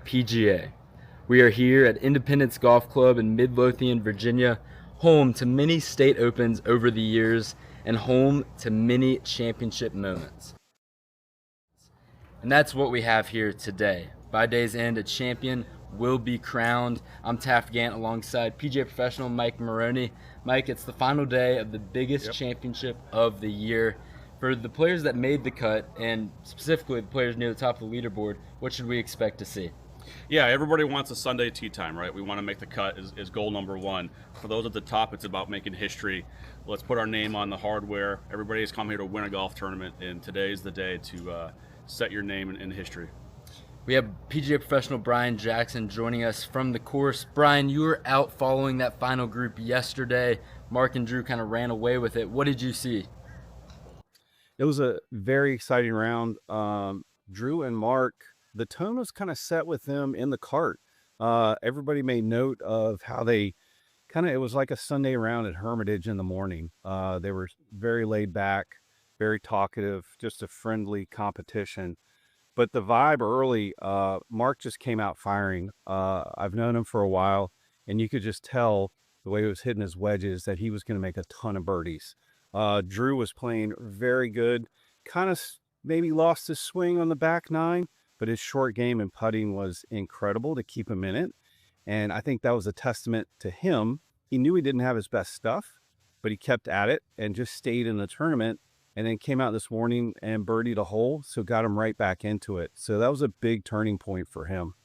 PGA. We are here at Independence Golf Club in Midlothian, Virginia, home to many state opens over the years and home to many championship moments. And that's what we have here today. By day's end, a champion will be crowned. I'm Taft Gant alongside PGA professional Mike Maroney. Mike, it's the final day of the biggest championship of the year. For the players that made the cut, and specifically the players near the top of the leaderboard, what should we expect to see? Yeah, everybody wants a Sunday tee time, right? We want to make the cut is goal number one. For those at the top, it's about making history. Let's put our name on the hardware. Everybody's come here to win a golf tournament, and today's the day to set your name in history. We have PGA professional Brian Jackson joining us from the course. Brian, you were out following that final group yesterday. Mark and Drew kind of ran away with it. What did you see? It was a very exciting round. Drew and Mark, the tone was kind of set with them in the cart. Everybody made note of how they it was like a Sunday round at Hermitage in the morning. They were very laid back, very talkative, just a friendly competition. But the vibe early, Mark just came out firing. I've known him for a while, and you could just tell the way he was hitting his wedges that he was going to make a ton of birdies. Drew was playing very good, kind of maybe lost his swing on the back nine, but his short game and putting was incredible to keep him in it. And I think that was a testament to him. He knew he didn't have his best stuff, but he kept at it and just stayed in the tournament, and then came out this morning and birdied a hole, so got him right back into it. So that was a big turning point for him.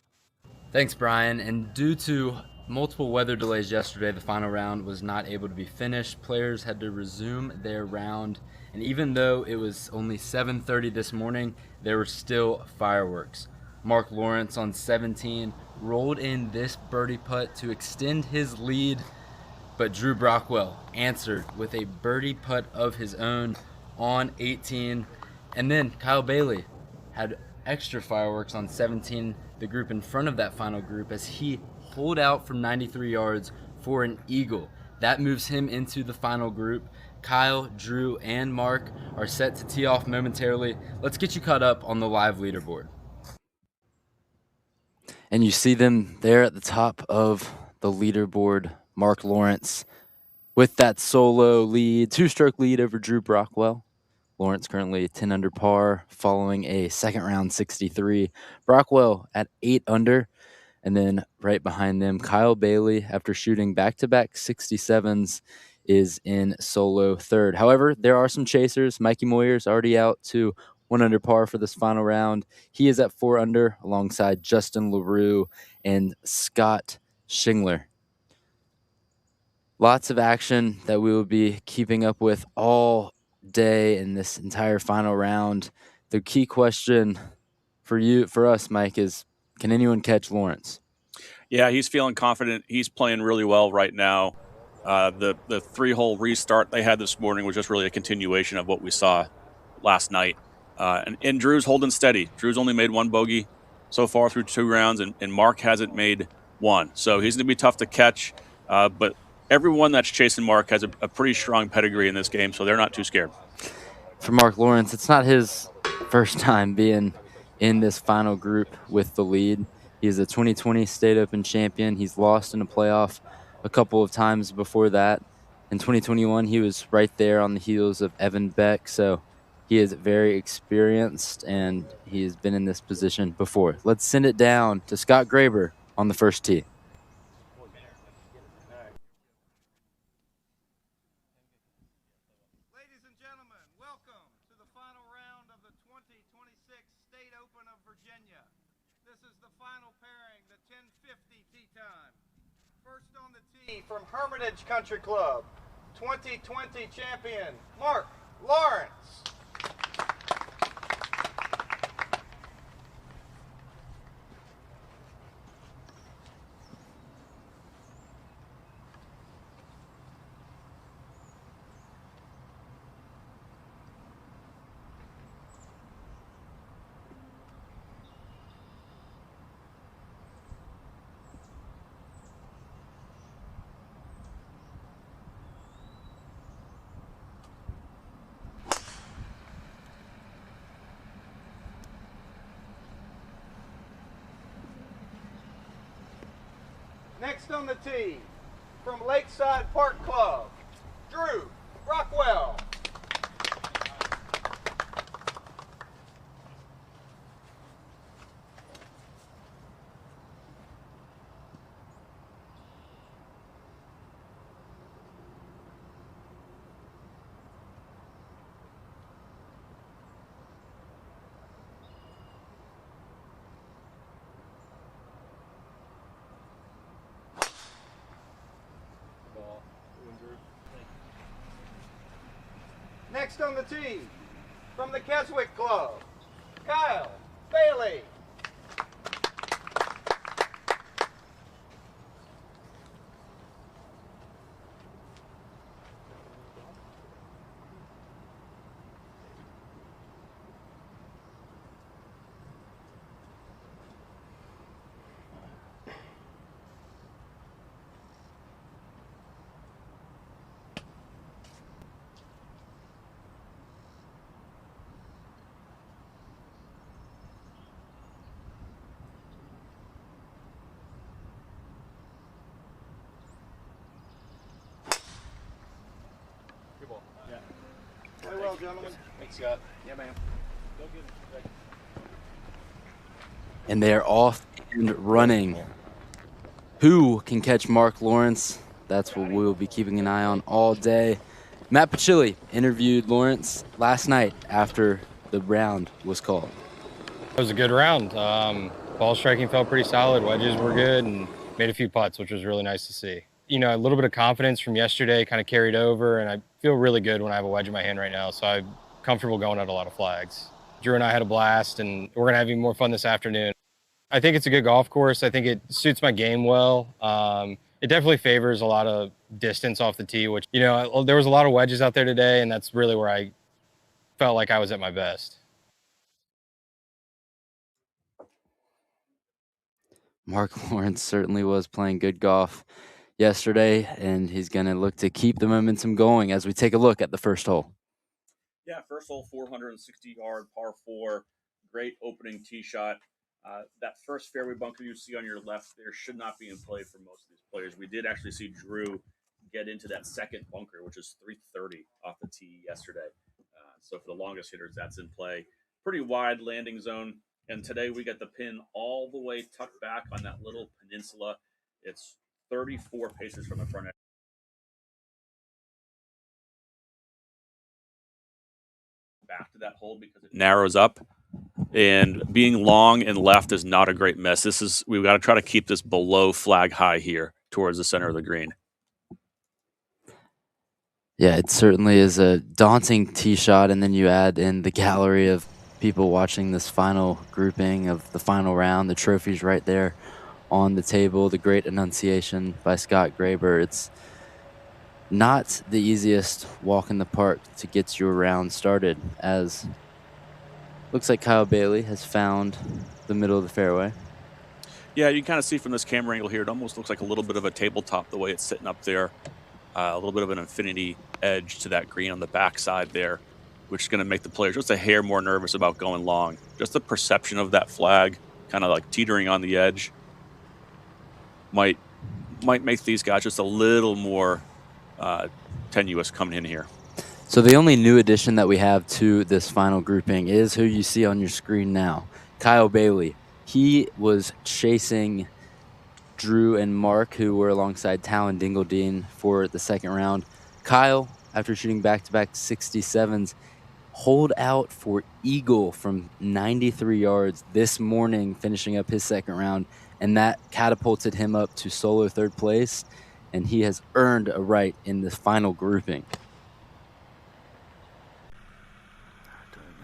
Thanks, Brian. And due to multiple weather delays yesterday, the final round was not able to be finished. Players had to resume their round, and even though it was only 7:30 this morning, there were still fireworks. Mark Lawrence on 17 rolled in this birdie putt to extend his lead, but Drew Brockwell answered with a birdie putt of his own on 18. And then Kyle Bailey had extra fireworks on 17, the group in front of that final group, as he holed out from 93 yards for an eagle. That moves him into the final group. Kyle, Drew, and Mark are set to tee off momentarily. Let's get you caught up on the live leaderboard. And you see them there at the top of the leaderboard. Mark Lawrence with that solo lead, two-stroke lead over Drew Brockwell. Lawrence currently 10 under par, following a second round 63. Brockwell at 8 under. And then right behind them, Kyle Bailey, after shooting back-to-back 67s, is in solo third. However, there are some chasers. Mikey Moyer's already out to 1 under par for this final round. He is at 4 under alongside Justin LaRue and Scott Shingler. Lots of action that we will be keeping up with all day in this entire final round. The key question for us, Mike, is can anyone catch Lawrence? Yeah, he's feeling confident. He's playing really well right now. The 3-hole restart they had this morning was just really a continuation of what we saw last night. And Drew's holding steady. Drew's only made 1 bogey so far through 2 rounds, and Mark hasn't made 1. So he's going to be tough to catch. But everyone that's chasing Mark has a pretty strong pedigree in this game, so they're not too scared. For Mark Lawrence, it's not his first time being in this final group with the lead. He is a 2020 State Open champion. He's lost in a playoff a couple of times before that. In 2021, he was right there on the heels of Evan Beck, so he is very experienced, and he has been in this position before. Let's send it down to Scott Graber on the first tee. Ladies and gentlemen, welcome to the final round of the 2026 State Open of Virginia. This is the final pairing, the 10:50 tee time. First on the tee from Hermitage Country Club, 2020 champion, Mark Lawrence. Next on the tee, from Lakeside Park Club, Drew Rockwell. Next on the tee, from the Keswick Club, Kyle Bailey. Play well, gentlemen. Thanks, Scott. Yeah, man. And they are off and running. Who can catch Mark Lawrence? That's what we'll be keeping an eye on all day. Matt Pachilli interviewed Lawrence last night after the round was called. It was a good round. Ball striking felt pretty solid. Wedges were good and made a few putts, which was really nice to see. You know, a little bit of confidence from yesterday kind of carried over, and I feel really good when I have a wedge in my hand right now, so I'm comfortable going at a lot of flags. Drew and I had a blast, and we're going to have even more fun this afternoon. I think it's a good golf course. I think it suits my game well. It definitely favors a lot of distance off the tee, which, you know, there was a lot of wedges out there today, and that's really where I felt like I was at my best. Mark Lawrence certainly was playing good golf yesterday, and he's going to look to keep the momentum going as we take a look at the first hole. Yeah, first hole, 460-yard par 4. Great opening tee shot. That first fairway bunker you see on your left there should not be in play for most of these players. We did actually see Drew get into that second bunker, which is 330 off the tee yesterday. So for the longest hitters, that's in play. Pretty wide landing zone. And today we get the pin all the way tucked back on that little peninsula. It's 34 paces from the front edge. Back to that hole because it narrows up. And being long and left is not a great miss. We've got to try to keep this below flag high here towards the center of the green. Yeah, it certainly is a daunting tee shot, and then you add in the gallery of people watching this final grouping of the final round, the trophies right there on the table, the great enunciation by Scott Graber. It's not the easiest walk in the park to get your round started, as looks like Kyle Bailey has found the middle of the fairway. Yeah, you can kind of see from this camera angle here, it almost looks like a little bit of a tabletop the way it's sitting up there. A little bit of an infinity edge to that green on the backside there, which is going to make the players just a hair more nervous about going long. Just the perception of that flag kind of like teetering on the edge might make these guys just a little more tenuous coming in here. So the only new addition that we have to this final grouping is who you see on your screen now, Kyle Bailey. He was chasing Drew and Mark, who were alongside Talon Dingledine for the second round. Kyle, after shooting back-to-back 67s, holed out for eagle from 93 yards this morning, finishing up his second round, and that catapulted him up to solo third place, and he has earned a right in this final grouping.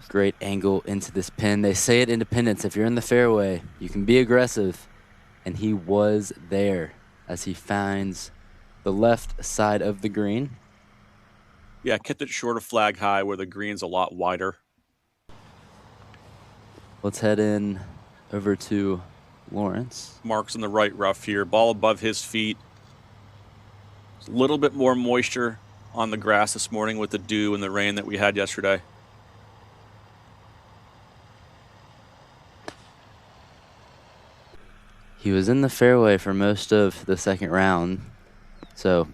Great angle into this pin. They say at Independence, if you're in the fairway, you can be aggressive, and he was there as he finds the left side of the green. Yeah, kept it short of flag high where the green's a lot wider. Let's head in over to Lawrence. Mark's in the right rough here, ball above his feet. There's a little bit more moisture on the grass this morning with the dew and the rain that we had yesterday. He was in the fairway for most of the second round, so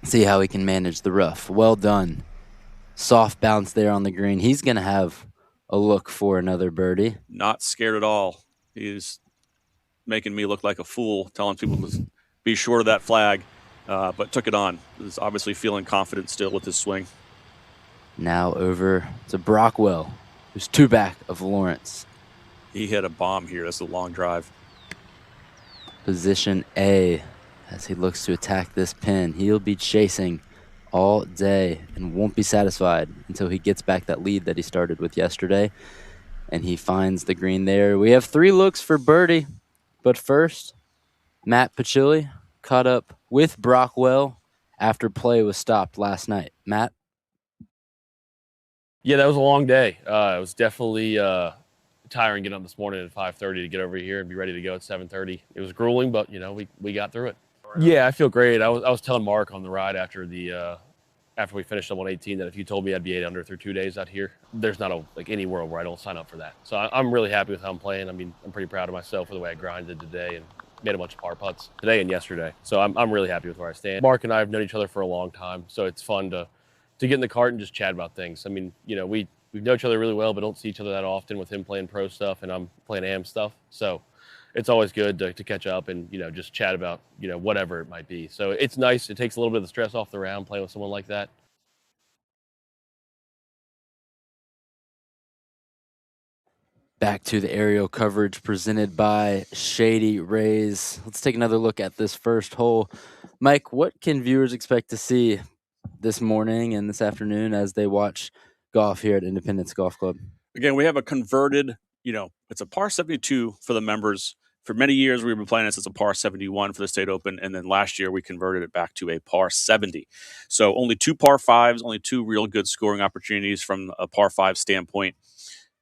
see how he can manage the rough. Well done. Soft bounce there on the green. He's going to have a look for another birdie. Not scared at all. He's making me look like a fool, telling people to be sure of that flag, but took it on. He's obviously feeling confident still with his swing. Now over to Brockwell, who's 2 back of Lawrence. He hit a bomb here. That's a long drive. Position A as he looks to attack this pin. He'll be chasing all day and won't be satisfied until he gets back that lead that he started with yesterday. And he finds the green there. We have 3 looks for birdie. But first, Matt Pachilli caught up with Brockwell after play was stopped last night. Matt? Yeah, that was a long day. It was definitely tiring getting up this morning at 5:30 to get over here and be ready to go at 7:30. It was grueling, but, you know, we got through it. Yeah, I feel great. I was telling Mark on the ride after we finished on 118 that if you told me I'd be 8 under through 2 days out here, there's not any world where I don't sign up for that. So I'm really happy with how I'm playing. I mean, I'm pretty proud of myself for the way I grinded today and made a bunch of par putts today and yesterday. So I'm really happy with where I stand. Mark and I have known each other for a long time, so it's fun to get in the cart and just chat about things. I mean, you know, we know each other really well, but don't see each other that often with him playing pro stuff and I'm playing AM stuff. So it's always good to catch up and, you know, just chat about, you know, whatever it might be. So it's nice. It takes a little bit of the stress off the round playing with someone like that. Back to the aerial coverage presented by Shady Rays. Let's take another look at this first hole. Mike, what can viewers expect to see this morning and this afternoon as they watch golf here at Independence Golf Club? Again, we have a converted, you know, it's a par 72 for the members. For many years, we've been playing this as a par 71 for the State Open, and then last year we converted it back to a par 70. So only 2 par 5s, only 2 real good scoring opportunities from a par 5 standpoint.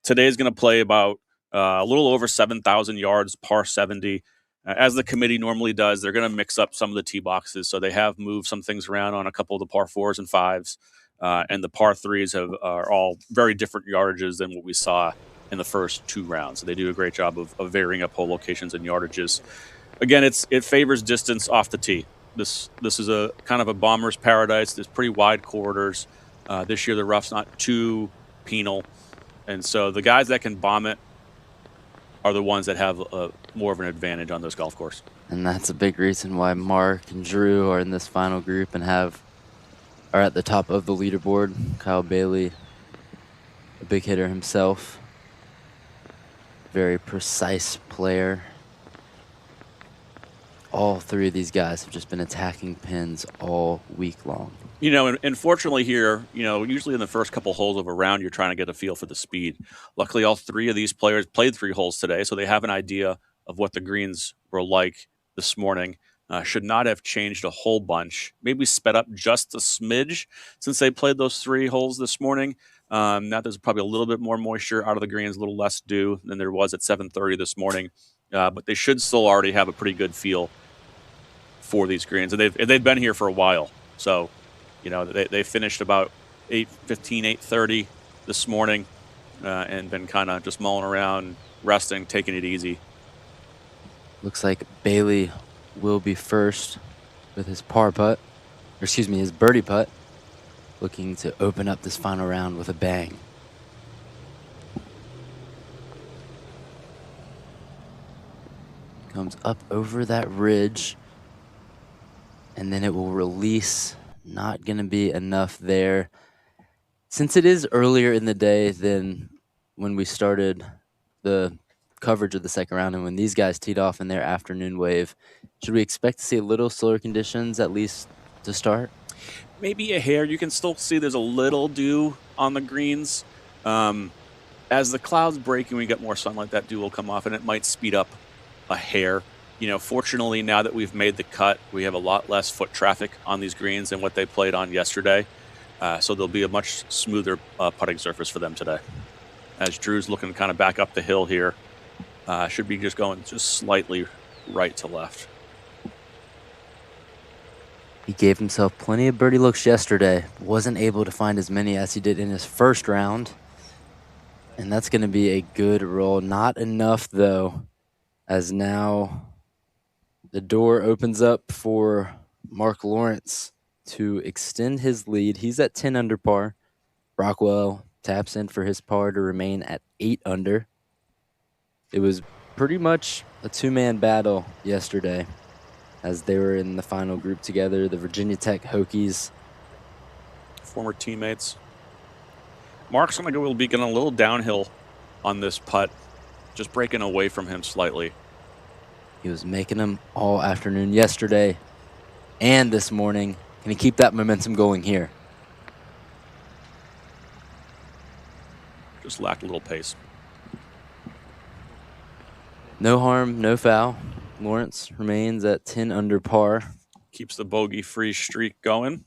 Today is going to play about a little over 7,000 yards, par 70. As the committee normally does, they're going to mix up some of the tee boxes. So they have moved some things around on a couple of the par 4s and 5s. And the par 3s are all very different yardages than what we saw in the first 2 rounds. So they do a great job of varying up hole locations and yardages. Again, it favors distance off the tee. This is a kind of a bomber's paradise. There's pretty wide corridors. This year the rough's not too penal. And so the guys that can bomb it are the ones that have more of an advantage on this golf course. And that's a big reason why Mark and Drew are in this final group and are at the top of the leaderboard. Kyle Bailey, a big hitter himself. Very precise player. All 3 of these guys have just been attacking pins all week long. You know, and fortunately here, you know, usually in the first couple holes of a round, you're trying to get a feel for the speed. Luckily, all 3 of these players played 3 holes today, so they have an idea of what the greens were like this morning. Should not have changed a whole bunch. Maybe sped up just a smidge since they played those 3 holes this morning. Now there's probably a little bit more moisture out of the greens, a little less dew than there was at 7:30 this morning. But they should still already have a pretty good feel for these greens. And they've been here for a while. So, you know, they finished about 8:15, 8:30 this morning and been kind of just mulling around, resting, taking it easy. Looks like Bailey will be first with his his birdie putt, looking to open up this final round with a bang. Comes up over that ridge, and then it will release. Not going to be enough there. Since it is earlier in the day than when we started the coverage of the second round and when these guys teed off in their afternoon wave, should we expect to see a little slower conditions at least to start? Maybe a hair. You can still see there's a little dew on the greens. As the clouds break and we get more sunlight, that dew will come off and it might speed up a hair. You know, fortunately, now that we've made the cut, we have a lot less foot traffic on these greens than what they played on yesterday. So there'll be a much smoother putting surface for them today. As Drew's looking kind of back up the hill here, should be just going just slightly right to left. He gave himself plenty of birdie looks yesterday. Wasn't able to find as many as he did in his first round. And that's going to be a good roll. Not enough, though, as now the door opens up for Mark Lawrence to extend his lead. He's at 10 under par. Brockwell taps in for his par to remain at 8 under. It was pretty much a two-man battle yesterday as they were in the final group together, the Virginia Tech Hokies. Former teammates. Mark's going to be getting a little downhill on this putt, just breaking away from him slightly. He was making them all afternoon yesterday and this morning. Can he keep that momentum going here? Just lacked a little pace. No harm, no foul. Lawrence remains at 10 under par. Keeps the bogey-free streak going.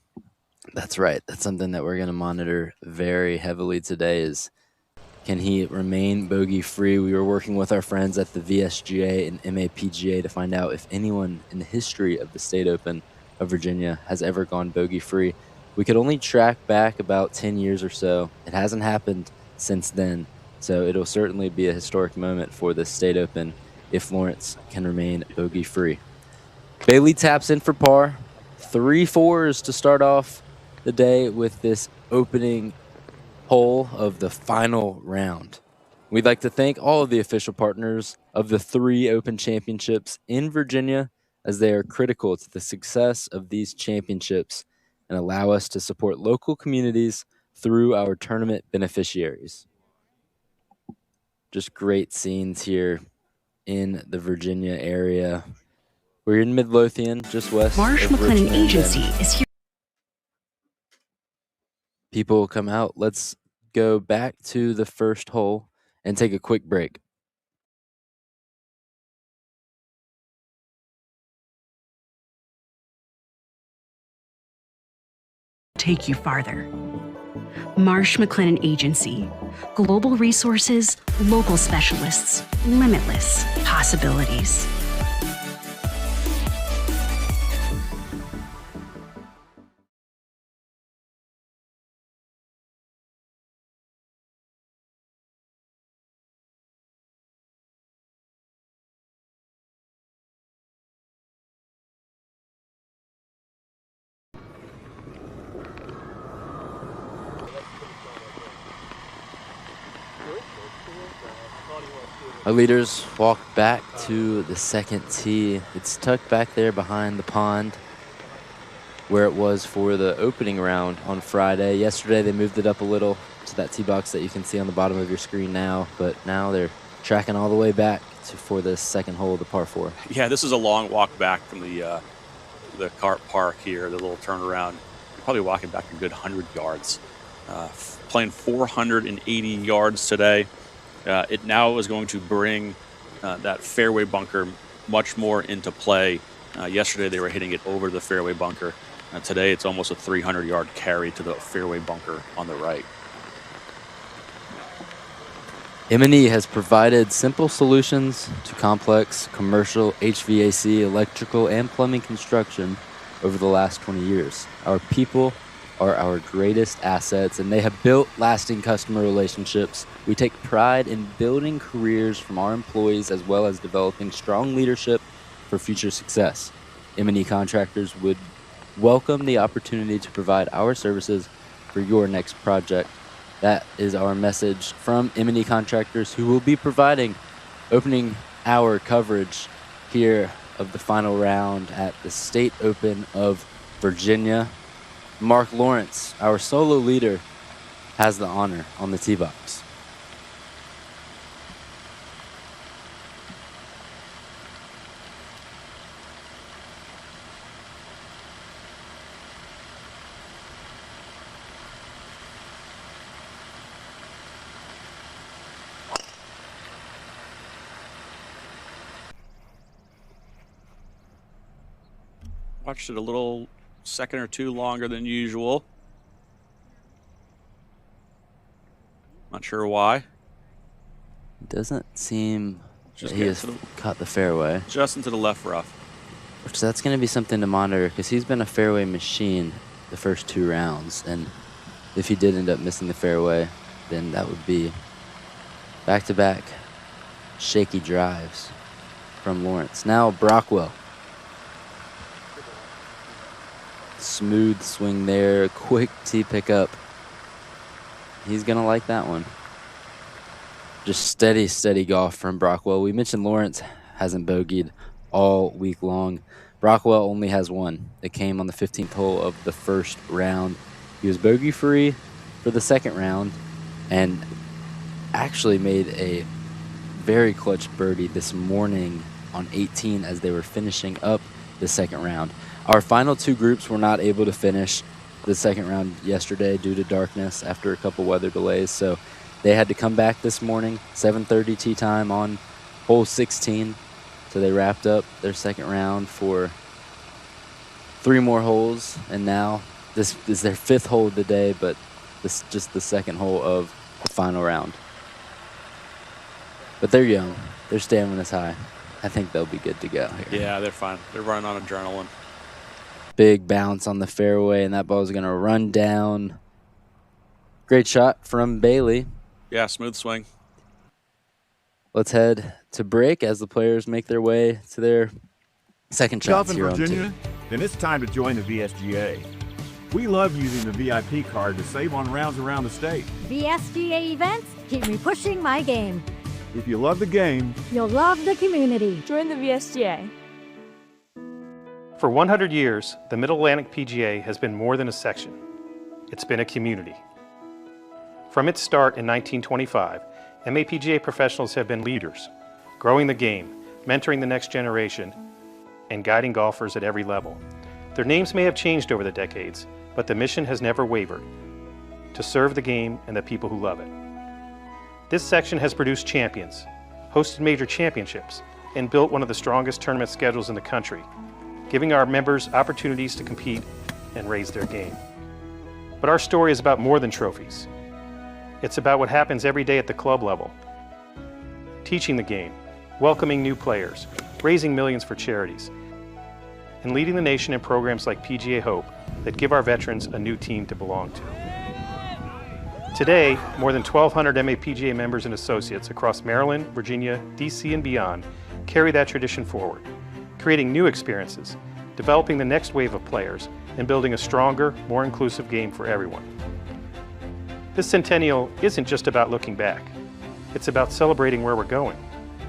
That's right. That's something that we're going to monitor very heavily today is, can he remain bogey-free? We were working with our friends at the VSGA and MAPGA to find out if anyone in the history of the State Open of Virginia has ever gone bogey-free. We could only track back about 10 years or so. It hasn't happened since then, so it'll certainly be a historic moment for the State Open if Lawrence can remain bogey-free. Bailey taps in for par. 3 fours to start off the day with this opening hole of the final round. We'd like to thank all of the official partners of the 3 Open Championships in Virginia, as they are critical to the success of these championships and allow us to support local communities through our tournament beneficiaries. Just great scenes here in the Virginia area. We're in Midlothian, just west Marsh of McLennan Richmond, Agency and is here. people come out. Let's go back to the first hole and take a quick break. Take you farther. Marsh McLennan Agency. Global resources, local specialists, limitless possibilities. Our leaders walk back to the second tee. It's tucked back there behind the pond where it was for the opening round on Friday. Yesterday, they moved it up a little to that tee box that you can see on the bottom of your screen now, but now they're tracking all the way back for the second hole of the par 4. Yeah, this is a long walk back from the cart park here, the little turnaround. You're probably walking back a good 100 yards. Playing 480 yards today. It now is going to bring that fairway bunker much more into play. Yesterday they were hitting it over the fairway bunker. Today it's almost a 300-yard carry to the fairway bunker on the right. M&E has provided simple solutions to complex commercial HVAC, electrical, and plumbing construction over the last 20 years. Our people are our greatest assets, and they have built lasting customer relationships. We take pride in building careers from our employees as well as developing strong leadership for future success. M&E Contractors would welcome the opportunity to provide our services for your next project. That is our message from M&E Contractors, who will be providing opening hour coverage here of the final round at the State Open of Virginia. Mark Lawrence, our solo leader, has the honor on the tee box. Watched it a little second or two longer than usual. Not sure why. Doesn't seem Just that he has caught the fairway. Just into the left rough. Which that's going to be something to monitor because he's been a fairway machine the first 2 rounds. And if he did end up missing the fairway, then that would be back-to-back shaky drives. from Lawrence. Now Brockwell. Smooth swing there, quick tee pickup. He's gonna like that one. Just steady golf from Brockwell. We mentioned Lawrence hasn't bogeyed all week long. Brockwell only has one. It came on the 15th hole of the first round. He was bogey free for the second round and actually made a very clutch birdie this morning on 18 as they were finishing up the second round. Our final two groups were not able to finish the second round yesterday due to darkness after a couple weather delays, so they had to come back this morning, 7:30 tee time on hole 16. So they wrapped up their second round for 3 more holes, and now this is their 5th hole of the day, but this is just the second hole of the final round. But they're young. Their stamina's high. I think they'll be good to go here. Yeah, they're fine. They're running on adrenaline. Big bounce on the fairway, and that ball is going to run down. Great shot from Bailey. Yeah, smooth swing. Let's head to break as the players make their way to their second shots in here on Virginia? two. Then it's time to join the VSGA. We love using the VIP card to save on rounds around the state. VSGA events keep me pushing my game. If you love the game, You'll love the community. Join the VSGA. For 100 years, the Middle Atlantic PGA has been more than a section. It's been a community. From its start in 1925, MAPGA professionals have been leaders, growing the game, mentoring the next generation, and guiding golfers at every level. Their names may have changed over the decades, but the mission has never wavered: to serve the game and the people who love it. This section has produced champions, hosted major championships, and built one of the strongest tournament schedules in the country, giving our members opportunities to compete and raise their game. But our story is about more than trophies. It's about what happens every day at the club level. Teaching the game, welcoming new players, raising millions for charities, and leading the nation in programs like PGA Hope that give our veterans a new team to belong to. Today, more than 1,200 MAPGA members and associates across Maryland, Virginia, DC, and beyond carry that tradition forward, creating new experiences, developing the next wave of players, and building a stronger, more inclusive game for everyone. This centennial isn't just about looking back. It's about celebrating where we're going.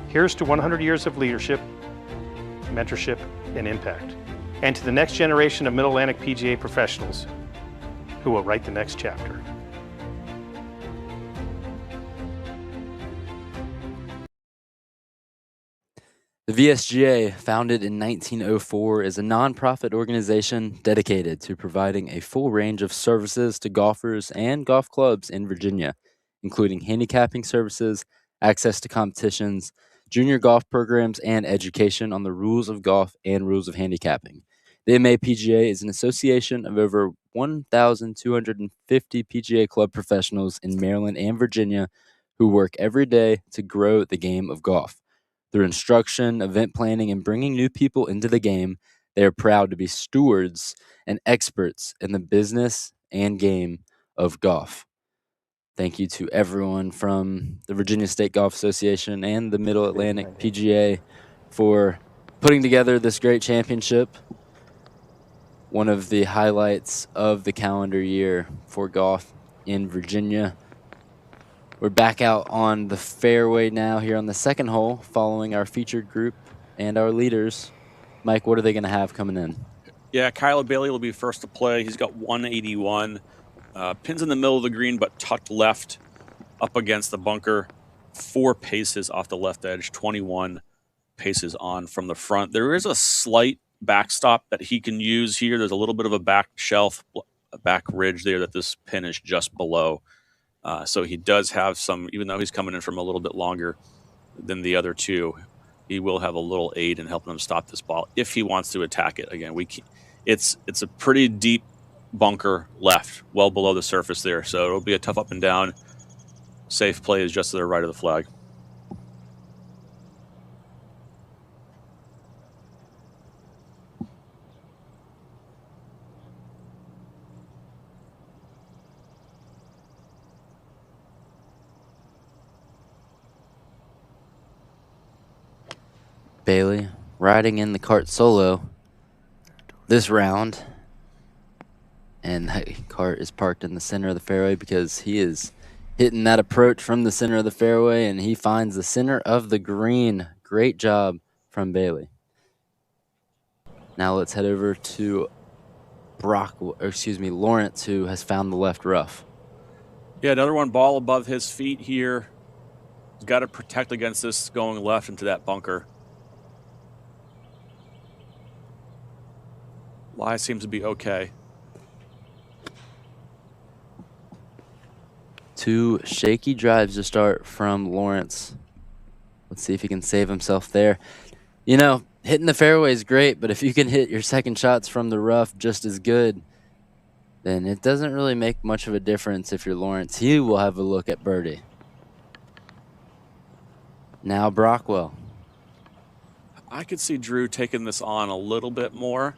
Here's to 100 years of leadership, mentorship, and impact. And to the next generation of Middle Atlantic PGA professionals who will write the next chapter. The VSGA, founded in 1904, is a nonprofit organization dedicated to providing a full range of services to golfers and golf clubs in Virginia, including handicapping services, access to competitions, junior golf programs, and education on the rules of golf and rules of handicapping. The MAPGA is an association of over 1,250 PGA club professionals in Maryland and Virginia who work every day to grow the game of golf. Through instruction, event planning, and bringing new people into the game, they are proud to be stewards and experts in the business and game of golf. Thank you to everyone from the Virginia State Golf Association and the Middle Atlantic PGA for putting together this great championship. One of the highlights of the calendar year for golf in Virginia. We're back out on the fairway now here on the second hole following our featured group and our leaders. Mike, what are they going to have coming in? Yeah, Kyler Bailey will be first to play. He's got 181. Pins in the middle of the green, but tucked left up against the bunker. 4 paces off the left edge, 21 paces on from the front. There is a slight backstop that he can use here. There's a little bit of a back shelf, a back ridge there that this pin is just below. So he does have some, even though he's coming in from a little bit longer than the other two, he will have a little aid in helping him stop this ball if he wants to attack it. Again, it's a pretty deep bunker left, well below the surface there. So it'll be a tough up and down. Safe play is just to the right of the flag. Bailey riding in the cart solo this round. And that cart is parked in the center of the fairway because he is hitting that approach from the center of the fairway, and he finds the center of the green. Great job from Bailey. Now let's head over to Lawrence, who has found the left rough. Yeah, another one ball above his feet here. He's got to protect against this going left into that bunker. Lie seems to be okay. 2 shaky drives to start from Lawrence. Let's see if he can save himself there. You know, hitting the fairway is great, but if you can hit your second shots from the rough just as good, then it doesn't really make much of a difference if you're Lawrence. He will have a look at birdie. Now Brockwell. I could see Drew taking this on a little bit more,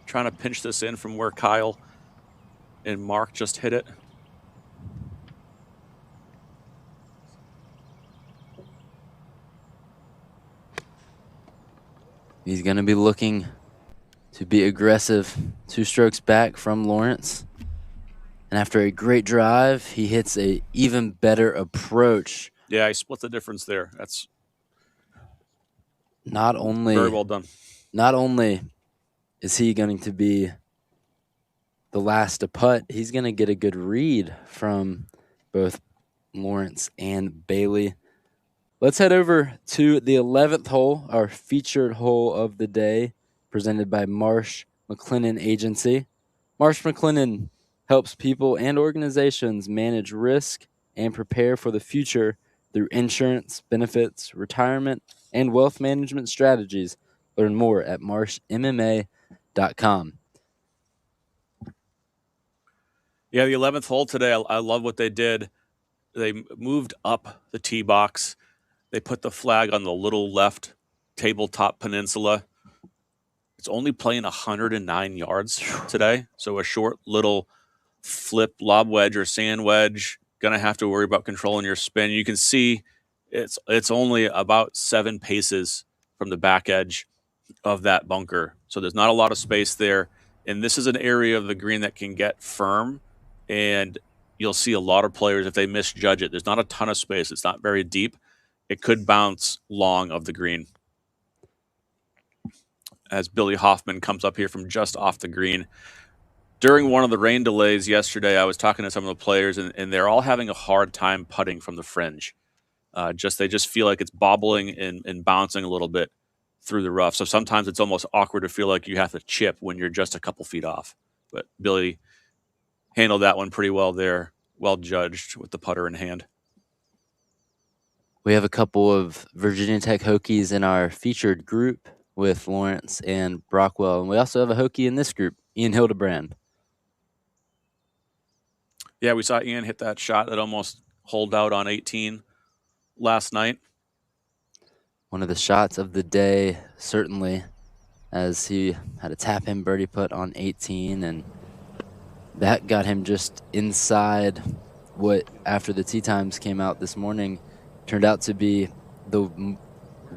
trying to pinch this in from where Kyle and Mark just hit it. He's going to be looking to be aggressive. 2 strokes back from Lawrence. And after a great drive, he hits a even better approach. Yeah, he split the difference there. That's not only very well done. Not only is he going to be the last to putt, he's going to get a good read from both Lawrence and Bailey. Let's head over to the 11th hole, our featured hole of the day, presented by Marsh McLennan Agency. Marsh McLennan helps people and organizations manage risk and prepare for the future through insurance, benefits, retirement, and wealth management strategies. Learn more at marshmma.com. Yeah, the 11th hole today, I love what they did. They moved up the tee box. They put the flag on the little left tabletop peninsula. It's only playing 109 yards today, so a short little flip lob wedge or sand wedge. Gonna have to worry about controlling your spin. You can see it's only about 7 paces from the back edge of that bunker, so there's not a lot of space there. And this is an area of the green that can get firm, and you'll see a lot of players, if they misjudge it, there's not a ton of space. It's not very deep. It could bounce long of the green. As Billy Hoffman comes up here from just off the green. During one of the rain delays yesterday, I was talking to some of the players, and they're all having a hard time putting from the fringe. They just feel like it's bobbling and bouncing a little bit through the rough. So sometimes it's almost awkward to feel like you have to chip when you're just a couple feet off. But Billy handled that one pretty well there. Well judged with the putter in hand. We have a couple of Virginia Tech Hokies in our featured group with Lawrence and Brockwell. And we also have a Hokie in this group, Ian Hildebrand. Yeah, we saw Ian hit that shot that almost holed out on 18 last night. One of the shots of the day, certainly, as he had a tap-in birdie putt on 18, and that got him just inside what, after the tee times came out this morning, turned out to be the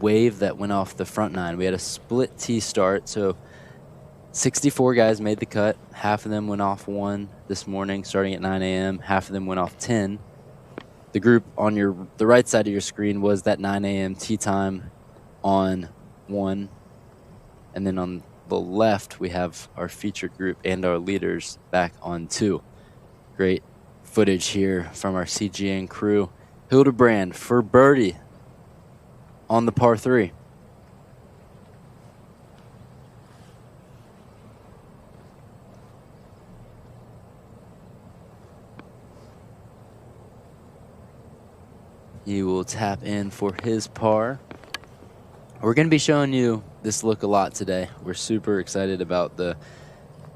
wave that went off the front 9. We had a split tee start, so 64 guys made the cut. Half of them went off 1 this morning, starting at 9 a.m. Half of them went off 10. The group on the right side of your screen was that 9 a.m. tee time on 1. And then on the left, we have our featured group and our leaders back on 2. Great footage here from our CGN crew. Hildebrand for birdie on the par 3. He will tap in for his par. We're going to be showing you this look a lot today. We're super excited about the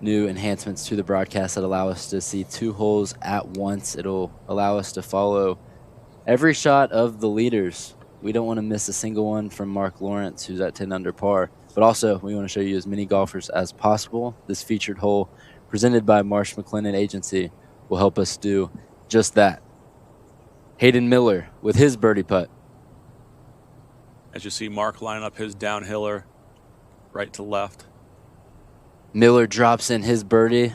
new enhancements to the broadcast that allow us to see 2 holes at once. It'll allow us to follow every shot of the leaders. We don't want to miss a single one from Mark Lawrence, who's at 10 under par. But also, we want to show you as many golfers as possible. This featured hole, presented by Marsh McLennan Agency, will help us do just that. Hayden Miller with his birdie putt. As you see Mark line up his downhiller right to left. Miller drops in his birdie.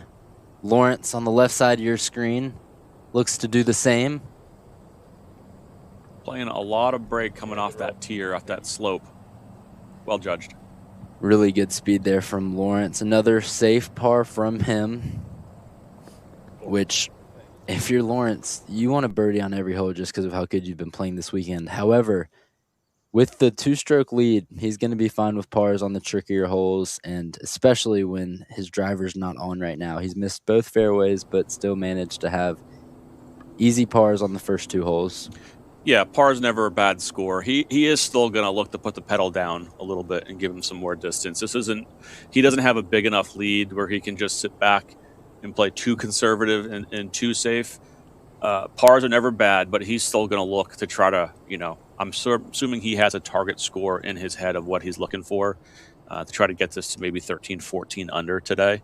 Lawrence on the left side of your screen looks to do the same. Playing a lot of break coming off that tier, off that slope. Well judged. Really good speed there from Lawrence. Another safe par from him, which, if you're Lawrence, you want a birdie on every hole just because of how good you've been playing this weekend. However, with the two-stroke lead, he's going to be fine with pars on the trickier holes, and especially when his driver's not on right now. He's missed both fairways, but still managed to have easy pars on the first 2 holes. Yeah, par's never a bad score. He is still going to look to put the pedal down a little bit and give him some more distance. He doesn't have a big enough lead where he can just sit back and play too conservative and too safe. Pars are never bad, but he's still going to look to try to, I'm assuming he has a target score in his head of what he's looking for to try to get this to maybe 13, 14 under today.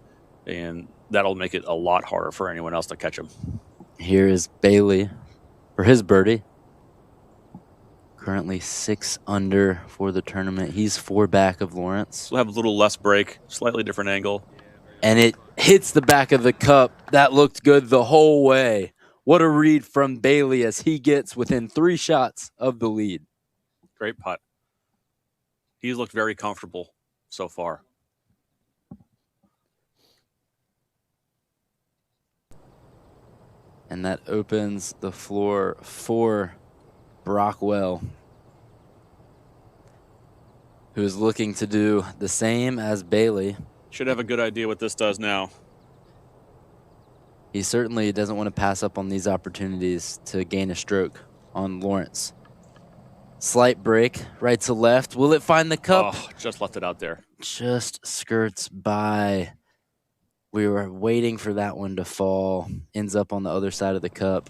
And that'll make it a lot harder for anyone else to catch him. Here is Bailey for his birdie. Currently 6 under for the tournament. He's 4 back of Lawrence. We'll have a little less break, slightly different angle. And it hits the back of the cup. That looked good the whole way. What a read from Bailey as he gets within 3 shots of the lead. Great putt. He's looked very comfortable so far. And that opens the floor for Brockwell, who is looking to do the same as Bailey. Should have a good idea what this does now. He certainly doesn't want to pass up on these opportunities to gain a stroke on Lawrence. Slight break, right to left. Will it find the cup? Oh, just left it out there. Just skirts by. We were waiting for that one to fall. Ends up on the other side of the cup.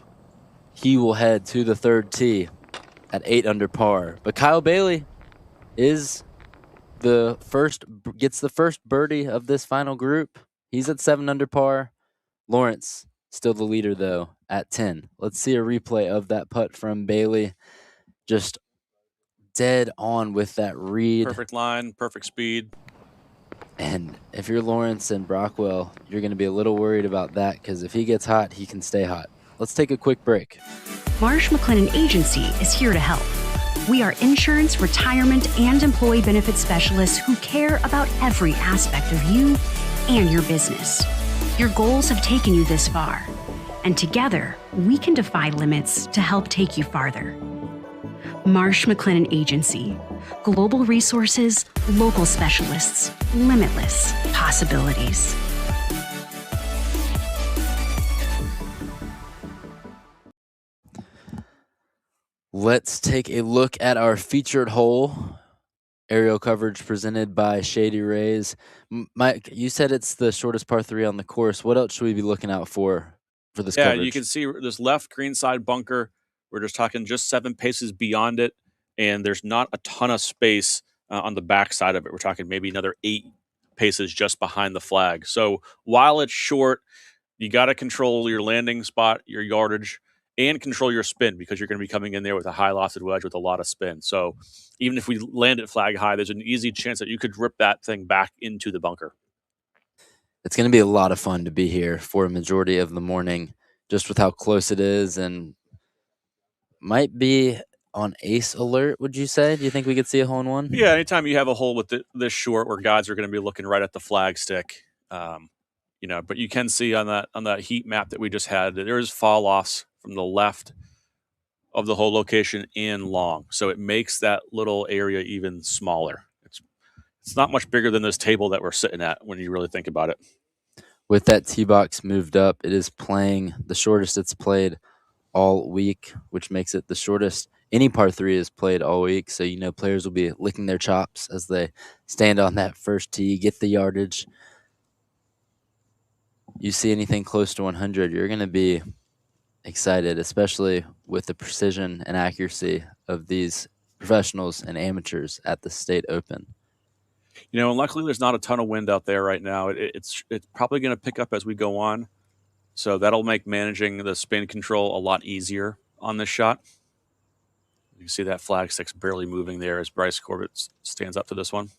He will head to the 3rd tee at 8 under par. But Kyle Bailey gets the first birdie of this final group. He's at 7 under par. Lawrence still the leader though at 10. Let's see a replay of that putt from Bailey. Just dead on with that read. Perfect line, perfect speed. And if you're Lawrence and Brockwell, you're going to be a little worried about that because if he gets hot, he can stay hot. Let's take a quick break. Marsh McLennan Agency is here to help. We are insurance, retirement, and employee benefit specialists who care about every aspect of you and your business. Your goals have taken you this far, and together we can defy limits to help take you farther. Marsh McLennan Agency. Global resources, local specialists, limitless possibilities. Let's take a look at our featured hole. Aerial coverage presented by Shady Rays. Mike, you said it's the shortest par 3 on the course. What else should we be looking out for this coverage? Yeah, you can see this left green side bunker. We're just talking just 7 paces beyond it, and there's not a ton of space on the back side of it. We're talking maybe another 8 paces just behind the flag. So while it's short, you got to control your landing spot, your yardage, and control your spin because you're going to be coming in there with a high lofted wedge with a lot of spin. So even if we land it flag high, there's an easy chance that you could rip that thing back into the bunker. It's going to be a lot of fun to be here for a majority of the morning, just with how close it is, and might be on ace alert, would you say? Do you think we could see a hole in one? Yeah, anytime you have a hole with this short where guys are going to be looking right at the flag stick, but you can see on that heat map that we just had, there is fall offs from the left of the hole location and long. So it makes that little area even smaller. It's not much bigger than this table that we're sitting at when you really think about it. With that tee box moved up, it is playing the shortest it's played all week, which makes it the shortest any par 3 is played all week. So, players will be licking their chops as they stand on that first tee, get the yardage. You see anything close to 100, you're going to be excited, especially with the precision and accuracy of these professionals and amateurs at the State Open. And luckily there's not a ton of wind out there right now. It's probably going to pick up as we go on. So that'll make managing the spin control a lot easier on this shot. You can see that flag stick's barely moving there as Bryce Corbett stands up to this one.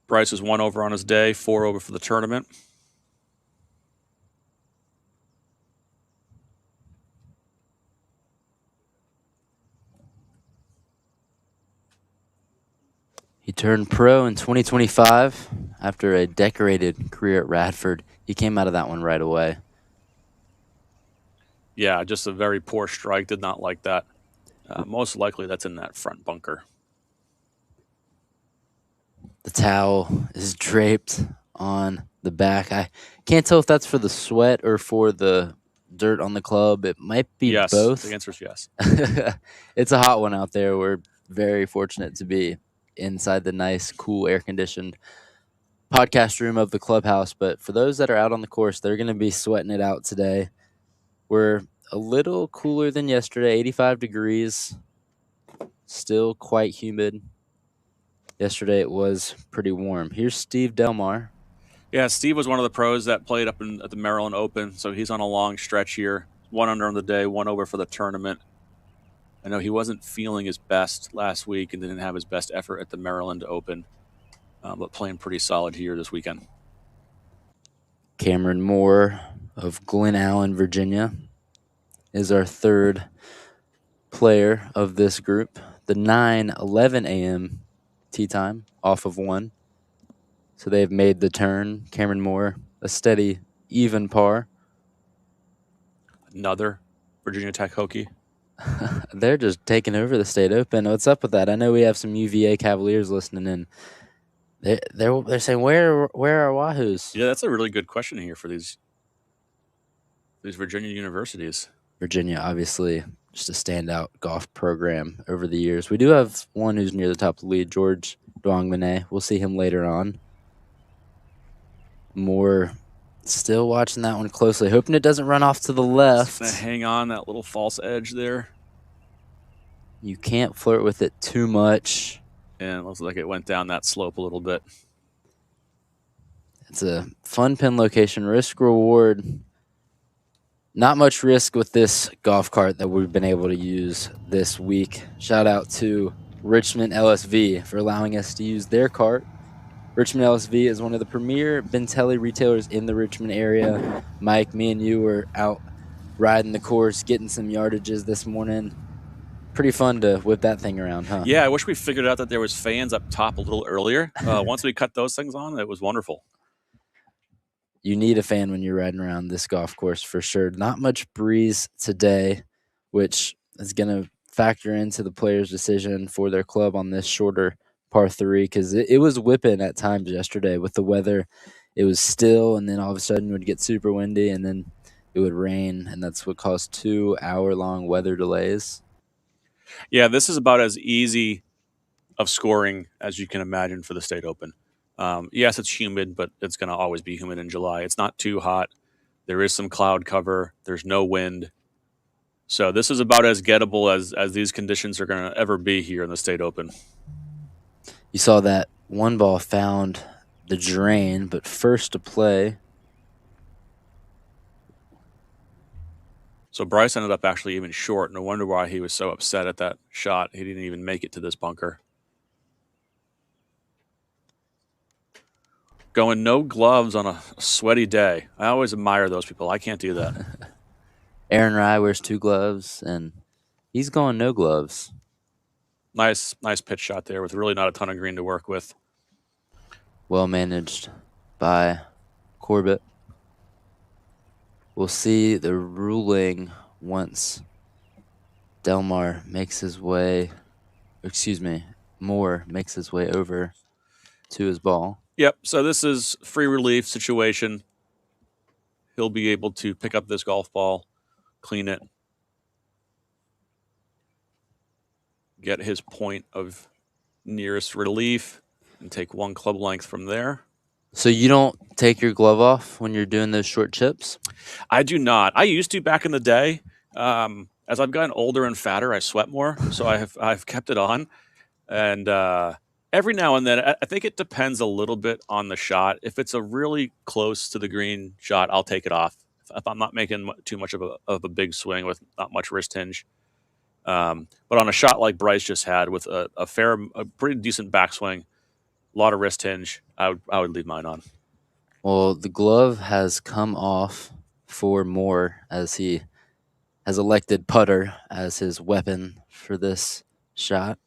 Bryce is 1 over on his day, 4 over for the tournament. He turned pro in 2025 after a decorated career at Radford. He came out of that one right away. Yeah, just a very poor strike. Did not like that. Most likely that's in that front bunker. The towel is draped on the back. I can't tell if that's for the sweat or for the dirt on the club. It might be Yes, both. the answer is yes. It's a hot one out there. We're very fortunate to be inside the nice, cool, air-conditioned podcast room of the clubhouse. But for those that are out on the course, they're going to be sweating it out today. We're a little cooler than yesterday, 85 degrees, still quite humid. Yesterday it was pretty warm. Here's Steve Delmar. Yeah, Steve was one of the pros that played up at the Maryland Open, so he's on a long stretch here. 1 under on the day, 1 over for the tournament. I know he wasn't feeling his best last week and didn't have his best effort at the Maryland Open, but playing pretty solid here this weekend. Cameron Moore of Glen Allen, Virginia, is our third player of this group. The 9:11 a.m. tee time off of 1. So they've made the turn. Cameron Moore, a steady, even par. Another Virginia Tech Hokie. They're just taking over the state open. What's up with that? I know we have some UVA Cavaliers listening in. They're saying, where are Wahoos? Yeah, that's a really good question here for these Virginia universities. Virginia, obviously, just a standout golf program over the years. We do have one who's near the top of the lead, George Duongmane. We'll see him later on. Moore still watching that one closely, hoping it doesn't run off to the left. Just gonna hang on that little false edge there. You can't flirt with it too much. And it looks like it went down that slope a little bit. It's a fun pin location, risk reward. Not much risk with this golf cart that we've been able to use this week. Shout out to Richmond LSV for allowing us to use their cart. Richmond LSV is one of the premier Bentelli retailers in the Richmond area. Mike, me and you were out riding the course, getting some yardages this morning. Pretty fun to whip that thing around, huh? Yeah, I wish we figured out that there was fans up top a little earlier. Once we cut those things on, it was wonderful. You need a fan when you're riding around this golf course for sure. Not much breeze today, which is going to factor into the players' decision for their club on this shorter par 3, because it was whipping at times yesterday with the weather. It was still, and then all of a sudden it would get super windy, and then it would rain, and that's what caused 2-hour-long weather delays. Yeah, this is about as easy of scoring as you can imagine for the State Open. Yes, it's humid, but it's going to always be humid in July. It's not too hot. There is some cloud cover. There's no wind. So this is about as gettable as these conditions are going to ever be here in the State Open. You saw that one ball found the drain, but first to play. So Bryce ended up actually even short. No wonder why he was so upset at that shot. He didn't even make it to this bunker. Going no gloves on a sweaty day. I always admire those people. I can't do that. Aaron Rye wears 2 gloves, and he's going no gloves. Nice pitch shot there with really not a ton of green to work with. Well managed by Corbett. We'll see the ruling once Moore makes his way over to his ball. Yep, so this is free relief situation. He'll be able to pick up this golf ball, clean it, get his point of nearest relief, and take 1 club length from there. So you don't take your glove off when you're doing those short chips? I do not. I used to back in the day. As I've gotten older and fatter, I sweat more, so I've kept it on. And Every now and then, I think it depends a little bit on the shot. If it's a really close to the green shot, I'll take it off. If I'm not making too much of a big swing with not much wrist hinge. But on a shot like Bryce just had with a pretty decent backswing, a lot of wrist hinge, I would leave mine on. Well, the glove has come off for Moore as he has elected putter as his weapon for this shot.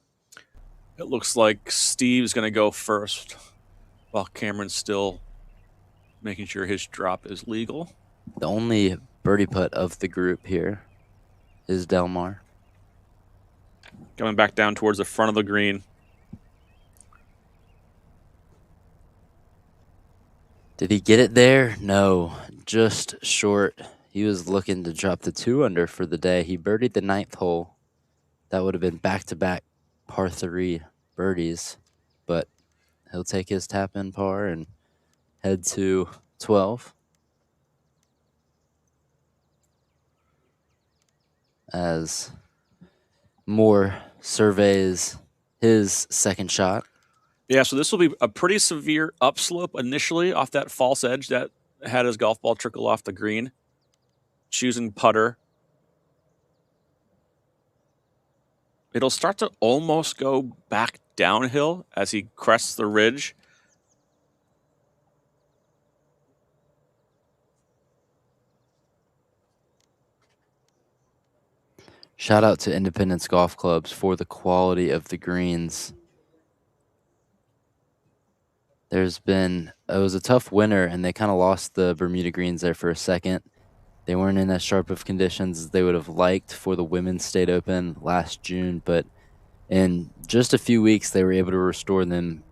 It looks like Steve's going to go first while Cameron's still making sure his drop is legal. The only birdie putt of the group here is Delmar. Coming back down towards the front of the green. Did he get it there? No, just short. He was looking to drop the 2-under for the day. He birdied the 9th hole. That would have been back-to-back par 3 birdies, but he'll take his tap-in par and head to 12. As Moore surveys his second shot. Yeah, so this will be a pretty severe upslope initially off that false edge that had his golf ball trickle off the green. Choosing putter. It'll start to almost go back downhill as he crests the ridge. Shout out to Independence Golf Clubs for the quality of the greens. It was a tough winter, and they kind of lost the Bermuda greens there for a second. They weren't in as sharp of conditions as they would have liked for the Women's State Open last June, but in just a few weeks, they were able to restore them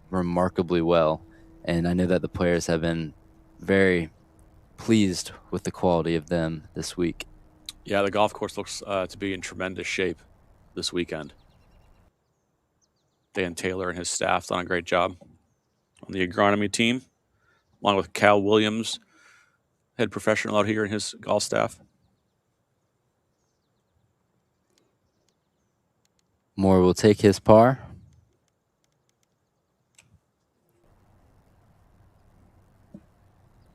remarkably well. And I know that the players have been very pleased with the quality of them this week. Yeah, the golf course looks to be in tremendous shape this weekend. Dan Taylor and his staff done a great job on the agronomy team, along with Cal Williams, head professional out here, and his golf staff. Moore will take his par.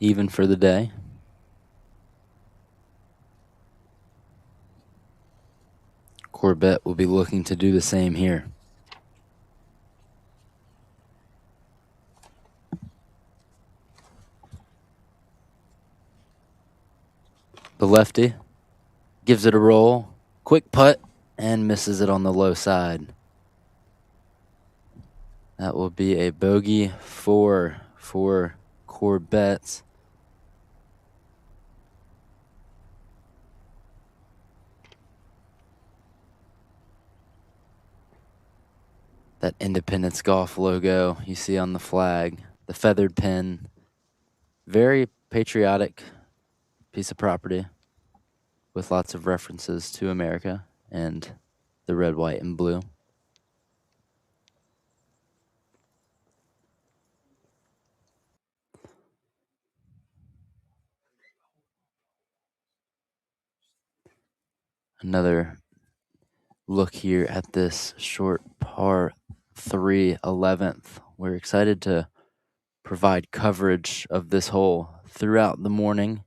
Even for the day. Corbett will be looking to do the same here. The lefty gives it a roll, quick putt, and misses it on the low side. That will be a bogey 4 for Corbett. That Independence Golf logo you see on the flag, the feathered pin, very patriotic piece of property with lots of references to America and the red, white, and blue. Another look here at this short par 3 11th. We're excited to provide coverage of this hole throughout the morning.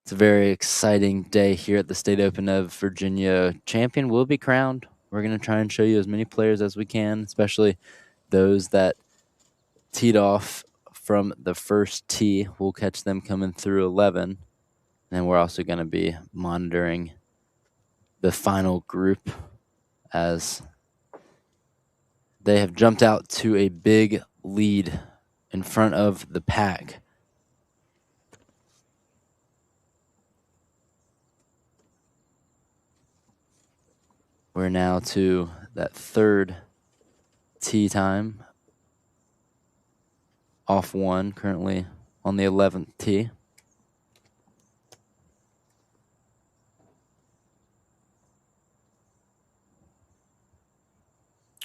It's a very exciting day here at the State Open of Virginia. Champion will be crowned. We're going to try and show you as many players as we can, especially those that teed off from the first tee. We'll catch them coming through 11. And we're also going to be monitoring the final group as they have jumped out to a big lead in front of the pack. We're now to that third tee time. Off one, currently on the 11th tee.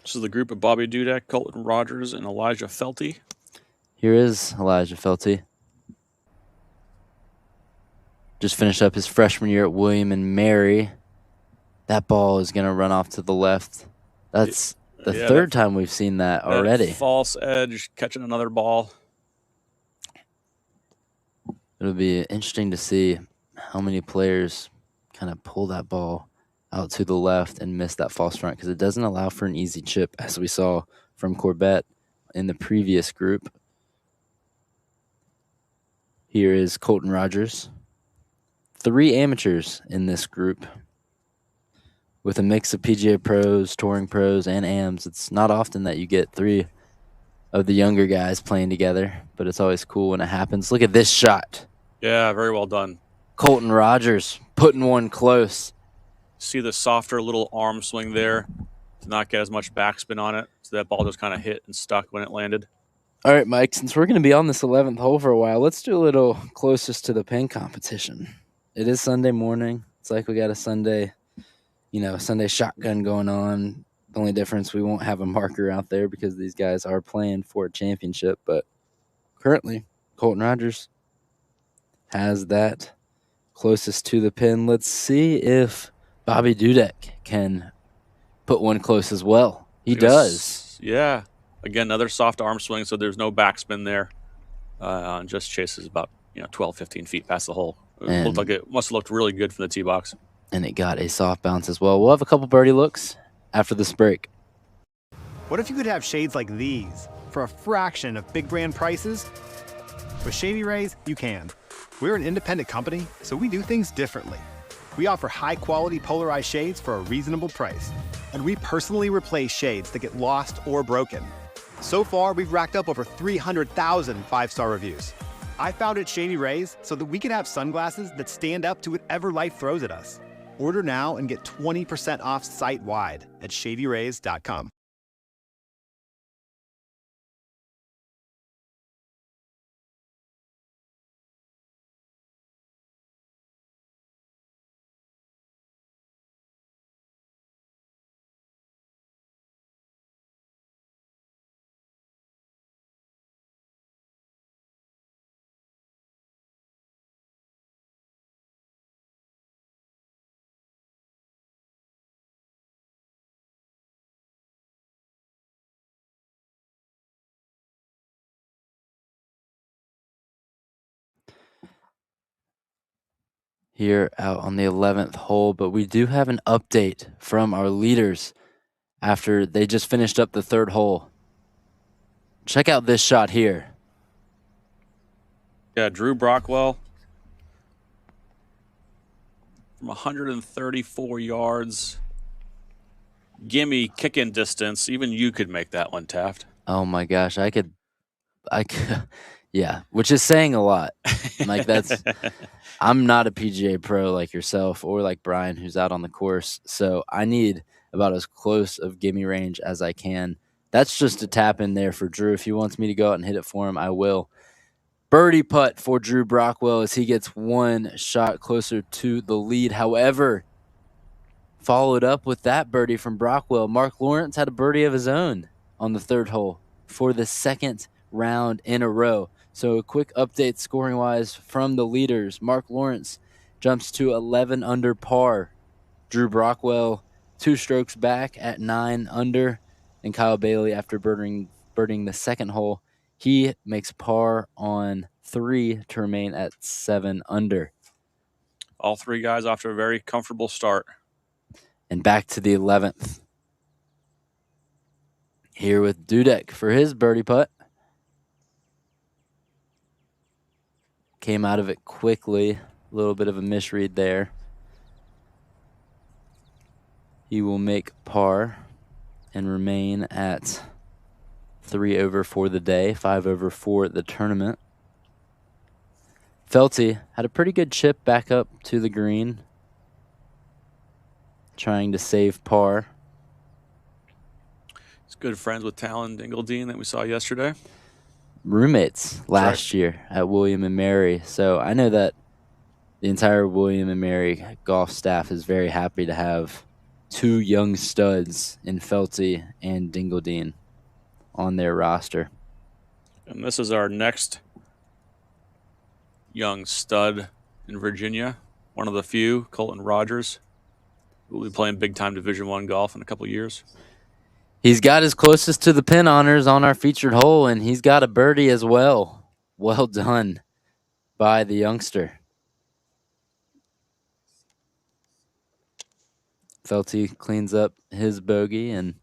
This is the group of Bobby Dudek, Colton Rogers, and Elijah Felty. Here is Elijah Felty. Just finished up his freshman year at William and Mary. That ball is going to run off to the left. That's the third time we've seen that already. False edge, catching another ball. It'll be interesting to see how many players kind of pull that ball out to the left and miss that false front, because it doesn't allow for an easy chip, as we saw from Corbett in the previous group. Here is Colton Rogers. 3 amateurs in this group, with a mix of PGA pros, touring pros, and AMs. It's not often that you get 3 of the younger guys playing together, but it's always cool when it happens. Look at this shot. Yeah, very well done. Colton Rogers putting one close. See the softer little arm swing there to not get as much backspin on it, so that ball just kind of hit and stuck when it landed. All right, Mike, since we're going to be on this 11th hole for a while, let's do a little closest to the pin competition. It is Sunday morning. It's like we got a Sunday shotgun going on. The only difference, we won't have a marker out there because these guys are playing for a championship. But currently, Colton Rogers has that closest to the pin. Let's see if Bobby Dudek can put one close as well. He does. Yeah. Again, another soft arm swing, so there's no backspin there. Just chases about 12, 15 feet past the hole. It looked like it must have looked really good from the tee box. And it got a soft bounce as well. We'll have a couple birdie looks after this break. What if you could have shades like these for a fraction of big brand prices? With Shady Rays, you can. We're an independent company, so we do things differently. We offer high-quality polarized shades for a reasonable price. And we personally replace shades that get lost or broken. So far, we've racked up over 300,000 5-star reviews. I founded Shady Rays so that we can have sunglasses that stand up to whatever life throws at us. Order now and get 20% off site-wide at shadyrays.com. Here out on the 11th hole, but we do have an update from our leaders after they just finished up the 3rd hole. Check out this shot here. Yeah, Drew Brockwell from 134 yards. Gimme kicking distance. Even you could make that one, Taft. Oh my gosh, I could, yeah, which is saying a lot. Like I'm not a PGA pro like yourself or like Brian, who's out on the course. So I need about as close of gimme range as I can. That's just a tap in there for Drew. If he wants me to go out and hit it for him, I will. Birdie putt for Drew Brockwell as he gets one shot closer to the lead. However, followed up with that birdie from Brockwell, Mark Lawrence had a birdie of his own on the 3rd hole for the 2nd round in a row. So a quick update scoring-wise from the leaders. Mark Lawrence jumps to 11 under par. Drew Brockwell 2 strokes back at 9 under. And Kyle Bailey, after birding the 2nd hole, he makes par on 3 to remain at 7 under. All 3 guys off to a very comfortable start. And back to the 11th. Here with Dudek for his birdie putt. Came out of it quickly. A little bit of a misread there. He will make par and remain at 3 over for the day, 5 over for the tournament. Felty had a pretty good chip back up to the green, trying to save par. He's good friends with Talon Dingledine that we saw yesterday. Roommates last year at William & Mary. So I know that the entire William & Mary golf staff is very happy to have 2 young studs in Felty and Dingledine on their roster. And this is our next young stud in Virginia, one of the few, Colton Rogers, who will be playing big-time Division I golf in a couple of years. He's got his closest to the pin honors on our featured hole, and he's got a birdie as well. Well done by the youngster. Felty cleans up his bogey, and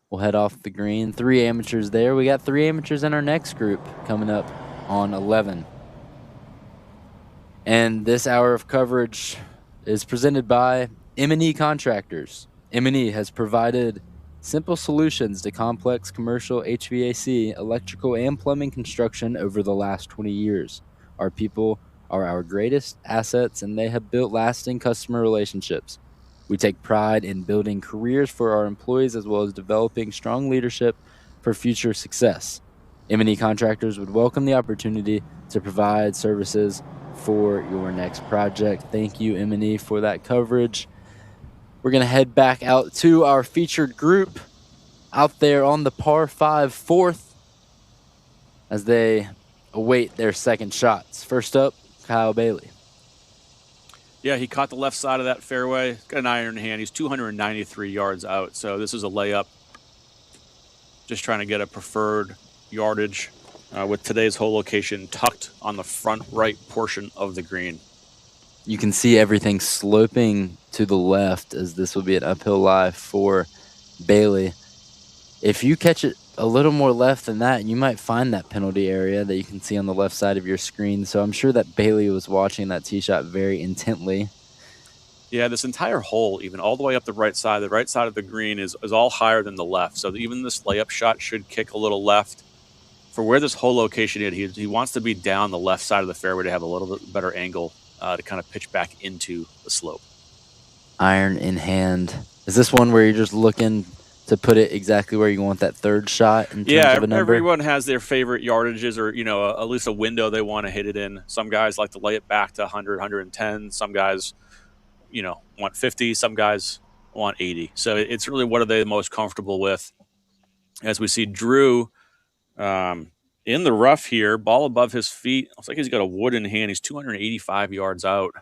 we'll head off the green. 3 amateurs there. We got 3 amateurs in our next group coming up on 11. And this hour of coverage is presented by M&E Contractors. M&E has provided simple solutions to complex commercial HVAC, electrical, and plumbing construction over the last 20 years. Our people are our greatest assets, and they have built lasting customer relationships. We take pride in building careers for our employees as well as developing strong leadership for future success. M&E Contractors would welcome the opportunity to provide services for your next project. Thank you, M&E, for that coverage. We're going to head back out to our featured group out there on the par 5 fourth as they await their second shots. First up, Kyle Bailey. Yeah, he caught the left side of that fairway. Got an iron in hand. He's 293 yards out, so this is a layup. Just trying to get a preferred yardage with today's hole location tucked on the front right portion of the green. You can see everything sloping to the left as this will be an uphill lie for Bailey. If you catch it a little more left than that, you might find that penalty area that you can see on the left side of your screen. So I'm sure that Bailey was watching that tee shot very intently. Yeah, this entire hole, even all the way up the right side of the green is all higher than the left. So even this layup shot should kick a little left. For where this hole location is, he wants to be down the left side of the fairway to have a little bit better angle to kind of pitch back into the slope. Iron in hand. Is this one where you're just looking to put it exactly where you want that third shot in terms of a number? Everyone has their favorite yardages or, at least a window they want to hit it in. Some guys like to lay it back to 100, 110. Some guys, want 50. Some guys want 80. So it's really what are they most comfortable with. As we see Drew in the rough here, ball above his feet. Looks like he's got a wood in hand. He's 285 yards out.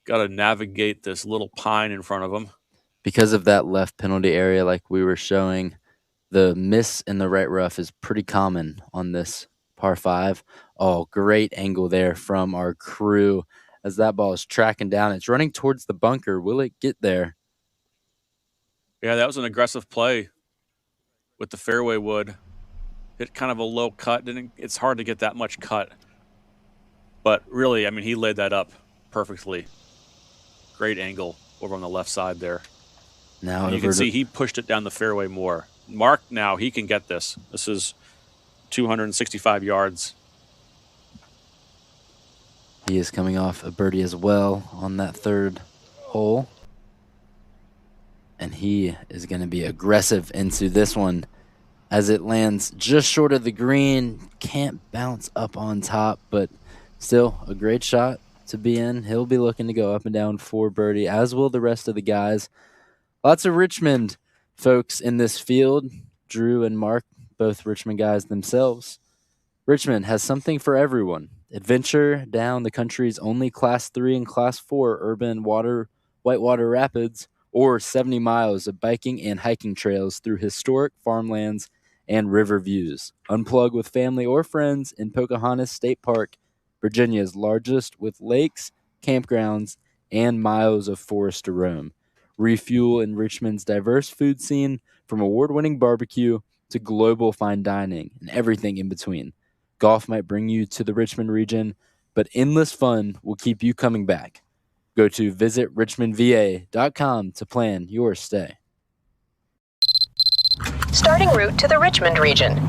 Got to navigate this little pine in front of him. Because of that left penalty area like we were showing, the miss in the right rough is pretty common on this par 5. Oh, great angle there from our crew as that ball is tracking down. It's running towards the bunker. Will it get there? Yeah, that was an aggressive play with the fairway wood. Hit kind of a low cut. It's hard to get that much cut. But really, he laid that up perfectly. Great angle over on the left side there. Now you can see he pushed it down the fairway more. Mark now, he can get this. This is 265 yards. He is coming off a birdie as well on that third hole. And he is going to be aggressive into this one as it lands just short of the green. Can't bounce up on top, but still a great shot to be in. He'll be looking to go up and down for birdie, as will the rest of the guys. Lots of Richmond folks in this field. Drew and Mark, both Richmond guys themselves. Richmond has something for everyone. Adventure down the country's only Class 3 and Class 4 urban whitewater rapids, or 70 miles of biking and hiking trails through historic farmlands and river views. Unplug with family or friends in Pocahontas State Park, Virginia's largest, with lakes, campgrounds, and miles of forest to roam. Refuel in Richmond's diverse food scene, from award-winning barbecue to global fine dining and everything in between. Golf might bring you to the Richmond region, but endless fun will keep you coming back. Go to visitrichmondva.com to plan your stay. Starting route to the Richmond region.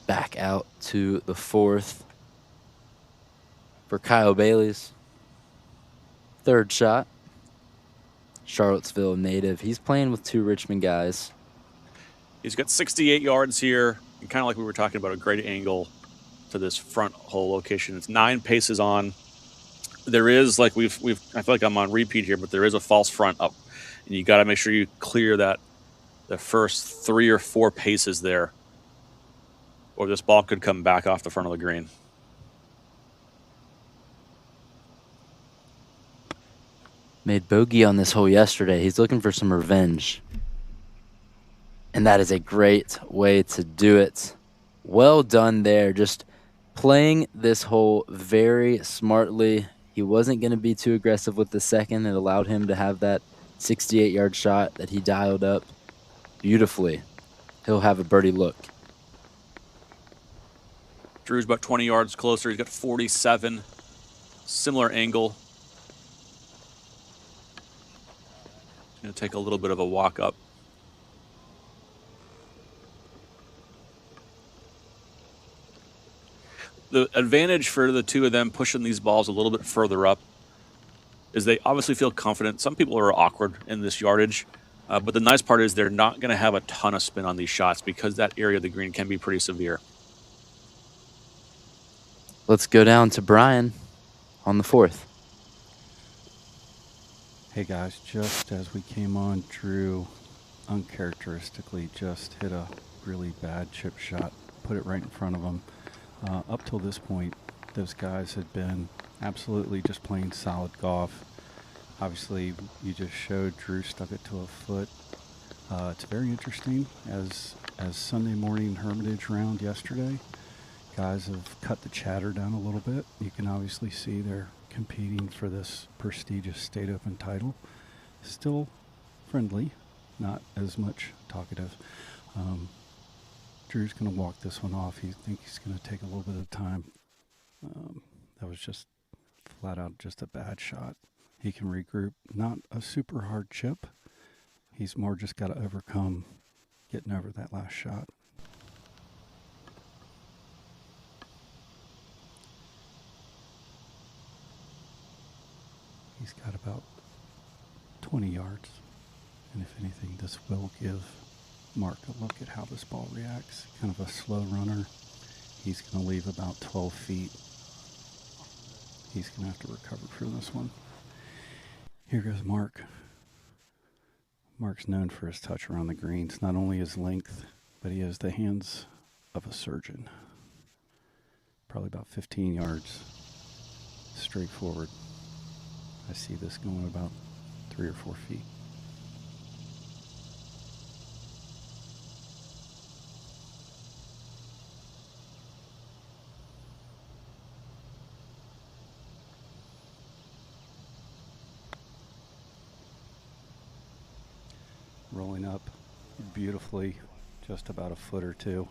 Back out to the fourth for Kyle Bailey's third shot. Charlottesville native. He's playing with 2 Richmond guys. He's got 68 yards here, and kind of like we were talking about, a great angle to this front hole location. It's 9 paces on. There is, like I feel like I'm on repeat here, but there is a false front up, and you got to make sure you clear the first 3 or 4 paces there, or this ball could come back off the front of the green. Made bogey on this hole yesterday. He's looking for some revenge. And that is a great way to do it. Well done there. Just playing this hole very smartly. He wasn't going to be too aggressive with the second. It allowed him to have that 68-yard shot that he dialed up beautifully. He'll have a birdie look. Drew's about 20 yards closer. He's got 47. Similar angle. He's going to take a little bit of a walk up. The advantage for the two of them pushing these balls a little bit further up is they obviously feel confident. Some people are awkward in this yardage, but the nice part is they're not going to have a ton of spin on these shots because that area of the green can be pretty severe. Let's go down to Brian on the 4th. Hey guys, just as we came on, Drew uncharacteristically just hit a really bad chip shot, put it right in front of him. Up till this point, those guys had been absolutely just playing solid golf. Obviously, you just showed Drew stuck it to a foot. It's very interesting, as Sunday morning Hermitage round yesterday, guys have cut the chatter down a little bit. You can obviously see they're competing for this prestigious State Open title. Still friendly, not as much talkative. Drew's going to walk this one off. He thinks he's going to take a little bit of time. That was just flat out just a bad shot. He can regroup. Not a super hard chip. He's more just got to overcome getting over that last shot. He's got about 20 yards. And if anything, this will give Mark a look at how this ball reacts. Kind of a slow runner. He's going to leave about 12 feet. He's going to have to recover from this one. Here goes Mark. Mark's known for his touch around the greens. Not only his length, but he has the hands of a surgeon. Probably about 15 yards straight forward. I see this going about 3 or 4 feet. Rolling up beautifully, just about a foot or two.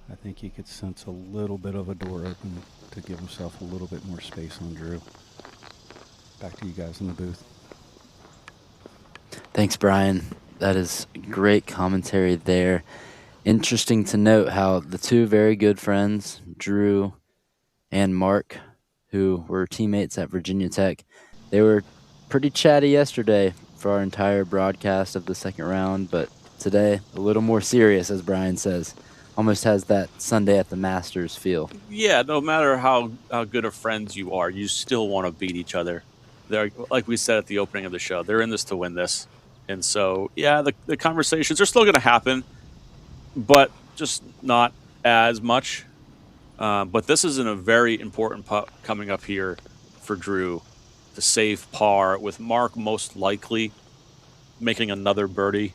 I think he could sense a little bit of a door open to give himself a little bit more space on Drew. Back to you guys in the booth. Thanks, Brian. That is great commentary there. Interesting to note how the two very good friends, Drew and Mark, who were teammates at Virginia Tech, they were pretty chatty yesterday for our entire broadcast of the second round, but today a little more serious, as Brian says. Almost has that Sunday at the Masters feel. Yeah, no matter how good of friends you are, you still want to beat each other. They're, like we said at the opening of the show, they're in this to win this. And so, yeah, the conversations are still going to happen, but just not as much. But this is a very important putt coming up here for Drew to save par, with Mark most likely making another birdie.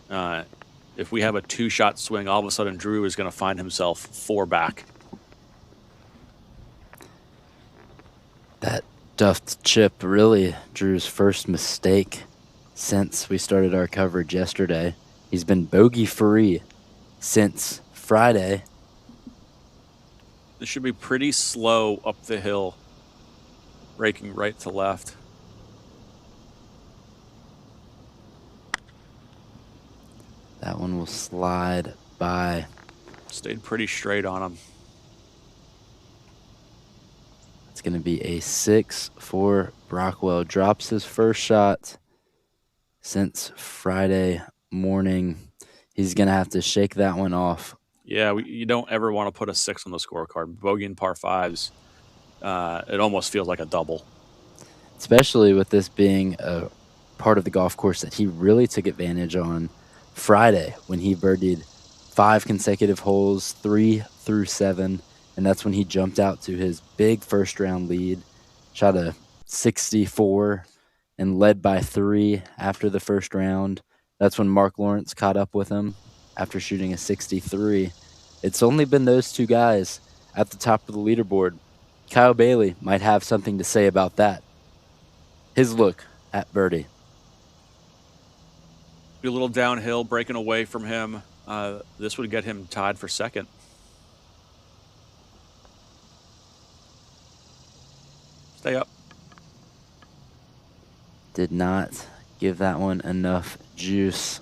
If we have a 2-shot swing, all of a sudden Drew is going to find himself 4 back. That duffed chip, really Drew's first mistake since we started our coverage yesterday. He's been bogey-free since Friday. This should be pretty slow up the hill, raking right to left. That one will slide by. Stayed pretty straight on him. It's going to be a 6 for Brockwell. Drops his first shot since Friday morning. He's going to have to shake that one off. Yeah, you don't ever want to put a 6 on the scorecard. Bogey and par 5s, it almost feels like a double. Especially with this being a part of the golf course that he really took advantage on Friday when he birdied 5 consecutive holes, 3 through 7, and that's when he jumped out to his big first-round lead, shot a 64 and led by 3 after the first round. That's when Mark Lawrence caught up with him after shooting a 63. It's only been those 2 guys at the top of the leaderboard. Kyle Bailey might have something to say about that. His look at birdie. Be a little downhill, breaking away from him. This would get him tied for second. Stay up. Did not give that one enough juice.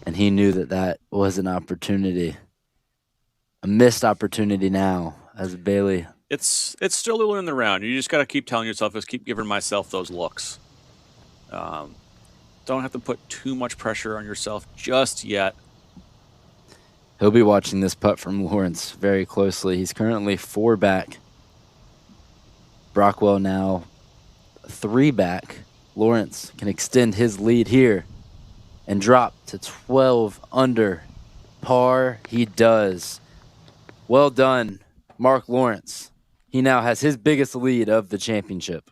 And he knew that that was an opportunity. A missed opportunity now as Bailey. It's still early in the round. You just got to keep telling yourself, just keep giving myself those looks. Don't have to put too much pressure on yourself just yet. He'll be watching this putt from Lawrence very closely. He's currently 4 back. Brockwell now 3 back. Lawrence can extend his lead here and drop to 12 under par. He does. Well done, Mark Lawrence. He now has his biggest lead of the championship.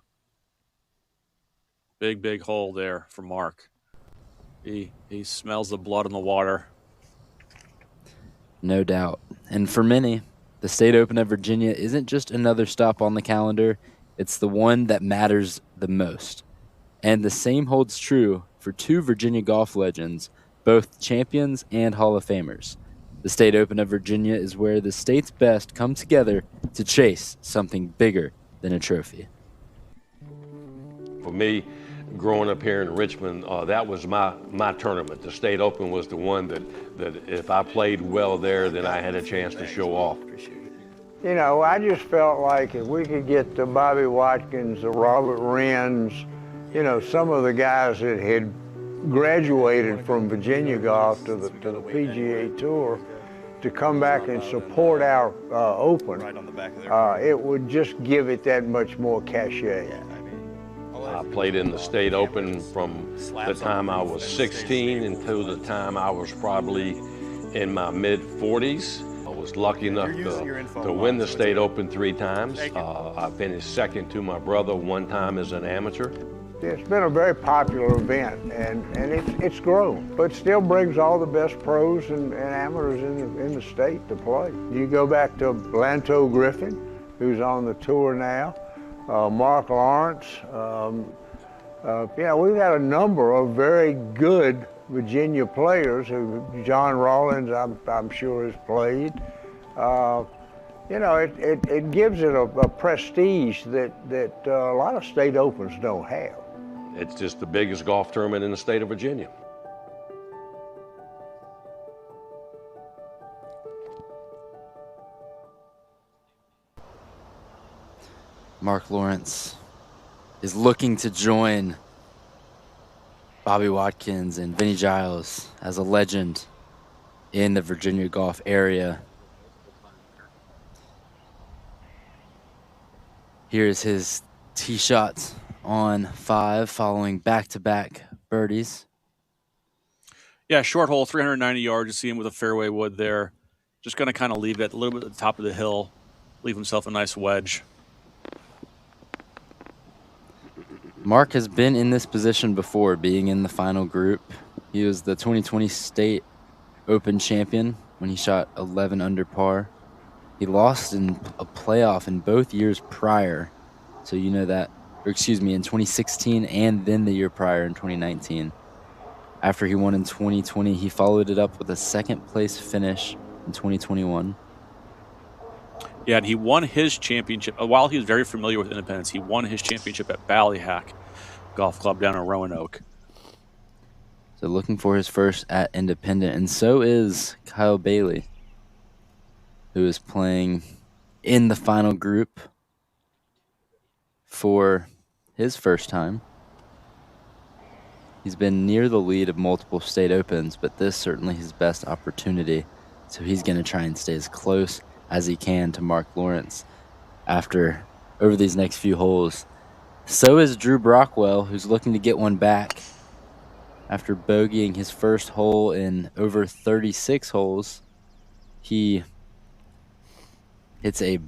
Big hole there for Mark. He smells the blood in the water. No doubt. And for many, the State Open of Virginia isn't just another stop on the calendar. It's the one that matters the most. And the same holds true for 2 Virginia golf legends, both champions and Hall of Famers. The State Open of Virginia is where the state's best come together to chase something bigger than a trophy. For me, growing up here in Richmond, that was my tournament. The State Open was the one that if I played well there, then I had a chance to show off. You know, I just felt like if we could get the Bobby Watkins, the Robert Wrens, you know, some of the guys that had graduated from Virginia golf to the PGA Tour to come back and support our Open, it would just give it that much more cachet. I played in the State Open from the time I was 16 until the time I was probably in my mid-40s. I was lucky enough to win the State Open 3 times. I finished second to my brother 1 time as an amateur. It's been a very popular event, and it's grown, but still brings all the best pros and amateurs in the state to play. You go back to Lanto Griffin, who's on the tour now, Mark Lawrence. We've had a number of very good Virginia players who John Rawlins, I'm sure, has played. It gives it a prestige that a lot of state opens don't have. It's just the biggest golf tournament in the state of Virginia. Mark Lawrence is looking to join Bobby Watkins and Vinnie Giles as a legend in the Virginia golf area. Here's his tee shot on 5 following back-to-back birdies. Yeah, short hole, 390 yards. You see him with a fairway wood there. Just going to kind of leave it a little bit at the top of the hill, leave himself a nice wedge. Mark has been in this position before, being in the final group. He was the 2020 State Open champion when he shot 11 under par. He lost in a playoff in both years prior, so you know that. Or excuse me, in 2016 and then the year prior in 2019. After he won in 2020, he followed it up with a second-place finish in 2021. Yeah, and he won his championship. While he was very familiar with Independence, he won his championship at Ballyhack Golf Club down in Roanoke. So looking for his first at Independent, and so is Kyle Bailey, who is playing in the final group for his first time. He's been near the lead of multiple state opens, but this certainly his best opportunity. So he's going to try and stay as close as he can to Mark Lawrence over these next few holes. So is Drew Brockwell, who's looking to get one back after bogeying his first hole in over 36 holes. He hits a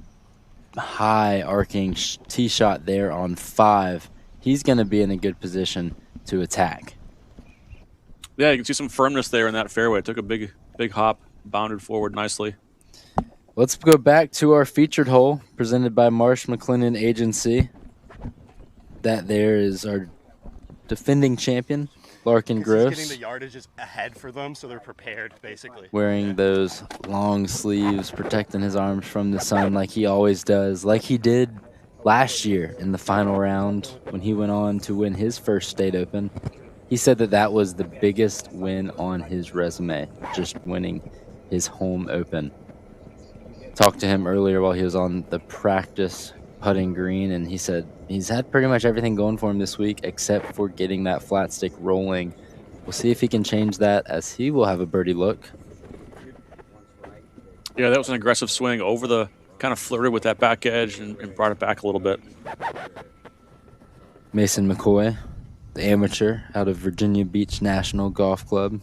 high arcing tee shot there on 5. He's going to be in a good position to attack. Yeah, you can see some firmness there in that fairway. Took a big hop, bounded forward nicely. Let's go back to our featured hole presented by Marsh McLennan Agency. That there is our defending champion, Larkin Gross. He's getting the yardages ahead for them, so they're prepared, basically. Wearing those long sleeves, protecting his arms from the sun like he always does, like he did last year in the final round when he went on to win his first state open. He said that that was the biggest win on his resume, just winning his home open. Talked to him earlier while he was on the practice putting green, and he said he's had pretty much everything going for him this week except for getting that flat stick rolling. We'll see if he can change that, as he will have a birdie look. Yeah, that was an aggressive swing over the, kind of flirted with that back edge and brought it back a little bit. Mason McCoy, the amateur out of Virginia Beach National Golf Club,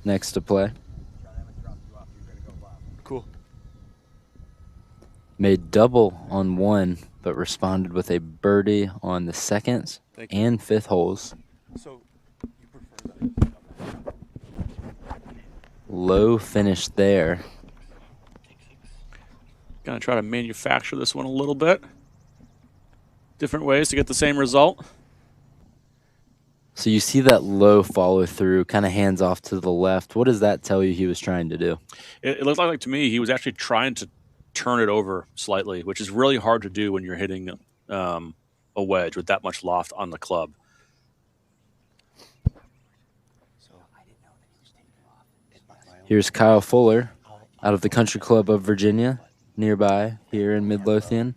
next to play. Cool. Made double on 1, but responded with a birdie on the 2nd and 5th holes. So you prefer that? Low finish there. Gonna try to manufacture this one a little bit. Different ways to get the same result. So you see that low follow through, kind of hands off to the left. What does that tell you he was trying to do? It looked like to me he was actually trying to turn it over slightly, which is really hard to do when you're hitting a wedge with that much loft on the club. Here's Kyle Fuller out of the Country Club of Virginia, nearby here in Midlothian.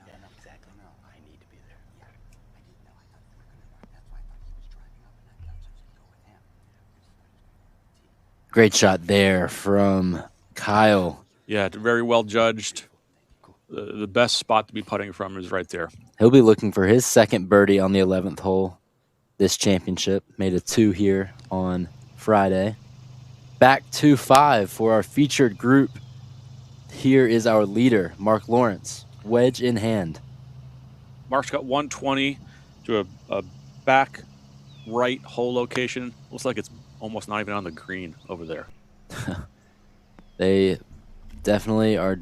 Great shot there from Kyle. Yeah, very well judged. The best spot to be putting from is right there. He'll be looking for his second birdie on the 11th hole this championship. Made a 2 here on Friday. Back 2-5 for our featured group. Here is our leader, Mark Lawrence, wedge in hand. Mark's got 120 to a back right hole location. Looks like it's almost not even on the green over there. They definitely are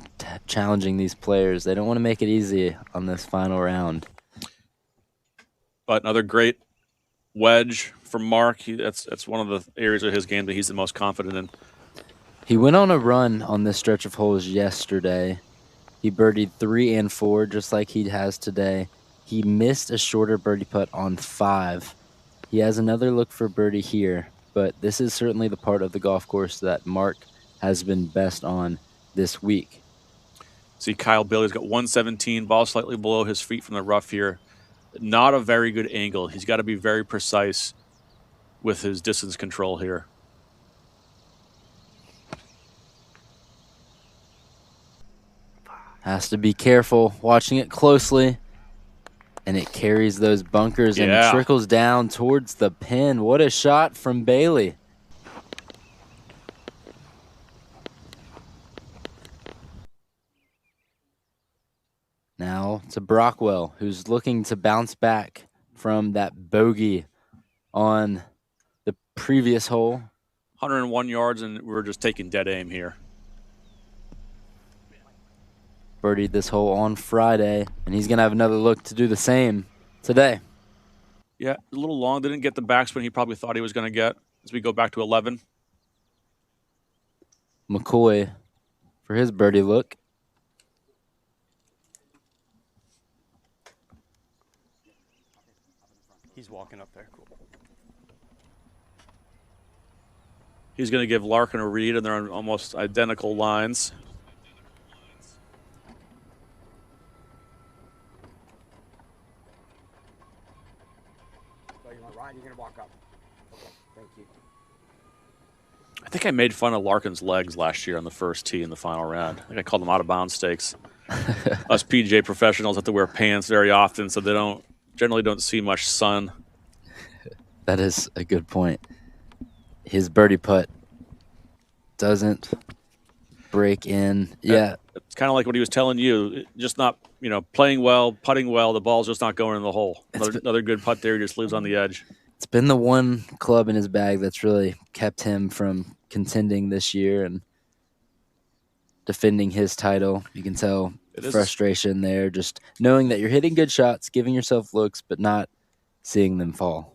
challenging these players. They don't want to make it easy on this final round. But another great wedge from Mark. That's one of the areas of his game that he's the most confident in. He went on a run on this stretch of holes yesterday. He birdied 3 and 4 just like he has today. He missed a shorter birdie putt on 5. He has another look for birdie here, but this is certainly the part of the golf course that Mark has been best on this week. See, Kyle Bailey's got 117, ball slightly below his feet from the rough here. Not a very good angle. He's got to be very precise with his distance control here. Has to be careful, watching it closely. And it carries those bunkers and trickles down towards the pin. What a shot from Bailey. Now to Brockwell, who's looking to bounce back from that bogey on the previous hole. 101 yards, and we're just taking dead aim here. Birdied this hole on Friday, and he's going to have another look to do the same today. Yeah, a little long. Didn't get the backspin he probably thought he was going to get as we go back to 11. McCoy for his birdie look. He's walking up there. Cool. He's going to give Larkin a read, and they're on almost identical lines. So you want right, you're going to walk up. Okay. think I made fun of Larkin's legs last year on the first tee in the final round. I think I called them out of bounds stakes. Us PGA professionals have to wear pants very often, so they generally don't see much sun. That is a good point. His birdie putt doesn't break in. Yeah. It's kind of like what he was telling you, just not, playing well, putting well, the ball's just not going in the hole. Another good putt there, he just lives on the edge. It's been the one club in his bag that's really kept him from contending this year and defending his title. You can tell frustration there, just knowing that you're hitting good shots, giving yourself looks, but not seeing them fall.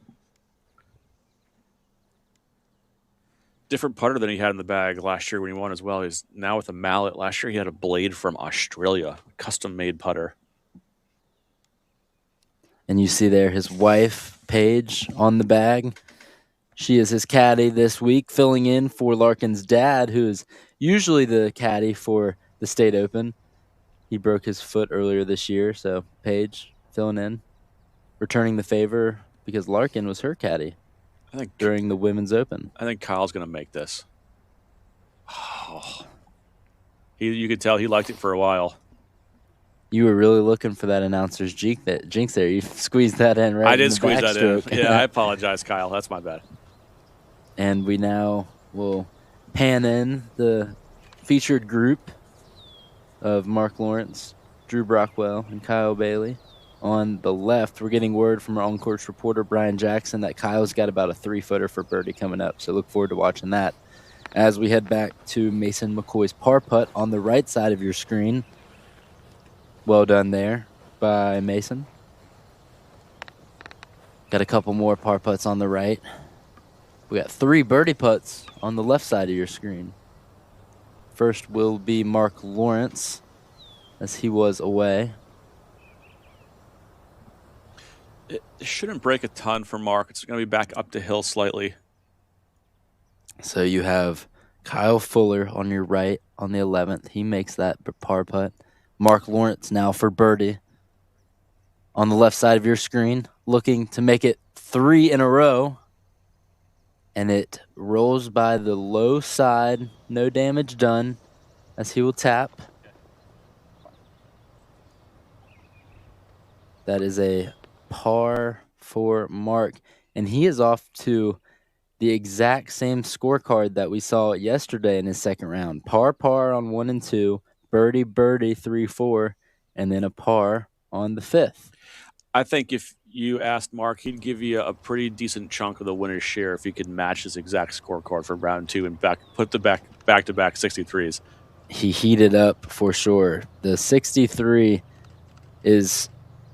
Different putter than he had in the bag last year when he won as well. He's now with a mallet. Last year he had a blade from Australia, custom-made putter. And you see there his wife, Paige, on the bag. She is his caddy this week, filling in for Larkin's dad, who is usually the caddy for the State Open. He broke his foot earlier this year, so Paige filling in, returning the favor because Larkin was her caddy during the Women's Open. I think Kyle's going to make this. Oh. You could tell he liked it for a while. You were really looking for that announcer's jinx there. You squeezed that in right. I did squeeze that in. Yeah, I apologize, Kyle. That's my bad. And we now will pan in the featured group of Mark Lawrence, Drew Brockwell, and Kyle Bailey. On the left, we're getting word from our on-course reporter, Brian Jackson, that Kyle's got about a 3-footer for birdie coming up. So look forward to watching that. As we head back to Mason McCoy's par putt on the right side of your screen. Well done there by Mason. Got a couple more par putts on the right. We got 3 birdie putts on the left side of your screen. First will be Mark Lawrence, as he was away. It shouldn't break a ton for Mark. It's going to be back up the hill slightly. So you have Kyle Fuller on your right on the 11th. He makes that par putt. Mark Lawrence now for birdie on the left side of your screen, looking to make it 3 in a row. And it rolls by the low side, no damage done, as he will tap. That is a par for Mark, and he is off to the exact same scorecard that we saw yesterday in his second round. Par on 1 and 2, birdie 3-4, and then a par on the 5th. I think if you asked Mark, he'd give you a pretty decent chunk of the winner's share if he could match his exact scorecard for round 2 and put the back-to-back 63s. He heated up for sure. The 63 is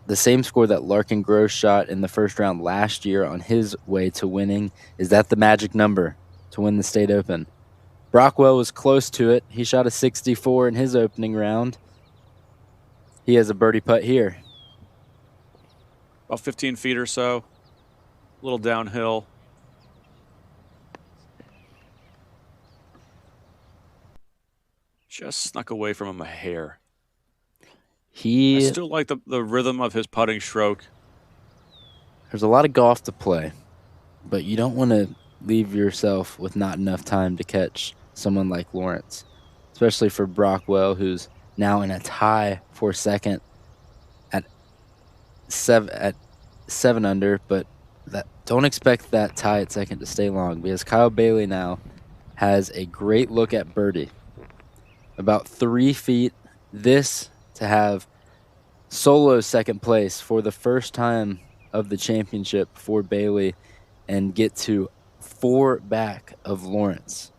the same score that Larkin Gross shot in the first round last year on his way to winning. Is that the magic number to win the State Open? Brockwell was close to it. He shot a 64 in his opening round. He has a birdie putt here. About 15 feet or so. A little downhill. Just snuck away from him a hair. I still like the rhythm of his putting stroke. There's a lot of golf to play, but you don't want to leave yourself with not enough time to catch someone like Lawrence, especially for Brockwell, who's now in a tie for second at 7 under, but don't expect that tie at second to stay long, because Kyle Bailey now has a great look at birdie. About 3 feet. This to have solo second place for the first time of the championship for Bailey and get to 4 back of Lawrence.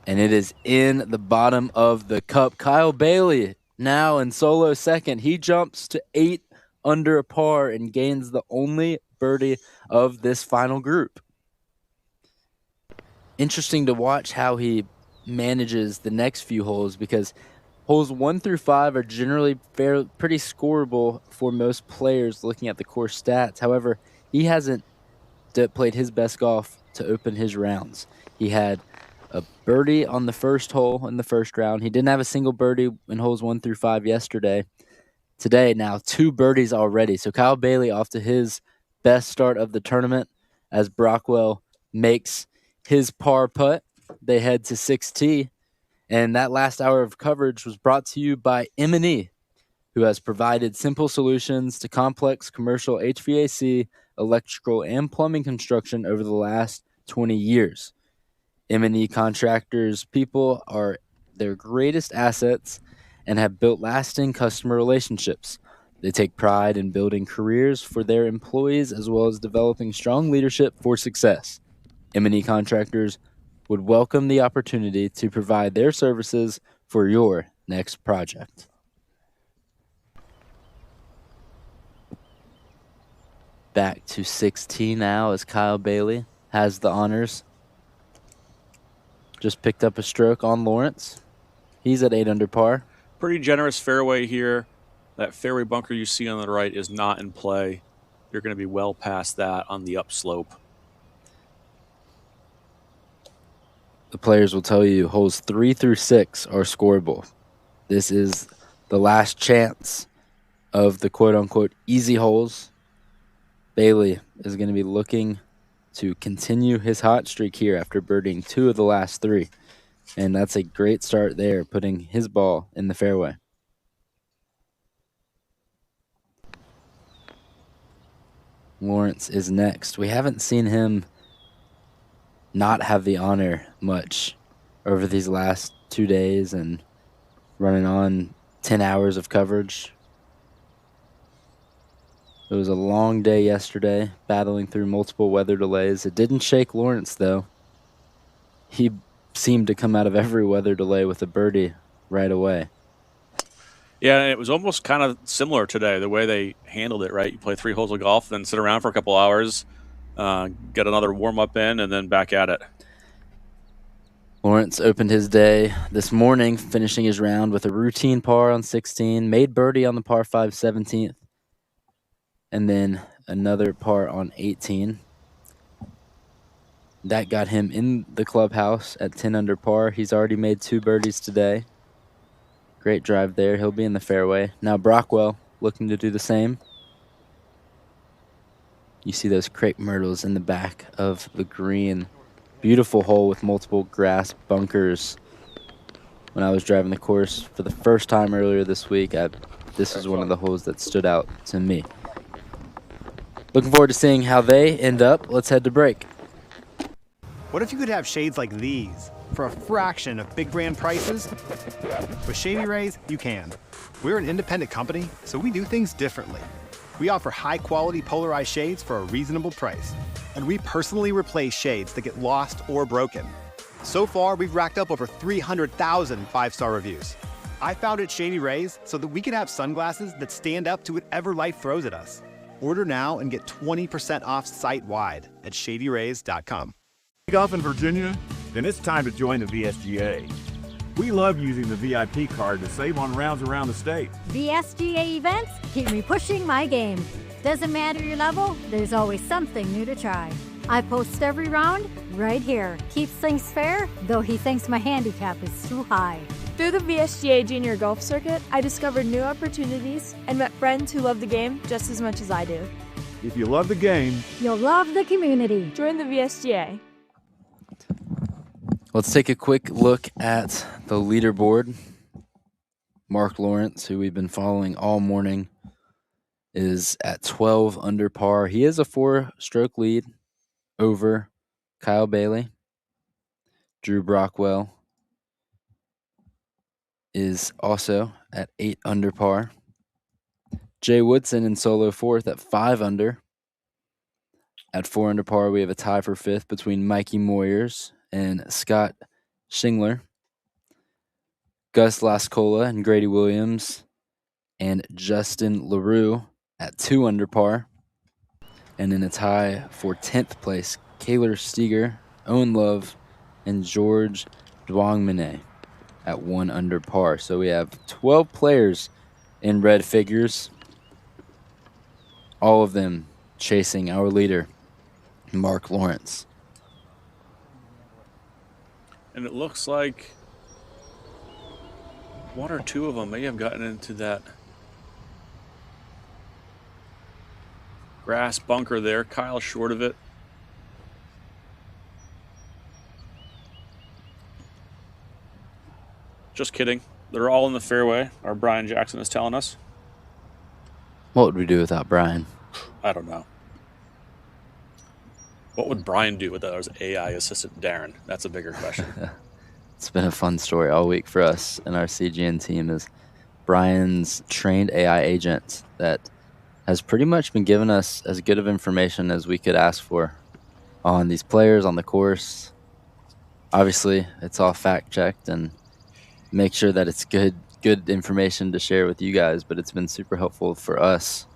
And it is in the bottom of the cup. Kyle Bailey now in solo second. He jumps to 8 under a par and gains the only birdie of this final group. Interesting to watch how he manages the next few holes, because holes 1 through 5 are generally pretty scoreable for most players looking at the course stats. However, he hasn't played his best golf to open his rounds. He had a birdie on the first hole in the first round. He didn't have a single birdie in holes 1 through 5 yesterday. Today, now 2 birdies already. So Kyle Bailey off to his best start of the tournament as Brockwell makes his par putt. They head to 6T, and that last hour of coverage was brought to you by M&E, who has provided simple solutions to complex commercial HVAC, electrical, and plumbing construction over the last 20 years. M&E contractors' people are their greatest assets and have built lasting customer relationships. They take pride in building careers for their employees as well as developing strong leadership for success. M&E contractors would welcome the opportunity to provide their services for your next project. Back to 16 now as Kyle Bailey has the honors. Just picked up a stroke on Lawrence. He's at 8 under par. Pretty generous fairway here. That fairway bunker you see on the right is not in play. You're going to be well past that on the upslope. The players will tell you holes 3 through 6 are scoreable. This is the last chance of the quote-unquote easy holes. Bailey is going to be looking to continue his hot streak here after birdieing 2 of the last 3. And that's a great start there, putting his ball in the fairway. Lawrence is next. We haven't seen him not have the honor much over these last 2 days and running on 10 hours of coverage. It was a long day yesterday, battling through multiple weather delays. It didn't shake Lawrence, though. He seemed to come out of every weather delay with a birdie right away. Yeah, and it was almost kind of similar today, the way they handled it, right? You play 3 holes of golf, then sit around for a couple hours, get another warm-up in, and then back at it. Lawrence opened his day this morning, finishing his round with a routine par on 16, made birdie on the par 5 17th, and then another par on 18. That got him in the clubhouse at 10 under par. He's already made 2 birdies today. Great drive there. He'll be in the fairway. Now Brockwell looking to do the same. You see those crepe myrtles in the back of the green. Beautiful hole with multiple grass bunkers. When I was driving the course for the first time earlier this week, this is one of the holes that stood out to me. Looking forward to seeing how they end up. Let's head to break. What if you could have shades like these for a fraction of big brand prices? With Shady Rays, you can. We're an independent company, so we do things differently. We offer high-quality polarized shades for a reasonable price. And we personally replace shades that get lost or broken. So far, we've racked up over 300,000 5-star reviews. I founded Shady Rays so that we can have sunglasses that stand up to whatever life throws at us. Order now and get 20% off site-wide at shadyrays.com. Golf in Virginia? Then it's time to join the VSGA. We love using the VIP card to save on rounds around the state. VSGA events keep me pushing my game. Doesn't matter your level, there's always something new to try. I post every round right here. Keeps things fair, though he thinks my handicap is too high. Through the VSGA Junior Golf Circuit, I discovered new opportunities and met friends who love the game just as much as I do. If you love the game, you'll love the community. Join the VSGA. Let's take a quick look at the leaderboard. Mark Lawrence, who we've been following all morning, is at 12 under par. He is a 4-stroke lead over Kyle Bailey. Drew Brockwell is also at 8 under par. Jay Woodson in solo 4th at 5 under. At 4 under par, we have a tie for 5th between Mikey Moyers and Scott Shingler. Gus Lascola and Grady Williams and Justin LaRue at 2 under par. And in a tie for 10th place, Kaylor Steger, Owen Love, and George Dwangmane at 1 under par. So we have 12 players in red figures, all of them chasing our leader, Mark Lawrence. And it looks like one or two of them may have gotten into that grass bunker there. Kyle short of it. Just kidding. They're all in the fairway, our Brian Jackson is telling us. What would we do without Brian? I don't know. What would Brian do without his AI assistant, Darren? That's a bigger question. It's been a fun story all week for us and our CGN team is Brian's trained AI agent that has pretty much been giving us as good of information as we could ask for on these players, on the course. Obviously, it's all fact-checked and make sure that it's good information to share with you guys, but it's been super helpful for us.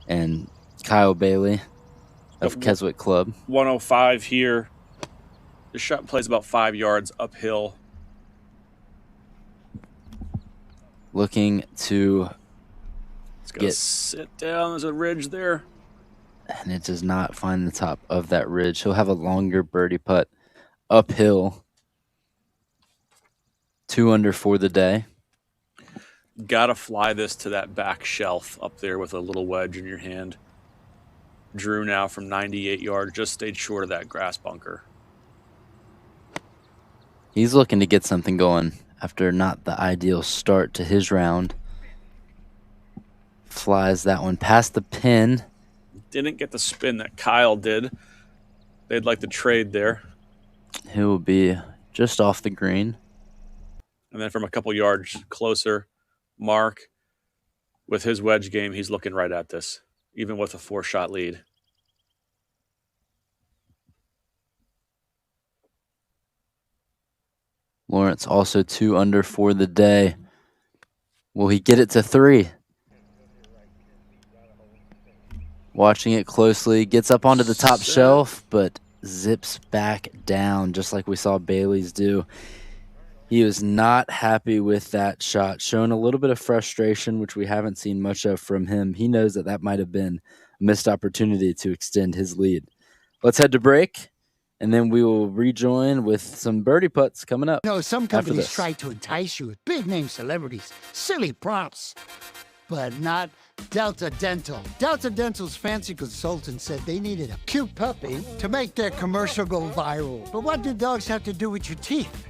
And Kyle Bailey of Keswick Club. 105 here. The shot plays about 5 yards uphill. Looking to sit down. There's a ridge there. And it does not find the top of that ridge. He'll have a longer birdie putt uphill. 2 under for the day. Gotta fly this to that back shelf up there with a little wedge in your hand. Drew now from 98 yards, just stayed short of that grass bunker. He's looking to get something going after not the ideal start to his round. Flies that one past the pin. Didn't get the spin that Kyle did. They'd like to trade there. He will be just off the green. And then from a couple yards closer, Mark, with his wedge game, he's looking right at this, even with a 4-shot lead. Lawrence also 2 under for the day. Will he get it to 3? Watching it closely, gets up onto the top shelf, but zips back down just like we saw Bailey's do. He was not happy with that shot, showing a little bit of frustration, which we haven't seen much of from him. He knows that that might have been a missed opportunity to extend his lead. Let's head to break, and then we will rejoin with some birdie putts coming up. You know, some companies try to entice you with big-name celebrities, silly props, but not Delta Dental. Delta Dental's fancy consultant said they needed a cute puppy to make their commercial go viral. But what do dogs have to do with your teeth?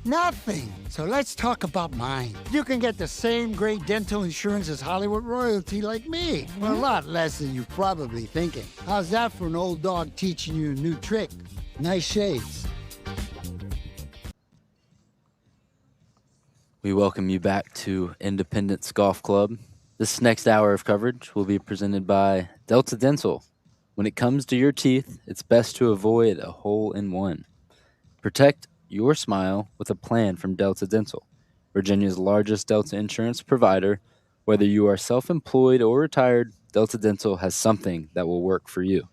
Nothing. So let's talk about mine. You can get the same great dental insurance as Hollywood royalty like me. Well, a lot less than you're probably thinking. How's that for an old dog teaching you a new trick? Nice shades. We welcome you back to Independence Golf Club. This next hour of coverage will be presented by Delta Dental. When it comes to your teeth, it's best to avoid a hole-in-one. Protect your smile with a plan from Delta Dental, Virginia's largest Delta insurance provider. Whether you are self-employed or retired, Delta Dental has something that will work for you,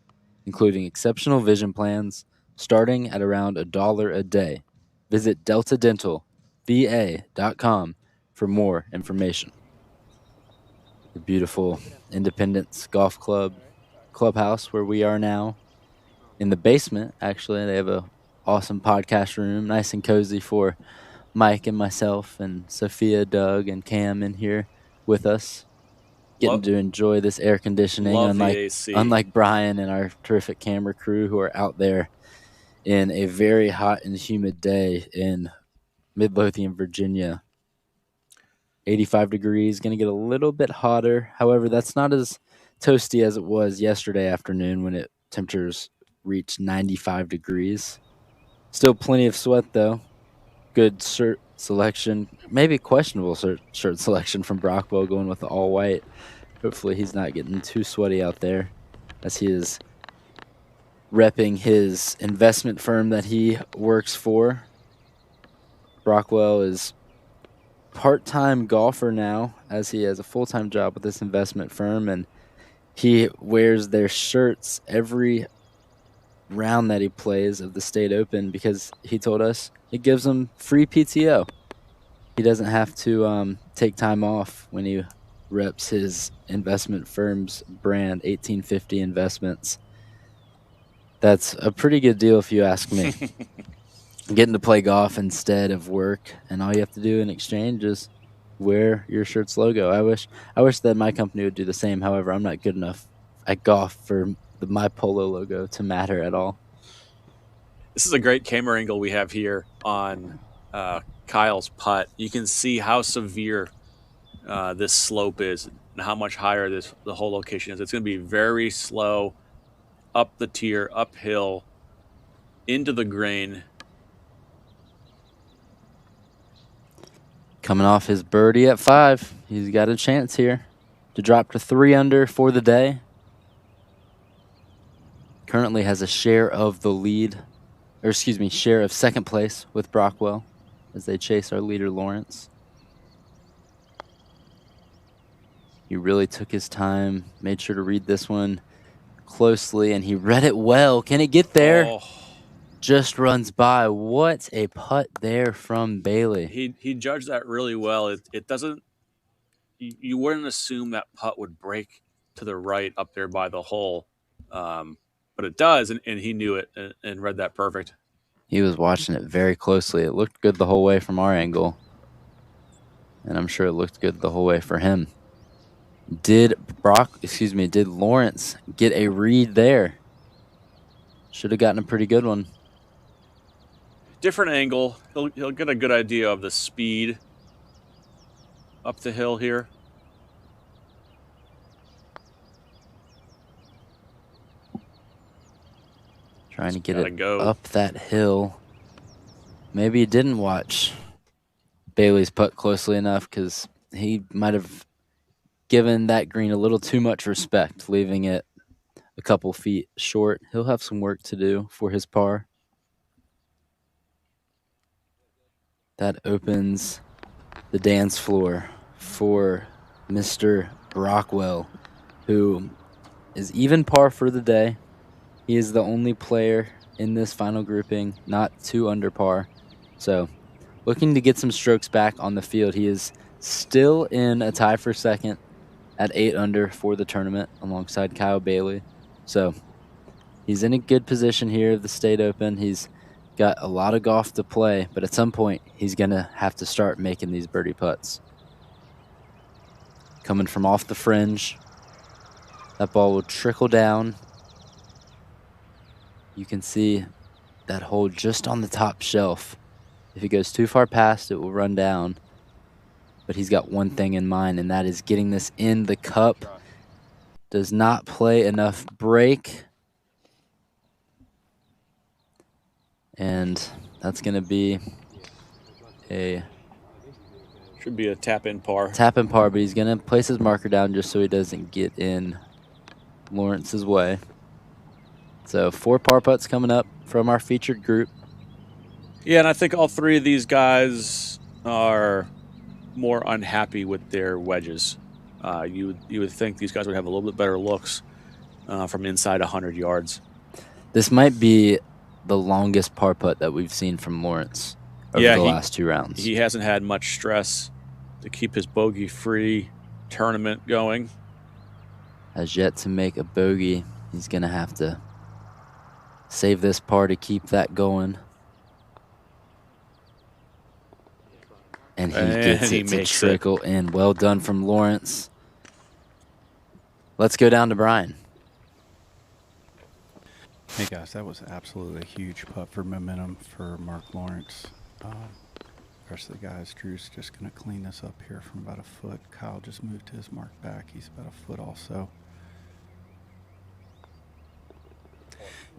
including exceptional vision plans starting at around $1 a day. Visit deltadentalva.com for more information. The beautiful Independence Golf Club clubhouse where we are now. In the basement, actually, they have a awesome podcast room, nice and cozy for Mike and myself and Sophia, Doug, and Cam in here with us, getting to enjoy this air conditioning, unlike Brian and our terrific camera crew who are out there in a very hot and humid day in Midlothian, Virginia. 85 degrees, going to get a little bit hotter. However, that's not as toasty as it was yesterday afternoon when temperatures reached 95 degrees. Still plenty of sweat, though. Good shirt selection. Maybe questionable shirt selection from Brockwell going with the all-white. Hopefully he's not getting too sweaty out there as he is repping his investment firm that he works for. Brockwell is part-time golfer now as he has a full-time job with this investment firm, and he wears their shirts every round that he plays of the state open because he told us it gives him free PTO. He doesn't have to take time off when he reps his investment firm's brand, 1850 Investments. That's a pretty good deal if you ask me. getting to play golf instead of work, and all you have to do in exchange is wear your shirt's logo. I wish that my company would do the same. However, I'm not good enough at golf for my polo logo to matter at all. This is a great camera angle we have here on Kyle's putt. You can see how severe this slope is and how much higher the whole location is. It's going to be very slow up the tier, uphill, into the green. Coming off his birdie at 5, he's got a chance here to drop to 3 under for the day. Currently has a share of the lead, or excuse me, share of second place with Brockwell as they chase our leader, Lawrence. He really took his time, made sure to read this one closely, and he read it well. Can it get there? Oh. Just runs by. What a putt there from Bailey. He judged that really well. It doesn't, you wouldn't assume that putt would break to the right up there by the hole, but it does, and he knew it and read that perfect. He was watching it very closely. It looked good the whole way from our angle, and I'm sure it looked good the whole way for him. Did Lawrence get a read there? Should have gotten a pretty good one. Different angle. He'll get a good idea of the speed up the hill here. Trying to get it up that hill. Maybe he didn't watch Bailey's putt closely enough because he might have given that green a little too much respect, leaving it a couple feet short. He'll have some work to do for his par. That opens the dance floor for Mr. Brockwell, who is even par for the day. He is the only player in this final grouping not 2 under par. So looking to get some strokes back on the field. He is still in a tie for second at 8 under for the tournament alongside Kyle Bailey. So he's in a good position here at the State Open. He's got a lot of golf to play, but at some point he's going to have to start making these birdie putts. Coming from off the fringe, that ball will trickle down. You can see that hole just on the top shelf. If it goes too far past, it will run down. But he's got one thing in mind, and that is getting this in the cup. Does not play enough break. And that's going to be a... Should be a tap-in par. Tap-in par, but he's going to place his marker down just so he doesn't get in Lawrence's way. So 4 par putts coming up from our featured group. Yeah, and I think all 3 of these guys are more unhappy with their wedges. You would think these guys would have a little bit better looks from inside 100 yards. This might be the longest par putt that we've seen from Lawrence over the last 2 rounds. He hasn't had much stress to keep his bogey-free tournament going. Has yet to make a bogey. He's going to have to save this par to keep that going. And he gets it to trickle in. Well done from Lawrence. Let's go down to Brian. Hey guys, that was absolutely a huge putt for momentum for Mark Lawrence. The rest of the guys, Drew's just going to clean this up here from about a foot. Kyle just moved his mark back. He's about a foot also.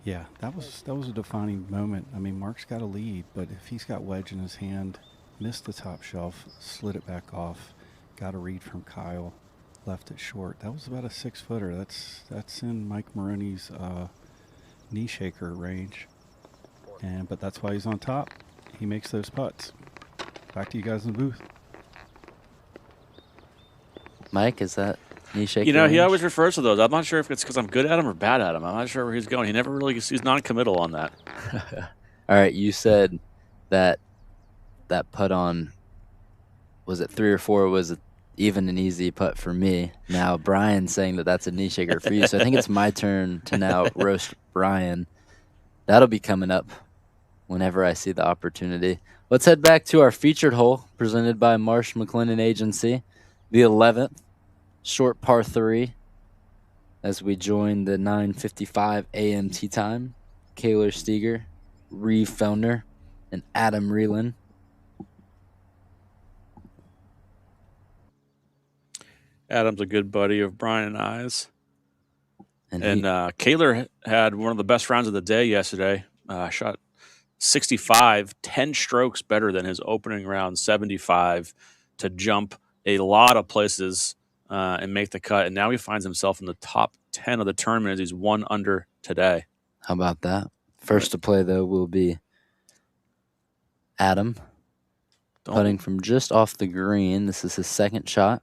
Yeah, that was a defining moment. I mean, Mark's got a lead, but if he's got wedge in his hand, missed the top shelf, slid it back off, got a read from Kyle, left it short. That was about a 6-footer. That's in Mike Maroney's knee shaker range. But that's why he's on top. He makes those putts. Back to you guys in the booth. Mike, is that knee shaker? You know, he range? always refers to those. I'm not sure if it's because I'm good at them or bad at them. I'm not sure where he's going. He never really, he's non-committal on that. All right, you said that putt on, was it 3 or 4? Was it even an easy putt for me? Now Brian's saying that that's a knee shaker for you, so I think it's my turn to now roast Brian. That'll be coming up whenever I see the opportunity. Let's head back to our featured hole presented by Marsh McLennan Agency, the 11th, short par 3, as we join the 9:55 a.m. tee time. Kaylor Steger, Reeve Fellner, and Adam Reeland. Adam's a good buddy of Brian and I's. And Kaylor had one of the best rounds of the day yesterday. Shot 65, 10 strokes better than his opening round 75 to jump a lot of places and make the cut. And now he finds himself in the top 10 of the tournament as he's 1 under today. How about that? First to play, though, will be Adam, putting from just off the green. This is his second shot.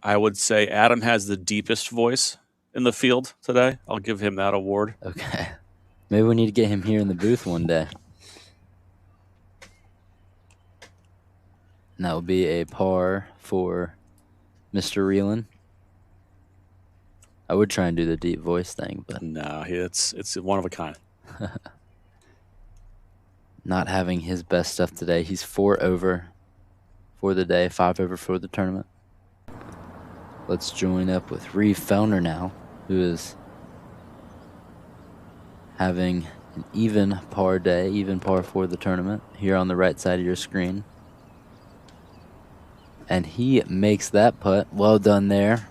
I would say Adam has the deepest voice in the field today. I'll give him that award. Okay. Maybe we need to get him here in the booth one day. And that will be a par for Mr. Reeland. I would try and do the deep voice thing, but no, it's one of a kind. Not having his best stuff today. He's 4 over for the day, 5 over for the tournament. Let's join up with Reeve Fellner now, who is having an even par day, even par for the tournament, here on the right side of your screen. And he makes that putt. Well done there.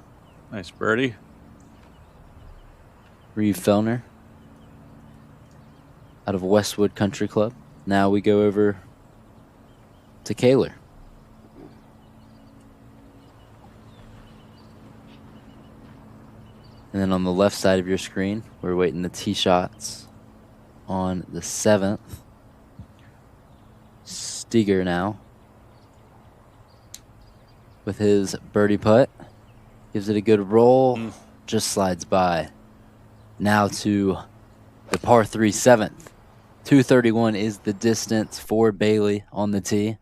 Nice birdie. Reeve Fellner out of Westwood Country Club. Now we go over to Kaylor. And then on the left side of your screen, we're waiting the tee shots on the 7th. Steger now with his birdie putt. Gives it a good roll. Just slides by. Now to the par 3 7th. 231 is the distance for Bailey on the tee.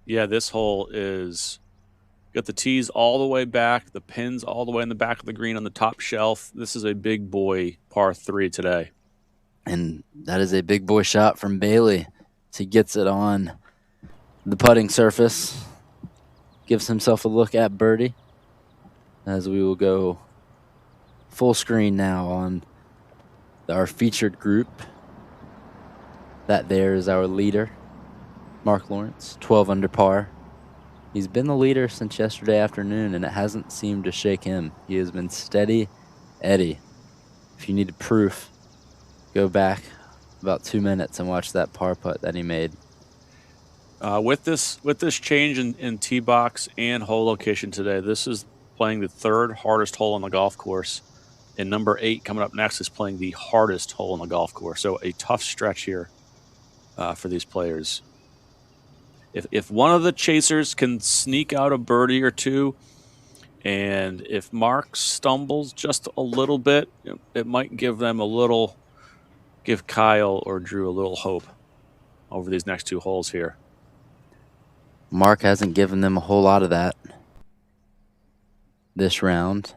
Yeah, this hole is got the tees all the way back, the pins all the way in the back of the green on the top shelf. This is a big boy par 3 today. And that is a big boy shot from Bailey. He gets it on the putting surface. Gives himself a look at birdie. As we will go full screen now on our featured group. That there is our leader, Mark Lawrence, 12 under par. He's been the leader since yesterday afternoon, and it hasn't seemed to shake him. He has been steady Eddie. If you need proof, go back about 2 minutes and watch that par putt that he made. With this change in tee box and hole location today, this is playing the 3rd hardest hole on the golf course. And number 8 coming up next is playing the hardest hole on the golf course. So a tough stretch here for these players. If one of the chasers can sneak out a birdie or two, and if Mark stumbles just a little bit, it might give Kyle or Drew a little hope over these next 2 holes here. Mark hasn't given them a whole lot of that this round.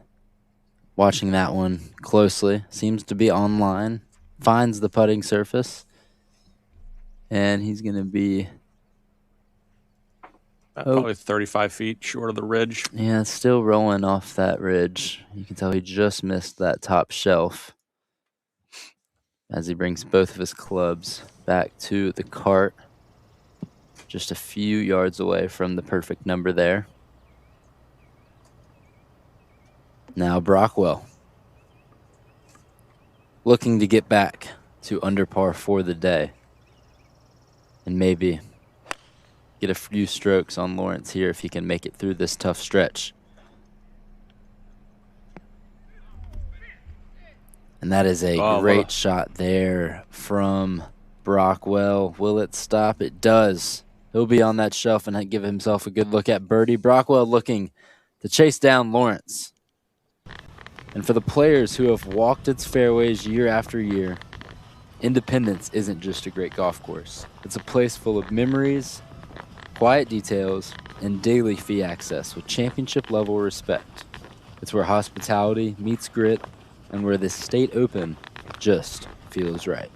Watching that one closely. Seems to be online. Finds the putting surface. And he's going to be probably 35 feet short of the ridge. Yeah, it's still rolling off that ridge. You can tell he just missed that top shelf as he brings both of his clubs back to the cart. Just a few yards away from the perfect number there. Now Brockwell looking to get back to under par for the day and maybe get a few strokes on Lawrence here if he can make it through this tough stretch. And that is a great shot there from Brockwell. Will it stop? It does. He'll be on that shelf and give himself a good look at birdie. Brockwell looking to chase down Lawrence. And for the players who have walked its fairways year after year, Independence isn't just a great golf course. It's a place full of memories, quiet details, and daily fee access with championship-level respect. It's where hospitality meets grit and where the State Open just feels right.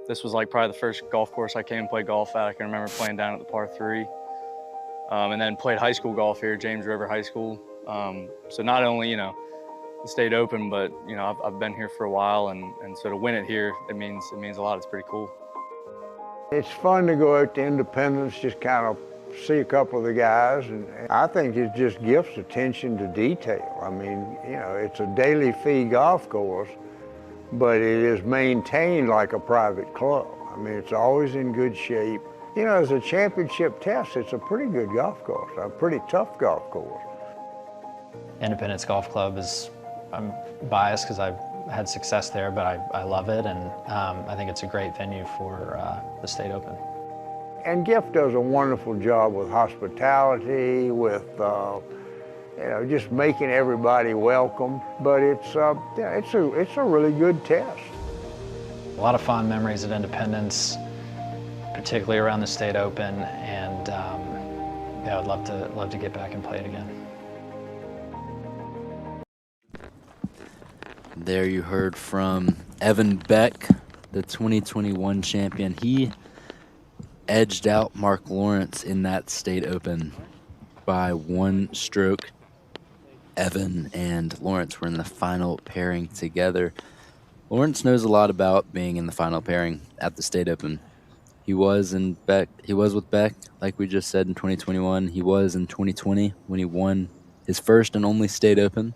This was like probably the first golf course I came and played golf at. I can remember playing down at the par 3. And then played high school golf here, James River High School. So not only, the state open, but, I've been here for a while, and so to win it here, it means a lot. It's pretty cool. It's fun to go out to Independence, just kind of see a couple of the guys, and I think it just gives attention to detail. I mean, it's a daily fee golf course, but it is maintained like a private club. I mean, it's always in good shape. As a championship test, it's a pretty good golf course, a pretty tough golf course. Independence Golf Club I'm biased because I've had success there, but I love it, and I think it's a great venue for the State Open. And Gift does a wonderful job with hospitality, with just making everybody welcome. But it's a really good test. A lot of fond memories at Independence, particularly around the State Open, and I'd love to get back and play it again. There you heard from Evan Beck, the 2021 champion. He edged out Mark Lawrence in that State Open by 1 stroke. Evan and Lawrence were in the final pairing together. Lawrence knows a lot about being in the final pairing at the State Open. He was with Beck, like we just said, in 2021. He was in 2020 when he won his first and only State Open.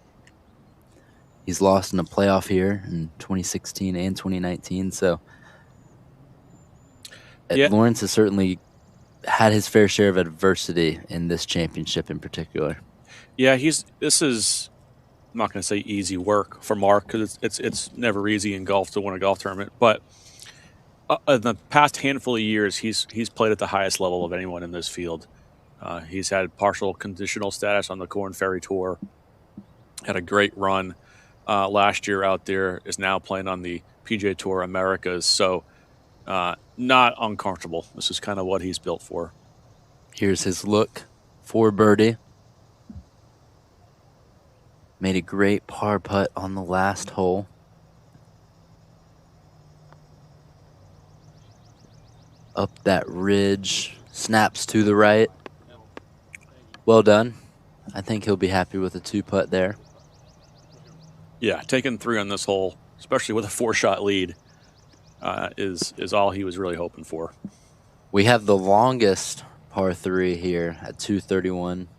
He's lost in a playoff here in 2016 and 2019. So Lawrence has certainly had his fair share of adversity in this championship in particular. Yeah, this is, I'm not going to say easy work for Mark, because it's never easy in golf to win a golf tournament. But in the past handful of years, he's played at the highest level of anyone in this field. He's had partial conditional status on the Korn Ferry Tour. Had a great run last year out there. Is now playing on the PGA Tour Americas. So not uncomfortable. This is kind of what he's built for. Here's his look for birdie. Made a great par putt on the last hole. Up that ridge, snaps to the right. Well done. I think he'll be happy with a 2-putt there. Yeah, taking 3 on this hole, especially with a 4-shot lead, is all he was really hoping for. We have the longest par 3 here at 231.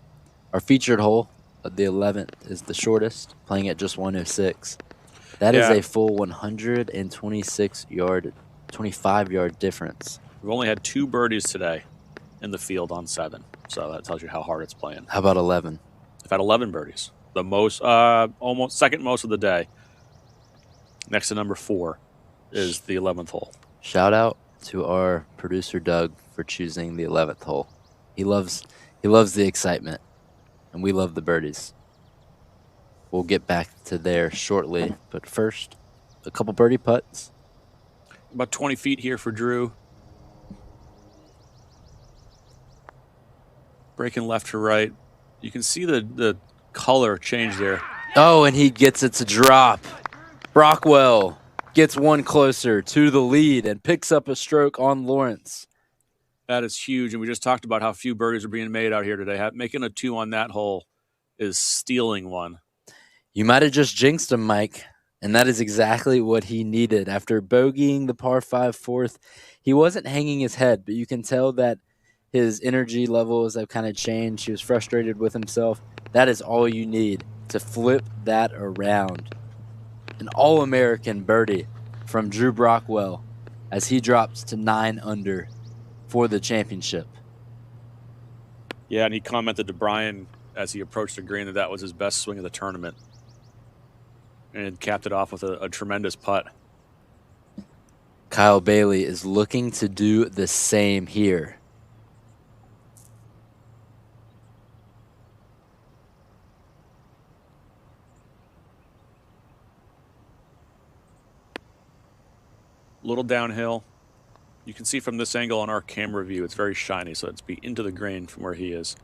Our featured hole, the 11th, is the shortest, playing at just 106. That is a full 25-yard difference. We've only had 2 birdies today in the field on 7, so that tells you how hard it's playing. How about 11? I've had 11 birdies, the most, almost second most of the day. Next to number 4 is the 11th hole. Shout out to our producer Doug for choosing the 11th hole. He loves the excitement, and we love the birdies. We'll get back to there shortly, but first, a couple birdie putts. About 20 feet here for Drew. Breaking left to right. You can see the color change there. Oh, and he gets it to drop. Brockwell gets one closer to the lead and picks up a stroke on Lawrence. That is huge, and we just talked about how few birdies are being made out here today. Making a 2 on that hole is stealing one. You might have just jinxed him, Mike, and that is exactly what he needed. After bogeying the par 5 fourth, he wasn't hanging his head, but you can tell that his energy levels have kind of changed. He was frustrated with himself. That is all you need to flip that around. An All-American birdie from Drew Brockwell as he drops to 9 under for the championship. Yeah, and he commented to Brian as he approached the green that was his best swing of the tournament. And capped it off with a tremendous putt. Kyle Bailey is looking to do the same here. Little downhill. You can see from this angle on our camera view, it's very shiny, so it's be into the green from where he is.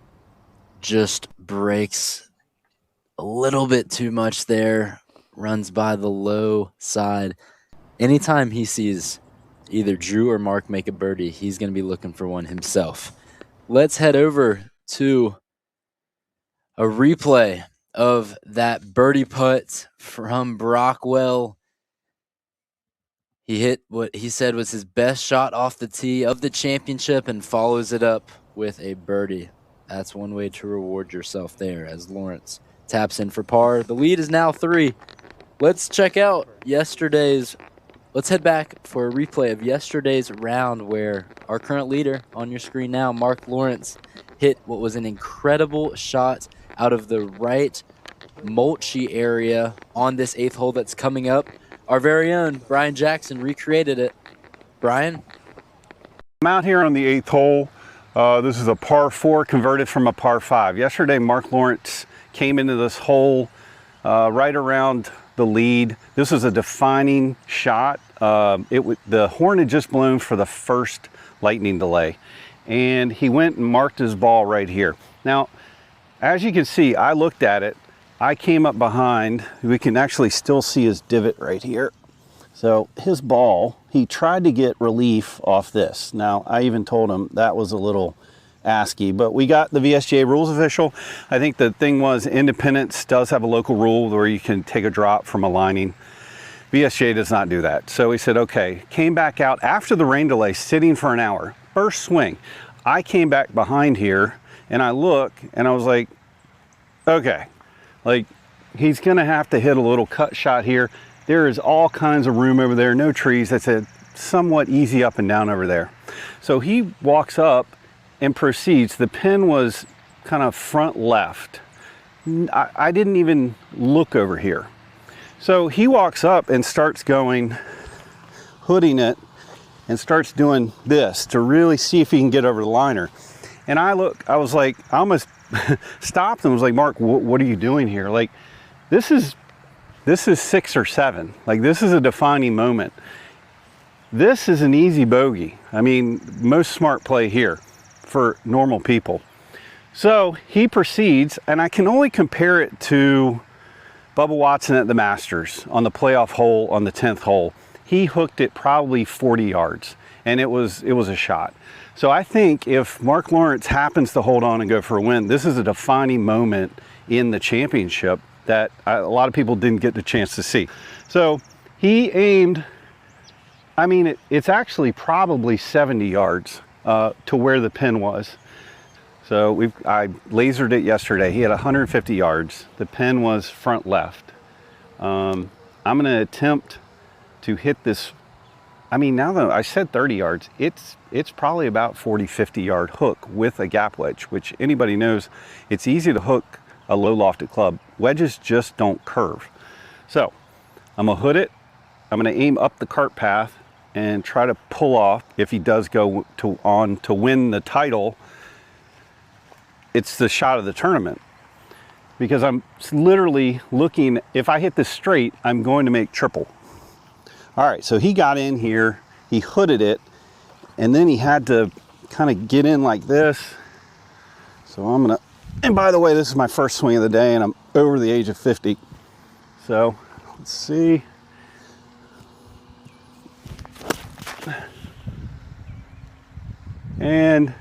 Just breaks a little bit too much there. Runs by the low side. Anytime he sees either Drew or Mark make a birdie, he's going to be looking for one himself. Let's head over to a replay of that birdie putt from Brockwell. He hit what he said was his best shot off the tee of the championship and follows it up with a birdie. That's one way to reward yourself there as Lawrence taps in for par. The lead is now 3. Let's check out let's head back for a replay of yesterday's round where our current leader on your screen now, Mark Lawrence, hit what was an incredible shot out of the right mulchy area on this 8th hole that's coming up. Our very own Brian Jackson recreated it. Brian? I'm out here on the 8th hole. This is a par 4 converted from a par 5. Yesterday, Mark Lawrence came into this hole right around the lead. This was a defining shot. The horn had just blown for the first lightning delay, and he went and marked his ball right here. Now, as you can see, I looked at it. I came up behind. We can actually still see his divot right here. So his ball, he tried to get relief off this. Now, I even told him that was a little ASCII, but we got the VSGA rules official. I think the thing was Independence does have a local rule where you can take a drop from a lining. VSGA does not do that. So he said, okay, came back out after the rain delay, sitting for an hour. First swing, I came back behind here and I look and I was like, okay, like he's gonna have to hit a little cut shot here. There is all kinds of room over there, no trees. That's a somewhat easy up and down over there. So he walks up and proceeds. The pin was kind of front left. I didn't even look over here. So he walks up and starts going, hooding it, and starts doing this to really see if he can get over the liner. And I was like, I almost stopped and was like, Mark, what are you doing here? Like, this is 6 or 7. Like, this is a defining moment. This is an easy bogey. I mean, most smart play here for normal people. So he proceeds, and I can only compare it to Bubba Watson at the Masters on the playoff hole on the 10th hole. He hooked it probably 40 yards, and it was a shot. So I think if Mark Lawrence happens to hold on and go for a win, this is a defining moment in the championship that a lot of people didn't get the chance to see. So he aimed, I mean, it's actually probably 70 yards to where the pin was. So I lasered it yesterday. He had 150 yards. The pin was front left. I'm going to attempt to hit this. I mean, now that I said 30 yards, it's probably about 40, 50 yard hook with a gap wedge, which anybody knows it's easy to hook a low lofted club. Wedges just don't curve. So I'm going to hood it. I'm going to aim up the cart path and try to pull off. If he does go on to win the title, it's the shot of the tournament, because I'm literally looking, if I hit this straight, I'm going to make triple. All right, so he got in here, he hooded it, and then he had to kind of get in like this. So I'm gonna, and by the way, this is my first swing of the day and I'm over the age of 50. So let's see. And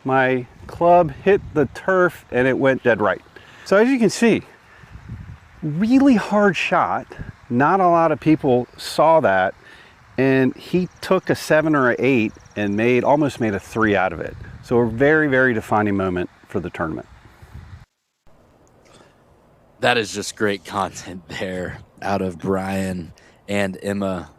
my club hit the turf and it went dead right. So as you can see, really hard shot. Not a lot of people saw that, and he took a 7 or an 8 and almost made a 3 out of it. So a very, very defining moment for the tournament. That is just great content there out of Brian and Emma.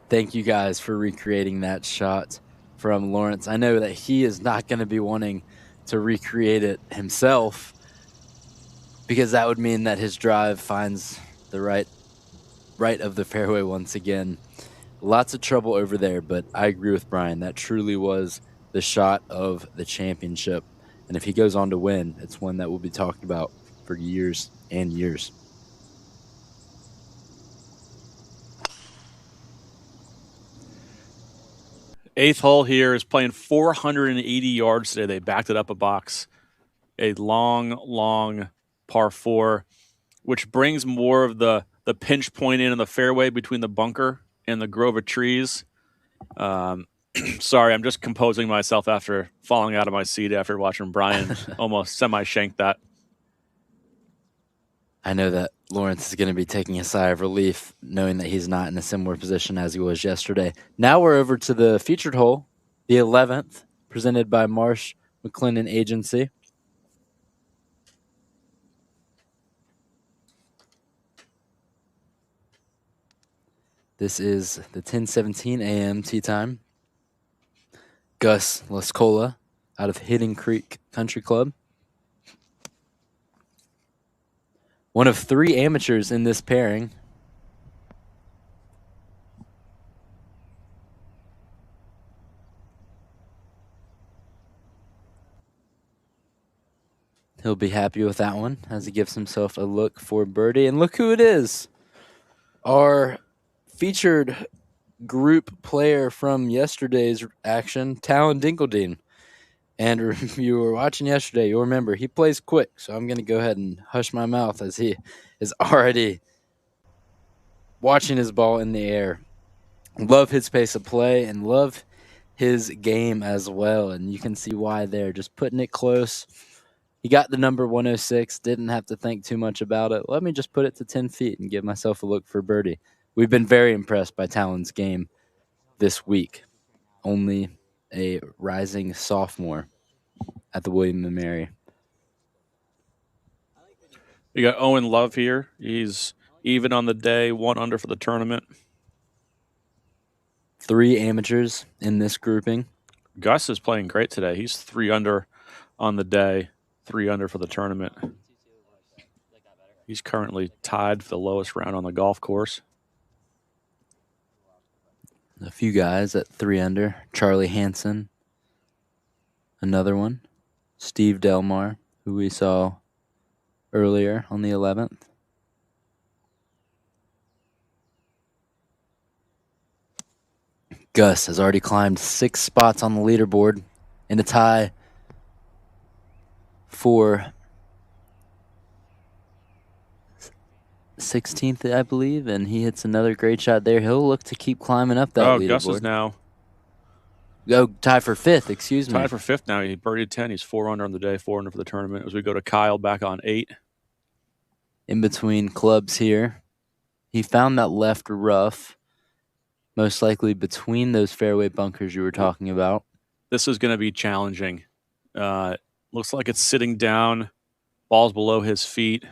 Thank you guys for recreating that shot from Lawrence. I know that he is not going to be wanting to recreate it himself, because that would mean that his drive finds the right of the fairway once again. Lots of trouble over there, but I agree with Brian. That truly was the shot of the championship. And if he goes on to win, it's one that will be talked about for years and years. Eighth hole here is playing 480 yards today. They backed it up a box. A long par 4, which brings more of the pinch point in the fairway between the bunker in the grove of trees. Sorry, I'm just composing myself after falling out of my seat after watching Brian almost semi-shank that. I know that Lawrence is going to be taking a sigh of relief knowing that he's not in a similar position as he was yesterday. Now we're over to the featured hole, the 11th, presented by Marsh McLennan Agency. This is the 10:17 a.m. tee time. Gus Lascola out of Hidden Creek Country Club. One of 3 amateurs in this pairing. He'll be happy with that one as he gives himself a look for birdie. And look who it is. Our featured group player from yesterday's action, Talon Dinkeldine. And if you were watching yesterday, you'll remember he plays quick. So I'm going to go ahead and hush my mouth as he is already watching his ball in the air. Love his pace of play and love his game as well. And you can see why there. Just putting it close. He got the number 106. Didn't have to think too much about it. Let me just put it to 10 feet and give myself a look for birdie. We've been very impressed by Talon's game this week. Only a rising sophomore at the William & Mary. You got Owen Love here. He's even on the day, 1 under for the tournament. 3 amateurs in this grouping. Gus is playing great today. He's 3 under on the day, 3 under for the tournament. He's currently tied for the lowest round on the golf course. A few guys at 3 under. Charlie Hansen, another one. Steve Delmar, who we saw earlier on the 11th. Gus has already climbed 6 spots on the leaderboard in a tie for 16th, I believe, and he hits another great shot there. He'll look to keep climbing up that leaderboard. Gus is now tie for 5th, excuse me. tied for 5th now. He birdied 10. He's 4 under on the day, 4 under for the tournament. As we go to Kyle back on 8. In between clubs here. He found that left rough, most likely between those fairway bunkers you were talking about. This is going to be challenging. Looks like it's sitting down. Ball's below his feet.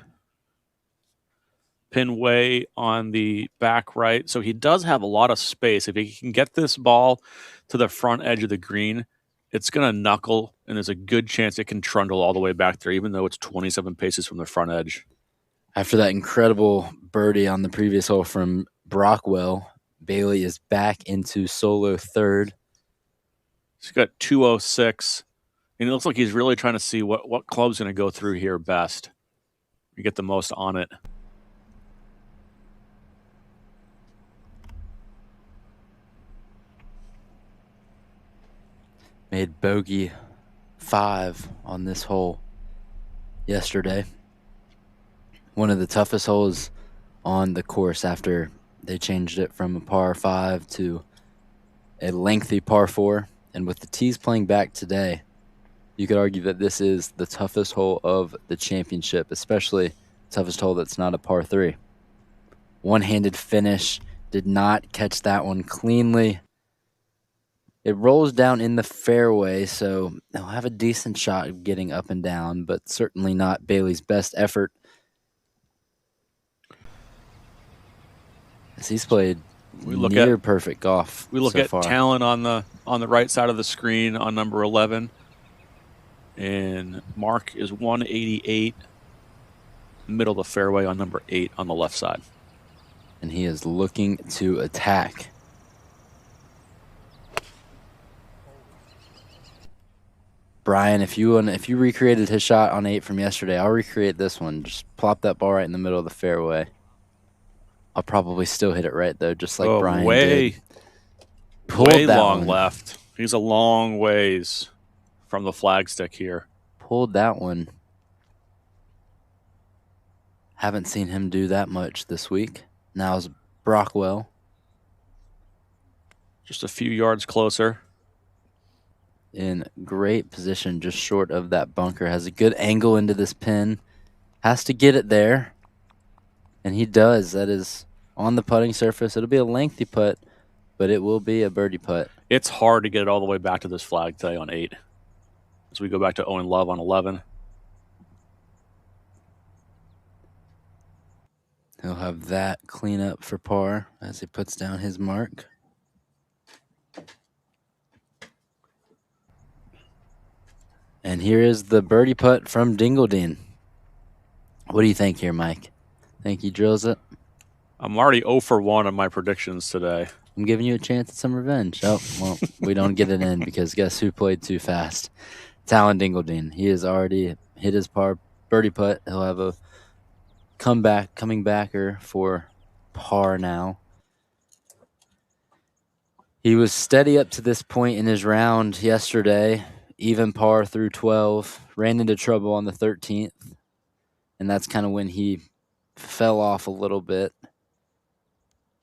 Pin way on the back right. So he does have a lot of space. If he can get this ball to the front edge of the green, it's going to knuckle, and there's a good chance it can trundle all the way back there, even though it's 27 paces from the front edge. After that incredible birdie on the previous hole from Brockwell, Bailey is back into solo 3rd. He's got 206, and it looks like he's really trying to see what club's going to go through here best. You get the most on it. Made bogey 5 on this hole yesterday. One of the toughest holes on the course after they changed it from a par 5 to a lengthy par 4. And with the tees playing back today, you could argue that this is the toughest hole of the championship, especially the toughest hole that's not a par 3. One-handed finish, did not catch that one cleanly. It rolls down in the fairway, so they'll have a decent shot of getting up and down, but certainly not Bailey's best effort. As he's played near perfect golf. We look so at far. Talon on the right side of the screen on number 11, and Mark is 188, middle of the fairway on number 8 on the left side. And he is looking to attack. Brian, if you recreated his shot on 8 from yesterday, I'll recreate this one. Just plop that ball right in the middle of the fairway. I'll probably still hit it right, though, just like Brian did. Way long left. He's a long ways from the flagstick here. Pulled that one. Haven't seen him do that much this week. Now's Brockwell. Just a few yards closer. In great position, just short of that bunker. Has a good angle into this pin. Has to get it there. And he does. That is on the putting surface. It'll be a lengthy putt, but it will be a birdie putt. It's hard to get it all the way back to this flag today on 8. As we go back to Owen Love on 11. He'll have that clean up for par as he puts down his mark. And here is the birdie putt from Dingledine. What do you think here, Mike? Think he drills it? I'm already 0 for 1 on my predictions today. I'm giving you a chance at some revenge. Oh, well, we don't get it in because guess who played too fast? Talon Dingledine. He has already hit his par birdie putt. He'll have a coming backer for par now. He was steady up to this point in his round yesterday. Even par through 12. Ran into trouble on the 13th. And that's kind of when he fell off a little bit.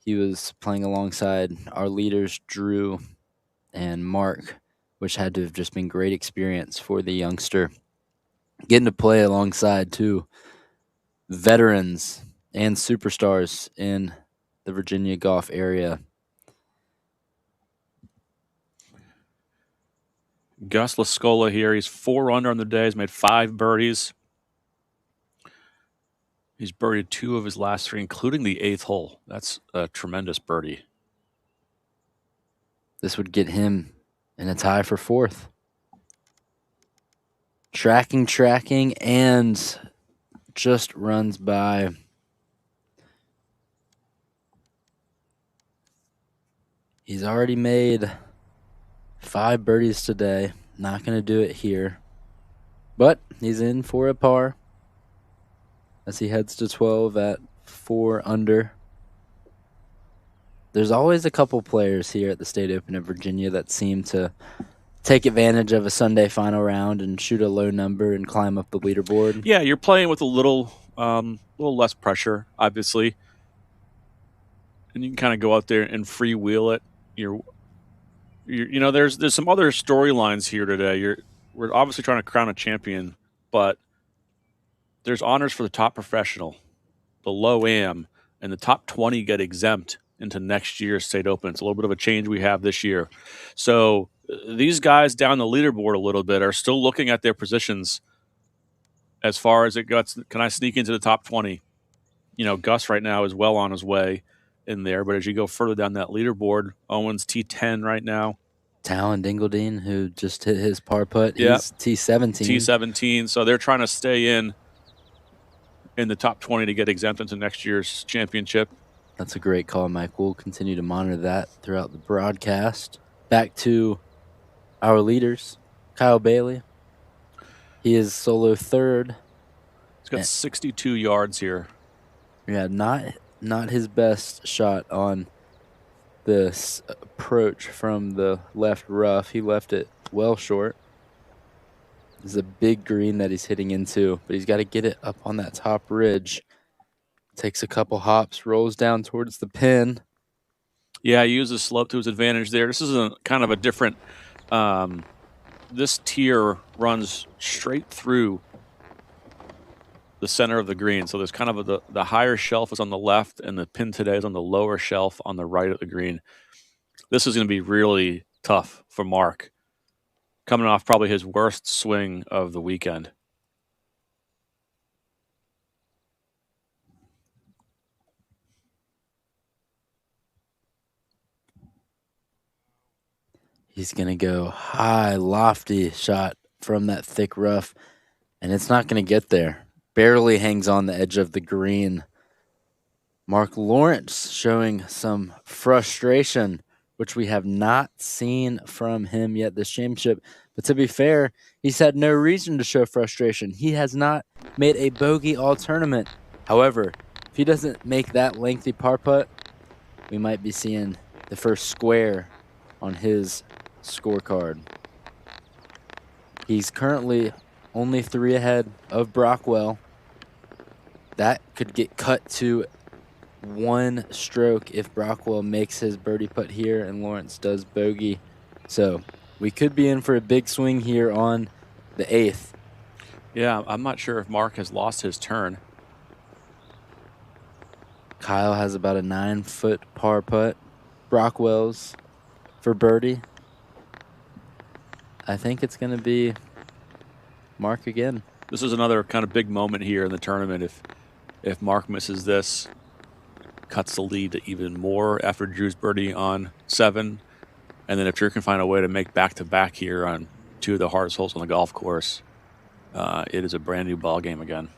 He was playing alongside our leaders, Drew and Mark, which had to have just been great experience for the youngster. Getting to play alongside two veterans and superstars in the Virginia golf area. Gus Lascola here. He's 4 under on the day. He's made 5 birdies. He's birdied 2 of his last 3, including the 8th hole. That's a tremendous birdie. This would get him in a tie for 4th. Tracking, and just runs by. He's already made 5 birdies today. Not going to do it here. But he's in for a par as he heads to 12 at 4 under. There's always a couple players here at the State Open of Virginia that seem to take advantage of a Sunday final round and shoot a low number and climb up the leaderboard. Yeah, you're playing with a little less pressure, obviously. And you can kind of go out there and freewheel it. There's some other storylines here today. We're obviously trying to crown a champion, but there's honors for the top professional, the low am, and the top 20 get exempt into next year's State Open. It's a little bit of a change we have this year. So these guys down the leaderboard a little bit are still looking at their positions as far as it goes. Can I sneak into the top 20? Gus right now is well on his way in there, but as you go further down that leaderboard, Owen's T10 right now. Talon Dingledine, who just hit his par putt, Yep. he's T17. T17, so they're trying to stay in the top 20 to get exempt into next year's championship. That's a great call, Mike. We'll continue to monitor that throughout the broadcast. Back to our leaders, Kyle Bailey. He is solo 3rd. He's got 62 yards here. Yeah, not his best shot on this approach from the left rough. He left it well short. This is a big green that he's hitting into, but he's got to get it up on that top ridge. Takes a couple hops, rolls down towards the pin. Yeah, he uses slope to his advantage there. This is kind of a different. This tier runs straight through the center of the green. So there's kind of the higher shelf is on the left, and the pin today is on the lower shelf on the right of the green. This is going to be really tough for Mark, coming off probably his worst swing of the weekend. He's going to go high, lofty shot from that thick rough, and it's not going to get there. Barely hangs on the edge of the green. Mark Lawrence showing some frustration, which we have not seen from him yet this championship. But to be fair, he's had no reason to show frustration. He has not made a bogey all tournament. However, if he doesn't make that lengthy par putt, we might be seeing the first square on his scorecard. He's currently only 3 ahead of Brockwell. That could get cut to one stroke if Brockwell makes his birdie putt here and Lawrence does bogey. So we could be in for a big swing here on the 8th. Yeah, I'm not sure if Mark has lost his turn. Kyle has about a 9-foot par putt. Brockwell's for birdie. I think it's going to be Mark again. This is another kind of big moment here in the tournament. If Mark misses this, cuts the lead to even more after Drew's birdie on 7. And then if Drew can find a way to make back-to-back here on 2 of the hardest holes on the golf course, it is a brand new ball game again.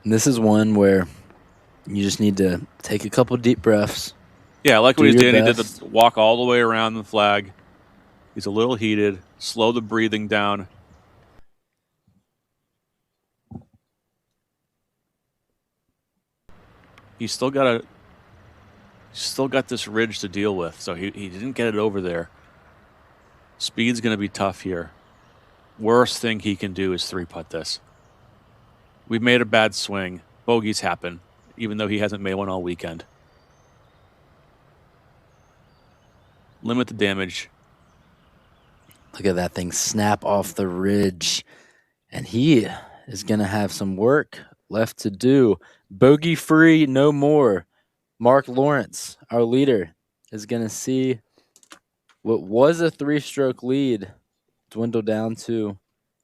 And this is one where you just need to take a couple deep breaths. Yeah, like what he did. He did best. the walk all the way around the flag. He's a little heated. Slow the breathing down. He's still got this ridge to deal with, so he didn't get it over there. Speed's going to be tough here. Worst thing he can do is 3-putt this. We've made a bad swing. Bogeys happen, even though he hasn't made one all weekend. Limit the damage. Look at that thing snap off the ridge. And he is going to have some work left to do. Bogey free, no more. Mark Lawrence, our leader, is going to see what was a 3-stroke lead dwindle down to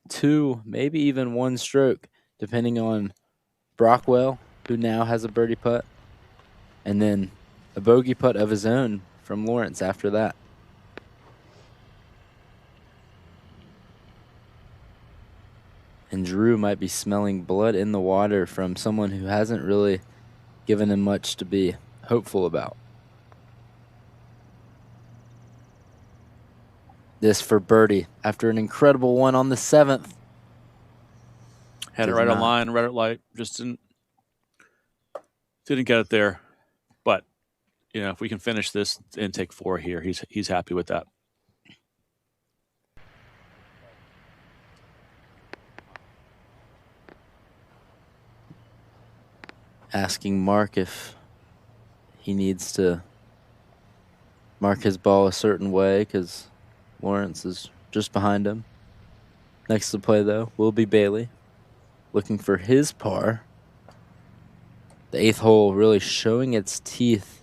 2, maybe even 1 stroke, depending on Brockwell, who now has a birdie putt, and then a bogey putt of his own from Lawrence after that. And Drew might be smelling blood in the water from someone who hasn't really given him much to be hopeful about. This for birdie after an incredible one on the 7th. Had it right on line, red at light. Just didn't get it there. But, you know, if we can finish this and take 4 here, he's happy with that. Asking Mark if he needs to mark his ball a certain way because Lawrence is just behind him. Next to play, though, will be Bailey, looking for his par. The 8th hole really showing its teeth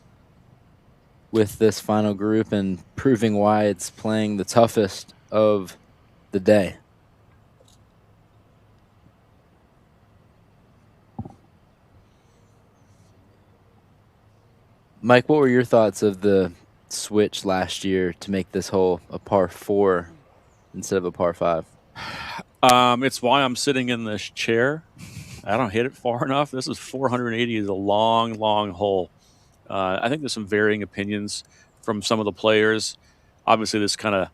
with this final group and proving why it's playing the toughest of the day. Mike, what were your thoughts of the switch last year to make this hole a par 4 instead of a par 5? It's why I'm sitting in this chair. I don't hit it far enough. This is 480 is a long, long hole. I think there's some varying opinions from some of the players. Obviously, this kind of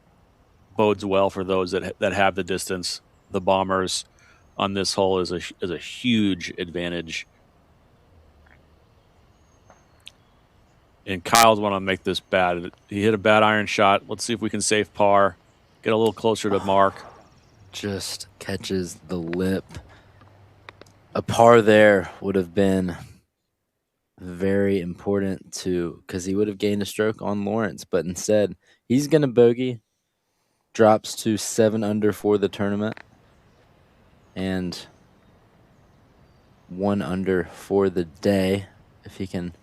bodes well for those that have the distance. The Bombers on this hole is a huge advantage. And Kyle's want to make this bad. He hit a bad iron shot. Let's see if we can save par. Get a little closer to Mark. Just catches the lip. A par there would have been very important because he would have gained a stroke on Lawrence. But instead, he's going to bogey. Drops to 7 under for the tournament. And 1 under for the day if he can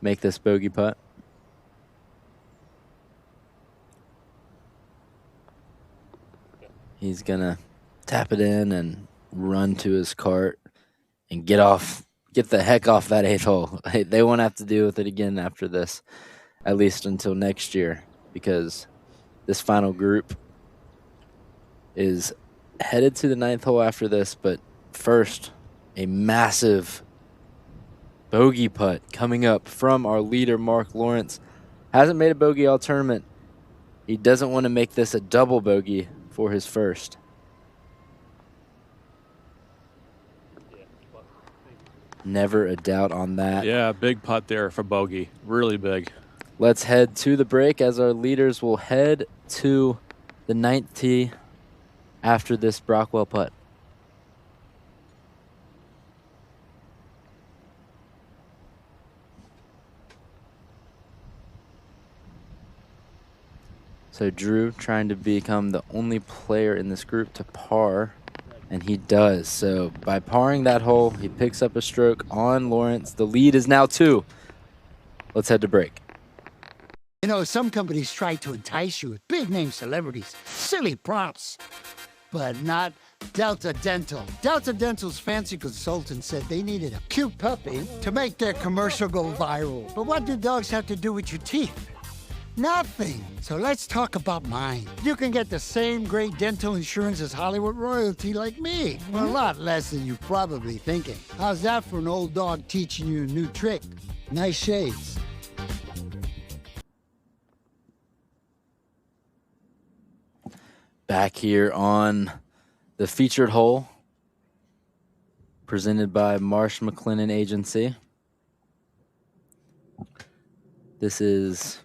make this bogey putt. He's gonna tap it in and run to his cart and get the heck off that 8th hole. They won't have to deal with it again after this, at least until next year, because this final group is headed to the 9th hole after this. But first, a massive bogey putt coming up from our leader, Mark Lawrence. Hasn't made a bogey all tournament. He doesn't want to make this a double bogey for his first. Never a doubt on that. Yeah, big putt there for bogey. Really big. Let's head to the break as our leaders will head to the 9th tee after this Brockwell putt. So Drew trying to become the only player in this group to par, and he does. So by parring that hole, he picks up a stroke on Lawrence. The lead is now 2. Let's head to break. You know, some companies try to entice you with big-name celebrities, silly props, but not Delta Dental. Delta Dental's fancy consultant said they needed a cute puppy to make their commercial go viral. But what do dogs have to do with your teeth? Nothing. So let's talk about mine. You can get the same great dental insurance as Hollywood royalty like me. For a lot less than you're probably thinking. How's that for an old dog teaching you a new trick? Nice shades. Back here on the featured hole, presented by Marsh McLennan Agency. This is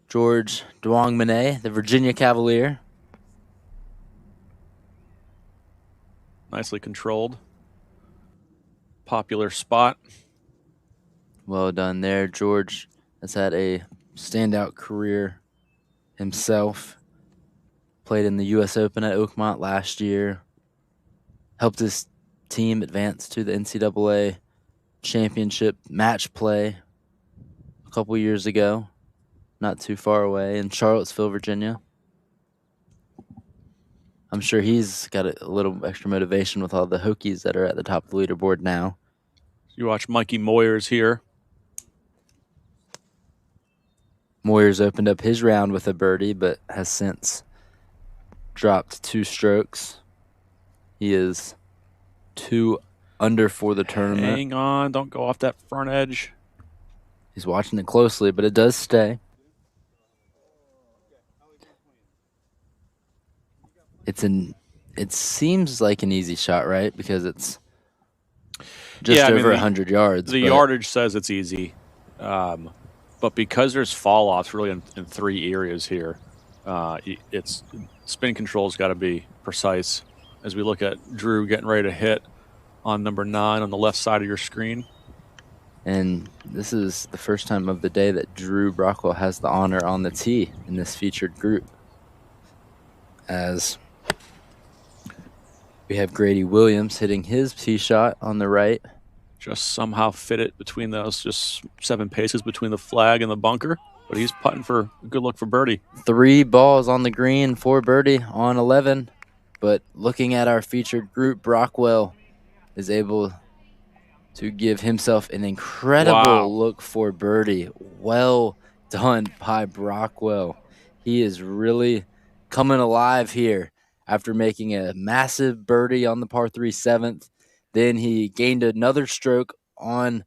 George Duong-Manet, the Virginia Cavalier. Nicely controlled. Popular spot. Well done there. George has had a standout career himself. Played in the U.S. Open at Oakmont last year. Helped his team advance to the NCAA championship match play a couple years ago. Not too far away in Charlottesville, Virginia. I'm sure he's got a little extra motivation with all the Hokies that are at the top of the leaderboard now. You watch Mikey Moyers here. Moyers opened up his round with a birdie, but has since dropped 2 strokes. He is 2 under for the tournament. Hang on, don't go off that front edge. He's watching it closely, but it does stay. It seems like an easy shot, right? Because it's just over 100 yards. The yardage says it's easy. But because there's fall offs really in 3 areas here, it's spin control's got to be precise. As we look at Drew getting ready to hit on number 9 on the left side of your screen. And this is the first time of the day that Drew Brockwell has the honor on the tee in this featured group. As we have Grady Williams hitting his tee shot on the right. Just somehow fit it between those, just 7 paces between the flag and the bunker. But he's putting for a good look for birdie. 3 balls on the green for birdie on 11. But looking at our featured group, Brockwell is able to give himself an incredible look for birdie. Well done by Brockwell. He is really coming alive here after making a massive birdie on the par 3 7th. Then he gained another stroke on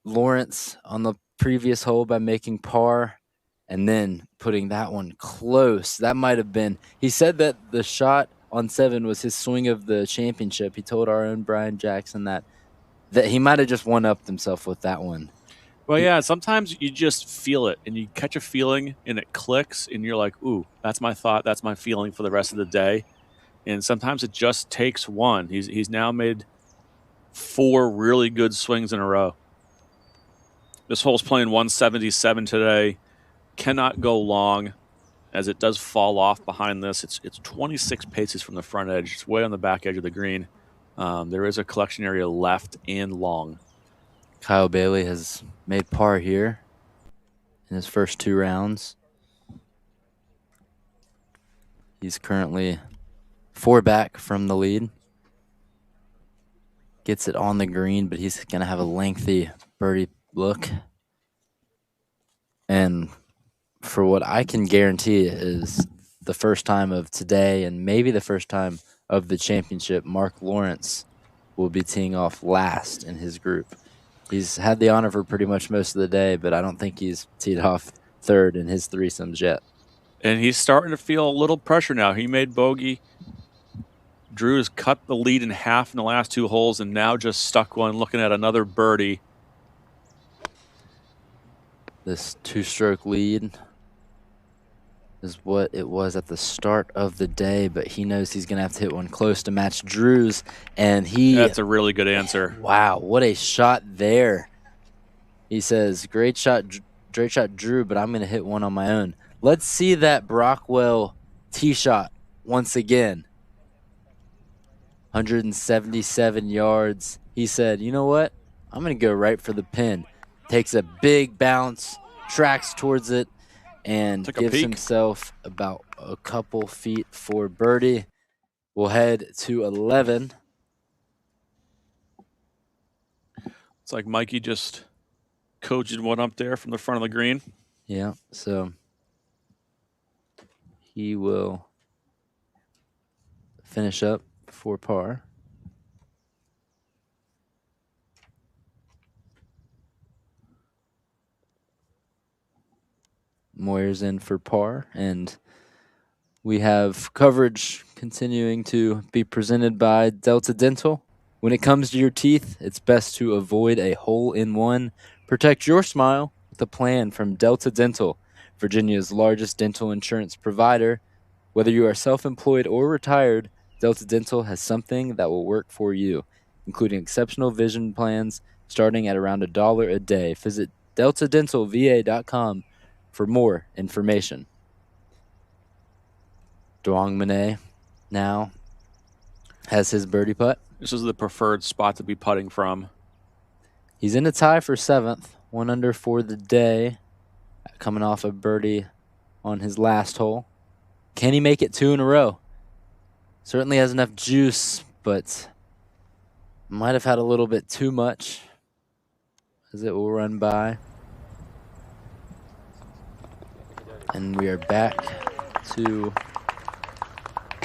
Lawrence on the previous hole by making par, and then putting that one close. That might have been, he said that the shot on 7 was his swing of the championship. He told our own Brian Jackson that he might have just one-upped himself with that one. Well, yeah, sometimes you just feel it, and you catch a feeling, and it clicks, and you're like, ooh, that's my thought, that's my feeling for the rest of the day. And sometimes it just takes one. He's now made 4 really good swings in a row. This hole's playing 177 today. Cannot go long, as it does fall off behind this. It's 26 paces from the front edge. It's way on the back edge of the green. There is a collection area left and long. Kyle Bailey has made par here in his first 2 rounds. He's currently 4 back from the lead. Gets it on the green, but he's going to have a lengthy birdie look. And for what I can guarantee is the first time of today and maybe the first time of the championship, Mark Lawrence will be teeing off last in his group. He's had the honor for pretty much most of the day, but I don't think he's teed off 3rd in his threesomes yet. And he's starting to feel a little pressure now. He made bogey. Drew has cut the lead in half in the last 2 holes and now just stuck one, looking at another birdie. This 2-stroke lead is what it was at the start of the day, but he knows he's going to have to hit one close to match Drew's, and That's a really good answer. Wow, what a shot there. He says, great shot, straight shot Drew, but I'm going to hit one on my own. Let's see that Brockwell tee shot once again. 177 yards. He said, you know what? I'm going to go right for the pin. Takes a big bounce, tracks towards it, and gives himself about a couple feet for birdie. We'll head to 11. It's like Mikey just coached one up there from the front of the green. Yeah, so he will finish up for par. Moyer's in for par, and we have coverage continuing to be presented by Delta Dental. When it comes to your teeth, it's best to avoid a hole-in-one. Protect your smile with a plan from Delta Dental, Virginia's largest dental insurance provider. Whether you are self-employed or retired, Delta Dental has something that will work for you, including exceptional vision plans starting at around $1 a day. Visit deltadentalva.com for more information. Duong Monet now has his birdie putt. This is the preferred spot to be putting from. He's in a tie for 7th, 1 under for the day, coming off a birdie on his last hole. Can he make it 2 in a row? Certainly has enough juice, but might have had a little bit too much as it will run by. And we are back to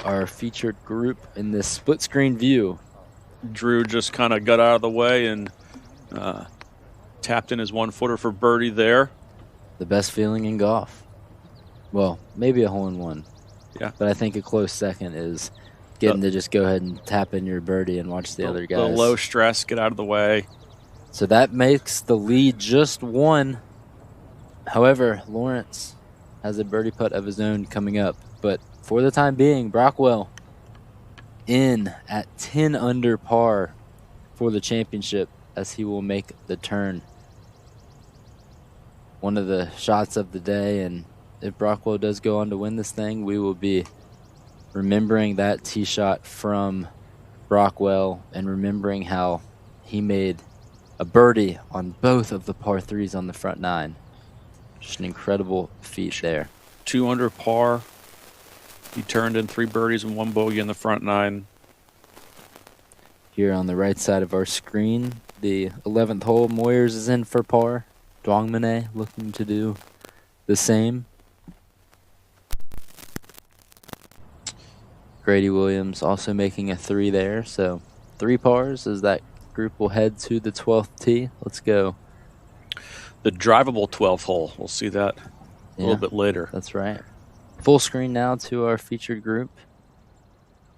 our featured group in this split screen view. Drew just kind of got out of the way and tapped in his 1-footer for birdie there. The best feeling in golf. Well, maybe a hole-in-one. Yeah. But I think a close second is getting to just go ahead and tap in your birdie and watch the other guys. The low stress, get out of the way. So that makes the lead just 1. However, Lawrence has a birdie putt of his own coming up. But for the time being, Brockwell in at 10 under par for the championship as he will make the turn. One of the shots of the day, and if Brockwell does go on to win this thing, we will be remembering that tee shot from Brockwell and remembering how he made a birdie on both of the par 3s on the front 9. Just an incredible feat there. 2 under par. He turned in 3 birdies and 1 bogey in the front 9. Here on the right side of our screen, the 11th hole, Moyers is in for par. Duong Monet looking to do the same. Grady Williams also making a 3 there, so 3 pars as that group will head to the 12th tee. Let's go. The drivable 12th hole. We'll see that a little bit later. That's right. Full screen now to our featured group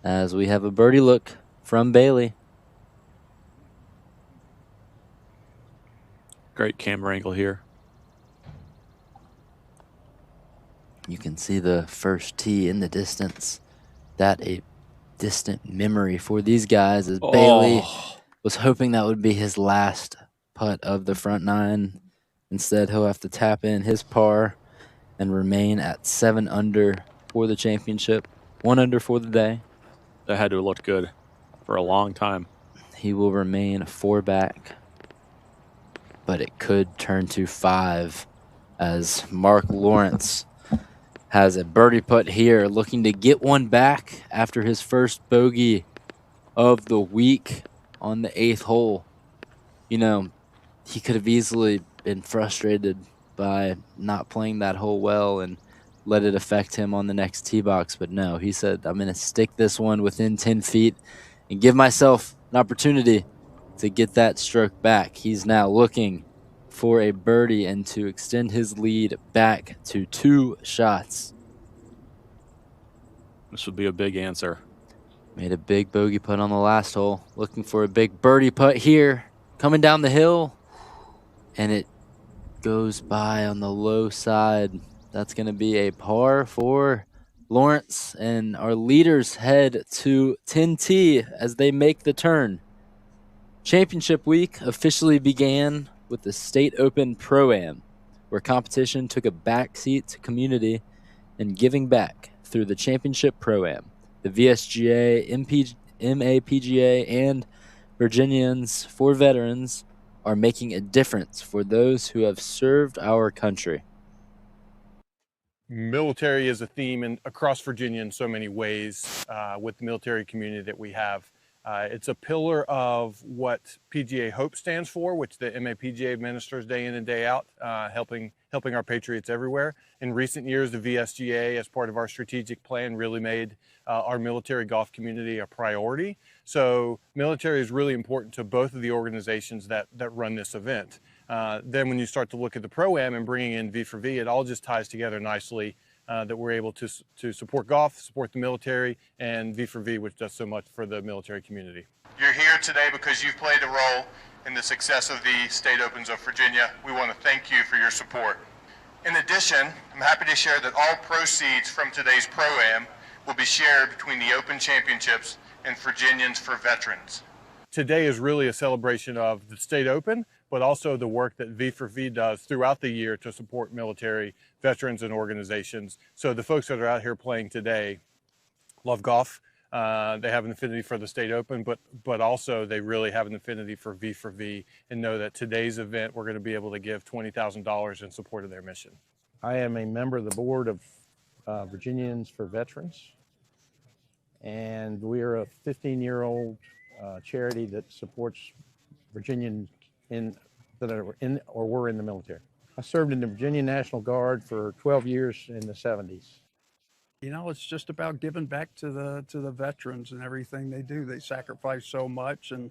as we have a birdie look from Bailey. Great camera angle here. You can see the first tee in the distance. That a distant memory for these guys as Bailey was hoping that would be his last putt of the front 9. Instead, he'll have to tap in his par and remain at 7 under for the championship. 1 under for the day. That had to have looked good for a long time. He will remain 4 back, but it could turn to 5 as Mark Lawrence has a birdie putt here, looking to get one back after his first bogey of the week on the 8th hole. You know, he could have easily been frustrated by not playing that hole well and let it affect him on the next tee box, but no, he said, I'm going to stick this one within 10 feet and give myself an opportunity to get that stroke back. He's now looking for a birdie and to extend his lead back to 2 shots. This would be a big answer. Made a big bogey putt on the last hole. Looking for a big birdie putt here. Coming down the hill. And it goes by on the low side. That's going to be a par for Lawrence. And our leaders head to 10T as they make the turn. Championship week officially began with the State Open Pro-Am. where competition took a backseat to community and giving back through the Championship Pro-Am. The VSGA, MAPGA, and Virginians for Veterans are making a difference for those who have served our country. Military is a theme across Virginia in so many ways with the military community that we have. It's a pillar of what PGA Hope stands for, which the MAPGA administers day in and day out, helping our patriots everywhere. In recent years, the VSGA, as part of our strategic plan, really made our military golf community a priority. So military is really important to both of the organizations that run this event. Then when you start to look at the Pro-Am and bringing in V for V, it all just ties together nicely. That we're able to support golf, support the military, and V for V, which does so much for the military community. You're here today because you've played a role in the success of the State Opens of Virginia. We want to thank you for your support. In addition, I'm happy to share that all proceeds from today's Pro-Am will be shared between the Open Championships and Virginians for Veterans. Today is really a celebration of the State Open, but also the work that V for V does throughout the year to support military, veterans, and organizations. So the folks that are out here playing today love golf. They have an affinity for the State Open, but also they really have an affinity for V and know that today's event we're going to be able to give $20,000 in support of their mission. I am a member of the board of Virginians for Veterans, and we are a 15-year-old charity that supports Virginians that are in or were in the military. I served in the Virginia National Guard for 12 years in the 70s. You know, it's just about giving back to the veterans and everything they do. They sacrifice so much and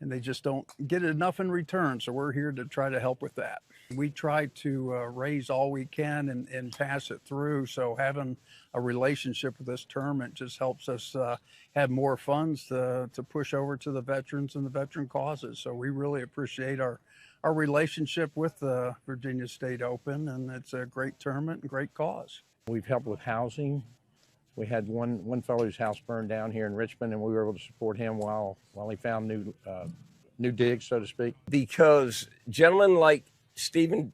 they just don't get enough in return. So we're here to try to help with that. We try to raise all we can and pass it through. So having a relationship with this tournament just helps us have more funds to push over to the veterans and the veteran causes. So we really appreciate our relationship with the Virginia State Open, and it's a great tournament and great cause. We've helped with housing. We had one fellow whose house burned down here in Richmond, and we were able to support him while he found new digs, so to speak. Because gentlemen like Stephen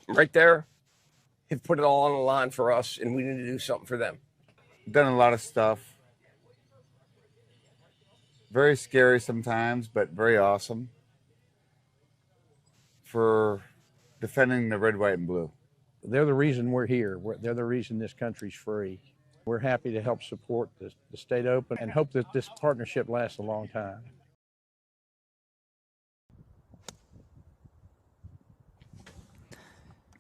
right there have put it all on the line for us, and we need to do something for them. Done a lot of stuff. Very scary sometimes, but very awesome. For defending the red, white, and blue. They're the reason we're here. They're the reason this country's free. We're happy to help support the State Open and hope that this partnership lasts a long time.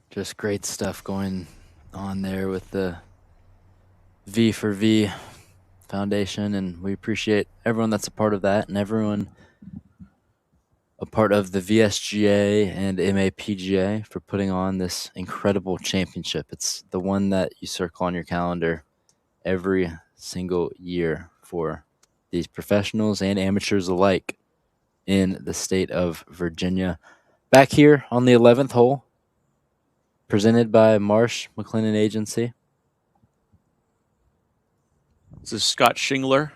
Just great stuff going on there with the V for V Foundation, and we appreciate everyone that's a part of that and everyone a part of the VSGA and MAPGA for putting on this incredible championship. It's the one that you circle on your calendar every single year for these professionals and amateurs alike in the state of Virginia. Back here on the 11th hole, presented by Marsh McLennan Agency. This is Scott Shingler.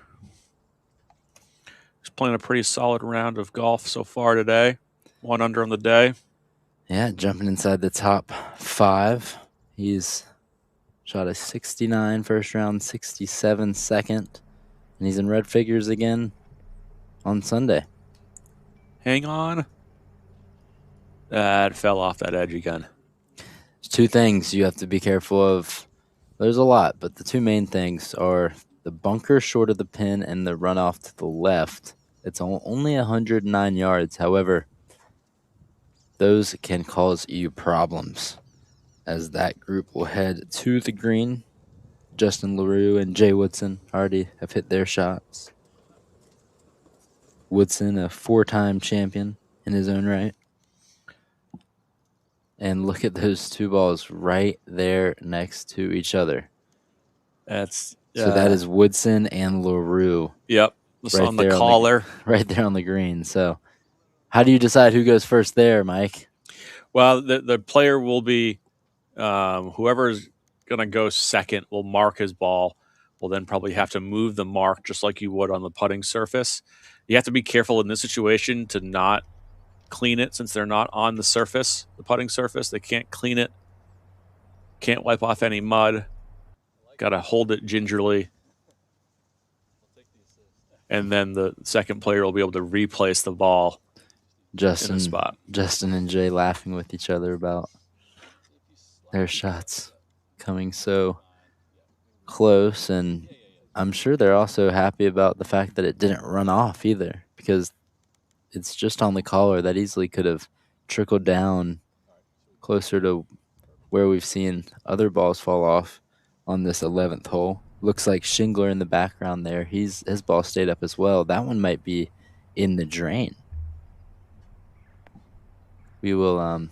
He's playing a pretty solid round of golf so far today. 1 under on the day. Yeah, jumping inside the top 5. He's shot a 69 first round, 67 second, and he's in red figures again on Sunday. Hang on. That fell off that edge again. There's 2 things you have to be careful of. There's a lot, but the 2 main things are the bunker short of the pin and the runoff to the left. It's only 109 yards. However, those can cause you problems as that group will head to the green. Justin LaRue and Jay Woodson already have hit their shots. Woodson, a 4-time champion in his own right. And look at those 2 balls right there next to each other. That's so that is Woodson and LaRue. Yep. It's right on the collar. Right there on the green. So how do you decide who goes first there, Mike? Well, the player will be whoever's going to go second will mark his ball. Will then probably have to move the mark just like you would on the putting surface. You have to be careful in this situation to not clean it since they're not on the surface, the putting surface. They can't clean it, can't wipe off any mud. Got to hold it gingerly. And then the second player will be able to replace the ball in the spot. Justin and Jay laughing with each other about their shots coming so close, and I'm sure they're also happy about the fact that it didn't run off either, because it's just on the collar. That easily could have trickled down closer to where we've seen other balls fall off on this 11th hole. Looks like Shingler in the background there. His ball stayed up as well. That one might be in the drain. We will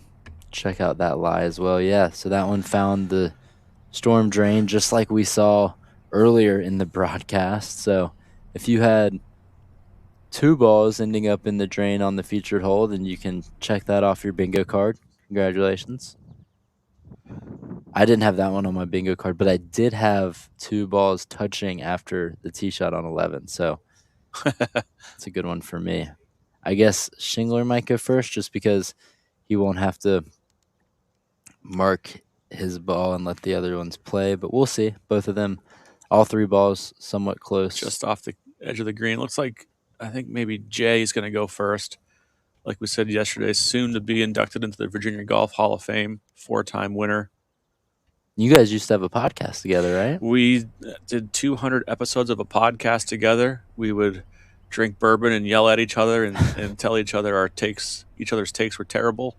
check out that lie as well. Yeah, so that one found the storm drain just like we saw earlier in the broadcast. So if you had 2 balls ending up in the drain on the featured hole, then you can check that off your bingo card. Congratulations. I didn't have that one on my bingo card, but I did have 2 balls touching after the tee shot on 11. So it's a good one for me. I guess Shingler might go first just because he won't have to mark his ball and let the other ones play, but we'll see. Both of them, all 3 balls somewhat close. Just off the edge of the green. Looks like, I think maybe Jay is going to go first. Like we said yesterday, soon to be inducted into the Virginia Golf Hall of Fame, 4-time winner. You guys used to have a podcast together, right? We did 200 episodes of a podcast together. We would drink bourbon and yell at each other and tell each other each other's takes were terrible.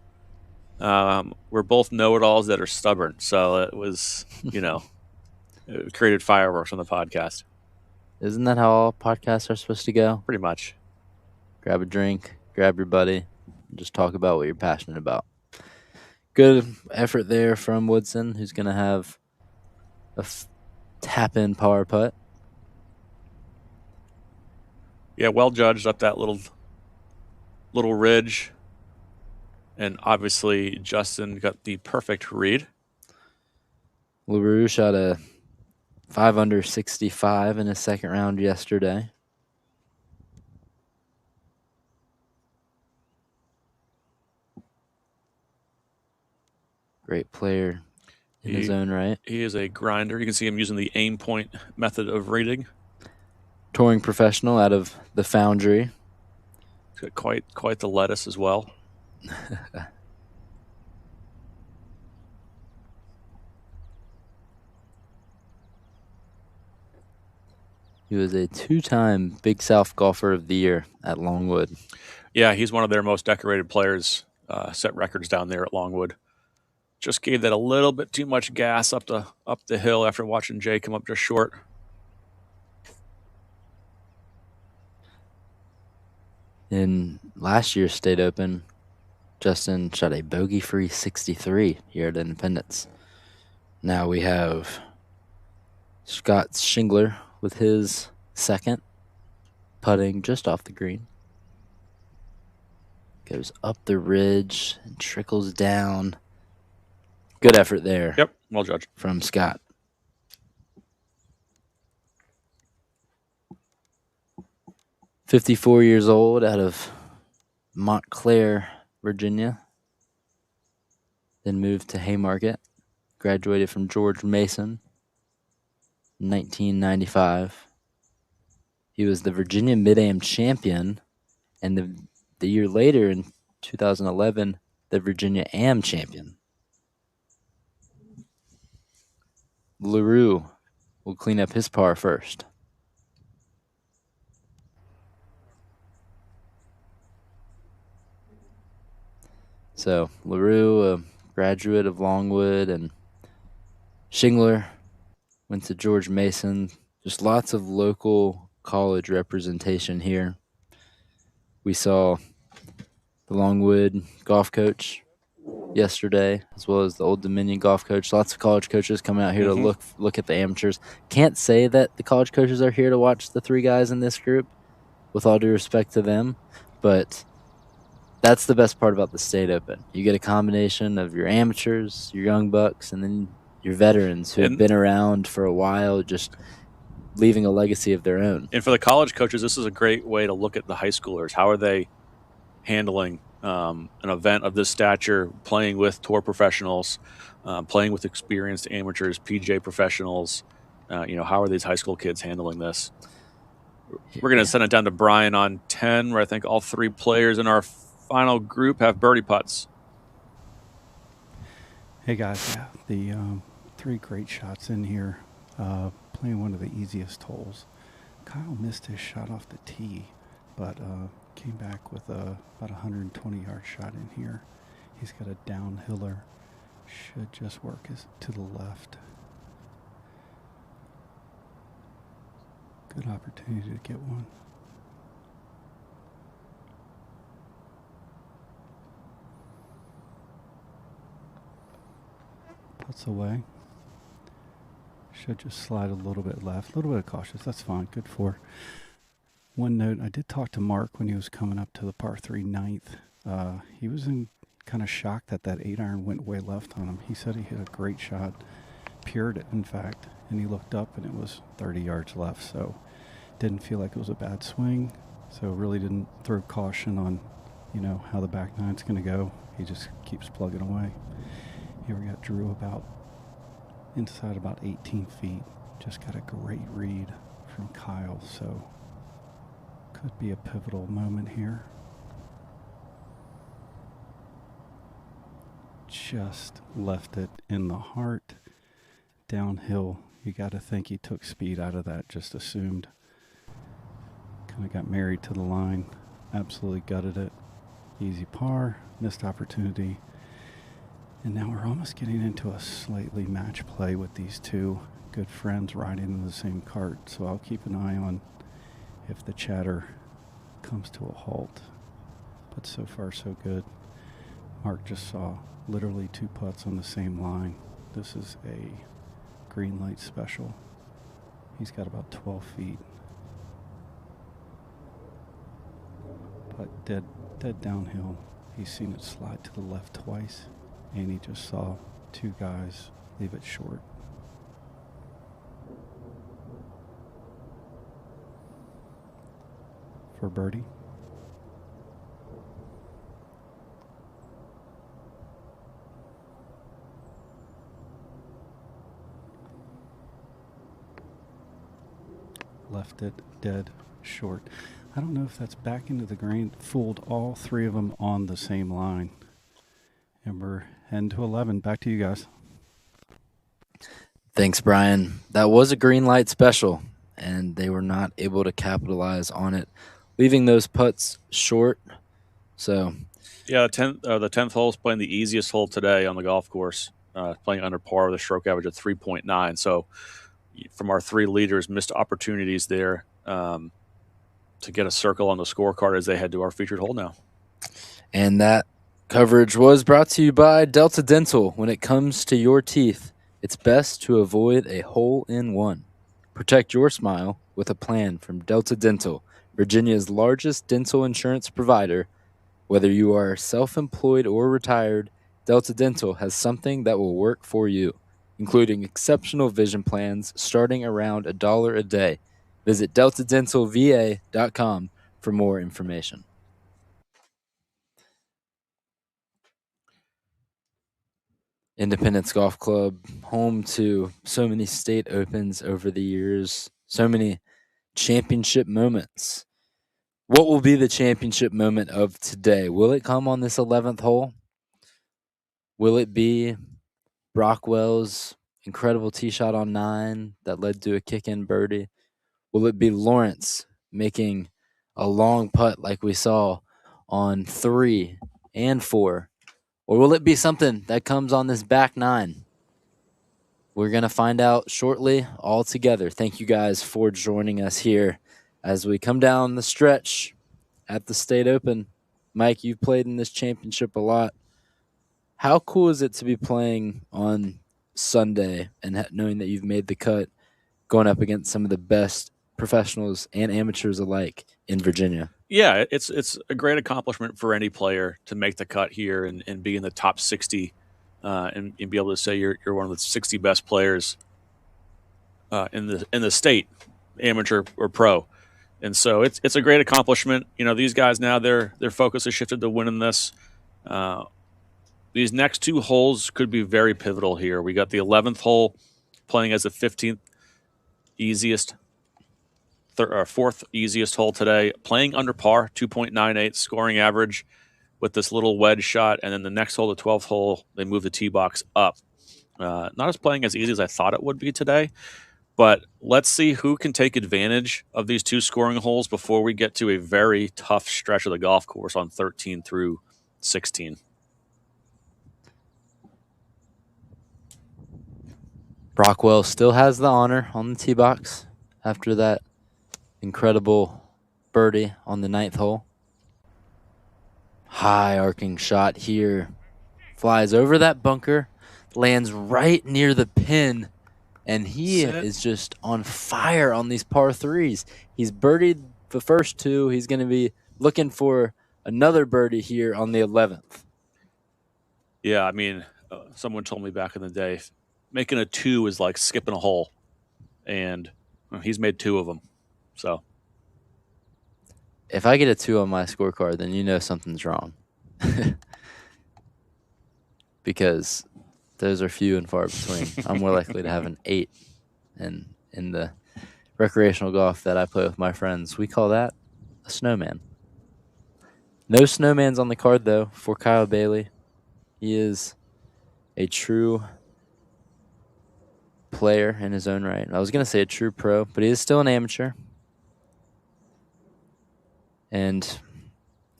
We're both know-it-alls that are stubborn. So it was, it created fireworks on the podcast. Isn't that how all podcasts are supposed to go? Pretty much. Grab a drink, grab your buddy, and just talk about what you're passionate about. Good effort there from Woodson, who's going to have a tap-in power putt. Yeah, well judged up that little ridge. And obviously, Justin got the perfect read. LaRue shot a 5 under 65 in his second round yesterday. Great player in his own right. He is a grinder. You can see him using the aim point method of reading. Touring professional out of the Foundry. He's got quite the lettuce as well. He was a 2-time Big South Golfer of the Year at Longwood. Yeah, he's one of their most decorated players. Set records down there at Longwood. Just gave that a little bit too much gas up the hill after watching Jay come up just short. In last year's State Open, Justin shot a bogey-free 63 here at Independence. Now we have Scott Shingler with his second, putting just off the green. Goes up the ridge and trickles down. Good effort there. Yep, well judged. From Scott. "54 years old, out of Montclair, Virginia. Then moved to Haymarket. Graduated from George Mason in 1995. He was the Virginia Mid-Am champion, and the year later, in 2011, the Virginia Am champion. LaRue will clean up his par first. So LaRue, a graduate of Longwood, and Shingler went to George Mason. Just lots of local college representation here. We saw the Longwood golf coach yesterday, as well as the Old Dominion golf coach. Lots of college coaches coming out here to look at the amateurs. Can't say that the college coaches are here to watch the 3 guys in this group, with all due respect to them, but that's the best part about the State Open. You get a combination of your amateurs, your young bucks, and then your veterans who have been around for a while, just leaving a legacy of their own. And for the college coaches, this is a great way to look at the high schoolers. How are they handling an event of this stature, playing with tour professionals, playing with experienced amateurs, PGA professionals. How are these high school kids handling this? We're going to send it down to Brian on 10, where I think all 3 players in our final group have birdie putts. Hey guys, yeah, the 3 great shots in here. Playing one of the easiest holes. Kyle missed his shot off the tee, but came back with about 120-yard shot in here. He's got a downhiller. Should just work to the left. Good opportunity to get one. Puts away. Should just slide a little bit left. A little bit of cautious. That's fine. Good for. One note, I did talk to Mark when he was coming up to the par 3 ninth. He was kind of shocked that 8-iron went way left on him. He said he hit a great shot, pured it, in fact, and he looked up and it was 30 yards left. So didn't feel like it was a bad swing. So really didn't throw caution on, how the back nine's going to go. He just keeps plugging away. Here we got Drew inside about 18 feet. Just got a great read from Kyle, so could be a pivotal moment here. Just left it in the heart. Downhill, you got to think he took speed out of that, just assumed. Kind of got married to the line. Absolutely gutted it. Easy par, missed opportunity. And now we're almost getting into a slightly match play with these 2 good friends riding in the same cart. So I'll keep an eye on if the chatter comes to a halt. But so far, so good. Mark just saw literally 2 putts on the same line. This is a green light special. He's got about 12 feet. But dead downhill. He's seen it slide to the left twice. And he just saw 2 guys leave it short. For birdie. Left it dead short. I don't know if that's back into the green. Fooled all 3 of them on the same line. And we're heading to 11. Back to you guys. Thanks, Brian. That was a green light special, and they were not able to capitalize on it, leaving those putts short. So, yeah, the 10th hole is playing the easiest hole today on the golf course, playing under par with a stroke average of 3.9. So, from our 3 leaders, missed opportunities there to get a circle on the scorecard as they head to our featured hole now. And that coverage was brought to you by Delta Dental. When it comes to your teeth, it's best to avoid a hole-in-one. Protect your smile with a plan from Delta Dental, Virginia's largest dental insurance provider. Whether you are self-employed or retired, Delta Dental has something that will work for you, including exceptional vision plans starting around $1 a day. Visit deltadentalva.com for more information. Independence Golf Club, home to so many state opens over the years, so many championship moments. What will be the championship moment of today? Will it come on this 11th hole? Will it be Brockwell's incredible tee shot on 9 that led to a kick-in birdie? Will it be Lawrence making a long putt like we saw on 3 and 4? Or will it be something that comes on this back 9? We're going to find out shortly all together. Thank you guys for joining us here as we come down the stretch at the State Open. Mike, you've played in this championship a lot. How cool is it to be playing on Sunday and knowing that you've made the cut, going up against some of the best professionals and amateurs alike in Virginia? Yeah, it's a great accomplishment for any player to make the cut here and be in the top 60 and be able to say you're one of the 60 best players in the state, amateur or pro. And so it's a great accomplishment. You know, these guys now, their focus has shifted to winning this. These next 2 holes could be very pivotal here. We got the 11th hole playing as the 15th easiest, or 4th easiest hole today, playing under par, 2.98 scoring average with this little wedge shot. And then the next hole, the 12th hole, they move the tee box up. Not as playing as easy as I thought it would be today, but let's see who can take advantage of these 2 scoring holes before we get to a very tough stretch of the golf course on 13 through 16. Brockwell still has the honor on the tee box after that incredible birdie on the 9th hole. High arcing shot here. Flies over that bunker, lands right near the pin, and he is just on fire on these par 3s. He's birdied the first 2. He's going to be looking for another birdie here on the 11th. Yeah, I mean, someone told me back in the day, making a 2 is like skipping a hole, and he's made 2 of them. So if I get a 2 on my scorecard, then you know something's wrong. Because those are few and far between. I'm more likely to have an 8. And in the recreational golf that I play with my friends, we call that a snowman. No snowmans on the card, though, for Kyle Bailey. He is a true player in his own right. I was going to say a true pro, but he is still an amateur. And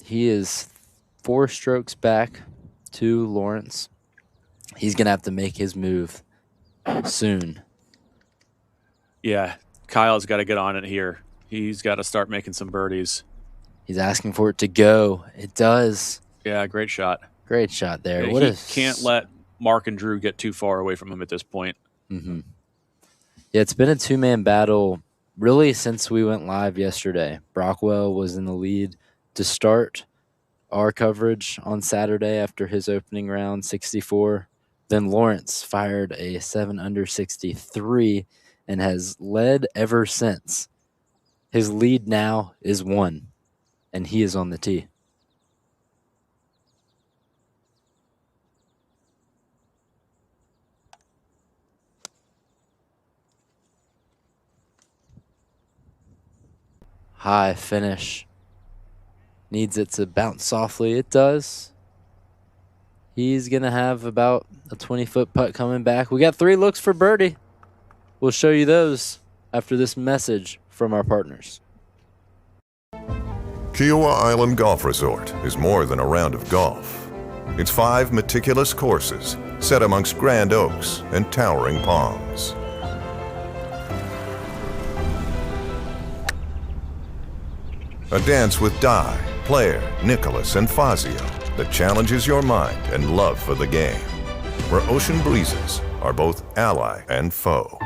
he is 4 strokes back to Lawrence. He's going to have to make his move soon. Yeah, Kyle's got to get on it here. He's got to start making some birdies. He's asking for it to go. It does. Yeah, great shot. Great shot there. Yeah, can't let Mark and Drew get too far away from him at this point. Mm-hmm. Yeah, it's been a 2-man battle really since we went live yesterday. Brockwell was in the lead to start our coverage on Saturday after his opening round, 64. Then Lawrence fired a 7 under 63 and has led ever since. His lead now is 1, and he is on the tee. High finish. Needs it to bounce softly. It does. He's going to have about a 20-foot putt coming back. We got 3 looks for birdie. We'll show you those after this message from our partners. Kiowa Island Golf Resort is more than a round of golf. It's 5 meticulous courses set amongst grand oaks and towering palms. A dance with Di, Player, Nicholas, and Fazio that challenges your mind and love for the game, where ocean breezes are both ally and foe,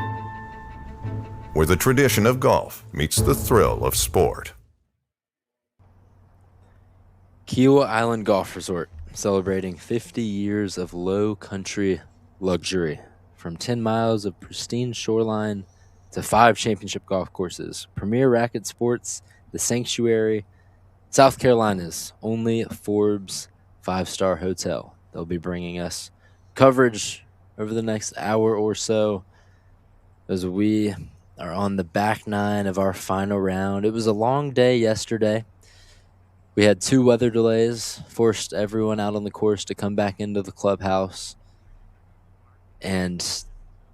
where the tradition of golf meets the thrill of sport. Kiowa Island Golf Resort, celebrating 50 years of low country luxury. From 10 miles of pristine shoreline to 5 championship golf courses, premier racket sports, the Sanctuary, South Carolina's only Forbes 5-star hotel. They'll be bringing us coverage over the next hour or so as we are on the back 9 of our final round. It was a long day yesterday. We had 2 weather delays, forced everyone out on the course to come back into the clubhouse. And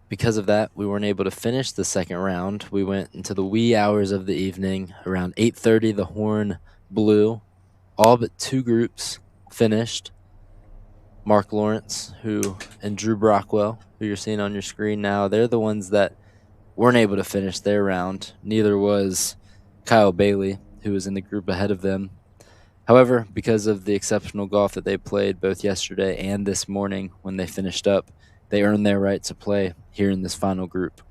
because of that, we weren't able to finish the second round. We went into the wee hours of the evening. Around 8:30, the horn blew. All but 2 groups finished. Mark Lawrence, and Drew Brockwell, who you're seeing on your screen now, they're the ones that weren't able to finish their round. Neither was Kyle Bailey, who was in the group ahead of them. However, because of the exceptional golf that they played both yesterday and this morning when they finished up, they earned their right to play here in this final group.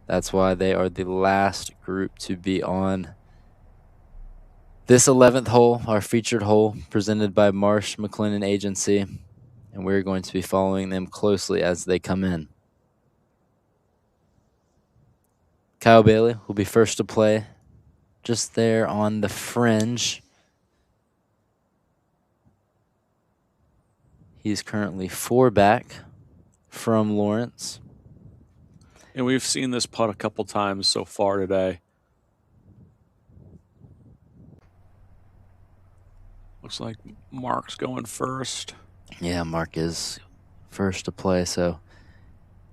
That's why they are the last group to be on this 11th hole, our featured hole, presented by Marsh McLennan Agency, and we're going to be following them closely as they come in. Kyle Bailey will be first to play, just there on the fringe. He's currently 4 back from Lawrence. And we've seen this putt a couple times so far today. Looks like Mark's going first. Yeah, Mark is first to play, so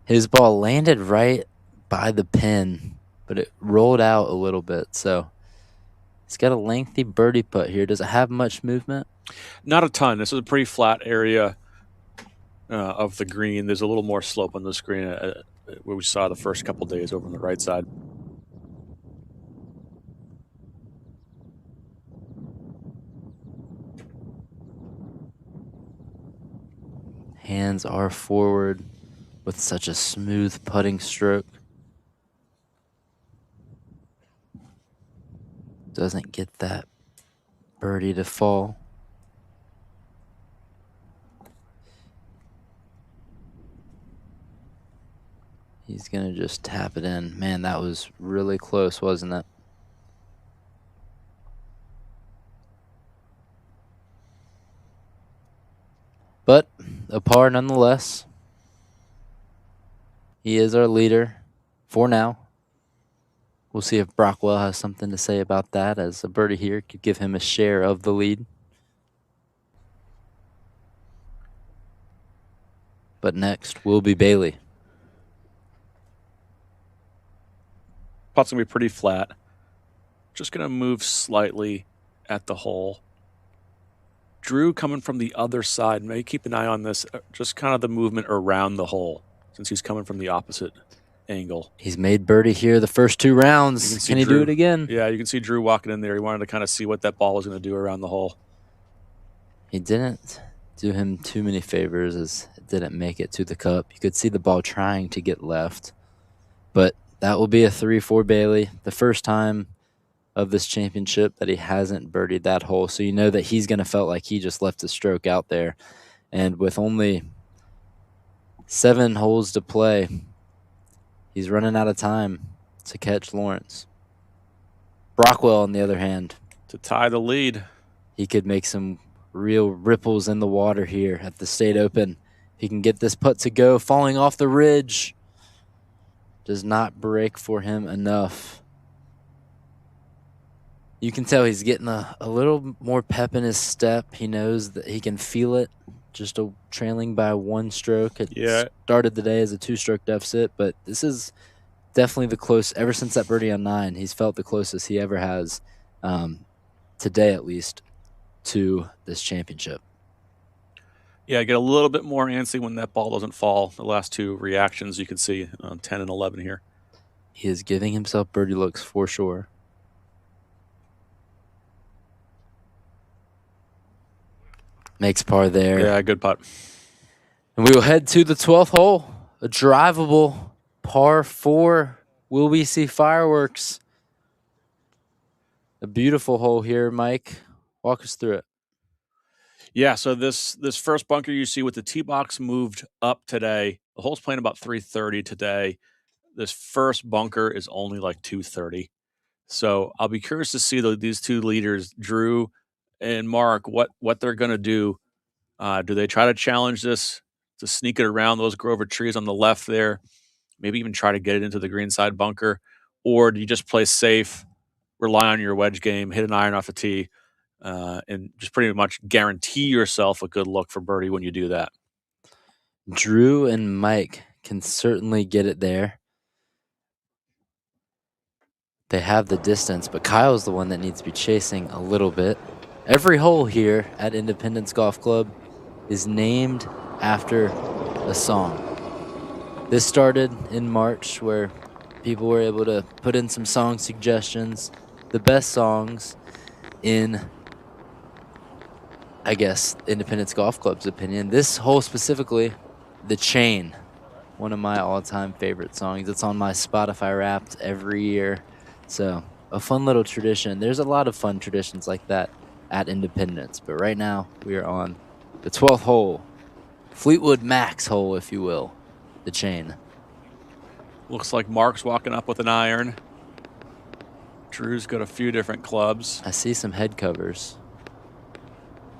his ball landed right by the pin, but it rolled out a little bit, so he's got a lengthy birdie putt here. Does it have much movement? Not a ton. This is a pretty flat area of the green. There's a little more slope on this green where we saw the first couple days over on the right side. Hands are forward with such a smooth putting stroke. Doesn't get that birdie to fall. He's going to just tap it in. Man, that was really close, wasn't it? But a par nonetheless. He is our leader for now. We'll see if Brockwell has something to say about that, as a birdie here could give him a share of the lead. But next will be Bailey. Putt's going to be pretty flat. Just going to move slightly at the hole. Drew coming from the other side. May keep an eye on this, just kind of the movement around the hole, since he's coming from the opposite angle. He's made birdie here the first 2 rounds. Can he do it again? Yeah, you can see Drew walking in there. He wanted to kind of see what that ball was going to do around the hole. He didn't do him too many favors, as it didn't make it to the cup. You could see the ball trying to get left. But that will be a 3-4 Bailey. The first time of this championship that he hasn't birdied that hole. So you know that he's going to felt like he just left a stroke out there. And with only 7 holes to play, he's running out of time to catch Lawrence. Brockwell, on the other hand, to tie the lead, he could make some real ripples in the water here at the State Open. He can get this putt to go, falling off the ridge. Does not break for him enough. You can tell he's getting a little more pep in his step. He knows that he can feel it. Just trailing by 1 stroke. It started the day as a 2-stroke deficit, but this is definitely the close. Ever since that birdie on 9, he's felt the closest he ever has, today at least, to this championship. Yeah, get a little bit more antsy when that ball doesn't fall. The last 2 reactions you can see on 10 and 11 here. He is giving himself birdie looks for sure. Makes par there. Yeah, good putt. And we will head to the 12th hole. A drivable par 4. Will we see fireworks? A beautiful hole here, Mike. Walk us through it. Yeah, so this first bunker you see with the tee box moved up today. The hole's playing about 330 today. This first bunker is only like 230. So I'll be curious to see these 2 leaders, Drew and Mark, what they're going to do. Do they try to challenge this to sneak it around those Grover trees on the left there, maybe even try to get it into the greenside bunker? Or do you just play safe, rely on your wedge game, hit an iron off a tee, and just pretty much guarantee yourself a good look for birdie when you do that? Drew and Mike can certainly get it there. They have the distance, but Kyle's the one that needs to be chasing a little bit. Every hole here at Independence Golf Club is named after a song. This started in March, where people were able to put in some song suggestions, the best songs in, I guess, Independence Golf Club's opinion. This hole specifically, The Chain, one of my all-time favorite songs. It's on my Spotify Wrapped every year. So a fun little tradition. There's a lot of fun traditions like that at Independence, but right now we are on the 12th hole, Fleetwood Mac's hole, if you will, The Chain. Looks like Mark's walking up with an iron. Drew's got a few different clubs. I see some head covers.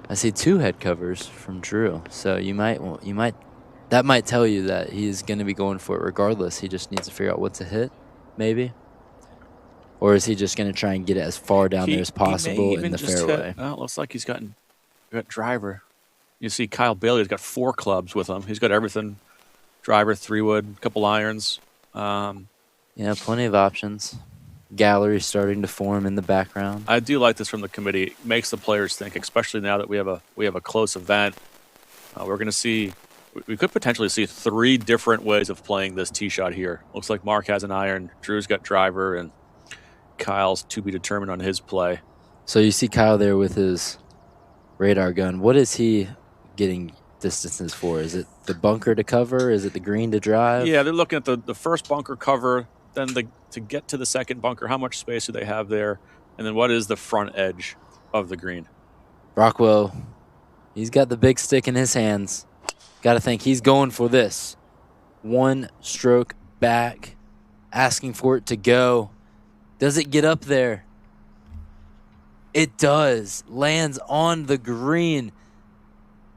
I see 2 head covers from Drew. So that might tell you that he's going to be going for it regardless. He just needs to figure out what to hit, maybe. Or is he just going to try and get it as far down there as possible in the fairway? It looks like he's got driver. You see Kyle Bailey's got 4 clubs with him. He's got everything. Driver, 3-wood, couple irons. Yeah, plenty of options. Gallery starting to form in the background. I do like this from the committee. It makes the players think, especially now that we have a close event. We're going to see, we could potentially see 3 different ways of playing this tee shot here. Looks like Mark has an iron, Drew's got driver, and Kyle's to be determined on his play. So you see Kyle there with his radar gun. What is he getting distances for? Is it the bunker to cover? Is it the green to drive? Yeah, they're looking at the first bunker cover, then to get to the second bunker, how much space do they have there? And then what is the front edge of the green? Rockwell, he's got the big stick in his hands. Got to think he's going for this. 1 stroke back, asking for it to go. Does it get up there? It does. Lands on the green.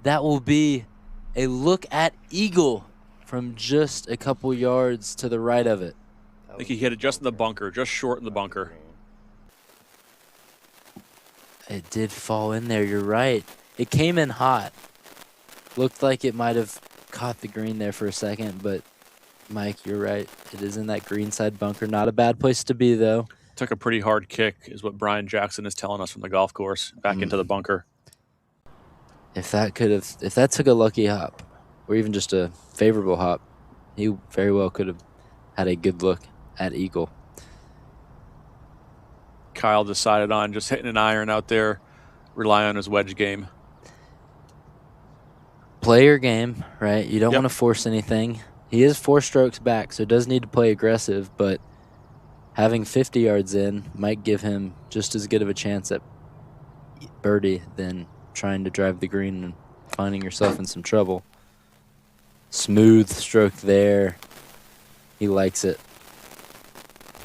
That will be a look at eagle from just a couple yards to the right of it. I think he hit it just in the bunker, just short in the bunker. It did fall in there, you're right. It came in hot. Looked like it might have caught the green there for a second, but Mike, you're right. It is in that green side bunker. Not a bad place to be, though. Took a pretty hard kick, is what Brian Jackson is telling us from the golf course, back into the bunker. If that took a lucky hop, or even just a favorable hop, he very well could have had a good look at eagle. Kyle decided on just hitting an iron out there, rely on his wedge game. Play your game, right? You don't want to force anything. He is 4 strokes back, so does need to play aggressive, but having 50 yards in might give him just as good of a chance at birdie than trying to drive the green and finding yourself in some trouble. Smooth stroke there. He likes it.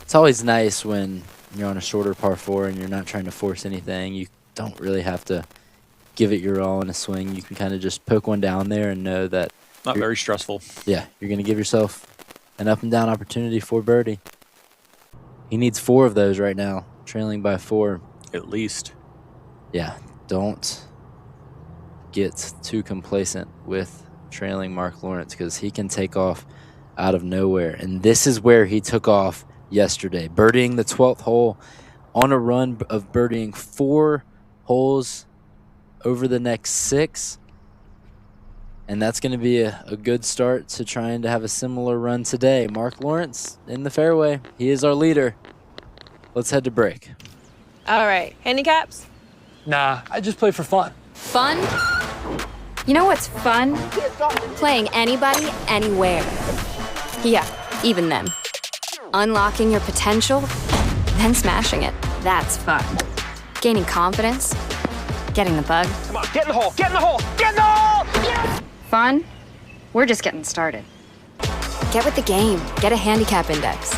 It's always nice when you're on a shorter par 4 and you're not trying to force anything. You don't really have to give it your all in a swing. You can kind of just poke one down there and know that not very stressful. Yeah, you're going to give yourself an up and down opportunity for birdie. He needs 4 of those right now, trailing by 4. At least. Yeah, don't get too complacent with trailing Mark Lawrence because he can take off out of nowhere. And this is where he took off yesterday, birdieing the 12th hole on a run of birdieing 4 holes over the next 6. And that's going to be a good start to trying to have a similar run today. Mark Lawrence in the fairway. He is our leader. Let's head to break. All right, handicaps? Nah, I just play for fun. Fun? You know what's fun? Playing anybody, anywhere. Yeah, even them. Unlocking your potential, then smashing it. That's fun. Gaining confidence, getting the bug. Come on, get in the hole, get in the hole, get in the hole! Yes! Fun? We're just getting started. Get with the game. Get a handicap index.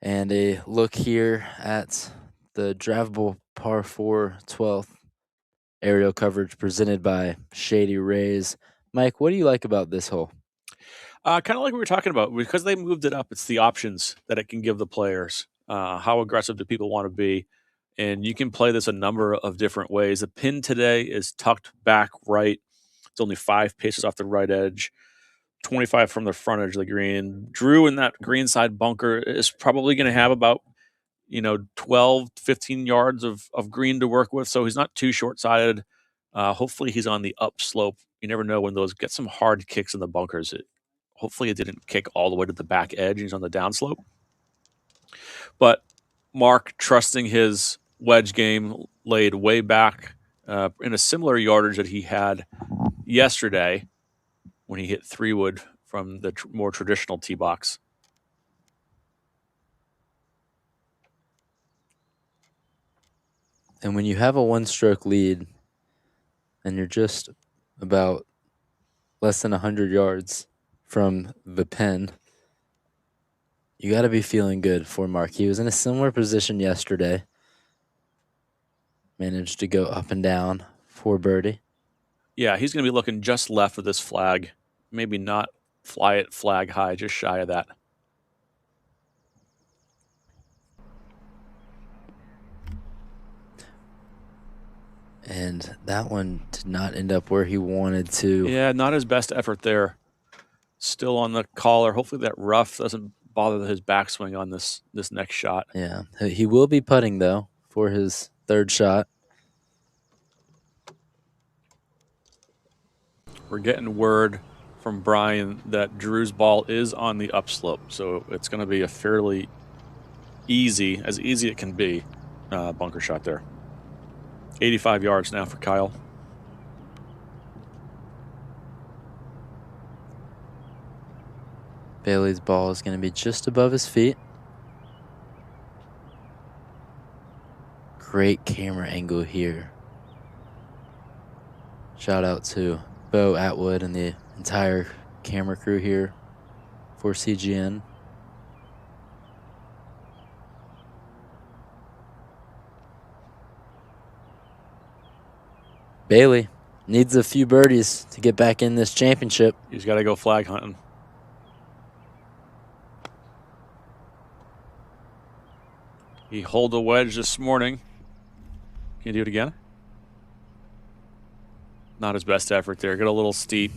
And a look here at the drivable par 4 12th aerial coverage presented by Shady Rays. Mike, what do you like about this hole? Kind of like we were talking about. Because they moved it up, it's the options that it can give the players. How aggressive do people want to be? And you can play this a number of different ways. The pin today is tucked back right. It's only 5 paces off the right edge, 25 from the front edge of the green. Drew in that green side bunker is probably going to have about 12, 15 yards of green to work with. So he's not too short-sided. Hopefully he's on the upslope. You never know when those get some hard kicks in the bunkers. Hopefully it didn't kick all the way to the back edge. He's on the downslope. But Mark, trusting his wedge game, laid way back in a similar yardage that he had yesterday when he hit 3-wood from the more traditional tee box. And when you have a 1-stroke lead and you're just about less than 100 yards from the pin. You got to be feeling good for Mark. He was in a similar position yesterday. Managed to go up and down for birdie. Yeah, he's going to be looking just left of this flag. Maybe not fly it flag high, just shy of that. And that one did not end up where he wanted to. Yeah, not his best effort there. Still on the collar. Hopefully that rough doesn't bother his backswing on this next shot. Yeah, he will be putting, though, for his third shot. We're getting word from Brian that Drew's ball is on the upslope, so it's going to be a fairly easy, as easy it can be, bunker shot there. 85 yards now for Kyle. Bailey's ball is going to be just above his feet. Great camera angle here. Shout out to Bo Atwood and the entire camera crew here for CGN. Bailey needs a few birdies to get back in this championship. He's got to go flag hunting. He holed a wedge this morning. Can you do it again? Not his best effort there. Got a little steep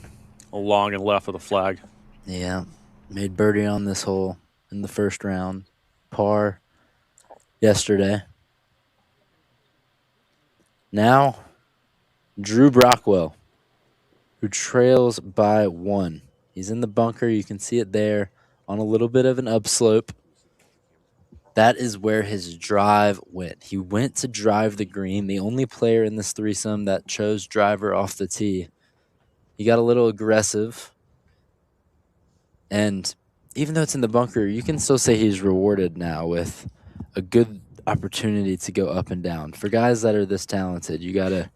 along and left of the flag. Yeah, made birdie on this hole in the first round. Par yesterday. Now, Drew Brockwell, who trails by 1. He's in the bunker. You can see it there on a little bit of an upslope. That is where his drive went. He went to drive the green, the only player in this threesome that chose driver off the tee. He got a little aggressive. And even though it's in the bunker, you can still say he's rewarded now with a good opportunity to go up and down. For guys that are this talented, you gotta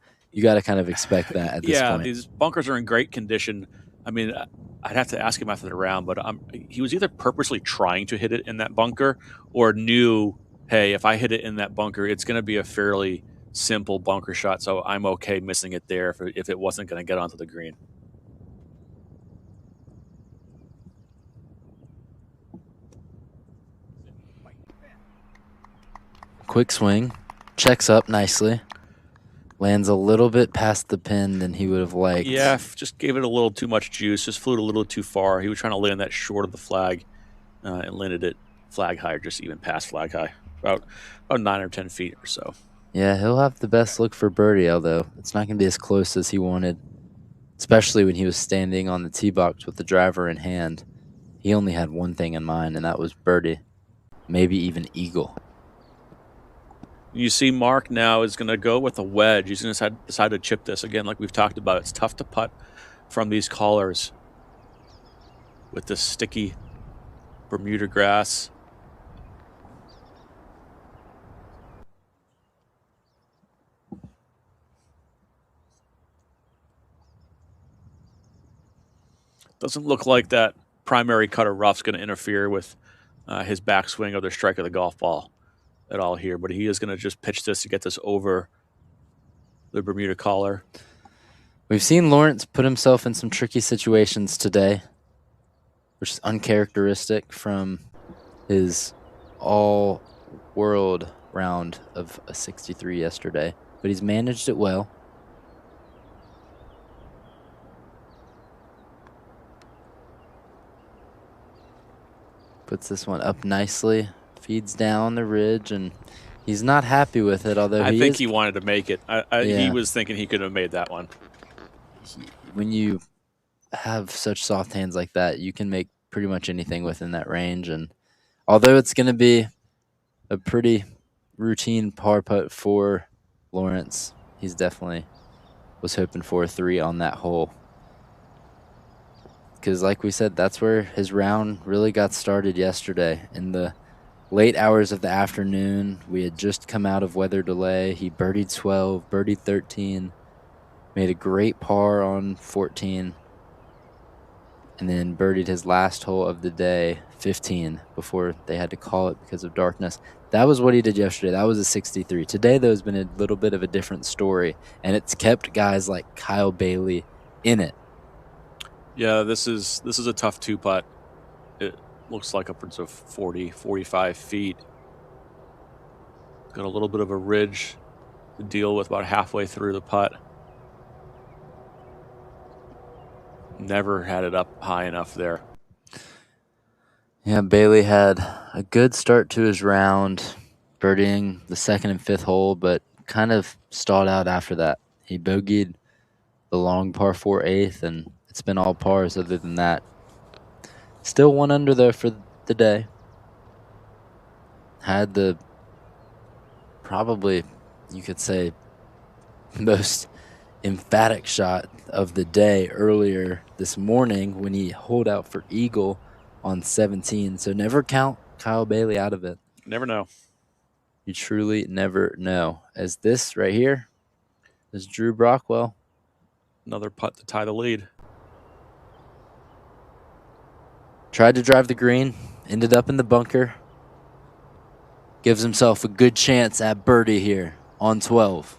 kind of expect that at this point. Yeah, these bunkers are in great condition. I mean, I'd have to ask him after the round, but he was either purposely trying to hit it in that bunker or knew, hey, if I hit it in that bunker, it's going to be a fairly simple bunker shot, so I'm okay missing it there if it wasn't going to get onto the green. Quick swing, checks up nicely. Lands a little bit past the pin than he would have liked. Yeah, just gave it a little too much juice. Just flew it a little too far. He was trying to land that short of the flag and landed it flag high, or just even past flag high, about 9 or 10 feet or so. Yeah, he'll have the best look for birdie, although it's not going to be as close as he wanted, especially when he was standing on the tee box with the driver in hand. He only had one thing in mind, and that was birdie, maybe even eagle. You see Mark now is going to go with a wedge. He's going to decide to chip this. Again, like we've talked about, it's tough to putt from these collars with this sticky Bermuda grass. Doesn't look like that primary cutter rough's going to interfere with his backswing or the strike of the golf ball at all here, but he is going to just pitch this to get this over the Bermuda collar. We've seen Lawrence put himself in some tricky situations today, which is uncharacteristic from his all-world round of a 63 yesterday, but he's managed it well. Puts this one up nicely. Feeds down the ridge, and he's not happy with it, although I think he wanted to make it. Yeah. He was thinking he could have made that one. When you have such soft hands like that, you can make pretty much anything within that range. And although it's going to be a pretty routine par putt for Lawrence, he's definitely was hoping for a 3 on that hole. Because like we said, that's where his round really got started yesterday. In the late hours of the afternoon, we had just come out of weather delay. He birdied 12, birdied 13, made a great par on 14. and then birdied his last hole of the day, 15, before they had to call it because of darkness. That was what he did yesterday. That was a 63. Today, though, has been a little bit of a different story, and it's kept guys like Kyle Bailey in it. Yeah, this is a tough two-putt. It looks like upwards of 40, 45 feet. Got a little bit of a ridge to deal with about halfway through the putt. Never had it up high enough there. Yeah, Bailey had a good start to his round, birdieing the 2nd and 5th hole, but kind of stalled out after that. He bogeyed the long par 4 8th, and it's been all pars other than that. Still 1 under though for the day. Had the, probably, you could say, most emphatic shot of the day earlier this morning when he holed out for eagle on 17. So never count Kyle Bailey out of it. Never know. You truly never know. As this right here is Drew Brockwell. Another putt to tie the lead. Tried to drive the green, ended up in the bunker. Gives himself a good chance at birdie here on 12.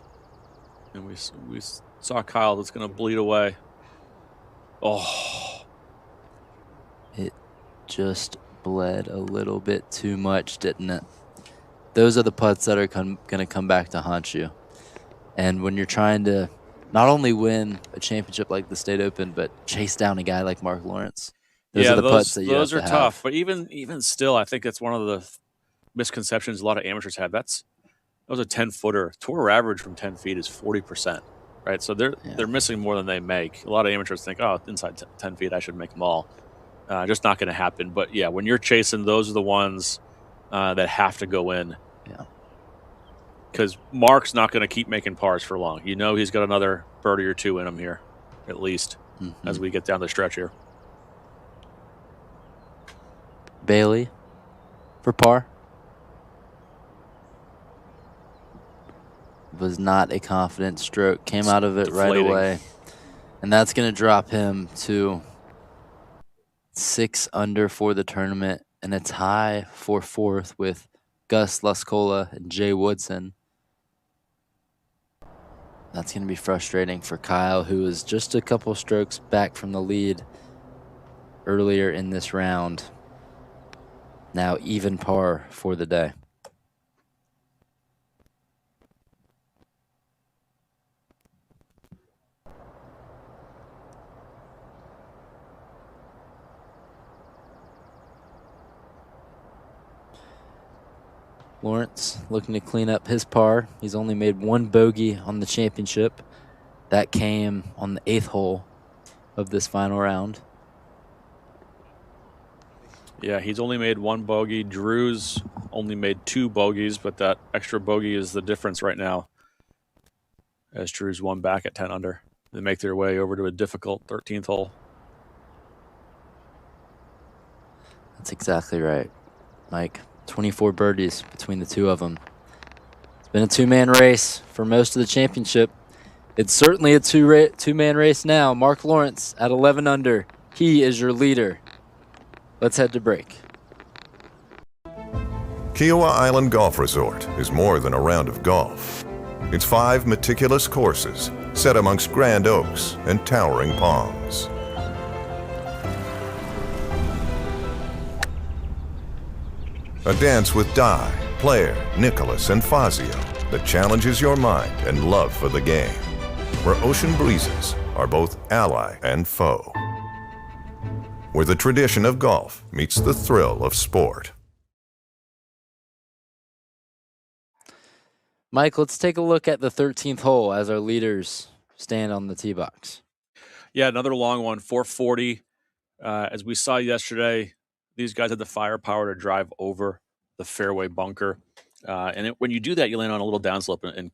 And we saw Kyle that's going to bleed away. Oh. It just bled a little bit too much, didn't it? Those are the putts that are going to come back to haunt you. And when you're trying to not only win a championship like the State Open, but chase down a guy like Mark Lawrence. Those are the putts that you have to have. Those are tough. But even still, I think that's one of the misconceptions a lot of amateurs have. That was a 10-footer. Tour average from 10 feet is 40%, right? So they're missing more than they make. A lot of amateurs think, oh, inside 10 feet, I should make them all. Just not going to happen. But, yeah, when you're chasing, those are the ones that have to go in. Yeah. Because Mark's not going to keep making pars for long. You know he's got another birdie or two in him here, at least, as we get down the stretch here. Bailey for par. Was not a confident stroke. Came out of it right away. And that's going to drop him to 6 under for the tournament and a tie for 4th with Gus Lascola and Jay Woodson. That's going to be frustrating for Kyle, who is just a couple strokes back from the lead earlier in this round. Now even par for the day. Lawrence looking to clean up his par. He's only made 1 bogey on the championship. That came on the 8th hole of this final round. Yeah, he's only made 1 bogey. Drew's only made 2 bogeys, but that extra bogey is the difference right now, as Drew's 1 back at 10 under. They make their way over to a difficult 13th hole. That's exactly right, Mike. 24 birdies between the two of them. It's been a 2-man race for most of the championship. It's certainly a two-man race now. Mark Lawrence at 11 under. He is your leader. Let's head to break. Kiowa Island Golf Resort is more than a round of golf. It's 5 meticulous courses set amongst grand oaks and towering palms. A dance with Di, Player, Nicholas, and Fazio that challenges your mind and love for the game, where ocean breezes are both ally and foe, where the tradition of golf meets the thrill of sport. Mike, let's take a look at the 13th hole as our leaders stand on the tee box. Yeah, another long one, 440. As we saw yesterday, these guys had the firepower to drive over the fairway bunker. When you do that, you land on a little downslope and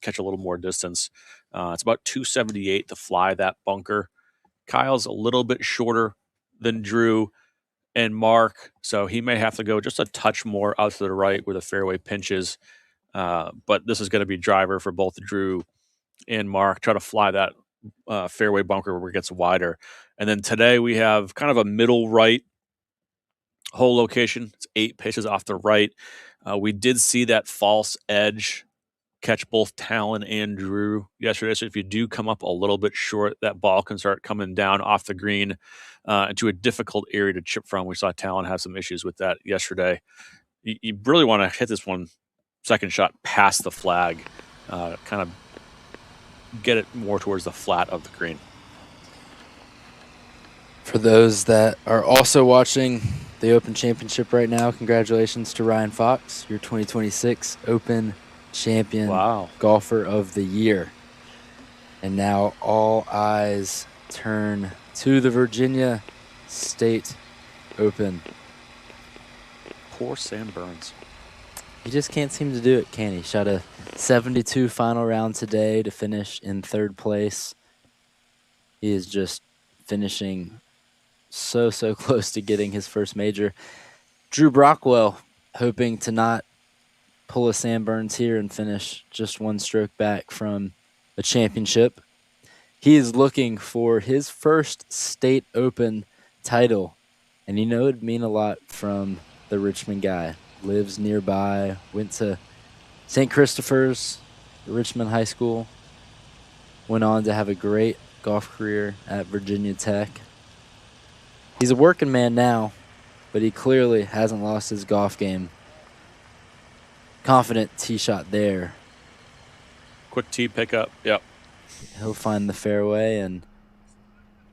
catch a little more distance. It's about 278 to fly that bunker. Kyle's a little bit shorter than Drew and Mark, so he may have to go just a touch more out to the right where the fairway pinches. But this is going to be driver for both Drew and Mark. Try to fly that fairway bunker where it gets wider. And then today we have kind of a middle right hole location. It's 8 pitches off the right. We did see that false edge catch both Talon and Drew yesterday. So if you do come up a little bit short, that ball can start coming down off the green into a difficult area to chip from. We saw Talon have some issues with that yesterday. You really want to hit this one second shot past the flag, kind of get it more towards the flat of the green. For those that are also watching the Open Championship right now, congratulations to Ryan Fox, your 2026 Open Champion Golfer of the Year. And now all eyes turn to the Virginia State Open. Poor Sam Burns. He just can't seem to do it, can he? Shot a 72 final round today to finish in 3rd place. He is just finishing so close to getting his first major. Drew Brockwell hoping to not pull a Sam Burns here and finish just 1 stroke back from a championship. He is looking for his first state open title, and you know it'd mean a lot from the Richmond guy. Lives nearby, went to St. Christopher's, Richmond High School, went on to have a great golf career at Virginia Tech. He's a working man now, but he clearly hasn't lost his golf game. Confident tee shot there. Quick tee pickup, yep. He'll find the fairway, and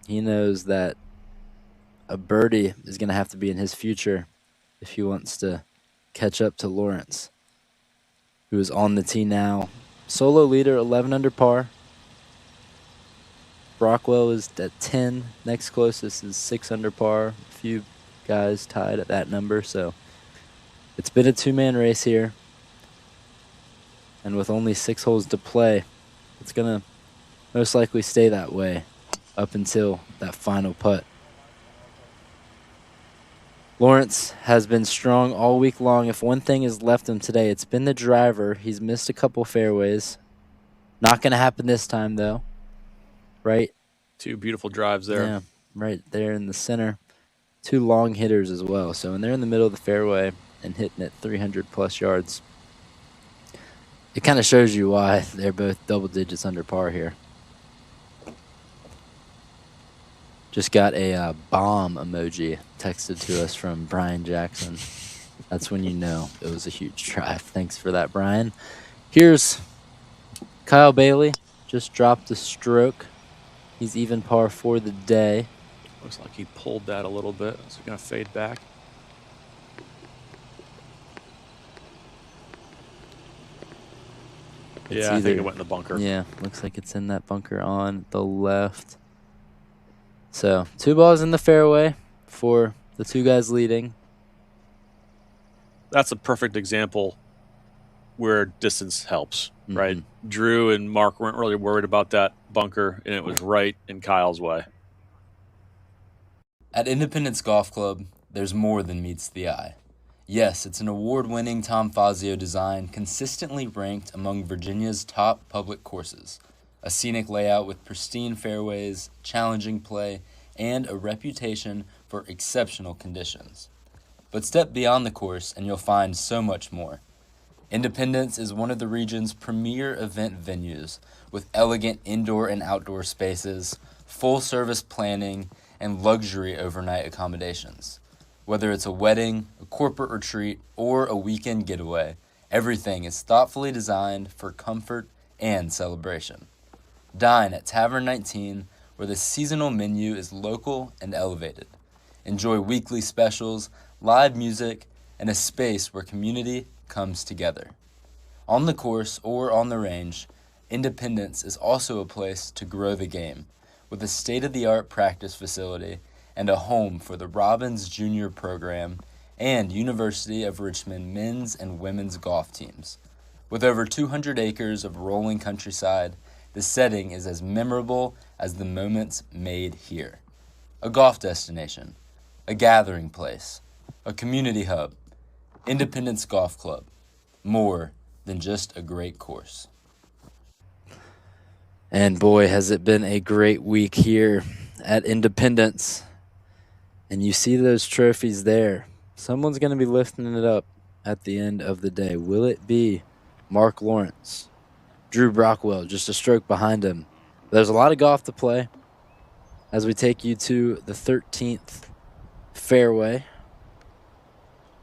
he knows that a birdie is going to have to be in his future if he wants to catch up to Lawrence, who is on the tee now. Solo leader, 11 under par. Brockwell is at 10. Next closest is 6 under par. A few guys tied at that number, so it's been a 2-man race here. And with only 6 holes to play, it's going to most likely stay that way up until that final putt. Lawrence has been strong all week long. If one thing has left him today, it's been the driver. He's missed a couple fairways. Not going to happen this time, though. Right? 2 beautiful drives there. Yeah, right there in the center. 2 long hitters as well. So when they're in the middle of the fairway and hitting it 300-plus yards, it kind of shows you why they're both double digits under par here. Just got a bomb emoji texted to us from Brian Jackson. That's when you know it was a huge drive. Thanks for that, Brian. Here's Kyle Bailey. Just dropped a stroke. He's even par for the day. Looks like he pulled that a little bit. Is it going to fade back? Yeah, I think it went in the bunker. Yeah, looks like it's in that bunker on the left. So 2 balls in the fairway for the 2 guys leading. That's a perfect example where distance helps, right? Drew and Mark weren't really worried about that bunker, and it was right in Kyle's way. At Independence Golf Club, there's more than meets the eye. Yes, it's an award-winning Tom Fazio design consistently ranked among Virginia's top public courses. A scenic layout with pristine fairways, challenging play, and a reputation for exceptional conditions. But step beyond the course and you'll find so much more. Independence is one of the region's premier event venues with elegant indoor and outdoor spaces, full-service planning, and luxury overnight accommodations. Whether it's a wedding, a corporate retreat, or a weekend getaway, everything is thoughtfully designed for comfort and celebration. Dine at Tavern 19, where the seasonal menu is local and elevated. Enjoy weekly specials, live music, and a space where community comes together. On the course or on the range, Independence is also a place to grow the game, with a state-of-the-art practice facility and a home for the Robbins Junior program and University of Richmond men's and women's golf teams. With over 200 acres of rolling countryside, the setting is as memorable as the moments made here. A golf destination, a gathering place, a community hub, Independence Golf Club, more than just a great course. And boy, has it been a great week here at Independence. And you see those trophies there. Someone's going to be lifting it up at the end of the day. Will it be Mark Lawrence? Drew Brockwell, just a stroke behind him. There's a lot of golf to play as we take you to the 13th fairway.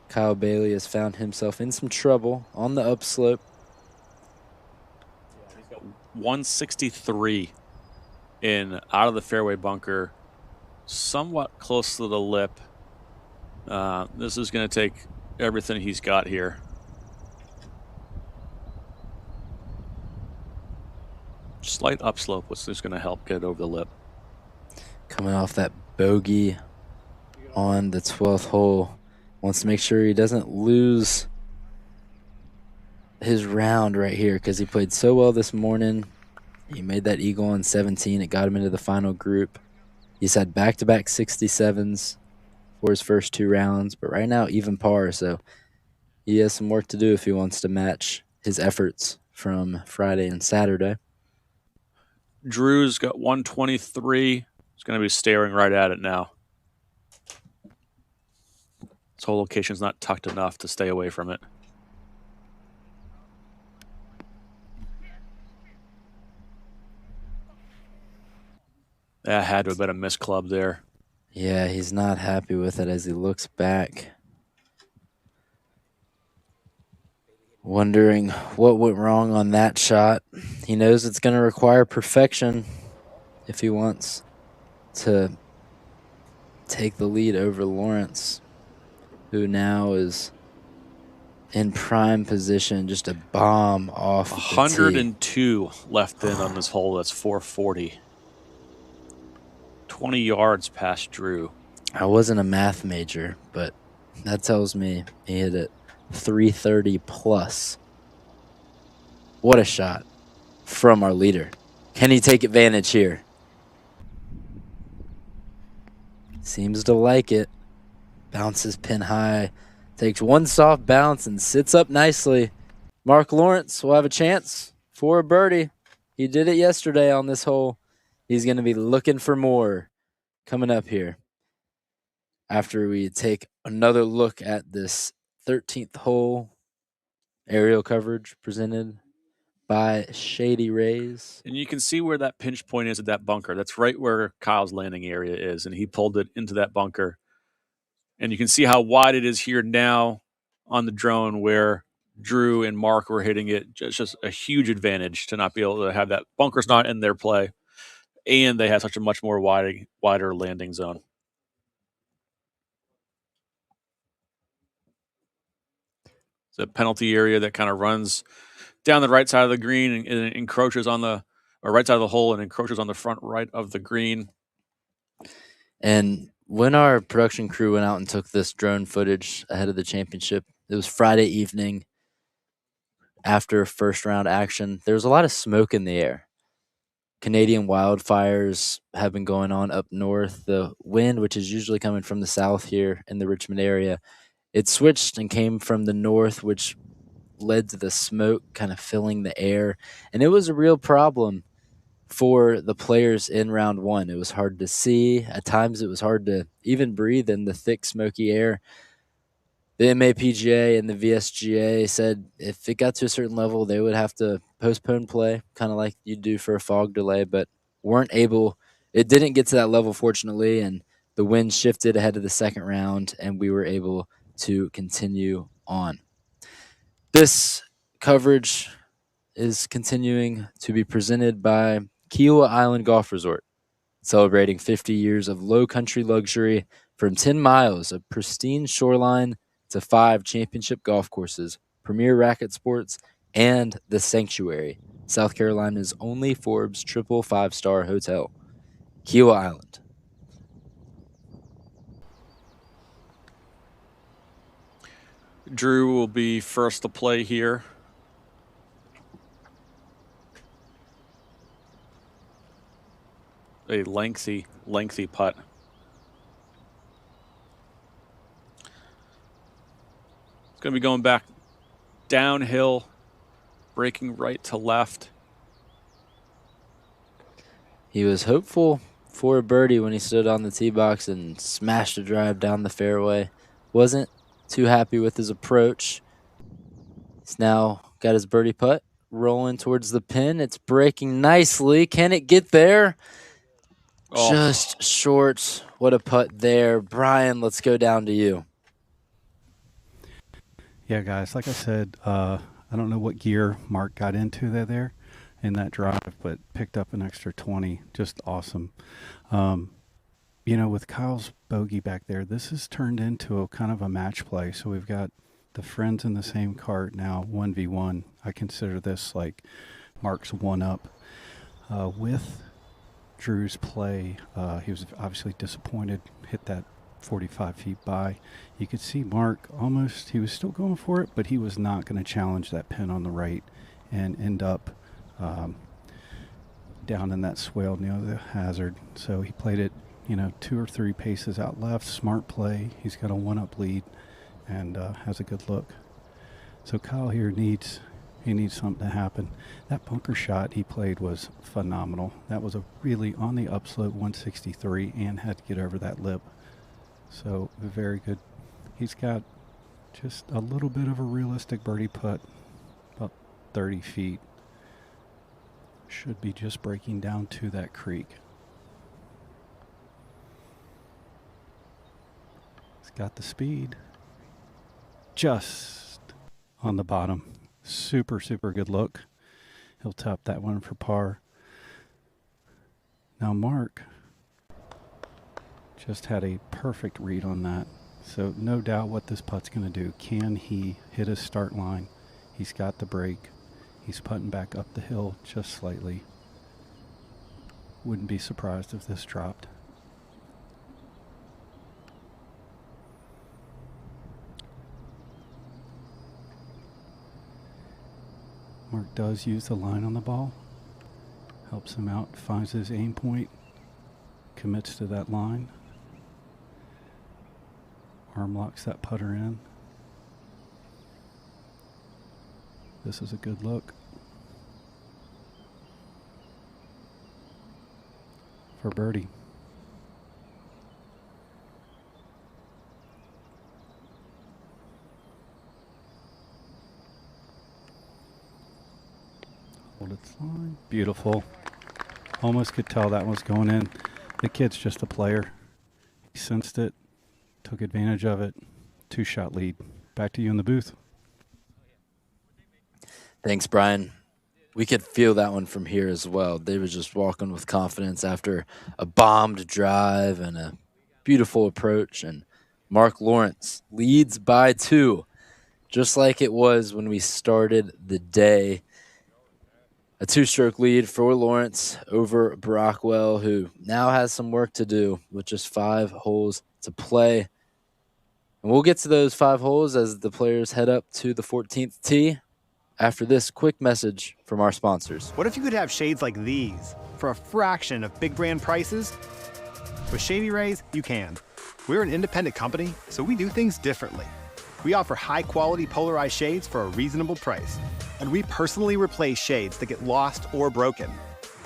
Kyle Bailey has found himself in some trouble on the upslope. 163 in out of the fairway bunker, somewhat close to the lip. This is going to take everything he's got here. Slight upslope, which is going to help get over the lip. Coming off that bogey on the 12th hole. Wants to make sure he doesn't lose his round right here because he played so well this morning. He made that eagle on 17. It got him into the final group. He's had back-to-back 67s for his first 2 rounds, but right now even par, so he has some work to do if he wants to match his efforts from Friday and Saturday. Drew's got 123. He's going to be staring right at it now. This whole location's not tucked enough to stay away from it. That had to have been a missed club there. Yeah, he's not happy with it as he looks back, wondering what went wrong on that shot. He knows it's going to require perfection if he wants to take the lead over Lawrence, who now is in prime position, just a bomb off the tee. 102 left in on this hole. That's 440. 20 yards past Drew. I wasn't a math major, but that tells me he hit it 330 plus. What a shot from our leader. Can he take advantage here? Seems to like it. Bounces pin high. Takes one soft bounce and sits up nicely. Mark Lawrence will have a chance for a birdie. He did it yesterday on this hole. He's going to be looking for more coming up here after we take another look at this 13th hole aerial coverage presented by Shady Rays. And you can see where that pinch point is at that bunker. That's right where Kyle's landing area is, and he pulled it into that bunker. And you can see how wide it is here now on the drone where Drew and Mark were hitting it. Just a huge advantage to not be able to have that. Bunker's not in their play, and they have such a much more wider landing zone. It's a penalty area that kind of runs down the right side of the green and encroaches on the right side of the hole and encroaches on the front right of the green. And when our production crew went out and took this drone footage ahead of the championship, it was Friday evening after first round action. There was a lot of smoke in the air. Canadian wildfires have been going on up north. The wind, which is usually coming from the south here in the Richmond area, it switched and came from the north, which led to the smoke kind of filling the air. And it was a real problem for the players in round one. It was hard to see. At times it was hard to even breathe in the thick, smoky air. The MAPGA and the VSGA said if it got to a certain level, they would have to postpone play, kind of like you do for a fog delay, but weren't able. It didn't get to that level, fortunately, and the wind shifted ahead of the second round, and we were able to continue on. This coverage is continuing to be presented by Kiowa Island Golf Resort, celebrating 50 years of low country luxury from 10 miles of pristine shoreline to 5 championship golf courses, premier racket sports, and the Sanctuary, South Carolina's only Forbes triple 5-star hotel. Kiowa Island. Drew will be first to play here. A lengthy putt. It's going to be going back downhill, breaking right to left. He was hopeful for a birdie when he stood on the tee box and smashed a drive down the fairway. Wasn't too happy with his approach. He's now got his birdie putt rolling towards the pin. It's breaking nicely. Can it get there? Oh. Just short. What a putt there. Brian, let's go down to you. Yeah, guys, like I said, I don't know what gear Mark got into there in that drive, but picked up an extra 20. Just awesome. You know, with Kyle's bogey back there, this has turned into a kind of a match play. So we've got the friends in the same cart now, 1v1. I consider this like Mark's one up. With Drew's play, he was obviously disappointed, hit that 45 feet by. You could see Mark almost, he was still going for it, but he was not going to challenge that pin on the right and end up down in that swale near the hazard. So he played it, you know, 2 or 3 paces out left. Smart play. He's got a 1-up lead and has a good look. So Kyle here needs something to happen. That bunker shot he played was phenomenal. That was a really on the upslope 163 and had to get over that lip. So very good. He's got just a little bit of a realistic birdie putt, about 30 feet. Should be just breaking down to that creek. He's got the speed. Just on the bottom. Super, super good look. He'll top that one for par. Now Mark just had a perfect read on that. So no doubt what this putt's going to do. Can he hit his start line? He's got the break. He's putting back up the hill just slightly. Wouldn't be surprised if this dropped. Mark does use the line on the ball. Helps him out, finds his aim point, commits to that line. Arm locks that putter in. This is a good look. For birdie. Hold its line. Beautiful. Almost could tell that was going in. The kid's just a player. He sensed it, took advantage of it. 2-shot lead. Back to you in the booth. Thanks, Brian. We could feel that one from here as well. They were just walking with confidence after a bombed drive and a beautiful approach. And Mark Lawrence leads by 2, just like it was when we started the day. A 2-stroke lead for Lawrence over Brockwell, who now has some work to do with just 5 holes to play. And we'll get to those 5 holes as the players head up to the 14th tee after this quick message from our sponsors. What if you could have shades like these for a fraction of big brand prices? With Shady Rays, you can. We're an independent company, so we do things differently. We offer high-quality polarized shades for a reasonable price. And we personally replace shades that get lost or broken.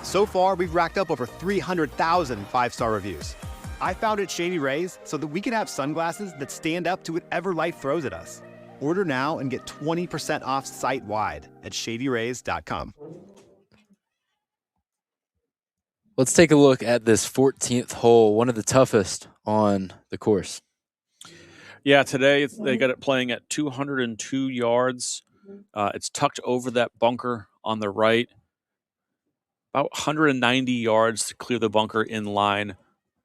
So far, we've racked up over 300,000 5-star reviews. I founded Shady Rays so that we can have sunglasses that stand up to whatever life throws at us. Order now and get 20% off site-wide at shadyrays.com. Let's take a look at this 14th hole, one of the toughest on the course. Yeah, today they got it playing at 202 yards. It's tucked over that bunker on the right. About 190 yards to clear the bunker in line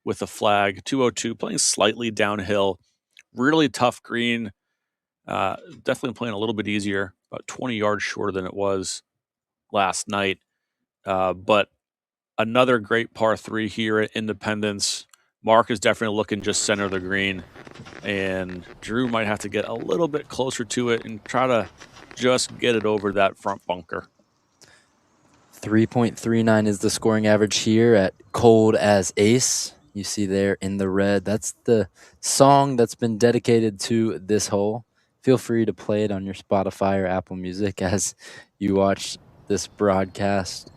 with the flag. 202, playing slightly downhill. Really tough green. Definitely playing a little bit easier, about 20 yards shorter than it was last night. But another great par 3 here at Independence. Mark is definitely looking just center of the green, and Drew might have to get a little bit closer to it and try to just get it over that front bunker. 3.39 is the scoring average here at Cold as Ace. You see there in the red. That's the song that's been dedicated to this hole. Feel free to play it on your Spotify or Apple Music as you watch this broadcast.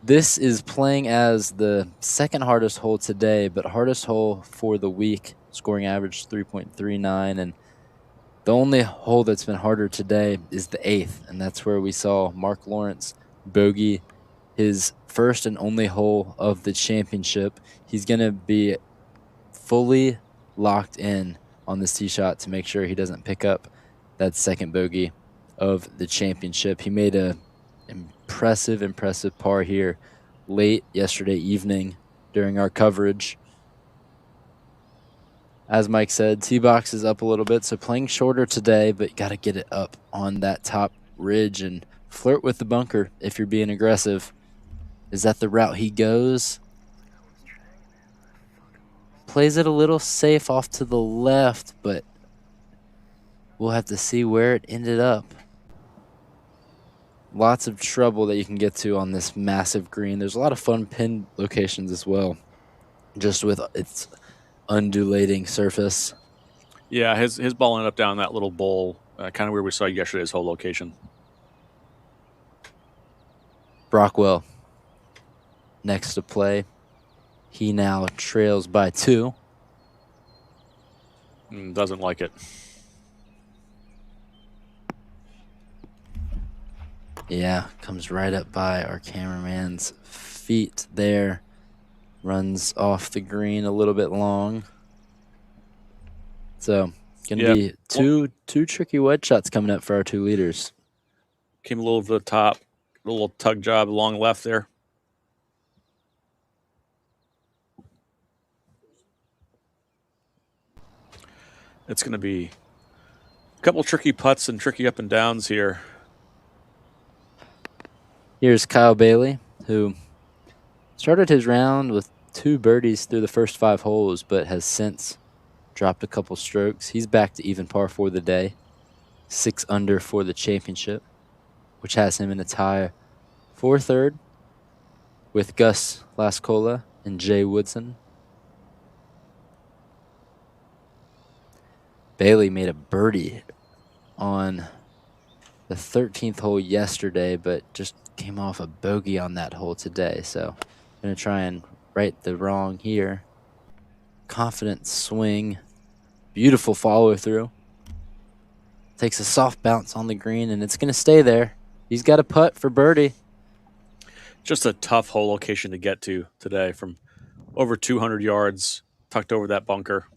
This is playing as the second hardest hole today, but hardest hole for the week, scoring average 3.39. And the only hole that's been harder today is the 8th, and that's where we saw Mark Lawrence bogey his first and only hole of the championship. He's going to be fully locked in on this tee shot to make sure he doesn't pick up that second bogey of the championship. He made a impressive par here late yesterday evening during our coverage. As Mike said, tee box is up a little bit, so playing shorter today, but got to get it up on that top ridge and flirt with the bunker if you're being aggressive. Is that the route he goes? Plays it a little safe off to the left, but we'll have to see where it ended up. Lots of trouble that you can get to on this massive green. There's a lot of fun pin locations as well, just with its undulating surface. Yeah, his ball ended up down that little bowl, kind of where we saw yesterday's hole location. Brockwell next to play. He now trails by 2. Doesn't like it. Yeah, comes right up by our cameraman's feet there. Runs off the green a little bit long. So, gonna be two tricky wedge shots coming up for our 2 leaders. Came a little over the top, a little tug job along left there. It's going to be a couple tricky putts and tricky up and downs here. Here's Kyle Bailey, who started his round with 2 birdies through the first 5 holes, but has since dropped a couple strokes. He's back to even par for the day. 6 under for the championship, which has him in a tie for 3rd with Gus Lascola and Jay Woodson. Bailey made a birdie on the 13th hole yesterday, but just came off a bogey on that hole today. So I'm going to try and right the wrong here. Confident swing. Beautiful follow through. Takes a soft bounce on the green, and it's going to stay there. He's got a putt for birdie. Just a tough hole location to get to today from over 200 yards, tucked over that bunker.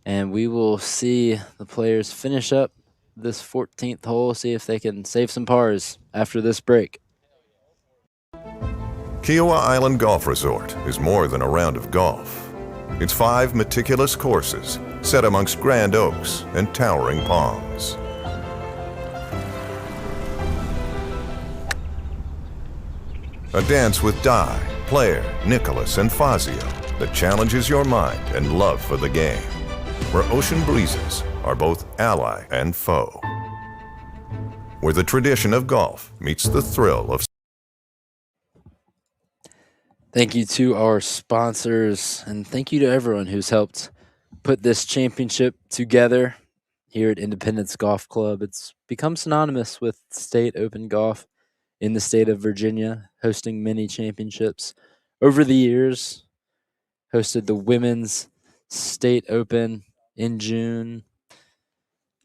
And we will see the players finish up this 14th hole, see if they can save some pars after this break. Kiowa Island Golf Resort is more than a round of golf. It's 5 meticulous courses set amongst grand oaks and towering palms. A dance with Di, Player, Nicholas, and Fazio that challenges your mind and love for the game, where ocean breezes are both ally and foe, where the tradition of golf meets the thrill of. Thank you to our sponsors, and thank you to everyone who's helped put this championship together here at Independence Golf Club. It's become synonymous with state open golf in the state of Virginia, hosting many championships over the years. Hosted the Women's State Open in June.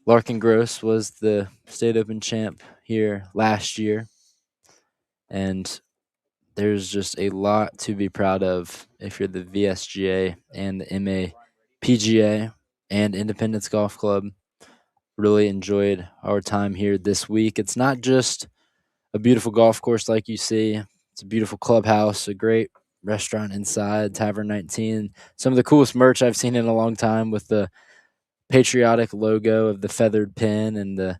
Larkin Gross was the State Open champ here last year. And there's just a lot to be proud of if you're the VSGA and the MAPGA and Independence Golf Club. Really enjoyed our time here this week. It's not just a beautiful golf course like you see. It's a beautiful clubhouse, a great restaurant inside, Tavern 19. Some of the coolest merch I've seen in a long time with the patriotic logo of the feathered pin and the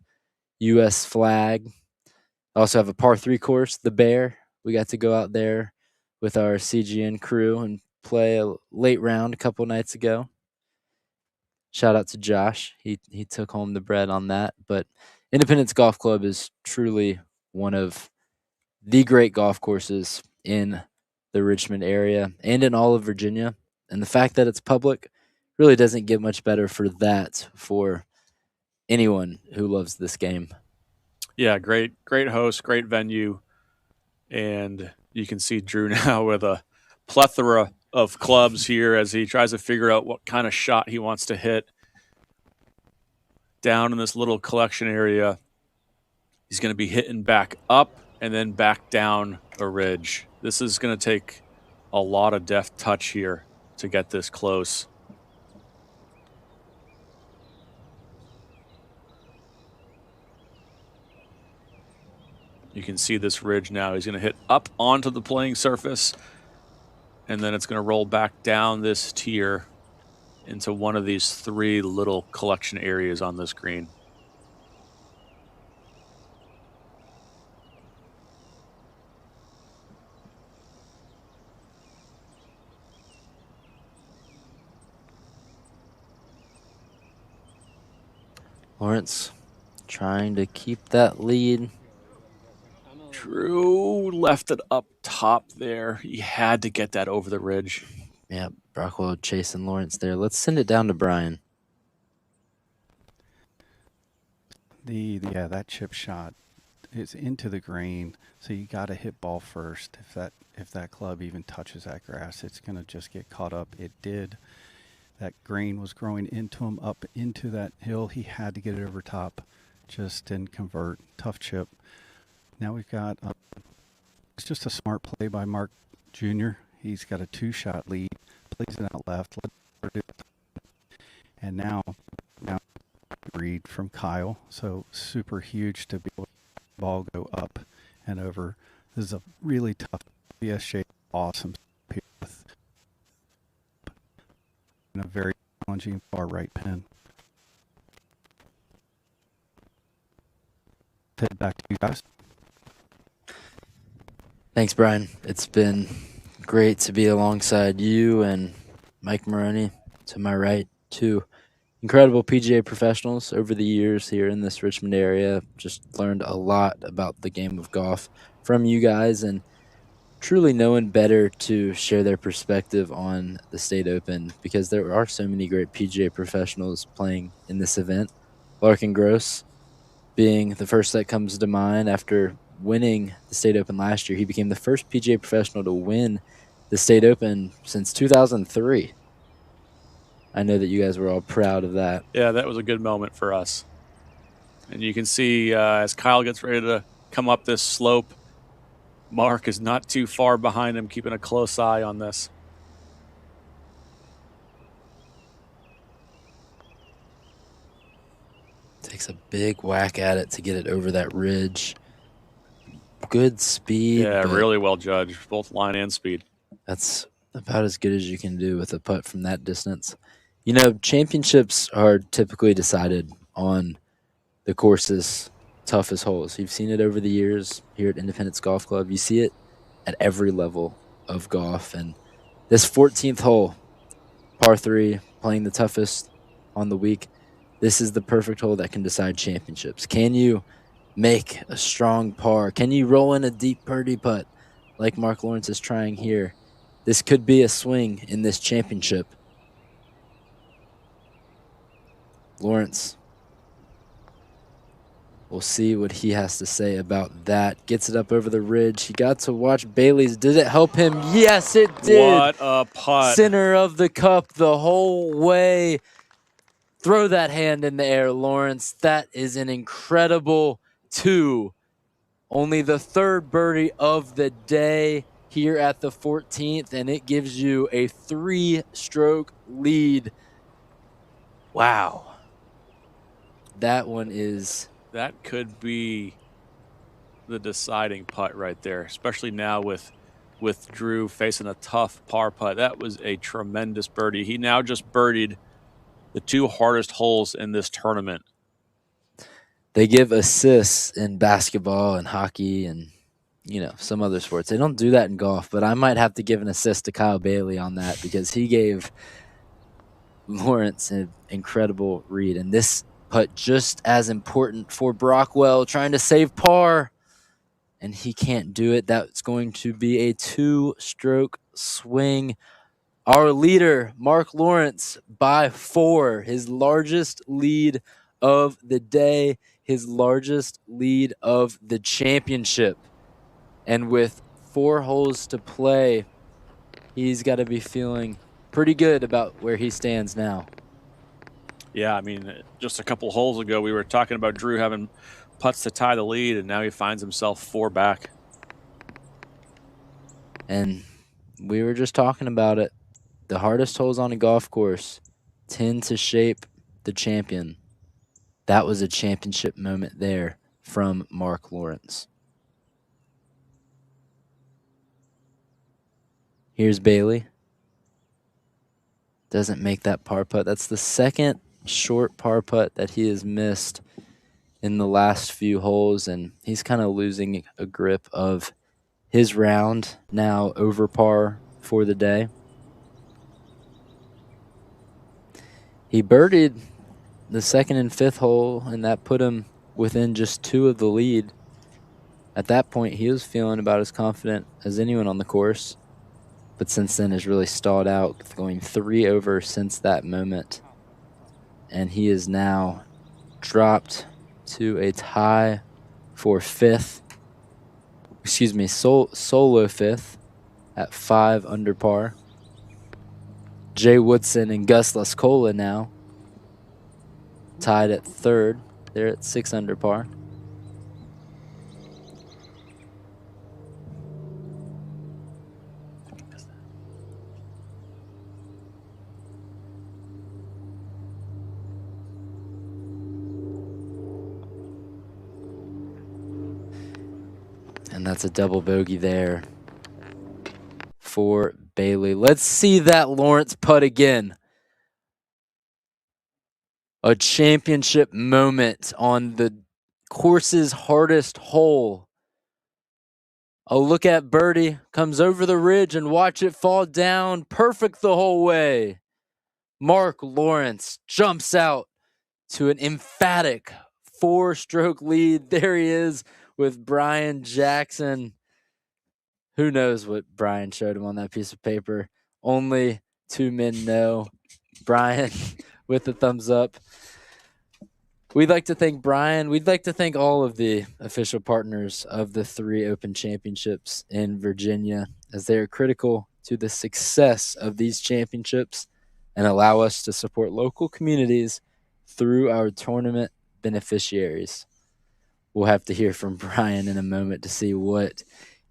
U.S. flag. I also have a par 3 course, the Bear. We got to go out there with our CGN crew and play a late round a couple nights ago. Shout out to Josh. He took home the bread on that. But Independence Golf Club is truly one of the great golf courses in the Richmond area and in all of Virginia. And the fact that it's public really doesn't get much better for that for anyone who loves this game. Yeah, great host, great venue. And you can see Drew now with a plethora of clubs here as he tries to figure out what kind of shot he wants to hit down in this little collection area. He's going to be hitting back up and then back down a ridge. This is going to take a lot of deft touch here to get this close. You can see this ridge now. He's going to hit up onto the playing surface, and then it's going to roll back down this tier into one of these 3 little collection areas on this green. Lawrence trying to keep that lead. Drew left it up top there. He had to get that over the ridge. Yeah, Brockwell chasing Lawrence there. Let's send it down to Brian. Yeah, that chip shot is into the green, so you got to hit ball first. If that club even touches that grass, it's going to just get caught up. It did. That green was growing into him up into that hill. He had to get it over top. Just didn't convert. Tough chip. Now we've got it's just a smart play by Mark Jr. He's got a 2-shot lead. Plays it out left. And now read from Kyle. So super huge to be able to let the ball go up and over. This is a really tough VSGA. Awesome with a very challenging far right pin. Head back to you guys. Thanks, Brian. It's been great to be alongside you and Mike Maroney to my right. 2 incredible PGA professionals over the years here in this Richmond area. Just learned a lot about the game of golf from you guys, and truly no one better to share their perspective on the State Open, because there are so many great PGA professionals playing in this event. Larkin Gross being the first that comes to mind. After winning the State Open last year, he became the first PGA professional to win the State Open since 2003. I know that you guys were all proud of that. Yeah, that was a good moment for us. And you can see as Kyle gets ready to come up this slope, Mark is not too far behind him, keeping a close eye on this. Takes a big whack at it to get it over that ridge. Good speed. Yeah, really well judged, both line and speed. That's about as good as you can do with a putt from that distance. You know, championships are typically decided on the course's toughest holes. You've seen it over the years here at Independence Golf Club. You see it at every level of golf. And this 14th hole, par 3, playing the toughest on the week, this is the perfect hole that can decide championships. Can you make a strong par? Can you roll in a deep birdie putt like Mark Lawrence is trying here? This could be a swing in this championship. Lawrence, we'll see what he has to say about that. Gets it up over the ridge. He got to watch Bailey's. Did it help him? Yes, it did. What a putt. Center of the cup the whole way. Throw that hand in the air, Lawrence. That is an incredible 2. Only the 3rd birdie of the day here at the 14th, and it gives you a 3-stroke lead. Wow. That one is... That could be the deciding putt right there, especially now with Drew facing a tough par putt. That was a tremendous birdie. He now just birdied the 2 hardest holes in this tournament. They give assists in basketball and hockey and, you know, some other sports. They don't do that in golf, but I might have to give an assist to Kyle Bailey on that because he gave Lawrence an incredible read. And this putt just as important for Brockwell, trying to save par, and he can't do it. That's going to be a 2-stroke swing. Our leader, Mark Lawrence, by 4, his largest lead of the day, his largest lead of the championship. And with 4 holes to play. He's got to be feeling pretty good about where he stands now. Yeah, I mean, just a couple holes ago, we were talking about Drew having putts to tie the lead, and now he finds himself 4 back. And we were just talking about it. The hardest holes on a golf course tend to shape the champion. That was a championship moment there from Mark Lawrence. Here's Bailey. Doesn't make that par putt. That's the second short par putt that he has missed in the last few holes, and he's kind of losing a grip of his round, now over par for the day. He birdied the 2nd and 5th hole, and that put him within just 2 of the lead. At that point, he was feeling about as confident as anyone on the course, but since then has really stalled out, going 3 over since that moment. And he is now dropped to a tie for 5th. Excuse me, solo 5th at 5 under par. Jay Woodson and Gus Lascola now tied at 3rd. They're at 6 under par. And that's a double bogey there for Bailey. Let's see that Lawrence putt again. A championship moment on the course's hardest hole. A look at birdie, comes over the ridge and watch it fall down. Perfect the whole way. Mark Lawrence jumps out to an emphatic 4-stroke lead. There he is with Brian Jackson. Who knows what Brian showed him on that piece of paper? Only 2 men know. Brian with the thumbs up. We'd like to thank Brian. We'd like to thank all of the official partners of the 3 Open Championships in Virginia, as they are critical to the success of these championships and allow us to support local communities through our tournament beneficiaries. We'll have to hear from Brian in a moment to see what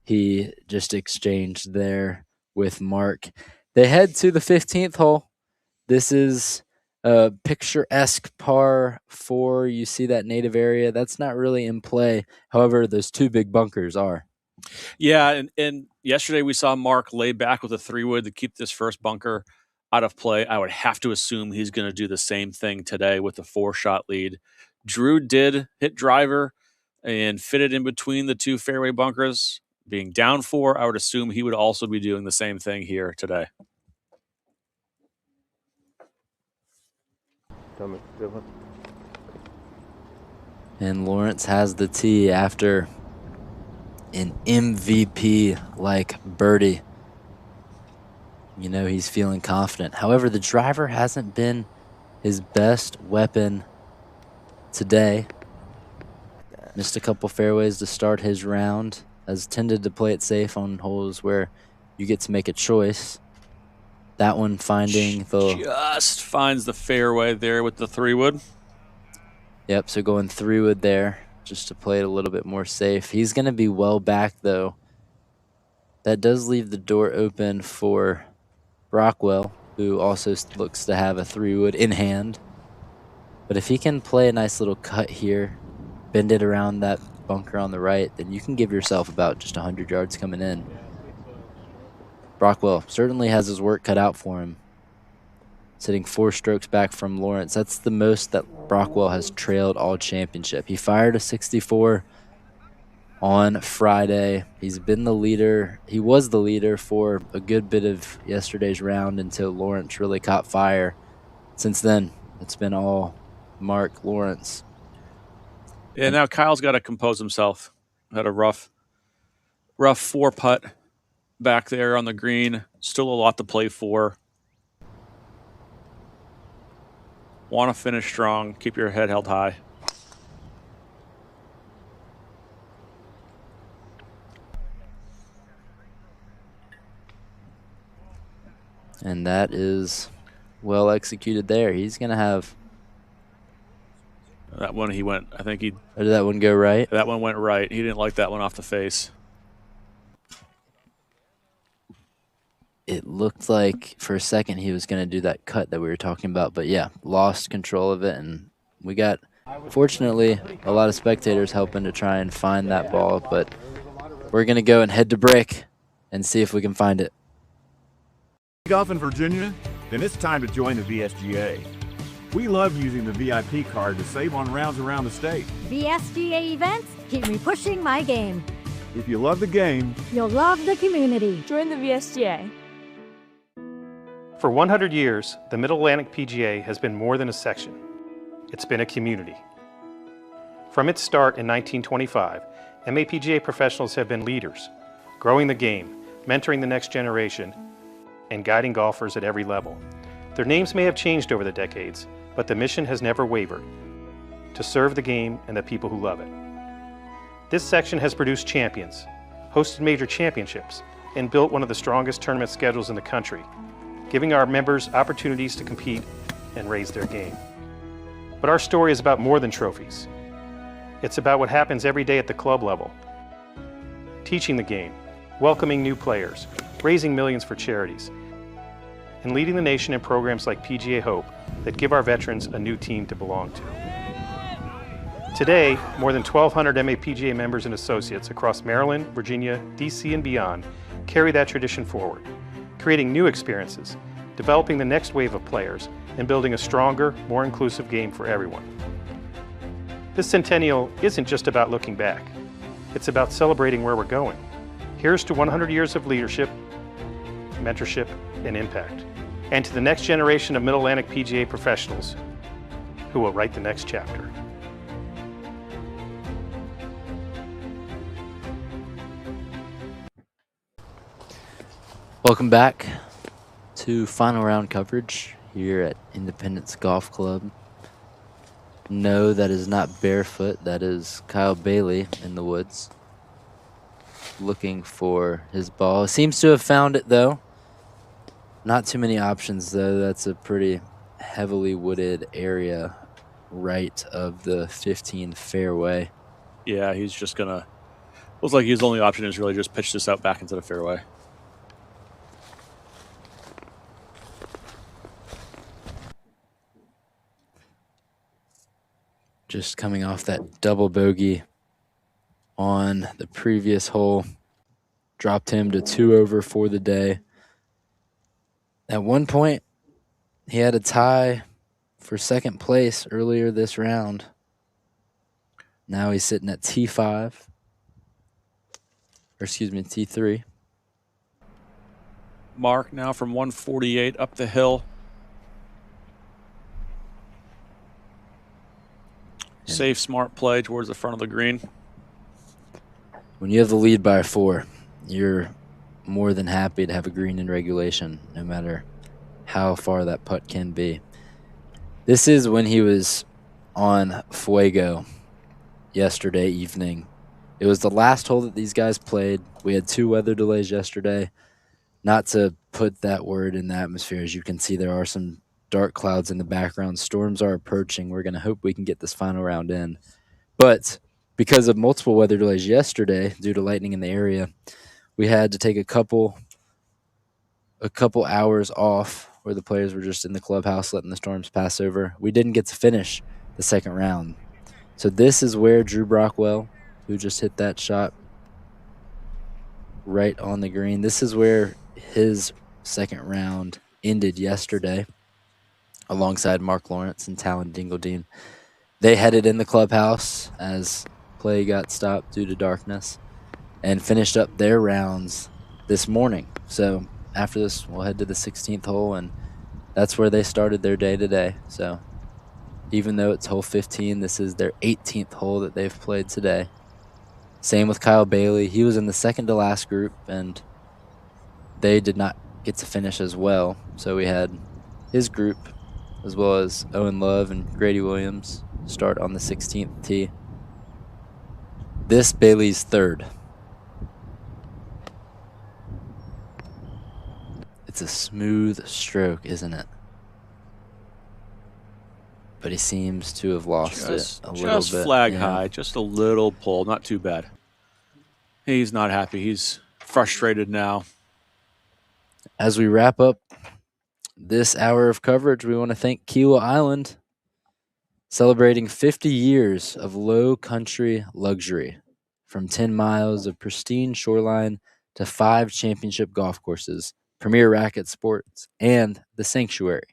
he just exchanged there with Mark. They head to the 15th hole. This is a picturesque par 4. You see that native area. That's not really in play. However, those 2 big bunkers are. Yeah, and yesterday we saw Mark lay back with a 3-wood to keep this first bunker out of play. I would have to assume he's going to do the same thing today with a 4-shot lead. Drew did hit driver and fit it in between the 2 fairway bunkers. Being down 4, I would assume he would also be doing the same thing here today. And Lawrence has the tee after an MVP-like birdie. You know he's feeling confident. However, the driver hasn't been his best weapon today. Missed a couple fairways to start his round. Has tended to play it safe on holes where you get to make a choice. That one finding the... Just finds the fairway there with the 3-wood. Yep, so going 3-wood there just to play it a little bit more safe. He's going to be well back, though. That does leave the door open for Brockwell, who also looks to have a 3-wood in hand. But if he can play a nice little cut here, bend it around that bunker on the right, then you can give yourself about just 100 yards coming in. Brockwell certainly has his work cut out for him. Sitting 4 strokes back from Lawrence. That's the most that Brockwell has trailed all championship. He fired a 64 on Friday. He's been the leader. He was the leader for a good bit of yesterday's round until Lawrence really caught fire. Since then, it's been all Mark Lawrence. Yeah, now Kyle's got to compose himself. Had a rough 4-putt back there on the green. Still a lot to play for. Want to finish strong. Keep your head held high. And that is well executed there. He's going to have... That one he went, I think he... Or did that one go right? That one went right. He didn't like that one off the face. It looked like for a second he was going to do that cut that we were talking about. But, yeah, lost control of it. And we got, fortunately, a lot of spectators helping to try and find that ball. But we're going to go and head to break and see if we can find it. Golf in Virginia? Then it's time to join the VSGA. We love using the VIP card to save on rounds around the state. VSGA events keep me pushing my game. If you love the game, You'll love the community. Join the VSGA. For 100 years, the Middle Atlantic PGA has been more than a section. It's been a community. From its start in 1925, MAPGA professionals have been leaders, growing the game, mentoring the next generation, and guiding golfers at every level. Their names may have changed over the decades, but the mission has never wavered: to serve the game and the people who love it. This section has produced champions, hosted major championships, and built one of the strongest tournament schedules in the country, giving our members opportunities to compete and raise their game. But our story is about more than trophies. It's about what happens every day at the club level. Teaching the game, welcoming new players, raising millions for charities, and leading the nation in programs like PGA Hope that give our veterans a new team to belong to. Today, more than 1,200 MAPGA members and associates across Maryland, Virginia, DC, and beyond carry that tradition forward, creating new experiences, developing the next wave of players, and building a stronger, more inclusive game for everyone. This centennial isn't just about looking back. It's about celebrating where we're going. Here's to 100 years of leadership, mentorship, and impact, and to the next generation of Middle Atlantic PGA professionals who will write the next chapter. Welcome back to final round coverage here at Independence Golf Club. No, that is not barefoot. That is Kyle Bailey in the woods looking for his ball. Seems to have found it, though. Not too many options, though. That's a pretty heavily wooded area right of the 15 fairway. Yeah, he's just going to... Looks like his only option is really just pitch this out back into the fairway. Just coming off that double bogey on the previous hole. Dropped him to 2 over for the day. At one point, he had a tie for second place earlier this round. Now he's sitting at T5. Or excuse me, T3. Mark now from 148 up the hill. Safe, smart play towards the front of the green. When you have the lead by 4, you're more than happy to have a green in regulation, no matter how far that putt can be. This is when he was on Fuego yesterday evening. It was the last hole that these guys played. We had 2 weather delays yesterday. Not to put that word in the atmosphere, as you can see, there are some dark clouds in the background. Storms are approaching. We're going to hope we can get this final round in. But because of multiple weather delays yesterday due to lightning in the area, we had to take a couple hours off where the players were just in the clubhouse letting the storms pass over. We didn't get to finish the second round. So this is where Drew Brockwell, who just hit that shot right on the green, this is where his second round ended yesterday alongside Mark Lawrence and Talon Dingledine. They headed in the clubhouse as play got stopped due to darkness and finished up their rounds this morning. So after this, we'll head to the 16th hole, and that's where they started their day today. So even though it's hole 15, this is their 18th hole that they've played today. Same with Kyle Bailey. He was in the second to last group, and they did not get to finish as well. So we had his group, as well as Owen Love and Grady Williams, start on the 16th tee. This Bailey's third. It's a smooth stroke, isn't it? But he seems to have lost it a little bit. Just flag yeah. high, just a little pull, not too bad. He's not happy. He's frustrated now. As we wrap up this hour of coverage, we want to thank Kiawah Island, celebrating 50 years of low country luxury. From 10 miles of pristine shoreline to 5 championship golf courses, premier racket sports, and the Sanctuary,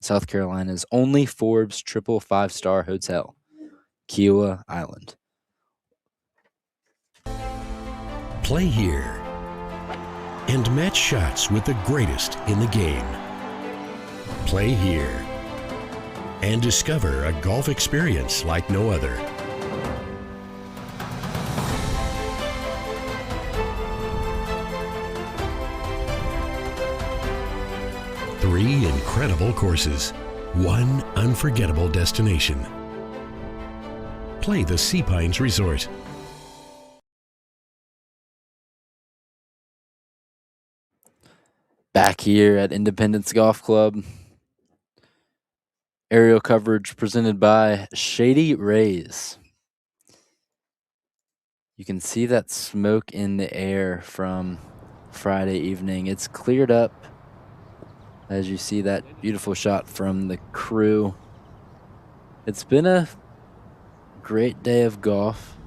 South Carolina's only Forbes triple 5-star hotel, Kiawah Island. Play here and match shots with the greatest in the game. Play here and discover a golf experience like no other. Three incredible courses, one unforgettable destination. Play the Sea Pines Resort. Back here at Independence Golf Club, aerial coverage presented by Shady Rays. You can see that smoke in the air from Friday evening. It's cleared up as you see that beautiful shot from the crew. It's been a great day of golf.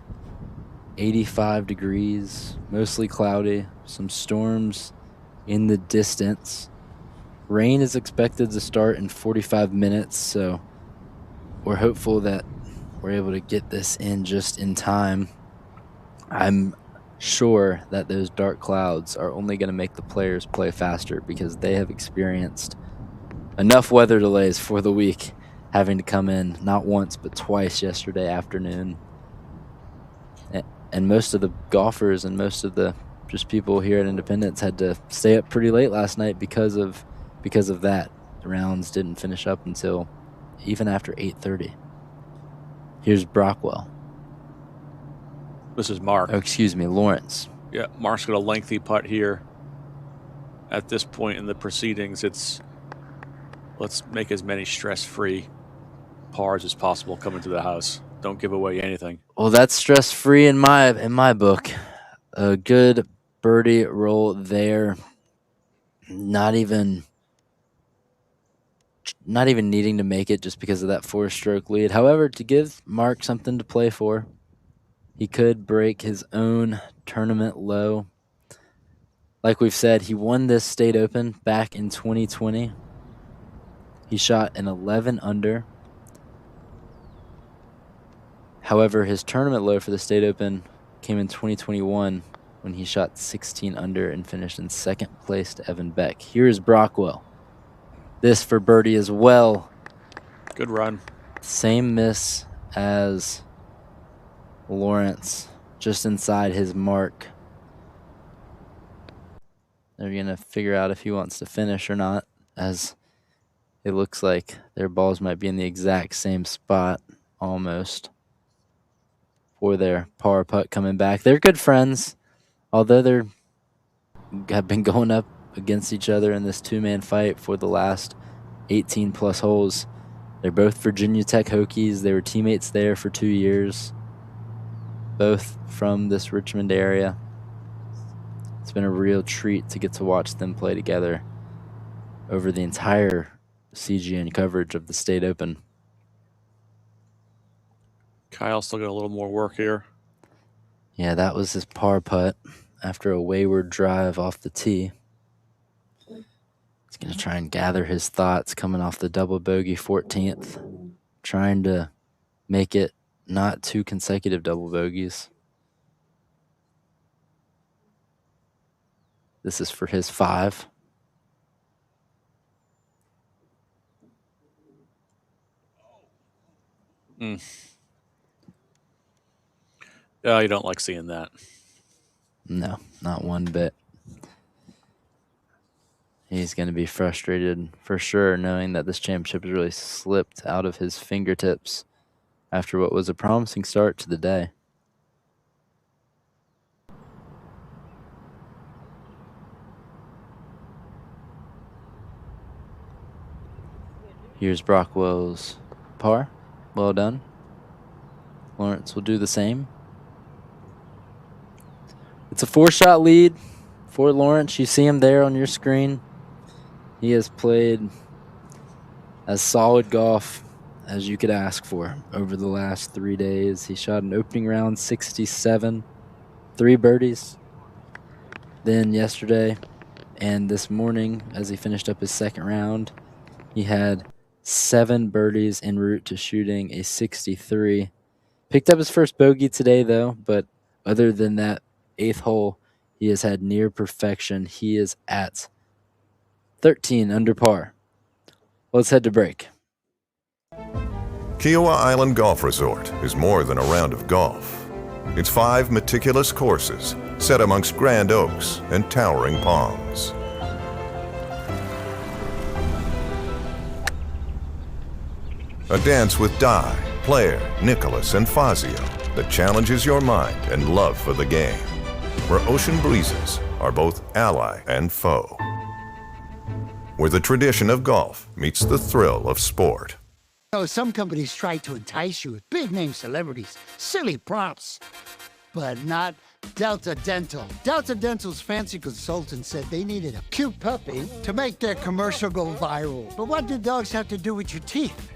85 degrees, mostly cloudy, some storms in the distance. Rain is expected to start in 45 minutes, so we're hopeful that we're able to get this in just in time. I'm sure that those dark clouds are only going to make the players play faster because they have experienced enough weather delays for the week, having to come in not once but twice yesterday afternoon. And most of the golfers and most of the just people here at Independence had to stay up pretty late last night because of that. The rounds didn't finish up until even after 8:30. Here's Brockwell. This is Mark. Oh, excuse me, Lawrence. Yeah, Mark's got a lengthy putt here. At this point in the proceedings, let's make as many stress-free pars as possible coming to the house. Don't give away anything. Well, that's stress-free in my book. A good birdie roll there. Not even needing to make it just because of that 4-stroke lead. However, to give Mark something to play for, he could break his own tournament low. Like we've said, he won this state open back in 2020. He shot an 11 under. However, his tournament low for the state open came in 2021 when he shot 16 under and finished in second place to Evan Beck. Here's Brockwell. This for birdie as well. Good run. Same miss as Lawrence, just inside his mark. They're going to figure out if he wants to finish or not, as it looks like their balls might be in the exact same spot almost for their par putt coming back. They're good friends, although they have been going up against each other in this two-man fight for the last 18-plus holes. They're both Virginia Tech Hokies. They were teammates there for 2 years, both from this Richmond area. It's been a real treat to get to watch them play together over the entire CGN coverage of the State Open. Kyle still got a little more work here. Yeah, that was his par putt after a wayward drive off the tee. He's going to try and gather his thoughts coming off the double bogey 14th, trying to make it not 2 consecutive double bogeys. This is for his 5. You don't like seeing that. No, not one bit. He's going to be frustrated for sure, knowing that this championship has really slipped out of his fingertips after what was a promising start to the day. Here's Brockwell's par. Well done. Lawrence will do the same. It's a 4-shot lead for Lawrence. You see him there on your screen. He has played as solid golf as you could ask for over the last 3 days. He shot an opening round 67, 3 birdies. Then yesterday and this morning, as he finished up his second round, he had 7 birdies en route to shooting a 63. Picked up his first bogey today, though, but other than that 8th hole, he has had near perfection. He is at 13 under par. Let's head to break. Kiowa Island Golf Resort is more than a round of golf. It's 5 meticulous courses set amongst grand oaks and towering palms. A dance with Di, Player, Nicholas, and Fazio that challenges your mind and love for the game, where ocean breezes are both ally and foe, where the tradition of golf meets the thrill of sport. Some companies try to entice you with big-name celebrities, silly props, but not Delta Dental. Delta Dental's fancy consultant said they needed a cute puppy to make their commercial go viral. But what do dogs have to do with your teeth?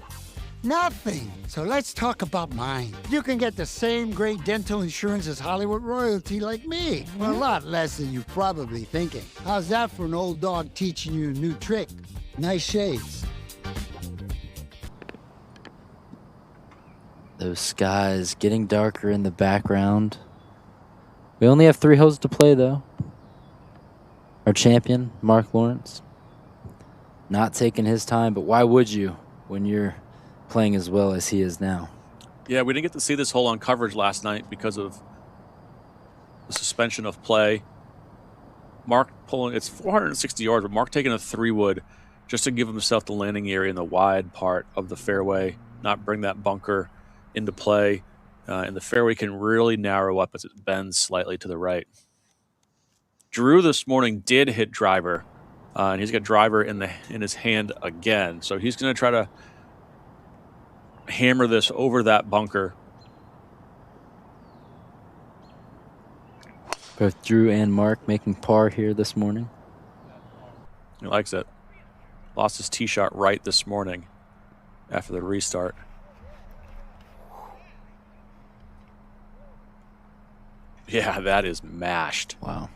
Nothing. So let's talk about mine. You can get the same great dental insurance as Hollywood royalty like me. For a lot less than you're probably thinking. How's that for an old dog teaching you a new trick? Nice shades. Those skies getting darker in the background. We only have 3 holes to play, though. Our champion, Mark Lawrence, not taking his time, but why would you when you're playing as well as he is now? Yeah, we didn't get to see this hole on coverage last night because of the suspension of play. Mark pulling, it's 460 yards, but Mark taking a 3-wood just to give himself the landing area in the wide part of the fairway, not bring that bunker into play. And the fairway can really narrow up as it bends slightly to the right. Drew this morning did hit driver, and he's got driver in his hand again. So he's going to try to hammer this over that bunker. Both Drew and Mark making par here this morning. He likes it. Lost his tee shot right this morning after the restart. Yeah, that is mashed. Wow.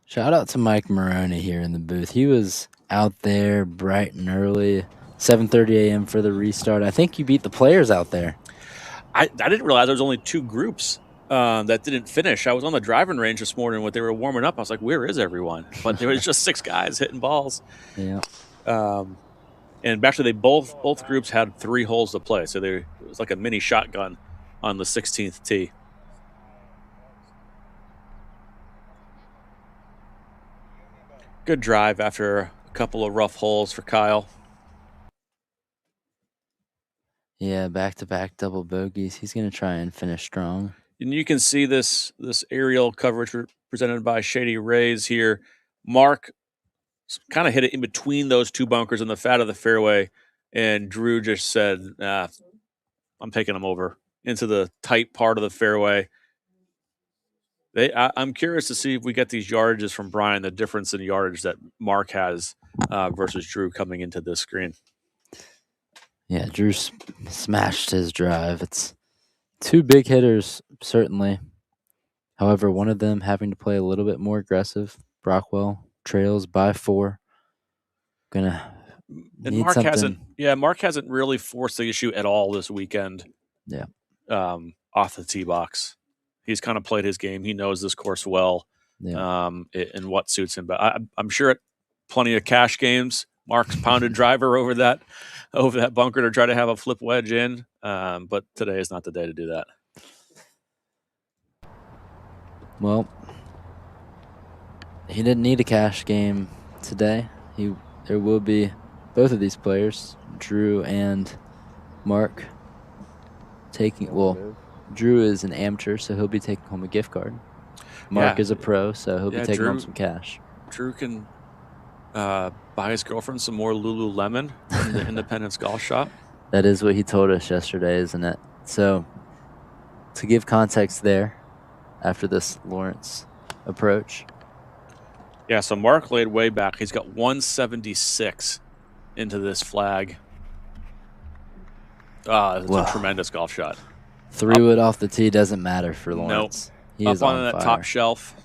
Shout out to Mike Maroney here in the booth. He was out there bright and early, 7:30 a.m. for the restart. I think you beat the players out there. I didn't realize there was only 2 groups that didn't finish. I was on the driving range this morning when they were warming up. I was like, where is everyone? But there was just 6 guys hitting balls. Yeah. And actually, both groups had 3 holes to play. So it was like a mini shotgun on the 16th tee. Good drive after a couple of rough holes for Kyle. Yeah, back-to-back double bogeys. He's going to try and finish strong. And you can see this aerial coverage presented by Shady Rays here. Mark kind of hit it in between those 2 bunkers in the fat of the fairway, and Drew just said, I'm taking them over into the tight part of the fairway. I'm curious to see if we get these yardages from Brian, the difference in yardage that Mark has versus Drew coming into this screen. Yeah, Drew smashed his drive. It's 2 big hitters, certainly. However, one of them having to play a little bit more aggressive. Brockwell trails by 4. Gonna And need something. Mark hasn't really forced the issue at all this weekend. Yeah. Off the tee box. He's kind of played his game. He knows this course well, and what suits him. But I'm sure at plenty of cash games, Mark's pounded driver over that bunker to try to have a flip wedge in. But today is not the day to do that. Well, he didn't need a cash game today. There will be both of these players, Drew and Mark, Drew is an amateur, so he'll be taking home a gift card. Mark is a pro, so he'll be taking home some cash. Drew can buy his girlfriend some more Lululemon in the Independence Golf Shop. That is what he told us yesterday, isn't it? So, to give context there, after this Lawrence approach. Yeah, so Mark laid way back. He's got 176 into this flag. It's a tremendous golf shot. 3-wood off the tee doesn't matter for Lawrence. Nope. He Up is on that fire. top shelf.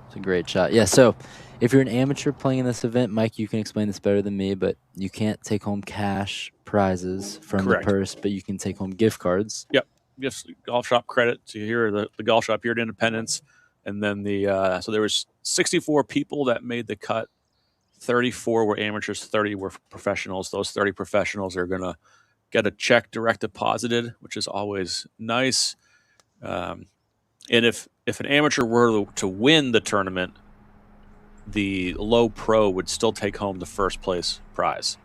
It's a great shot. Yeah, so if you're an amateur playing in this event, Mike, you can explain this better than me, but you can't take home cash prizes from Correct. the purse, but you can take home gift cards. Yep. Gifts, golf shop credit to here, the golf shop here at Independence. And then so there was 64 people that made the cut. 34 were amateurs, 30 were professionals. Those 30 professionals are going to get a check direct deposited, which is always nice. And if an amateur were to win the tournament, the low pro would still take home the first place prize.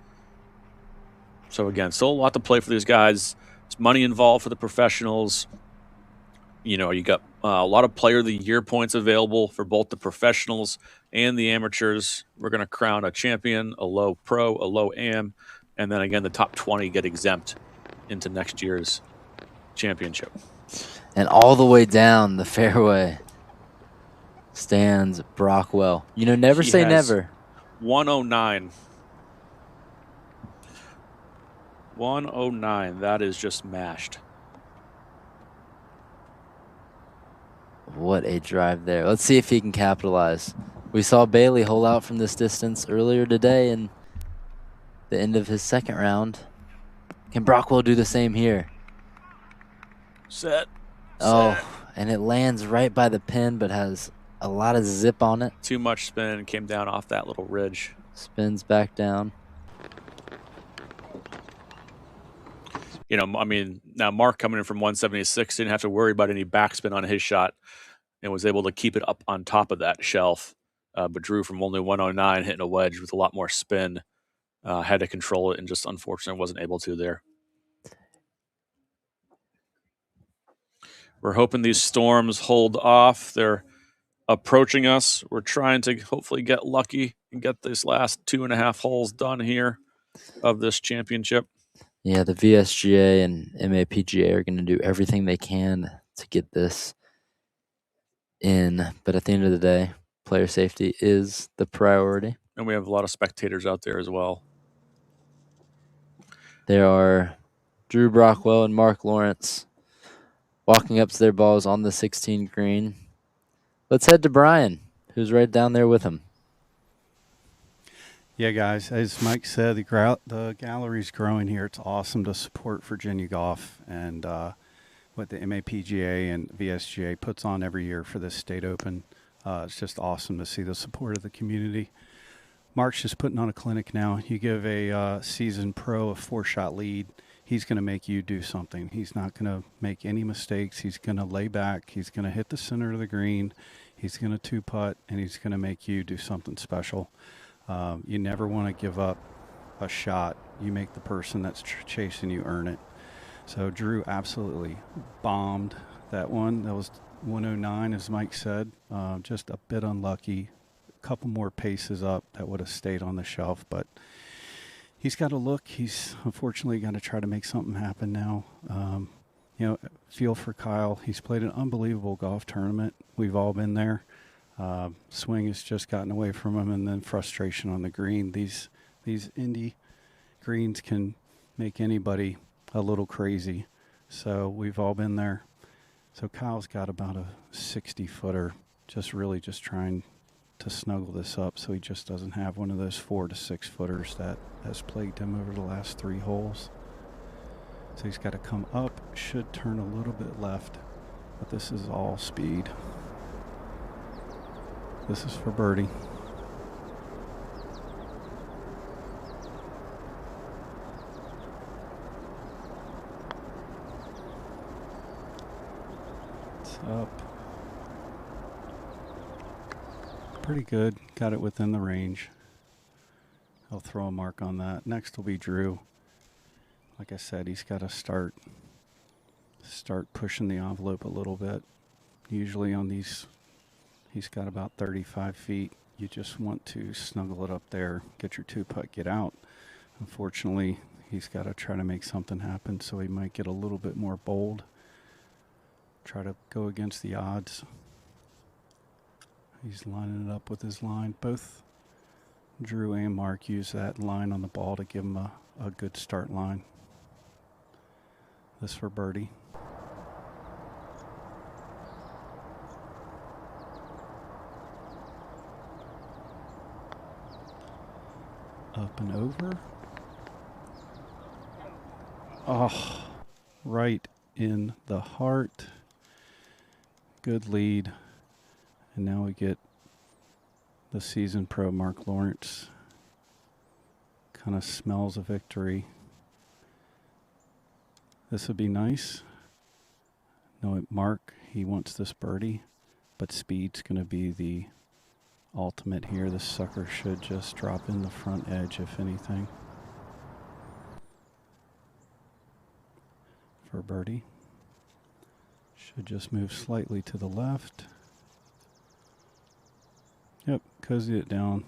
So again, still a lot to play for these guys. There's money involved for the professionals. You know, you got a lot of Player of the Year points available for both the professionals and the amateurs. We're going to crown a champion, a low pro, a low am, and then again, the top 20 get exempt into next year's championship. And all the way down the fairway stands Brockwell. You know, never He say has never. 109. 109. That is just mashed. What a drive there. Let's see if he can capitalize. We saw Bailey hole out from this distance earlier today in the end of his second round. Can Brockwell do the same here? Set. Oh, and it lands right by the pin, but has a lot of zip on it. Too much spin, came down off that little ridge. Spins back down. You know, I mean, now Mark coming in from 176 didn't have to worry about any backspin on his shot and was able to keep it up on top of that shelf. But Drew from only 109 hitting a wedge with a lot more spin, had to control it and just unfortunately wasn't able to there. We're hoping these storms hold off. They're approaching us. We're trying to hopefully get lucky and get this last 2.5 holes done here of this championship. Yeah, the VSGA and MAPGA are going to do everything they can to get this in. But at the end of the day, player safety is the priority. And we have a lot of spectators out there as well. There are Drew Brockwell and Mark Lawrence walking up to their balls on the 16 green. Let's head to Brian, who's right down there with him. Yeah, guys, as Mike said, the gallery's growing here. It's awesome to support Virginia golf and what the MAPGA and VSGA puts on every year for this state open. It's just awesome to see the support of the community. Mark's just putting on a clinic now. You give a seasoned pro a 4-shot lead, he's going to make you do something. He's not going to make any mistakes. He's going to lay back. He's going to hit the center of the green. He's going to two-putt, and he's going to make you do something special. You never want to give up a shot. You make the person that's chasing you earn it. So Drew absolutely bombed that one. That was 109, as Mike said. Just a bit unlucky. A couple more paces up that would have stayed on the shelf, but he's got to look. He's unfortunately got to try to make something happen now. You know, feel for Kyle. He's played an unbelievable golf tournament. We've all been there. Swing has just gotten away from him, and then frustration on the green. These indie greens can make anybody a little crazy. So we've all been there. So Kyle's got about a 60-footer, just trying to snuggle this up so he just doesn't have one of those 4 to 6 footers that has plagued him over the last 3 holes. So he's got to come up, should turn a little bit left, but this is all speed. This is for birdie. It's up. Pretty good. Got it within the range. I'll throw a mark on that. Next will be Drew. Like I said, he's got to start pushing the envelope a little bit. Usually on these, He's got about 35 feet. You just want to snuggle it up there, get your 2-putt, get out. Unfortunately, he's got to try to make something happen, so he might get a little bit more bold. Try to go against the odds. He's lining it up with his line. Both Drew and Mark use that line on the ball to give him a good start line. This for birdie. Up and over. Oh, right in the heart. Good lead. And now we get the seasoned pro Mark Lawrence. Kind of smells a victory. This would be nice. No, Mark, he wants this birdie, but speed's going to be the ultimate here. This sucker should just drop in the front edge, if anything. For birdie. Should just move slightly to the left. Yep, cozy it down.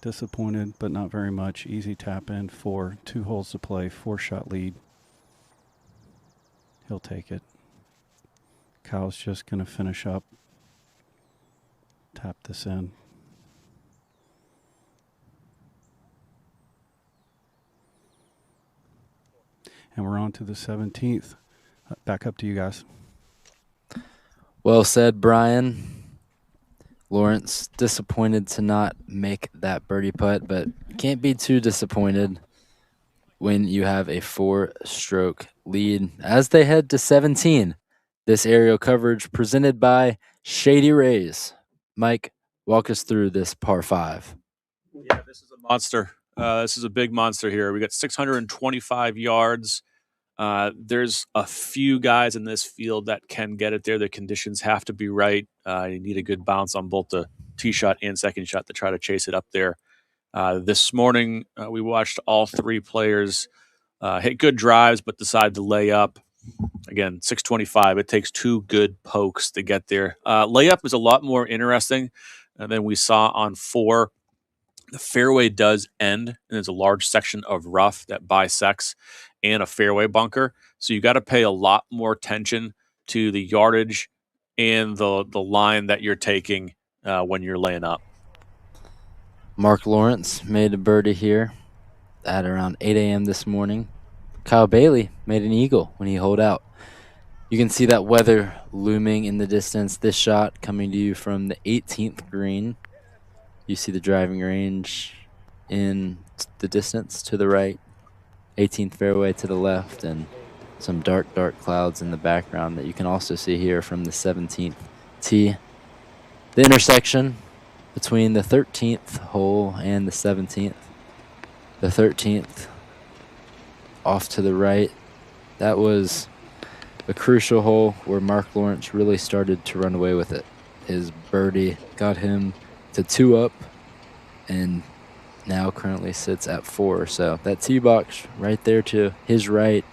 Disappointed, but not very much. Easy tap in for 2 holes to play, 4-shot lead. He'll take it. Kyle's just going to finish up. Tap this in. And we're on to the 17th. Back up to you guys. Well said, Brian. Lawrence disappointed to not make that birdie putt, but can't be too disappointed when you have a 4-stroke lead as they head to 17. This aerial coverage presented by Shady Rays. Mike, walk us through this par 5. Yeah, this is a monster. This is a big monster here. We got 625 yards. There's a few guys in this field that can get it there. The conditions have to be right. You need a good bounce on both the tee shot and second shot to try to chase it up there. This morning, we watched all 3 players hit good drives, but decide to lay up. Again, 625. It takes 2 good pokes to get there. Layup is a lot more interesting than we saw on 4. The fairway does end, and there's a large section of rough that bisects and a fairway bunker. So you got to pay a lot more attention to the yardage and the line that you're taking when you're laying up. Mark Lawrence made a birdie here at around 8 a.m. this morning. Kyle Bailey made an eagle when he holed out. You can see that weather looming in the distance. This shot coming to you from the 18th green. You see the driving range in the distance to the right, 18th fairway to the left, and some dark clouds in the background that you can also see here from the 17th tee. The intersection between the 13th hole and the 17th. The 13th off to the right. That was a crucial hole where Mark Lawrence really started to run away with it. His birdie got him to 2 up and now currently sits at 4. So that tee box right there to his right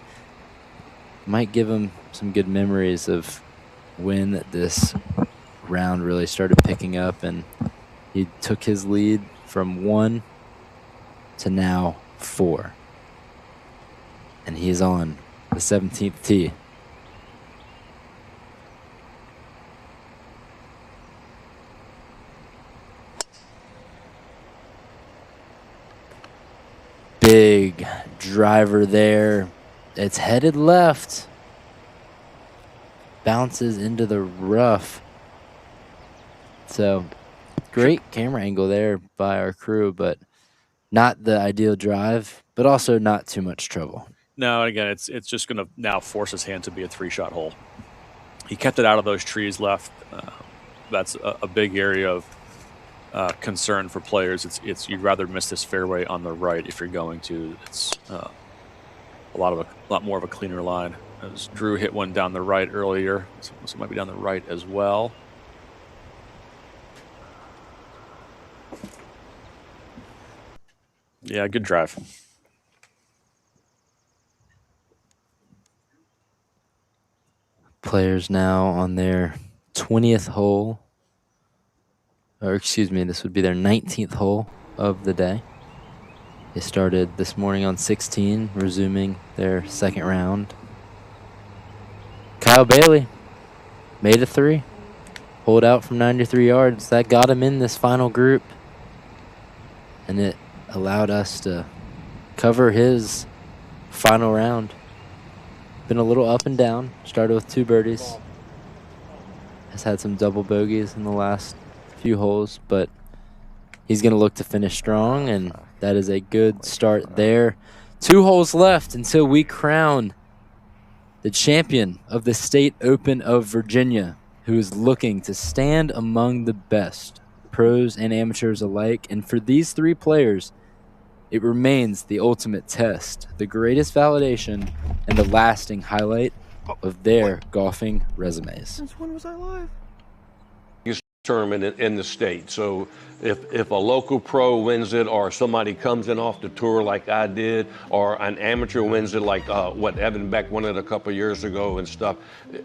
might give him some good memories of when this round really started picking up, and he took his lead from 1 to now 4. And he's on the 17th tee. Big driver there. It's headed left. Bounces into the rough. So great camera angle there by our crew, but not the ideal drive, but also not too much trouble. No, again, it's just going to now force his hand to be a 3-shot hole. He kept it out of those trees left. That's a big area of concern for players. It's you'd rather miss this fairway on the right if you're going to. It's a lot more of a cleaner line. As Drew hit one down the right earlier, so it might be down the right as well. Yeah, good drive. Players now on their 20th hole or excuse me, this would be their 19th hole of the day. They started this morning on 16, resuming their second round. Kyle Bailey made a 3, pulled out from 93 yards. That got him in this final group, and it allowed us to cover his final round. Been a little up and down. Started with 2 birdies. Has had some double bogeys in the last few holes, but he's going to look to finish strong, and that is a good start there. 2 holes left until we crown the champion of the State Open of Virginia, who is looking to stand among the best, pros and amateurs alike. And for these 3 players, it remains the ultimate test, the greatest validation, and the lasting highlight of their golfing resumes. Since when was I live? Tournament in the state. So if a local pro wins it, or somebody comes in off the tour like I did, or an amateur wins it like what Evan Beck won it a couple years ago and stuff,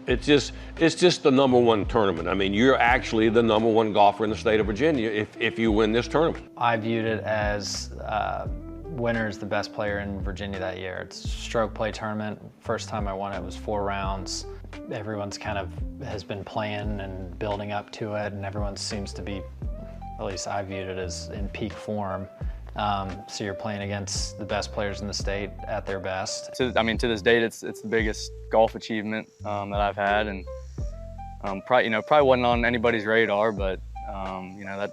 it's just the #1 tournament. I mean, you're actually the #1 golfer in the state of Virginia if you win this tournament. I viewed it as winner's the best player in Virginia that year. It's a stroke play tournament. First time I won it was 4 rounds. Everyone's kind of has been playing and building up to it, and everyone seems to be, at least I viewed it as, in peak form. So you're playing against the best players in the state at their best. To this date, it's the biggest golf achievement that I've had, and probably wasn't on anybody's radar, but at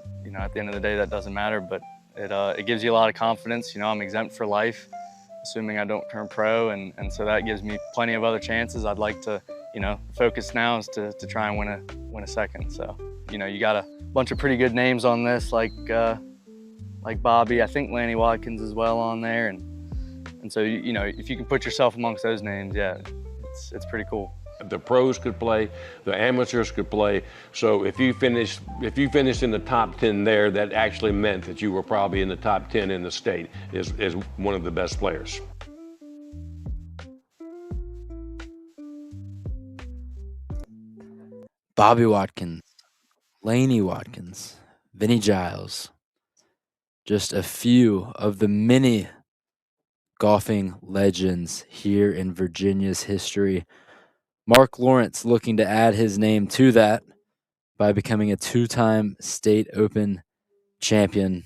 the end of the day, that doesn't matter. But it gives you a lot of confidence. I'm exempt for life, assuming I don't turn pro, and so that gives me plenty of other chances. I'd like to, focus now is to try and win a second. So, you got a bunch of pretty good names on this, like Bobby. I think Lanny Watkins as well on there, and so if you can put yourself amongst those names, yeah, it's pretty cool. The pros could play, the amateurs could play. So if you finished in the top 10 there, that actually meant that you were probably in the top 10 in the state as one of the best players. Bobby Watkins, Laney Watkins, Vinny Giles, just a few of the many golfing legends here in Virginia's history. Mark Lawrence looking to add his name to that by becoming a 2-time State Open champion.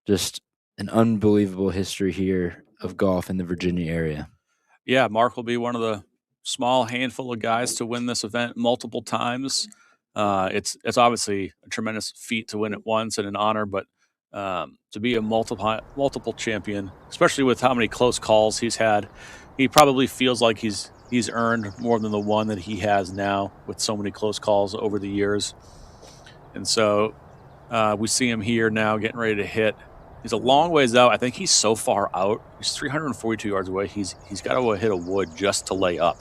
Just an unbelievable history here of golf in the Virginia area. Yeah, Mark will be one of the small handful of guys to win this event multiple times. It's obviously a tremendous feat to win it once and an honor, but to be a multiple champion, especially with how many close calls he's had, he probably feels like he's earned more than the one that he has now with so many close calls over the years. And so we see him here now getting ready to hit. He's a long ways out. I think he's so far out. He's 342 yards away. He's got to hit a wood just to lay up.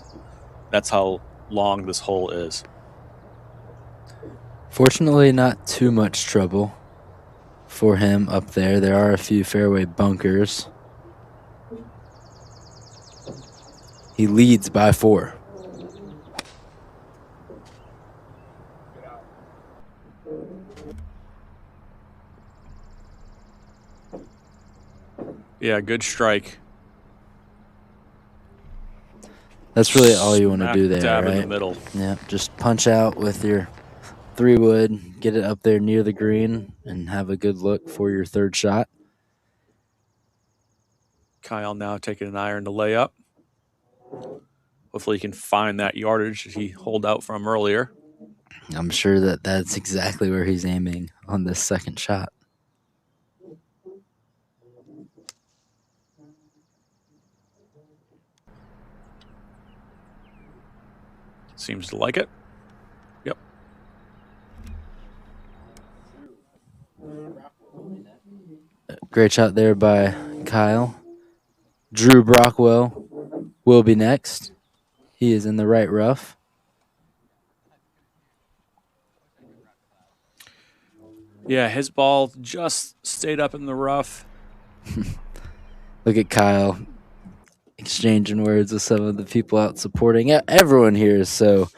That's how long this hole is. Fortunately, not too much trouble for him up there. There are a few fairway bunkers. He leads by 4. Yeah, good strike. That's really all you want to do there, dab right? in the middle. Yeah, just punch out with your 3-wood, get it up there near the green, and have a good look for your 3rd shot. Kyle now taking an iron to lay up. Hopefully he can find that yardage that he holed out from earlier. I'm sure that's exactly where he's aiming on this 2nd shot. Seems to like it. Yep. Great shot there by Kyle. Drew Brockwell will be next. He is in the right rough. Yeah, his ball just stayed up in the rough. Look at Kyle exchanging words with some of the people out supporting. Everyone here is so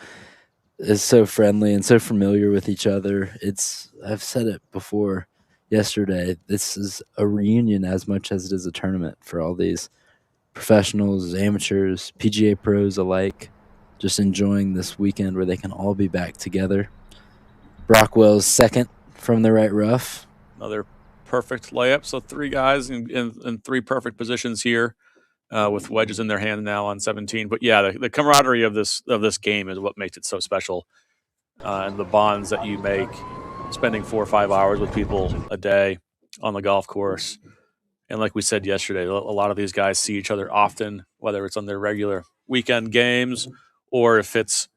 is so friendly and so familiar with each other. I've said it before yesterday. This is a reunion as much as it is a tournament for all these professionals, amateurs, PGA pros alike, just enjoying this weekend where they can all be back together. Brockwell's second from the right rough. Another perfect layup. So 3 guys in 3 perfect positions here. With wedges in their hand now on 17. But yeah, the camaraderie of this game is what makes it so special, and the bonds that you make spending 4 or 5 hours with people a day on the golf course. And like we said yesterday, a lot of these guys see each other often, whether it's on their regular weekend games or if it's,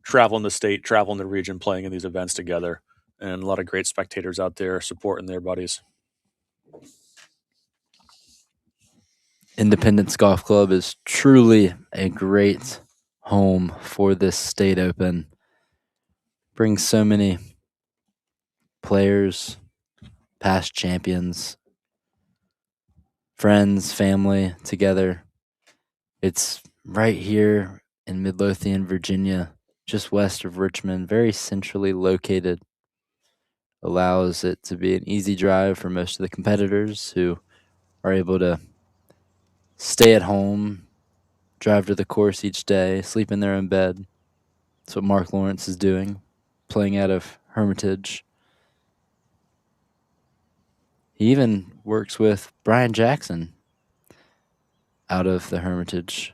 traveling the state, traveling the region, playing in these events together. And a lot of great spectators out there supporting their buddies. Independence Golf Club is truly a great home for this state open. Brings so many players, past champions, friends, family together. It's right here in Midlothian, Virginia, just west of Richmond, very centrally located. Allows it to be an easy drive for most of the competitors who are able to stay at home, drive to the course each day, sleep in their own bed. That's what Mark Lawrence is doing, playing out of Hermitage. He even works with Brian Jackson out of the Hermitage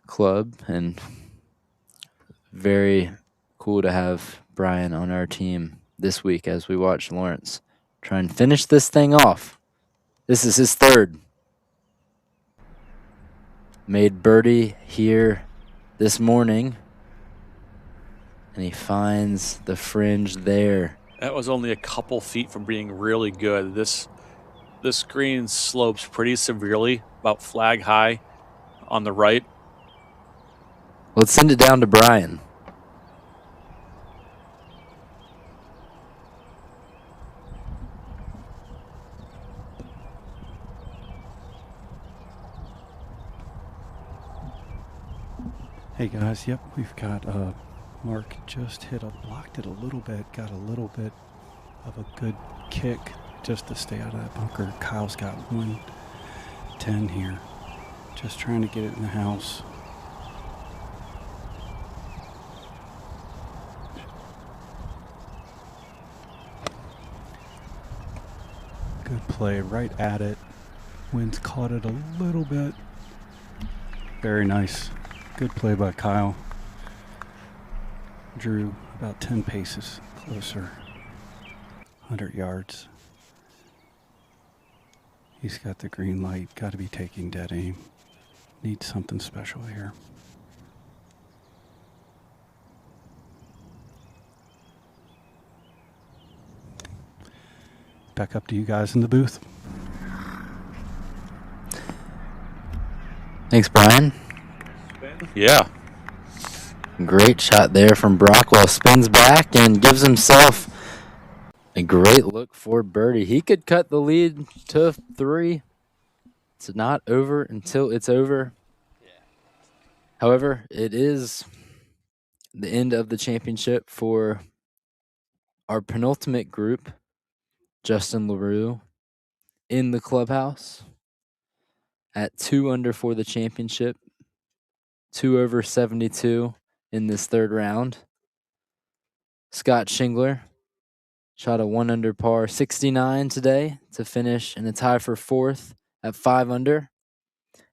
Club, and very cool to have Brian on our team this week as we watch Lawrence try and finish this thing off. This is his third. Made birdie here this morning, and he finds the fringe there. That was only a couple feet from being really good. This green slopes pretty severely, about flag high on the right. Let's send it down to Brian. Hey guys, yep, we've got Mark just blocked it a little bit, got a little bit of a good kick just to stay out of that bunker. Kyle's got 110 here, just trying to get it in the house. Good play, right at it. Wind's caught it a little bit. Very nice. Good play by Kyle. Drew about 10 paces closer. 100 yards. He's got the green light. Got to be taking dead aim. Needs something special here. Back up to you guys in the booth. Thanks, Brian. Yeah. Great shot there from Brockwell. Spins back and gives himself a great look for birdie. He could cut the lead to 3. It's not over until it's over. However, it is the end of the championship for our penultimate group. Justin LaRue in the clubhouse at 2 under for the championship. 2 over 72 in this third round. Scott Shingler shot a 1 under par 69 today to finish in a tie for 4th at 5 under.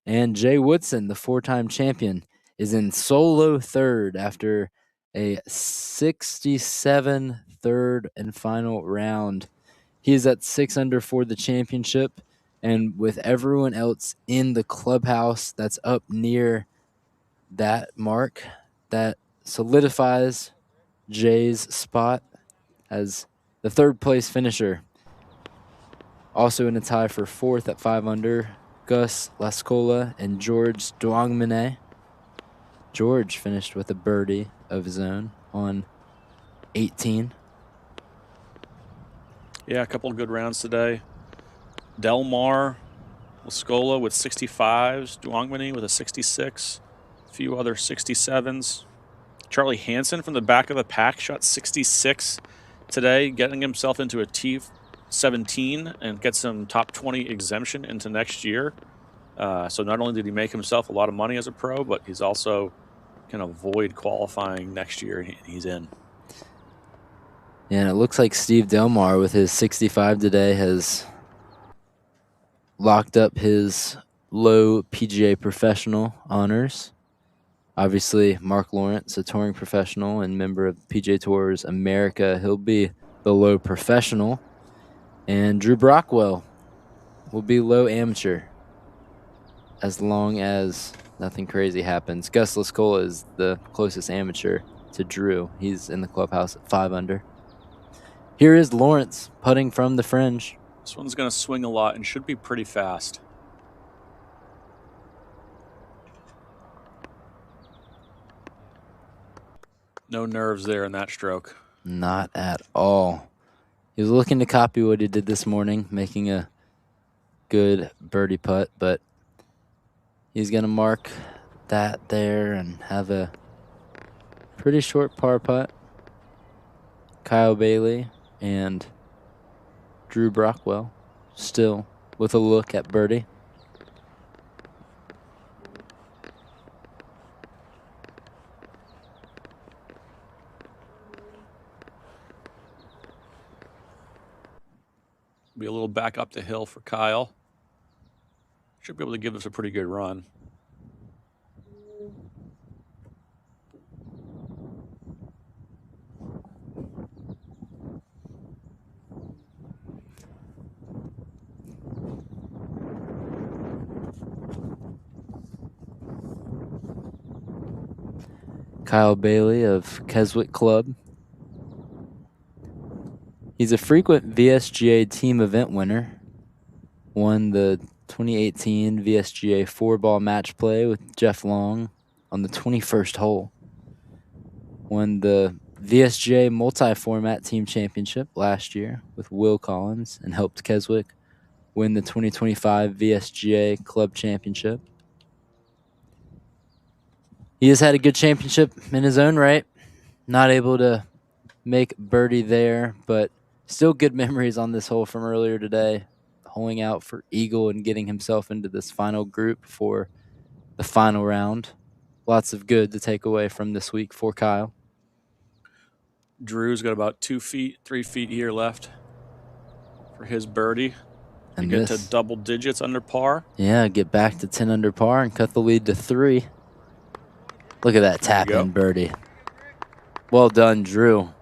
And Jay Woodson, the 4-time champion, is in solo 3rd after a 67 third and final round. He is at 6 under for the championship, and with everyone else in the clubhouse that's up near that mark, that solidifies Jay's spot as the 3rd place finisher. Also in a tie for 4th at 5 under, Gus Lascola and George Duangmene. George finished with a birdie of his own on 18. Yeah, a couple of good rounds today. Delmar Lascola with 65s, Duangmene with a 66. few other 67s. Charlie Hansen from the back of the pack shot 66 today, getting himself into a T17 and get some top 20 exemption into next year. So not only did he make himself a lot of money as a pro, but he's also can avoid qualifying next year, and he's in. Yeah, and it looks like Steve Delmar with his 65 today has locked up his low PGA professional honors. Obviously, Mark Lawrence, a touring professional and member of PGA Tours America, he'll be the low professional. And Drew Brockwell will be low amateur as long as nothing crazy happens. Gus Lascola is the closest amateur to Drew. He's in the clubhouse at 5 under. Here is Lawrence putting from the fringe. This one's going to swing a lot and should be pretty fast. No nerves there in that stroke. Not at all. He was looking to copy what he did this morning, making a good birdie putt, but he's going to mark that there and have a pretty short par putt. Kyle Bailey and Drew Brockwell still with a look at birdie. Be a little back up the hill for Kyle. Should be able to give us a pretty good run. Kyle Bailey of Keswick Club. He's a frequent VSGA team event winner. Won the 2018 VSGA 4-ball match play with Jeff Long on the 21st hole. Won the VSGA multi-format team championship last year with Will Collins and helped Keswick win the 2025 VSGA club championship. He has had a good championship in his own right. Not able to make birdie there, but still good memories on this hole from earlier today. Holing out for eagle and getting himself into this final group for the final round. Lots of good to take away from this week for Kyle. Drew's got about 2 feet, 3 feet here left for his birdie. And get this, to double digits under par. Yeah, get back to 10 under par and cut the lead to 3. Look at that tap-in birdie. Well done, Drew.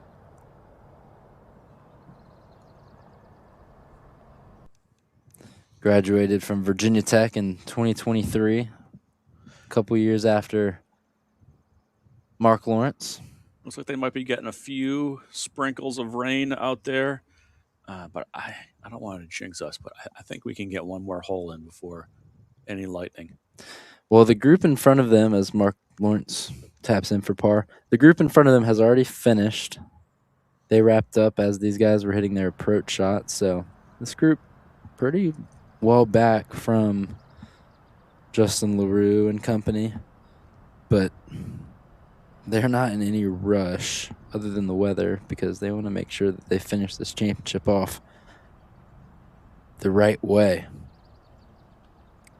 Graduated from Virginia Tech in 2023, a couple years after Mark Lawrence. Looks like they might be getting a few sprinkles of rain out there. But I don't want to jinx us, but I think we can get one more hole in before any lightning. Well, the group in front of them, as Mark Lawrence taps in for par, the group in front of them has already finished. They wrapped up as these guys were hitting their approach shots. So this group pretty well back from Justin LaRue and company. But they're not in any rush other than the weather because they want to make sure that they finish this championship off the right way.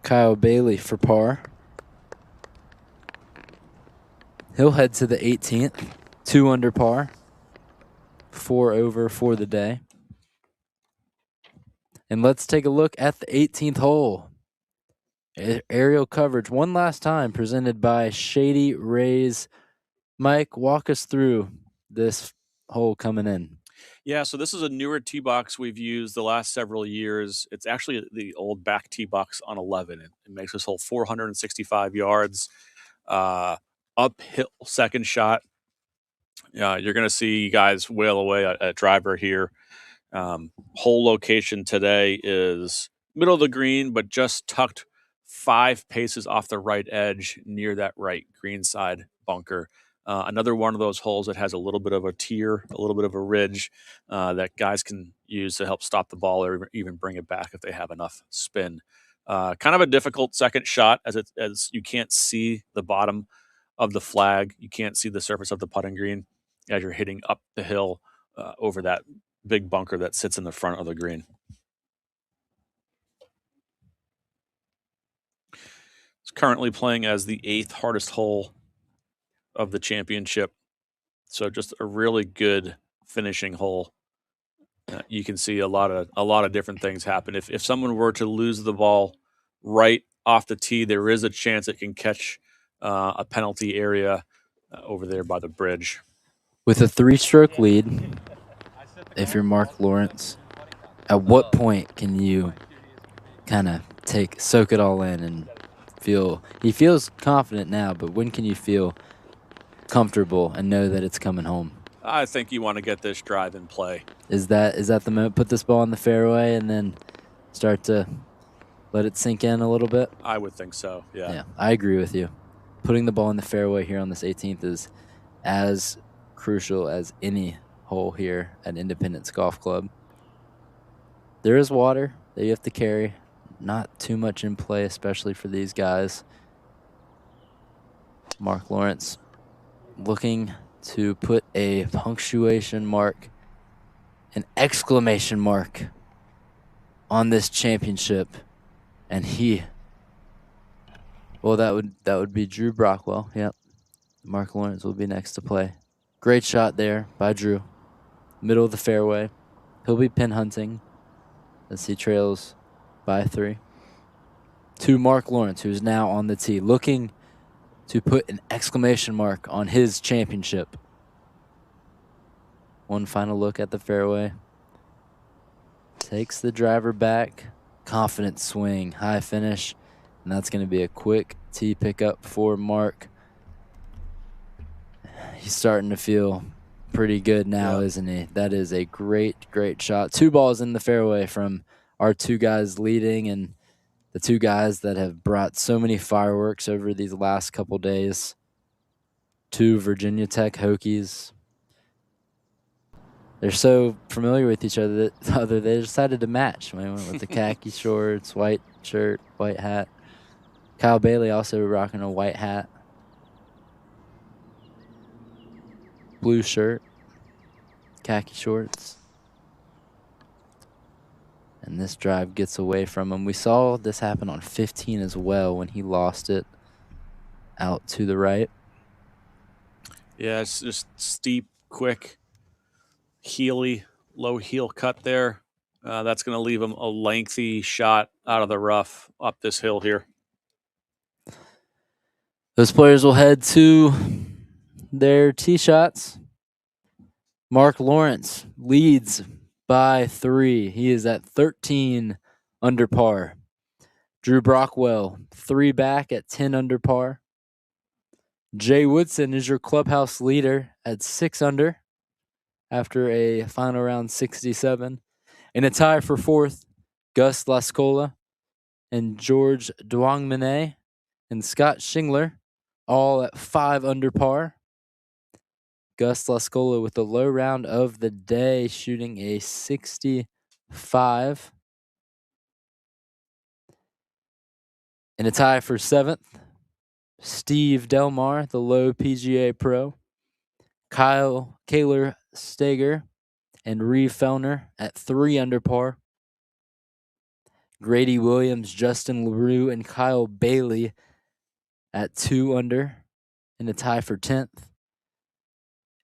Kyle Bailey for par. He'll head to the 18th, 2 under par, 4 over for the day. And let's take a look at the 18th hole. Aerial coverage one last time presented by Shady Rays. Mike, walk us through this hole coming in. Yeah, so this is a newer tee box we've used the last several years. It's actually the old back tee box on 11. It makes this hole 465 yards. Uphill second shot. You're going to see guys whale away at driver here. Hole location today is middle of the green, but just tucked 5 paces off the right edge near that right green side bunker. Another one of those holes that has a little bit of a tier, a little bit of a ridge that guys can use to help stop the ball or even bring it back if they have enough spin. Kind of a difficult second shot as you can't see the bottom of the flag. You can't see the surface of the putting green as you're hitting up the hill over that big bunker that sits in the front of the green. It's currently playing as the 8th hardest hole of the championship. So just a really good finishing hole. You can see a lot of different things happen. If someone were to lose the ball right off the tee, there is a chance it can catch a penalty area over there by the bridge. With a 3-stroke lead, if you're Mark Lawrence, at what point can you kind of soak it all in and feel, he feels confident now, but when can you feel comfortable and know that it's coming home? I think you want to get this drive in play. Is that the moment? Put this ball in the fairway and then start to let it sink in a little bit? I would think so, yeah. Yeah, I agree with you. Putting the ball in the fairway here on this 18th is as crucial as any hole here at Independence Golf Club. There is water that you have to carry. Not too much in play, especially for these guys. Mark Lawrence looking to put a punctuation mark, an exclamation mark on this championship. And well, that would be Drew Brockwell. Yep. Mark Lawrence will be next to play. Great shot there by Drew. Middle of the fairway. He'll be pin hunting as he trails by 3. To Mark Lawrence, who's now on the tee, looking to put an exclamation mark on his championship. One final look at the fairway. Takes the driver back. Confident swing, high finish. And that's going to be a quick tee pickup for Mark. He's starting to feel pretty good now, isn't he? That is a great, great shot. 2 balls in the fairway from our 2 guys leading, and the 2 guys that have brought so many fireworks over these last couple days. 2 Virginia Tech Hokies. They're so familiar with each other that they decided to match. They went with the khaki shorts, white shirt, white hat. Kyle Bailey also rocking a white hat. Blue shirt, khaki shorts. And this drive gets away from him. We saw this happen on 15 as well when he lost it out to the right. Yeah, it's just steep, quick, heely, low heel cut there. That's going to leave him a lengthy shot out of the rough up this hill here. Those players will head to their tee shots. Mark Lawrence leads by 3. He is at 13 under par. Drew Brockwell, 3 back at 10 under par. Jay Woodson is your clubhouse leader at 6 under after a final round 67. In a tie for 4th, Gus Lascola and George Duangmene and Scott Shingler, all at 5 under par. Gus Lascola with the low round of the day, shooting a 65. In a tie for 7th, Steve Delmar, the low PGA pro. Kyle Kaler Steger and Reeve Fellner at 3 under par. Grady Williams, Justin LaRue, and Kyle Bailey at 2 under in a tie for 10th.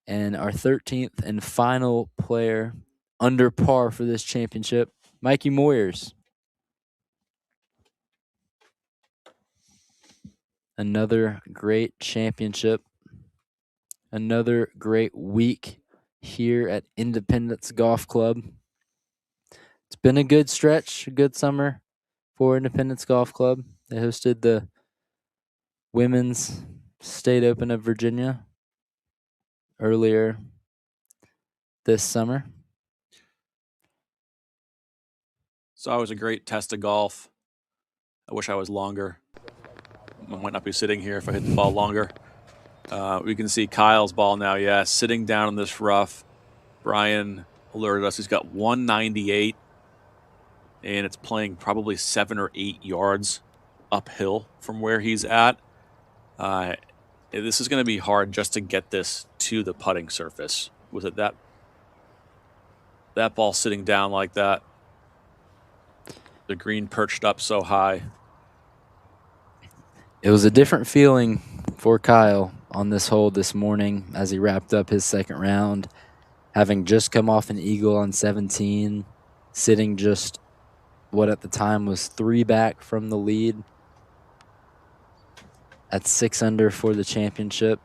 And our 13th and final player under par for this championship, Mikey Moyers. Another great championship. Another great week here at Independence Golf Club. It's been a good stretch, a good summer for Independence Golf Club. They hosted the Women's State Open of Virginia earlier this summer. So it was a great test of golf. I wish I was longer. I might not be sitting here if I hit the ball longer. We can see Kyle's ball now, sitting down in this rough. Brian alerted us he's got 198, and it's playing probably 7 or 8 yards uphill from where he's at. This is going to be hard just to get this to the putting surface. Was it that ball sitting down like that? The green perched up so high. It was a different feeling for Kyle on this hole this morning as he wrapped up his second round, having just come off an eagle on 17, sitting just what at the time was 3 back from the lead at 6 under for the championship,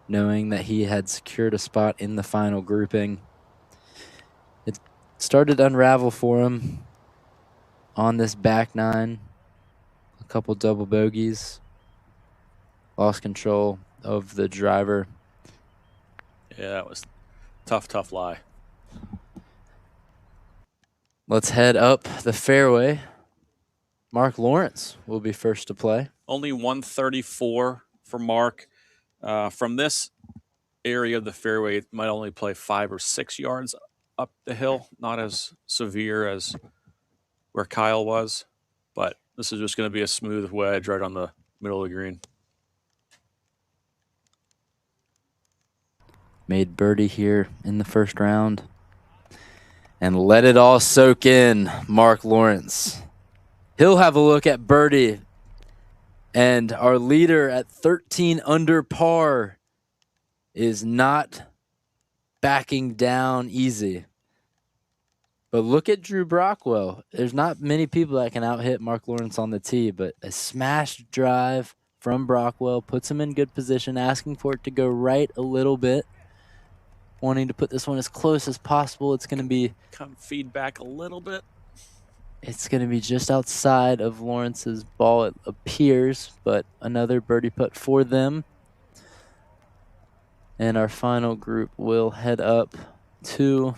knowing that he had secured a spot in the final grouping. It started to unravel for him on this back 9. A couple double bogeys, lost control of the driver. Yeah, that was tough lie. Let's head up the fairway. Mark Lawrence will be first to play. Only 134 for Mark. From this area of the fairway, it might only play 5 or 6 yards up the hill. Not as severe as where Kyle was, but this is just going to be a smooth wedge right on the middle of the green. Made birdie here in the first round. And let it all soak in, Mark Lawrence. He'll have a look at birdie. And our leader at 13 under par is not backing down easy. But look at Drew Brockwell. There's not many people that can out-hit Mark Lawrence on the tee, but a smash drive from Brockwell puts him in good position, asking for it to go right a little bit, wanting to put this one as close as possible. It's going to be... Come feedback a little bit. It's going to be just outside of Lawrence's ball, it appears, but another birdie putt for them. And our final group will head up to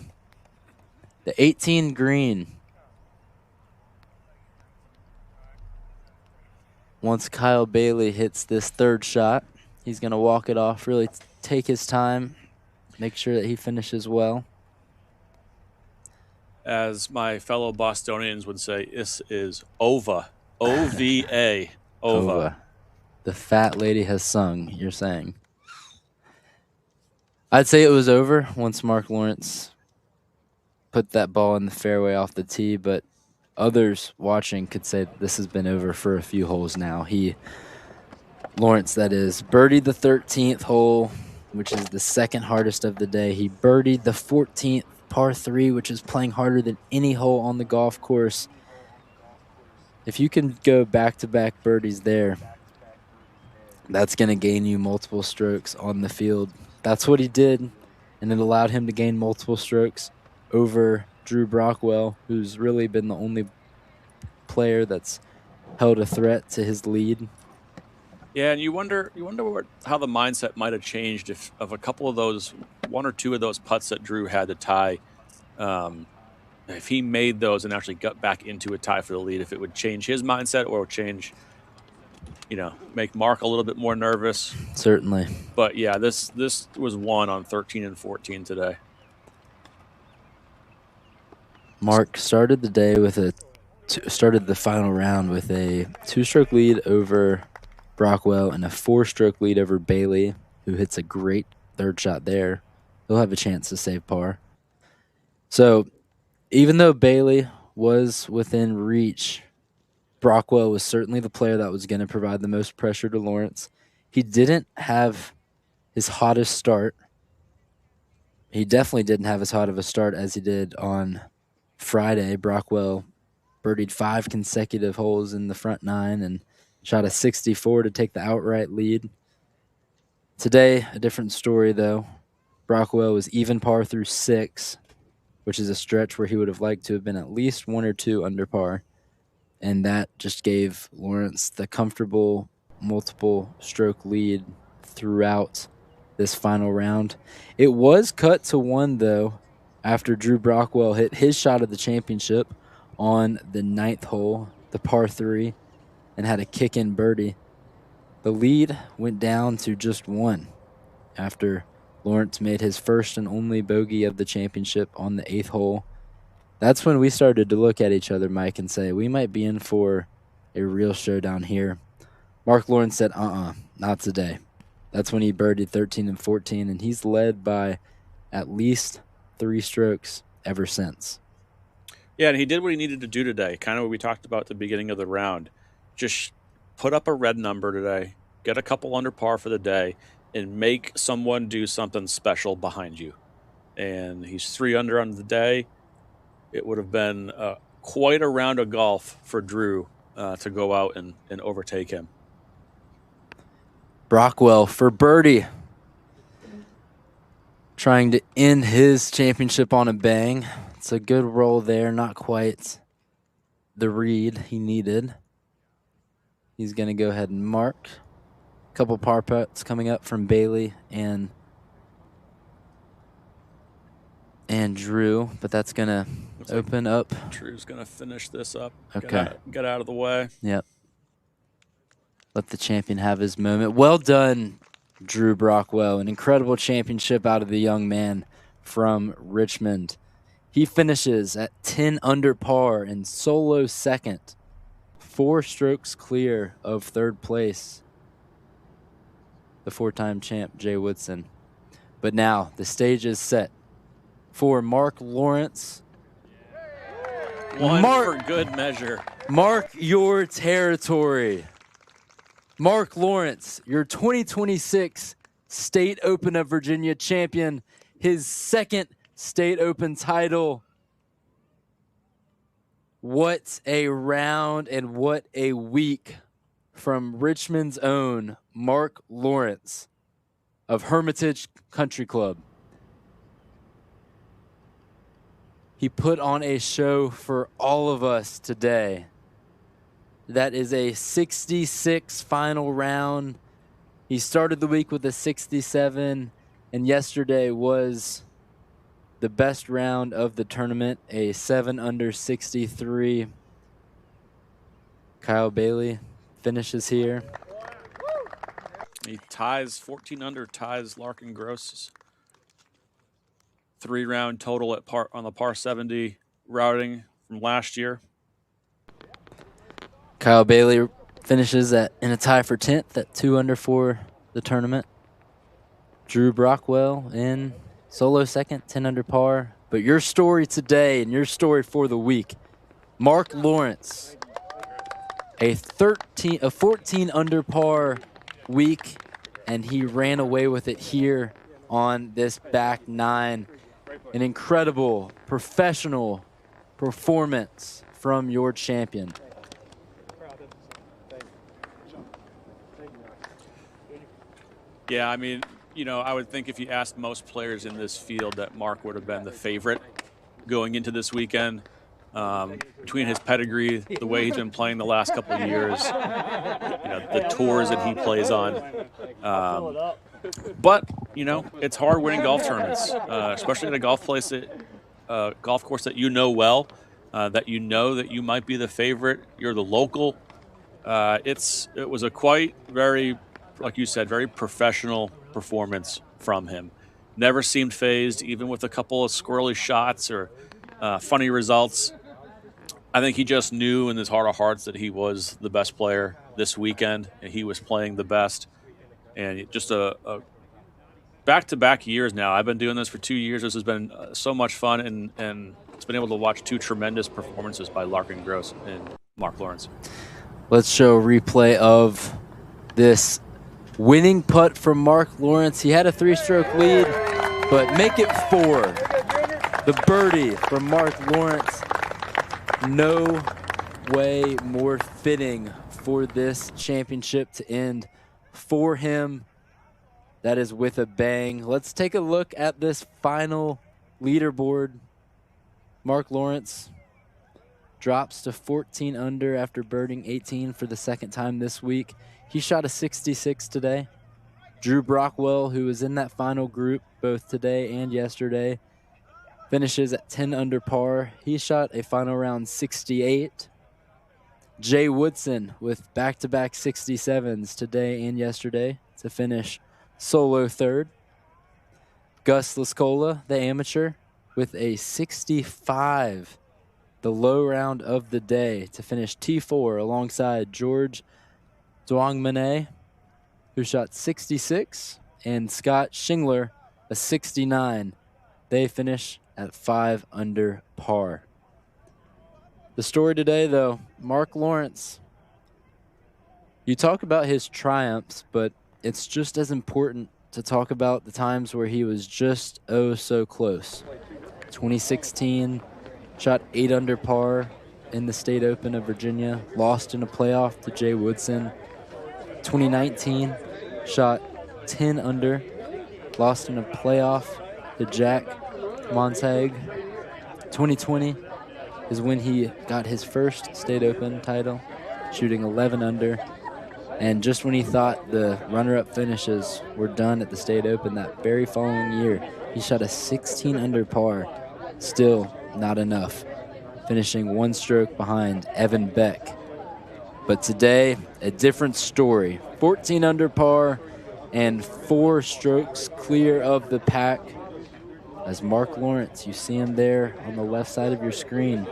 the 18 green. Once Kyle Bailey hits this third shot, he's going to walk it off, really take his time, make sure that he finishes well. As my fellow Bostonians would say, this is OVA. O-V-A. OVA. The fat lady has sung, you're saying. I'd say it was over once Mark Lawrence put that ball in the fairway off the tee, but others watching could say this has been over for a few holes now. Lawrence, that is, birdied the 13th hole, which is the second hardest of the day. He birdied the 14th par 3, which is playing harder than any hole on the golf course. If you can go back-to-back birdies there, that's going to gain you multiple strokes on the field. That's what he did, and it allowed him to gain multiple strokes over Drew Brockwell, who's really been the only player that's held a threat to his lead. Yeah, and you wonder how the mindset might have changed if of a couple of those, 1 or 2 of those putts that Drew had to tie, if he made those and actually got back into a tie for the lead, if it would change his mindset or change, make Mark a little bit more nervous. Certainly. But yeah, this was won on 13 and 14 today. Mark started the day started the final round with a 2-stroke lead over Brockwell and a 4-stroke lead over Bailey, who hits a great third shot there. He'll have a chance to save par. So even though Bailey was within reach, Brockwell was certainly the player that was going to provide the most pressure to Lawrence. He didn't have his hottest start. He definitely didn't have as hot of a start as he did on Friday. Brockwell birdied 5 consecutive holes in the front 9 and shot a 64 to take the outright lead. Today, a different story, though. Brockwell was even par through 6, which is a stretch where he would have liked to have been at least 1 or 2 under par. And that just gave Lawrence the comfortable multiple stroke lead throughout this final round. It was cut to 1, though, after Drew Brockwell hit his shot of the championship on the 9th hole, the par 3, and had a kick-in birdie. The lead went down to just 1 after Lawrence made his first and only bogey of the championship on the 8th hole. That's when we started to look at each other, Mike, and say, we might be in for a real showdown here. Mark Lawrence said, not today. That's when he birdied 13 and 14, and he's led by at least 3 strokes ever since. Yeah, and he did what he needed to do today, kind of what we talked about at the beginning of the round. Just put up a red number today, get a couple under par for the day, and make someone do something special behind you. And he's 3 under on the day. It would have been quite a round of golf for Drew to go out and overtake him. Brockwell for birdie. Trying to end his championship on a bang. It's a good roll there, not quite the read he needed. He's going to go ahead and mark. A couple par putts coming up from Bailey and Drew, but that's going to open up. Drew's going to finish this up. Okay. Get out of the way. Yep. Let the champion have his moment. Well done, Drew Brockwell. An incredible championship out of the young man from Richmond. He finishes at 10 under par in solo second, 4 strokes clear of third place, the 4-time champ, Jay Woodson. But now the stage is set for Mark Lawrence. One for good measure. Mark your territory. Mark Lawrence, your 2026 State Open of Virginia champion, his second State Open title. What a round and what a week from Richmond's own Mark Lawrence of Hermitage Country Club. He put on a show for all of us today. That is a 66 final round. He started the week with a 67, and yesterday was the best round of the tournament, a 7 under 63. Kyle Bailey finishes here. He ties 14 under, ties Larkin Gross's 3-round total at par on the par 70 routing from last year. Kyle Bailey finishes in a tie for 10th at 2 under for the tournament. Drew Brockwell in solo second, 10 under par. But your story today and your story for the week, Mark Lawrence, a 14 under par week, and he ran away with it here on this back 9. An incredible professional performance from your champion. Yeah, I mean, you know, I would think if you asked most players in this field that Mark would have been the favorite going into this weekend. Between his pedigree, the way he's been playing the last couple of years, you know, the tours that he plays on. But, you know, it's hard winning golf tournaments, especially at a golf course that you know well, that you know that you might be the favorite. You're the local. It was a quite very, like you said, very professional performance from him. Never seemed phased, even with a couple of squirrely shots or funny results. I think he just knew in his heart of hearts that he was the best player this weekend, and he was playing the best. And just a back-to-back years now. I've been doing this for 2 years. This has been so much fun, and it's been able to watch 2 tremendous performances by Larkin Gross and Mark Lawrence. Let's show a replay of this winning putt from Mark Lawrence. He had a 3-stroke lead, but make it 4. The birdie from Mark Lawrence. No way more fitting for this championship to end for him. That is with a bang. Let's take a look at this final leaderboard. Mark Lawrence drops to 14 under after birding 18 for the second time this week. He shot a 66 today. Drew Brockwell, who was in that final group both today and yesterday, finishes at 10 under par. He shot a final round 68. Jay Woodson with back-to-back 67s today and yesterday to finish solo third. Gus Lascola, the amateur, with a 65, the low round of the day, to finish T4 alongside George Duangmane, who shot 66, and Scott Shingler, a 69. They finish at 5 under par. The story today, though, Mark Lawrence. You talk about his triumphs, but it's just as important to talk about the times where he was just oh so close. 2016, shot 8 under par in the State Open of Virginia, lost in a playoff to Jay Woodson. 2019, shot 10 under, lost in a playoff to Jack Montague. 2020 is when he got his first State Open title, shooting 11 under. And just when he thought the runner-up finishes were done at the State Open that very following year, he shot a 16 under par. Still not enough, finishing 1 stroke behind Evan Beck. But today, a different story. 14 under par and 4 strokes clear of the pack. As Mark Lawrence, you see him there on the left side of your screen.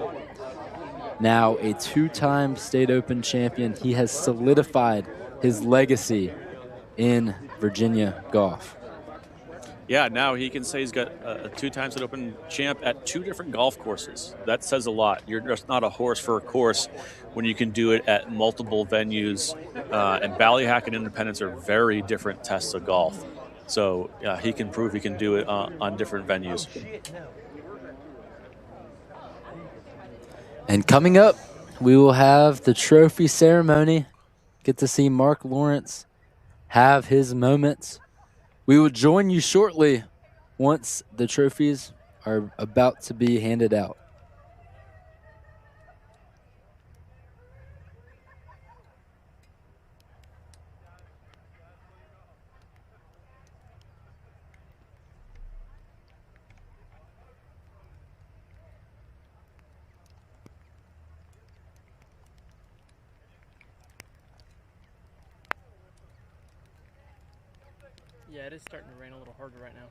Now a 2-time State Open champion. He has solidified his legacy in Virginia golf. Yeah, now he can say he's got a 2-time State Open champ at 2 different golf courses. That says a lot. You're just not a horse for a course when you can do it at multiple venues. And Ballyhack and Independence are very different tests of golf. So he can prove he can do it on different venues. And coming up, we will have the trophy ceremony. Get to see Mark Lawrence have his moments. We will join you shortly once the trophies are about to be handed out. Yeah, it is starting to rain a little harder right now.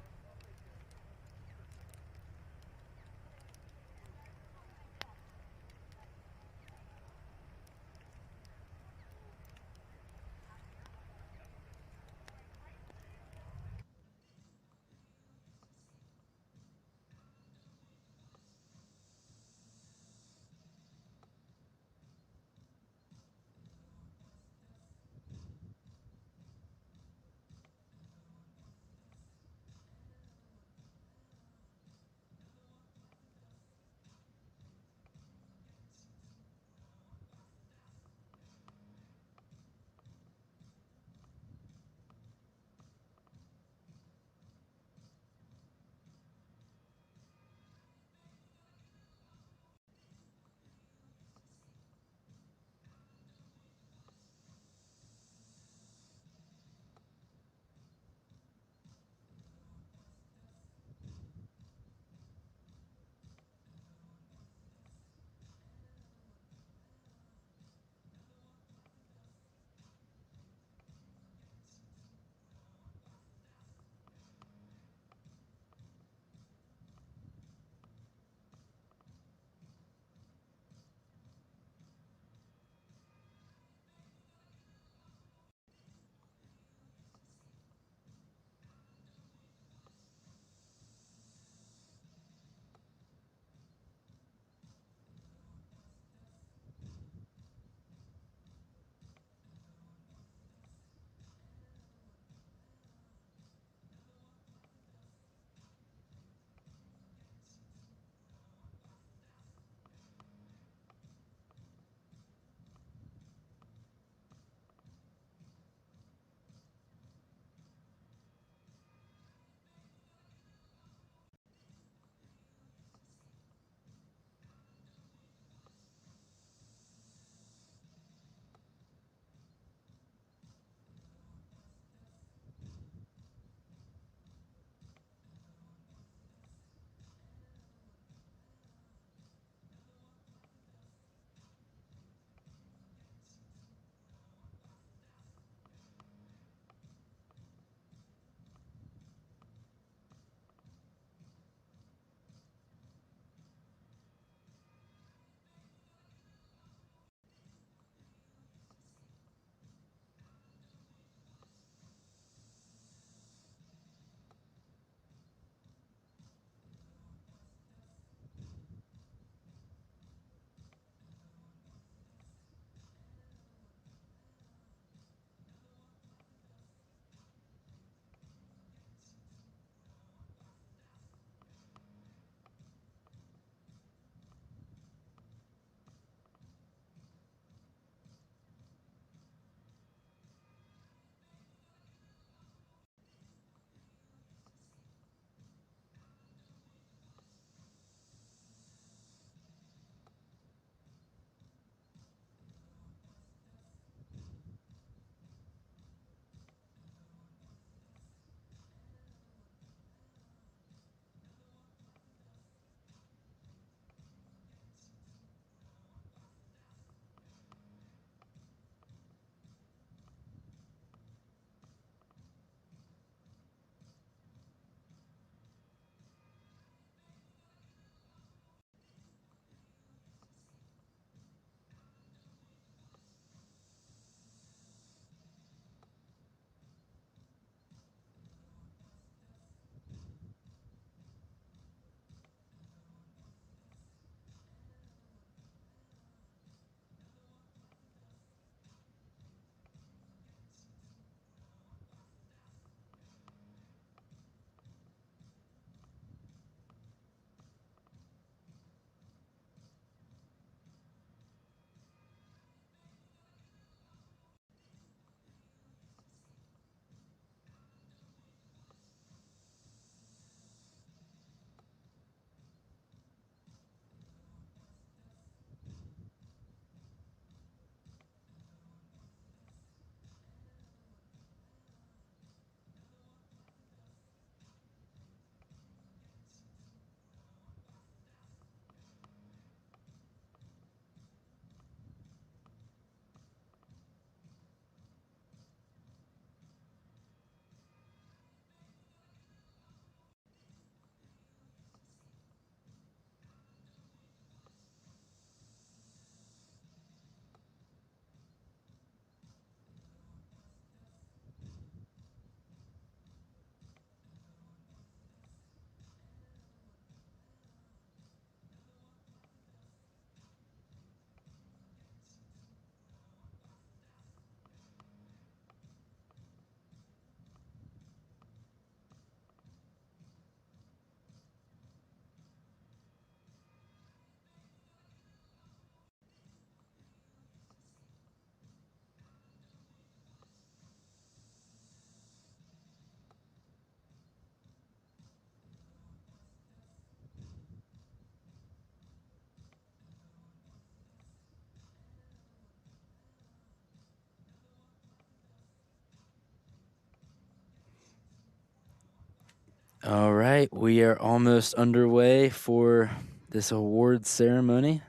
All right, we are almost underway for this award ceremony.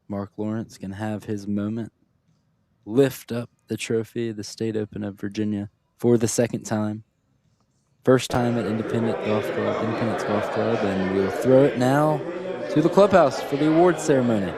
Mark Lawrence can have his moment. Lift up the trophy of the State Open of Virginia for the second time. First time at Independence Golf Club, and we'll throw it now to the clubhouse for the award ceremony.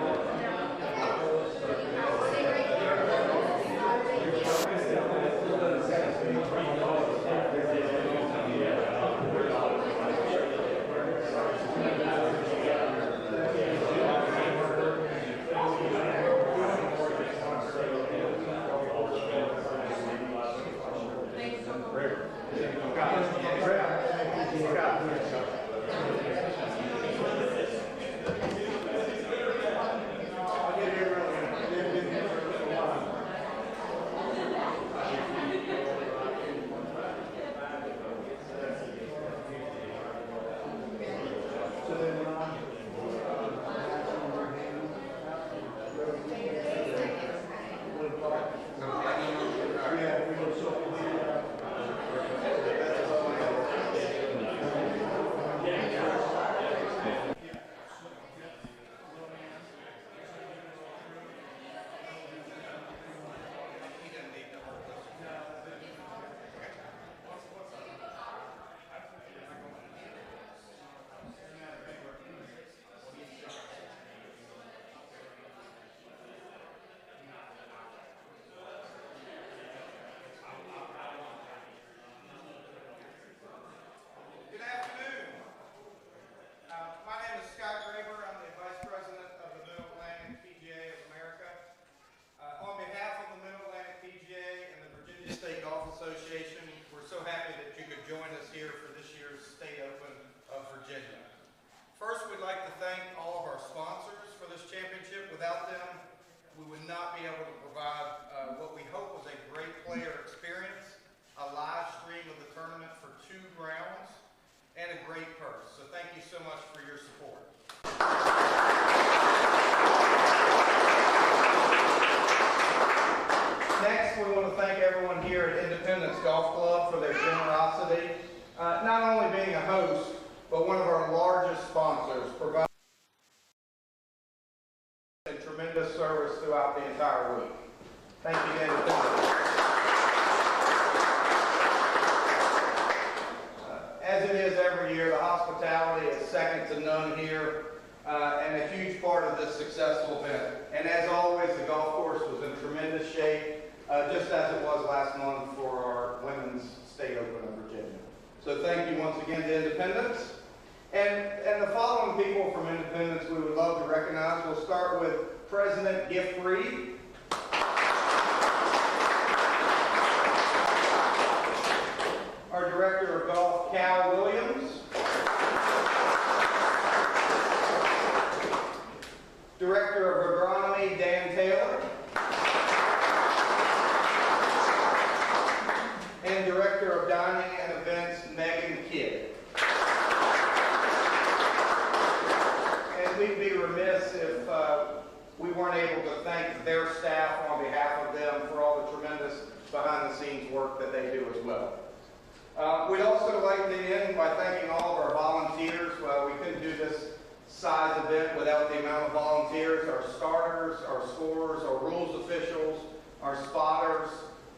Our spotters,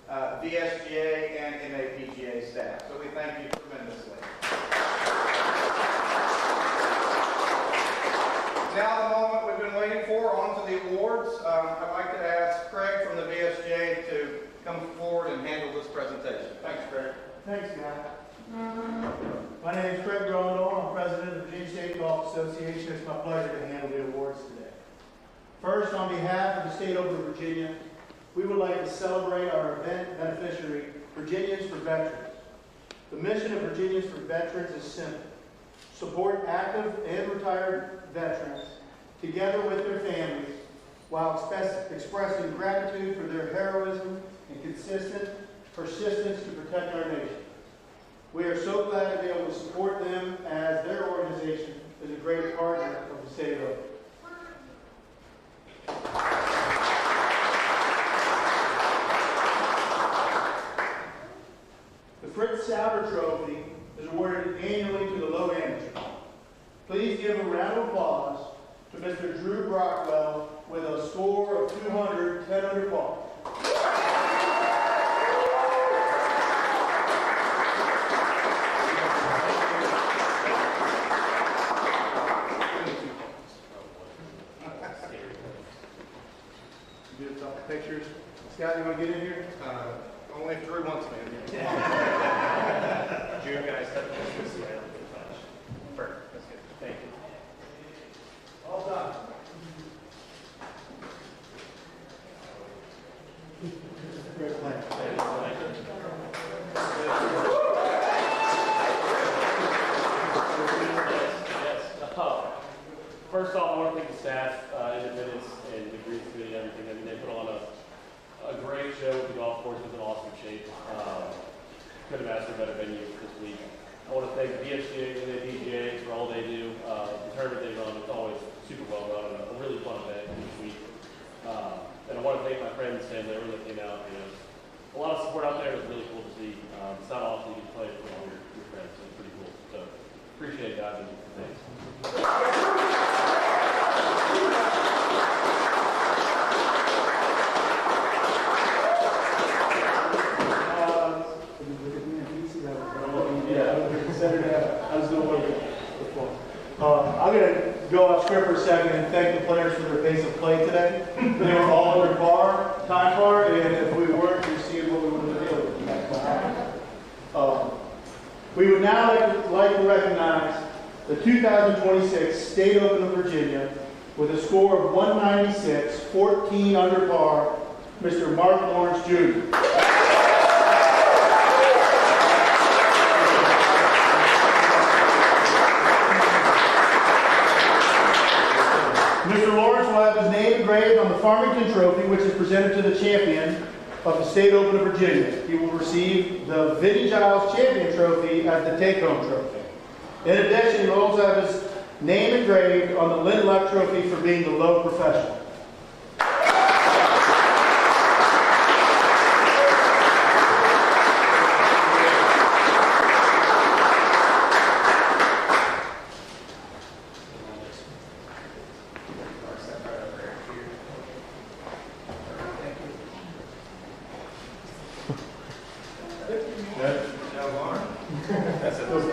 VSGA and MAPGA staff. So we thank you tremendously. Now the moment we've been waiting for, on to the awards. I'd like to ask Craig from the VSGA to come forward and handle this presentation. Thanks, Craig. Thanks, Matt. My name is Craig Grondal. I'm president of the Virginia State Golf Association. It's my pleasure to handle the awards today. First, on behalf of the State Open of Virginia, we would like to celebrate our event beneficiary, Virginians for Veterans. The mission of Virginians for Veterans is simple: support active and retired veterans together with their families while expressing gratitude for their heroism and consistent persistence to protect our nation. We are so glad to be able to support them as their organization is a great partner of the State Open. The Fritz Sauter Trophy is awarded annually give a round of applause to Mr. Drew Brockwell with a score of 200, 10 under par. Do a couple pictures. Scott, you want to get in here? Only if Drew wants me. Drew, guys, perfect. That's good. Thank you. All done. Great plan. First off, I want to thank the staff, independents, and the grease committee and everything. I mean, they put on a great show. The golf course was in awesome shape. Could have asked for a better venue this week. I want to thank VSGA and MAPGA for all they do. The tournament they run is always super well run and a really fun event each week. And I want to thank my friends and everyone that came out. You know, a lot of support out there. It was really cool to see. It's not often you can play with all your friends, so it's pretty cool. So appreciate it, guys, and thanks. I'm going to go off script for a second and thank the players for their pace of play today. They were all under time par, and if we weren't, you'd see what we would have dealt with. We would now like to recognize the 2026 State Open of Virginia with a score of 196, 14 under par, Mr. Mark Lawrence Jr. Mr. Lawrence will have his name engraved on the Farmington Trophy, which is presented to the champion of the State Open of Virginia. He will receive the Vinnie Giles Champion Trophy as the take-home trophy. In addition, he will also have his name engraved on the Lynn Luck Trophy for being the low professional.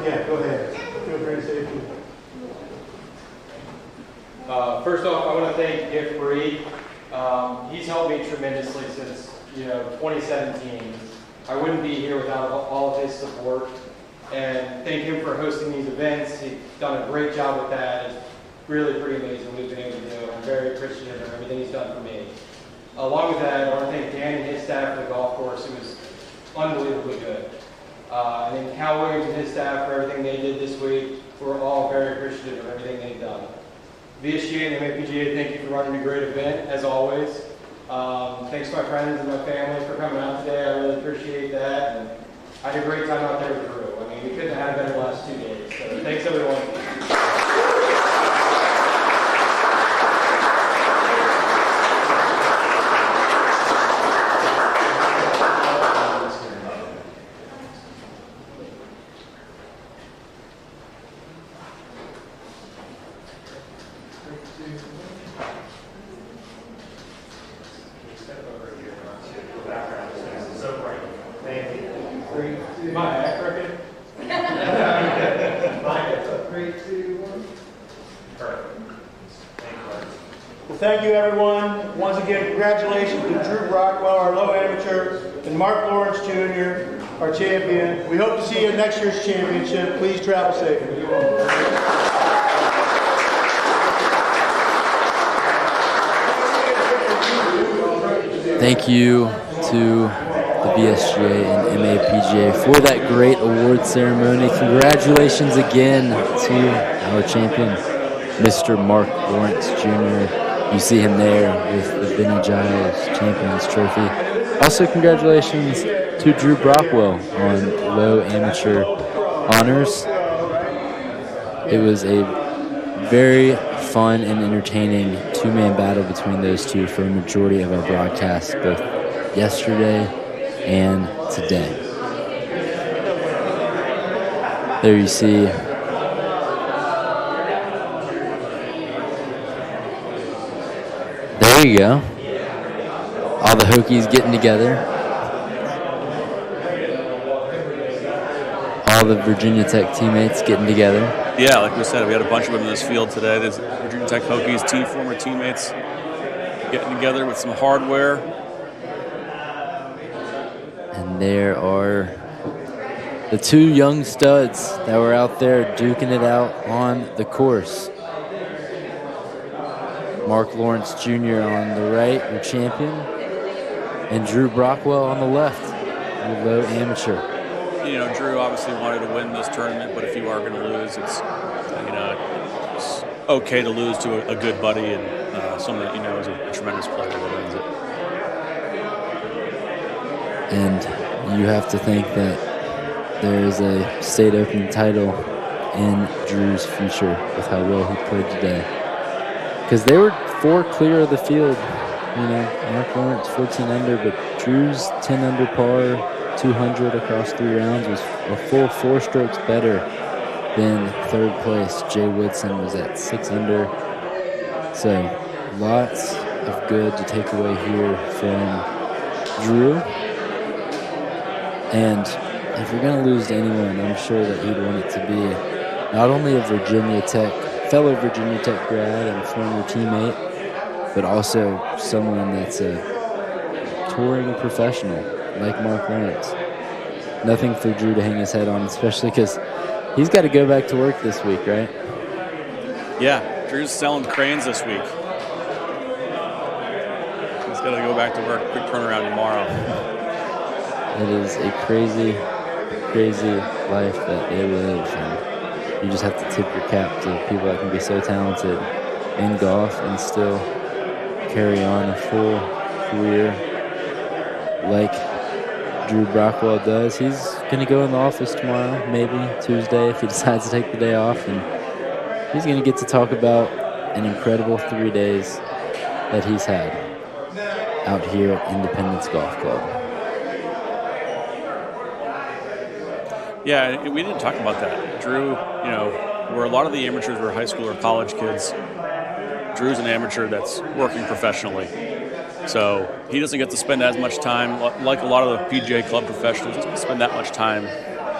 Yeah, go ahead. Feel free to say it. First off, I want to thank Gift Bree. He's helped me tremendously since 2017. I wouldn't be here without all of his support. And thank him for hosting these events. He's done a great job with that. It's really pretty amazing what he's been able to do. I'm very appreciative of everything he's done for me. Along with that, I want to thank Dan and his staff for the golf course. It was unbelievably good. And then Cal Williams and his staff for everything they did this week. We're all very appreciative of everything they've done. VSGA and the MAPGA, thank you for running a great event, as always. Thanks to my friends and my family for coming out today. I really appreciate that. And I had a great time out there with Drew. I mean, we couldn't have had a better last 2 days. So thanks, everyone. Well, thank you, everyone. Once again, congratulations to Drew Brockwell, our low amateur, and Mark Lawrence Jr., our champion. We hope to see you at next year's championship. Please travel safely. Thank you to the VSGA and MAPGA for that great award ceremony. Congratulations again to our champion, Mr. Mark Lawrence Jr. You see him there with the Vinnie Giles Champions Trophy. Also, congratulations to Drew Brockwell on low amateur honors. It was a very fun and entertaining two-man battle between those two for a majority of our broadcasts, both yesterday and today. There you see There you go. All the Hokies getting together. All the Virginia Tech teammates getting together. Yeah, like we said, we had a bunch of them in this field today. There's Virginia Tech Hokies, former teammates getting together with some hardware. And there are the two young studs that were out there duking it out on the course. Mark Lawrence Jr. on the right, your champion, and Drew Brockwell on the left, your low amateur. You know, Drew obviously wanted to win this tournament, but if you are going to lose, it's okay to lose to a good buddy and someone that you know is a tremendous player that wins it. And you have to think that there is a state open title in Drew's future with how well he played today. Because they were 4 clear of the field. You know, Mark Lawrence 14 under, but Drew's 10 under par, 200 across 3 rounds was a full 4 strokes better than third place. Jay Woodson was at 6 under. So lots of good to take away here from Drew. And if you're going to lose to anyone, I'm sure that you'd want it to be not only a fellow Virginia Tech grad and former teammate, but also someone that's a touring professional like Mark Lawrence. Nothing for Drew to hang his head on, especially because he's got to go back to work this week, right? Yeah, Drew's selling cranes this week. He's got to go back to work. Quick turnaround tomorrow. It is a crazy, crazy life that they live, and you just have to tip your cap to people that can be so talented in golf and still carry on a full career like Drew Brockwell does. He's going to go in the office tomorrow, maybe Tuesday if he decides to take the day off, and he's going to get to talk about an incredible 3 days that he's had out here at Independence Golf Club. Yeah, we didn't talk about that. Drew, you know, where a lot of the amateurs were high school or college kids, Drew's an amateur that's working professionally. So he doesn't get to spend as much time, like a lot of the PGA club professionals, doesn't spend that much time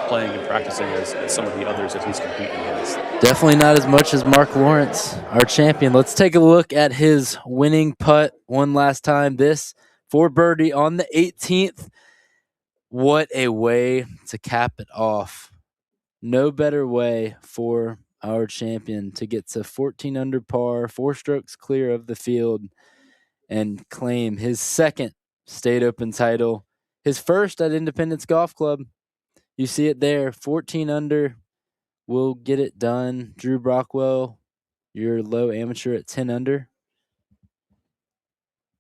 playing and practicing as some of the others that he's competing against. Definitely not as much as Mark Lawrence, our champion. Let's take a look at his winning putt one last time. This for birdie on the 18th. What a way to cap it off. No better way for our champion to get to 14 under par, 4 strokes clear of the field, and claim his second state open title, his first at Independence Golf Club. You see it there, 14 under. We'll get it done. Drew Brockwell, your low amateur at 10 under.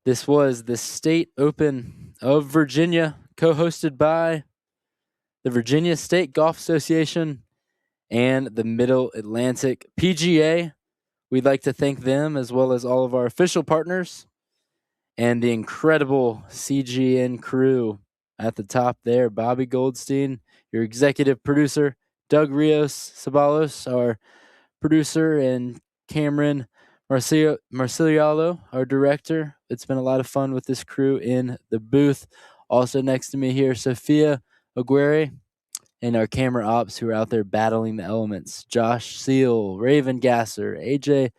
This was the State Open of Virginia, co-hosted by the Virginia State Golf Association and the Middle Atlantic PGA. We'd like to thank them as well as all of our official partners and the incredible CGN crew at the top there. Bobby Goldstein, your executive producer, Doug Rios Sabalos, our producer, and Cameron Marcilialo, our director. It's been a lot of fun with this crew in the booth. Also next to me here, Sophia Aguirre, and our camera ops who are out there battling the elements. Josh Seal, Raven Gasser, AJ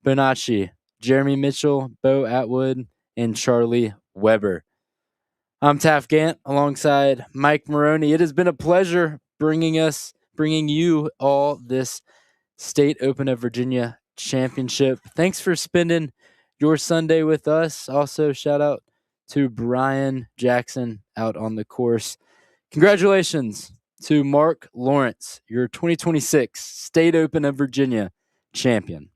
Bonacci, Jeremy Mitchell, Bo Atwood, and Charlie Weber. I'm Taff Gant alongside Mike Maroney. It has been a pleasure bringing you all this State Open of Virginia championship. Thanks for spending your Sunday with us. Also, shout out to Brian Jackson out on the course. Congratulations to Mark Lawrence, your 2026 State Open of Virginia champion.